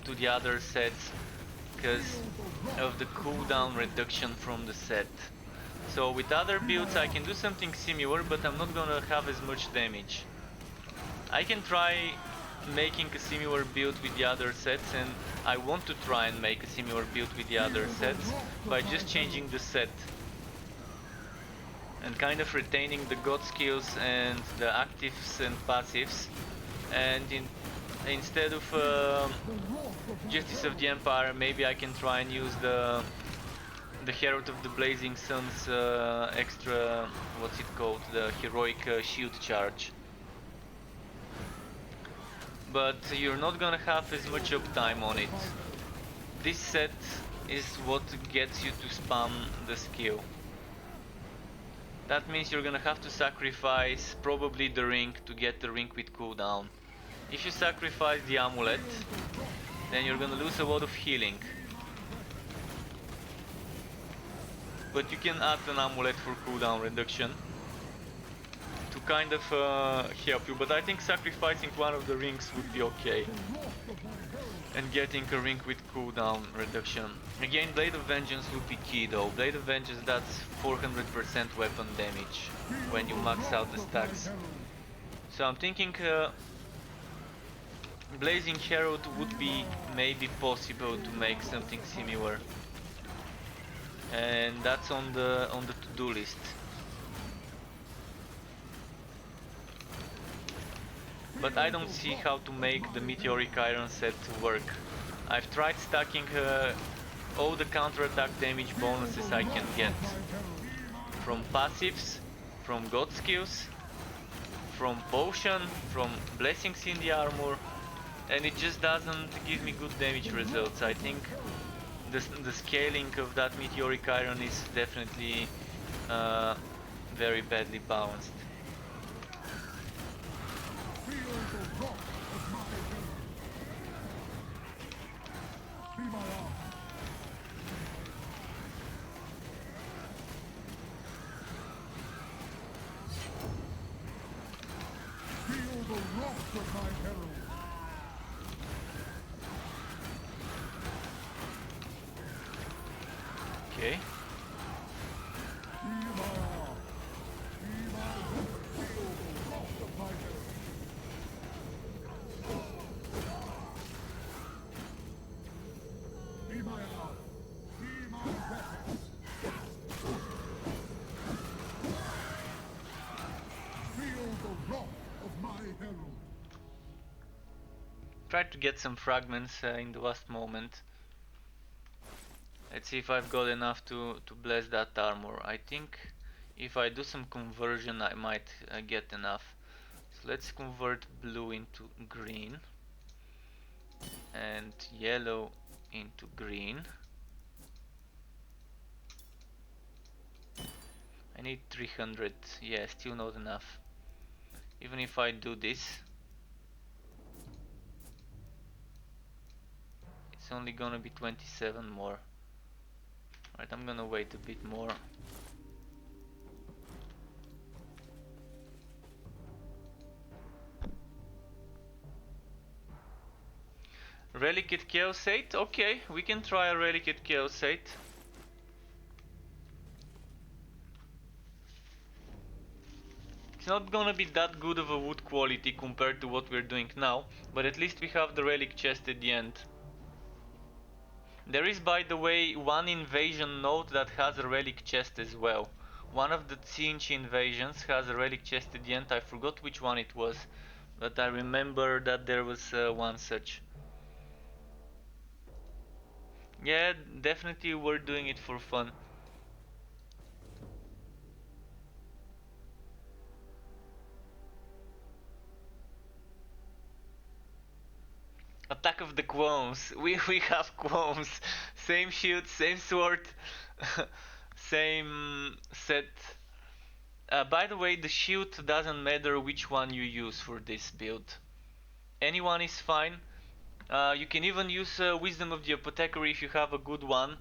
Speaker 1: the other sets because of the cooldown reduction from the set. So with other builds I can do something similar, but I'm not gonna have as much damage. I can try making a similar build with the other sets, and I want to try and make a similar build with the other sets by just changing the set and kind of retaining the god skills and the actives and passives, and instead of Justice of the Empire, maybe I can try and use the Herald of the Blazing Sun's extra, what's it called, the heroic shield charge. But you're not gonna have as much uptime on it. This set is what gets you to spam the skill. That means you're gonna have to sacrifice probably the ring to get the ring with cooldown. If you sacrifice the amulet, then you're gonna lose a lot of healing. But you can add an amulet for cooldown reduction to kind of help you, but I think sacrificing one of the rings would be okay. And getting a ring with cooldown reduction. Again, Blade of Vengeance would be key though. Blade of Vengeance, that's 400% weapon damage when you max out the stacks. So I'm thinking Blazing Herald would be maybe possible to make something similar. And that's on the to-do list. But I don't see how to make the Meteoric Iron set work. I've tried stacking all the counterattack damage bonuses I can get. From passives, from god skills, from potion, from blessings in the armor, and it just doesn't give me good damage results. I think the scaling of that Meteoric Iron is definitely very badly balanced. Okay. Tried to get some fragments in the last moment. Let's see if I've got enough to bless that armor. I think if I do some conversion I might get enough. So let's convert blue into green and yellow into green. I need 300, yeah, still not enough. Even if I do this, it's only gonna be 27 more. Right, I'm gonna wait a bit more. Relic at Chaos 8? Okay, we can try a Relic at Chaos 8. It's not gonna be that good of a wood quality compared to what we're doing now, but at least we have the relic chest at the end. There is, by the way, one invasion node that has a relic chest as well. One of the Tzeentch invasions has a relic chest at the end. I forgot which one it was, but I remember that there was one such. Yeah, definitely we're doing it for fun. Attack of the Quomes. We have Quomes. Same shield, same sword, same set. By the way, the shield doesn't matter which one you use for this build. Anyone is fine. You can even use Wisdom of the Apothecary if you have a good one.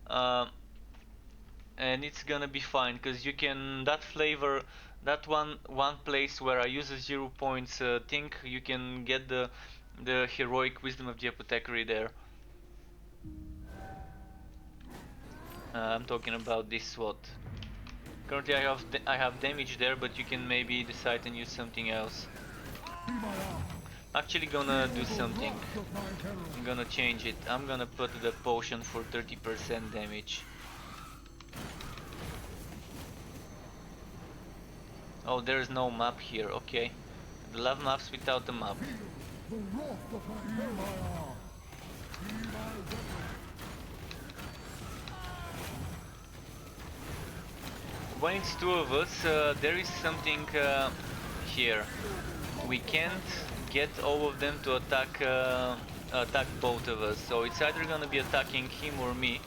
Speaker 1: And it's gonna be fine, because you can, that flavor, that one place where I use a 0 points thing, you can get the heroic Wisdom of the Apothecary there. I'm talking about this SWAT. Currently I have damage there, but you can maybe decide and use something else. Actually gonna do
Speaker 3: Feel the
Speaker 1: something.
Speaker 3: wrath of my herald.
Speaker 1: I'm gonna change it. I'm gonna put the potion for 30% damage. Oh, there's no map here, okay. I love maps without the map.
Speaker 3: Feel the wrath of my herald. Be my arm. Be my weapon.
Speaker 1: When it's two of us, there is something here. We can't get all of them to attack both of us. So it's either gonna be attacking him or me,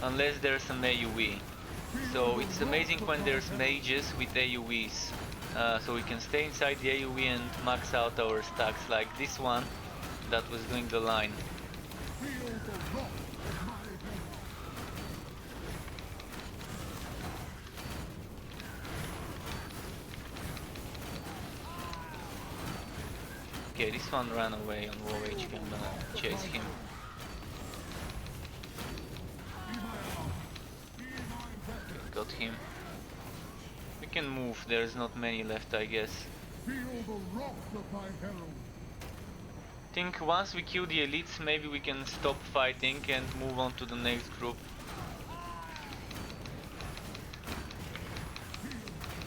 Speaker 1: unless there's an AoE. So it's amazing when there's mages with AoEs. So we can stay inside the AoE and max out our stacks, like this one that was doing the line.
Speaker 3: Feel the wrath of my herald.
Speaker 1: Okay, this one ran away on low HP. I'm gonna chase him. Got him. We can move, there's not many left, I guess.
Speaker 3: Feel the wrath of my herald.
Speaker 1: Think once we kill the elites, maybe we can stop fighting and move on to the next group.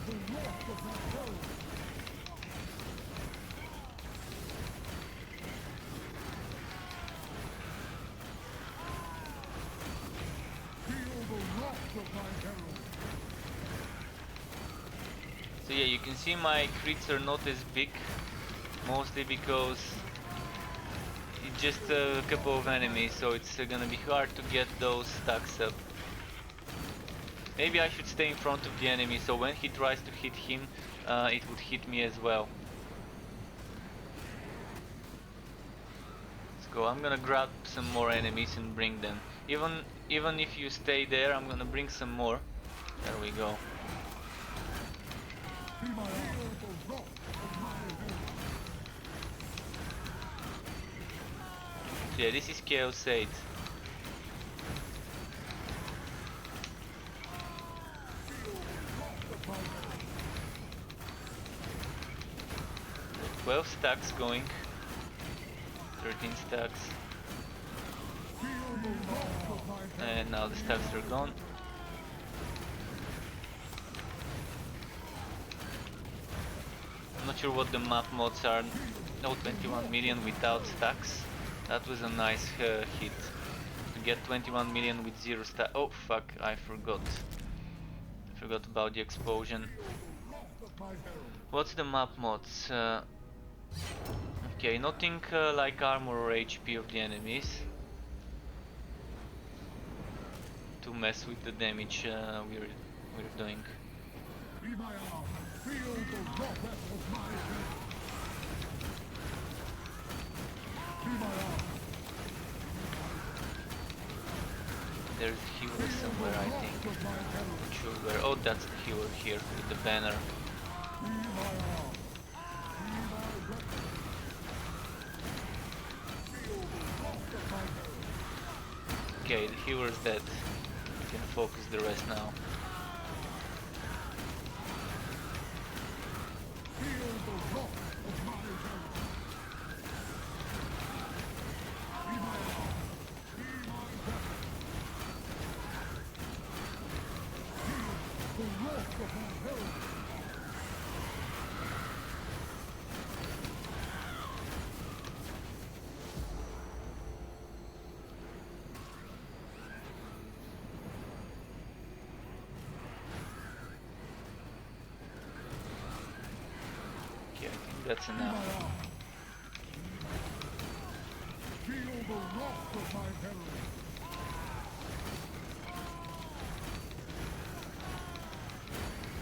Speaker 3: The wrath of my herald. Feel the wrath of my herald.
Speaker 1: So yeah, you can see my crits are not as big, mostly because it's just a couple of enemies, so it's gonna be hard to get those stacks up. Maybe I should stay in front of the enemy, so when he tries to hit him, it would hit me as well. Let's go. I'm gonna grab some more enemies and bring them. Even if you stay there, I'm gonna bring some more. There we go.
Speaker 3: Be my arm. Feel the wrath of my herald.
Speaker 1: Yeah, this is Chaos 8.
Speaker 3: Of my herald.
Speaker 1: 12 stacks going. 13 stacks.
Speaker 3: Feel the wrath of my herald.
Speaker 1: And now the stacks are gone. I'm not sure what the map mods are. No, 21 million without stacks. That was a nice hit. To get 21 million with 0 stack. Oh fuck, I forgot. Forgot about the explosion.
Speaker 3: Wrath of my herald.
Speaker 1: What's the map mods? Okay, nothing like armor or HP of the enemies. To mess with the damage we're doing.
Speaker 3: Be my arm. Feel the wrath of my herald. Be my arm.
Speaker 1: There's a healer somewhere, I think.
Speaker 3: Of my herald.
Speaker 1: Not sure where. Oh, that's the healer here with the banner.
Speaker 3: Be my arm. Be my weapon. Feel the wrath of my herald.
Speaker 1: Okay, the healer's dead. We can focus the rest now.
Speaker 3: Feel the wrath of my herald. Be my arm. Be my weapon. Feel the wrath of my herald.
Speaker 1: Okay, I think that's
Speaker 3: Be my
Speaker 1: enough.
Speaker 3: arm. Feel the wrath of my herald.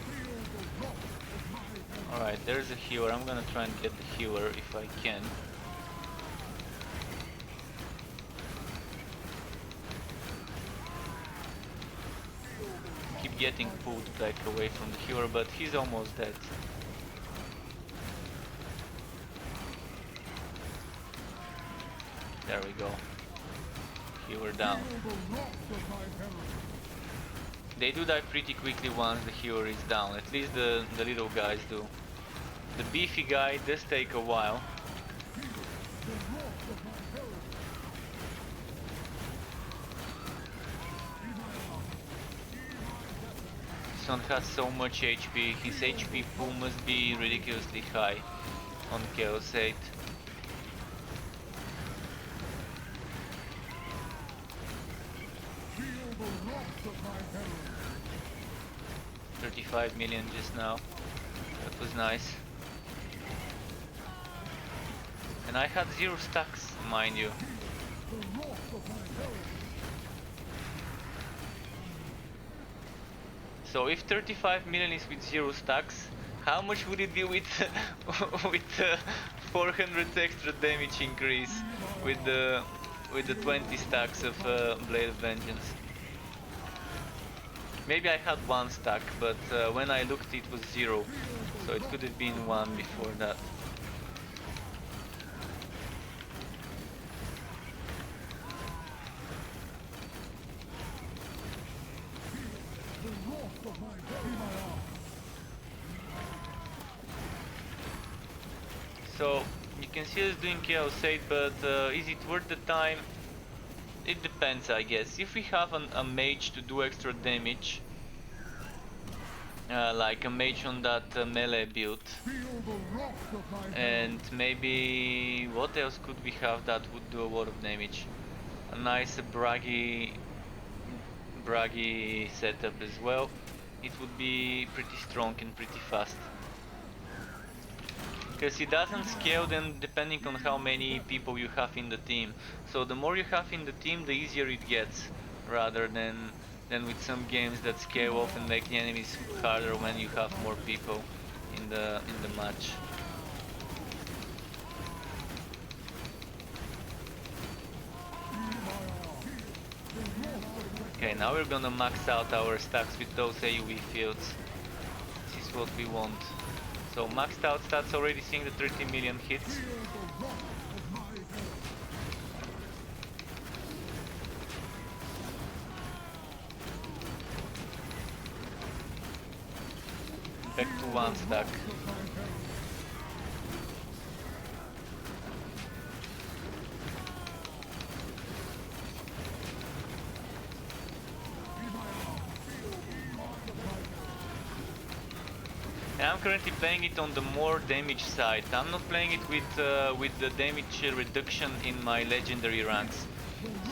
Speaker 3: Feel the wrath of my herald.
Speaker 1: Alright, there's a healer. I'm gonna try and get the healer if I can. Keep getting pulled back away from the healer, but he's almost dead. There we go. Healer down.
Speaker 3: Feel the wrath of my herald.
Speaker 1: They do die pretty quickly once the healer is down, at least the little guys do. The beefy guy does take a while. one has so much HP. His HP pool must be ridiculously high on Chaos 8.
Speaker 3: Feel the wrath of my herald.
Speaker 1: 35 million just now. That was nice. And I had 0 stacks, mind you.
Speaker 3: The wrath of my herald.
Speaker 1: So if 35 million is with 0 stacks, how much would it be with with 400 extra damage increase with the 20 stacks of Blade of Vengeance? Maybe I had 1 stack, but when I looked it was 0, so it could have been 1 before that.
Speaker 3: The wrath of my herald.
Speaker 1: So you can see us doing Chaos 8, but is it worth the time? It depends, I guess. If we have a mage to do extra damage, like a mage on that melee build,
Speaker 3: Feel the wrath of my herald.
Speaker 1: and maybe what else could we have that would do a lot of damage? A nice braggy setup as well. It would be pretty strong and pretty fast. Because it doesn't scale then depending on how many people you have in the team. So the more you have in the team, the easier it gets, rather than with some games that scale off and make the enemies harder when you have more people in the match. Okay, now we're gonna max out our stacks with those AoE fields. This is what we want. So maxed out stats, already seeing the 30 million hits.
Speaker 3: Feel the wrath of my herald.
Speaker 1: Back to 1 stack.
Speaker 3: Of my herald.
Speaker 1: And I'm currently playing it on the more damage side. I'm not playing it with the damage reduction in my legendary ranks.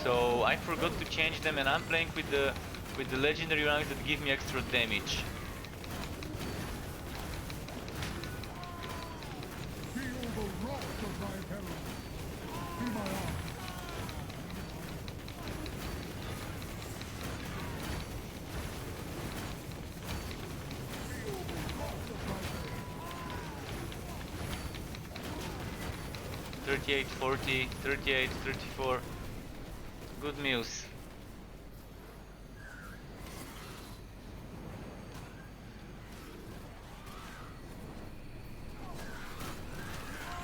Speaker 1: So I forgot to change them, and I'm playing with the legendary ranks that give me extra damage.
Speaker 3: Feel the wrath of my herald. Be my arm. Feel the wrath of my herald.
Speaker 1: 38, 40, 38, 34. Good news.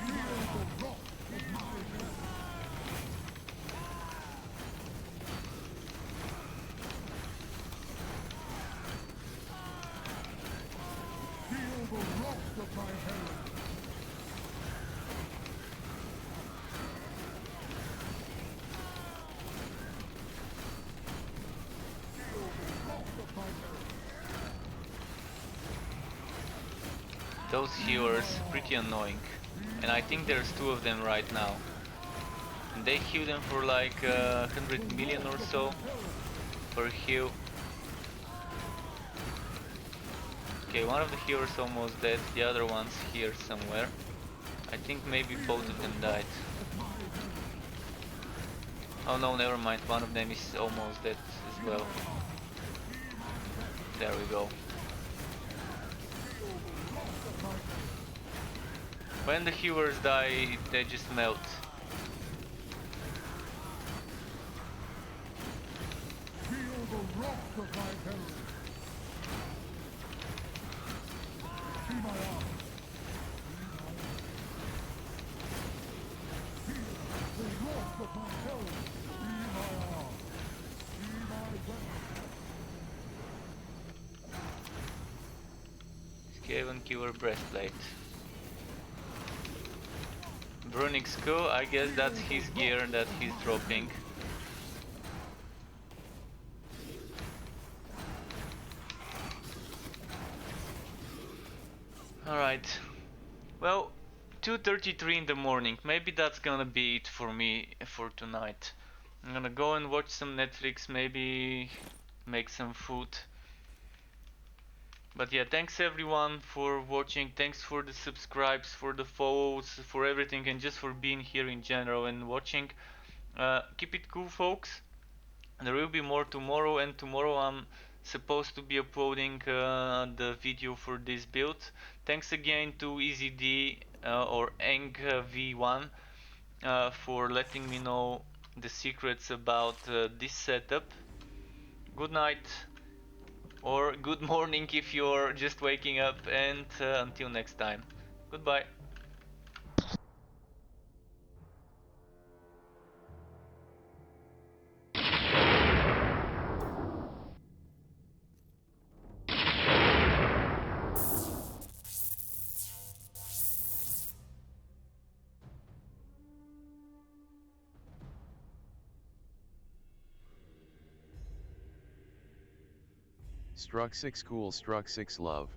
Speaker 3: Feel the wrath of my herald. Feel the wrath of my herald. Feel the wrath of my herald.
Speaker 1: Those healers, pretty annoying. And I think there's 2 of them right now. And they heal them for like 100 million or so per heal. Okay, one of the healers almost dead, the other one's here somewhere. I think maybe both of them died. Oh no, never mind, one of them is almost dead as well. There we go. When the healers die, they just melt.
Speaker 3: Feel the wrath of my herald. Be my arm. Feel the wrath of my herald. Be my arm. Be my weapon.
Speaker 1: Skaven Killer Breastplate. Runic Skull, I guess that's his gear that he's dropping. Alright. Well, 2:33 in the morning. Maybe that's gonna be it for me for tonight. I'm gonna go and watch some Netflix, maybe make some food. But yeah, thanks everyone for watching. Thanks for the subscribes, for the follows, for everything, and just for being here in general and watching. Keep it cool, folks. There will be more tomorrow, and tomorrow I'm supposed to be uploading the video for this build. Thanks again to EZD or Eng V1 for letting me know the secrets about this setup. Good night or good morning if you're just waking up, and until next time. Goodbye.
Speaker 2: Struck 6 cool, struck 6 love.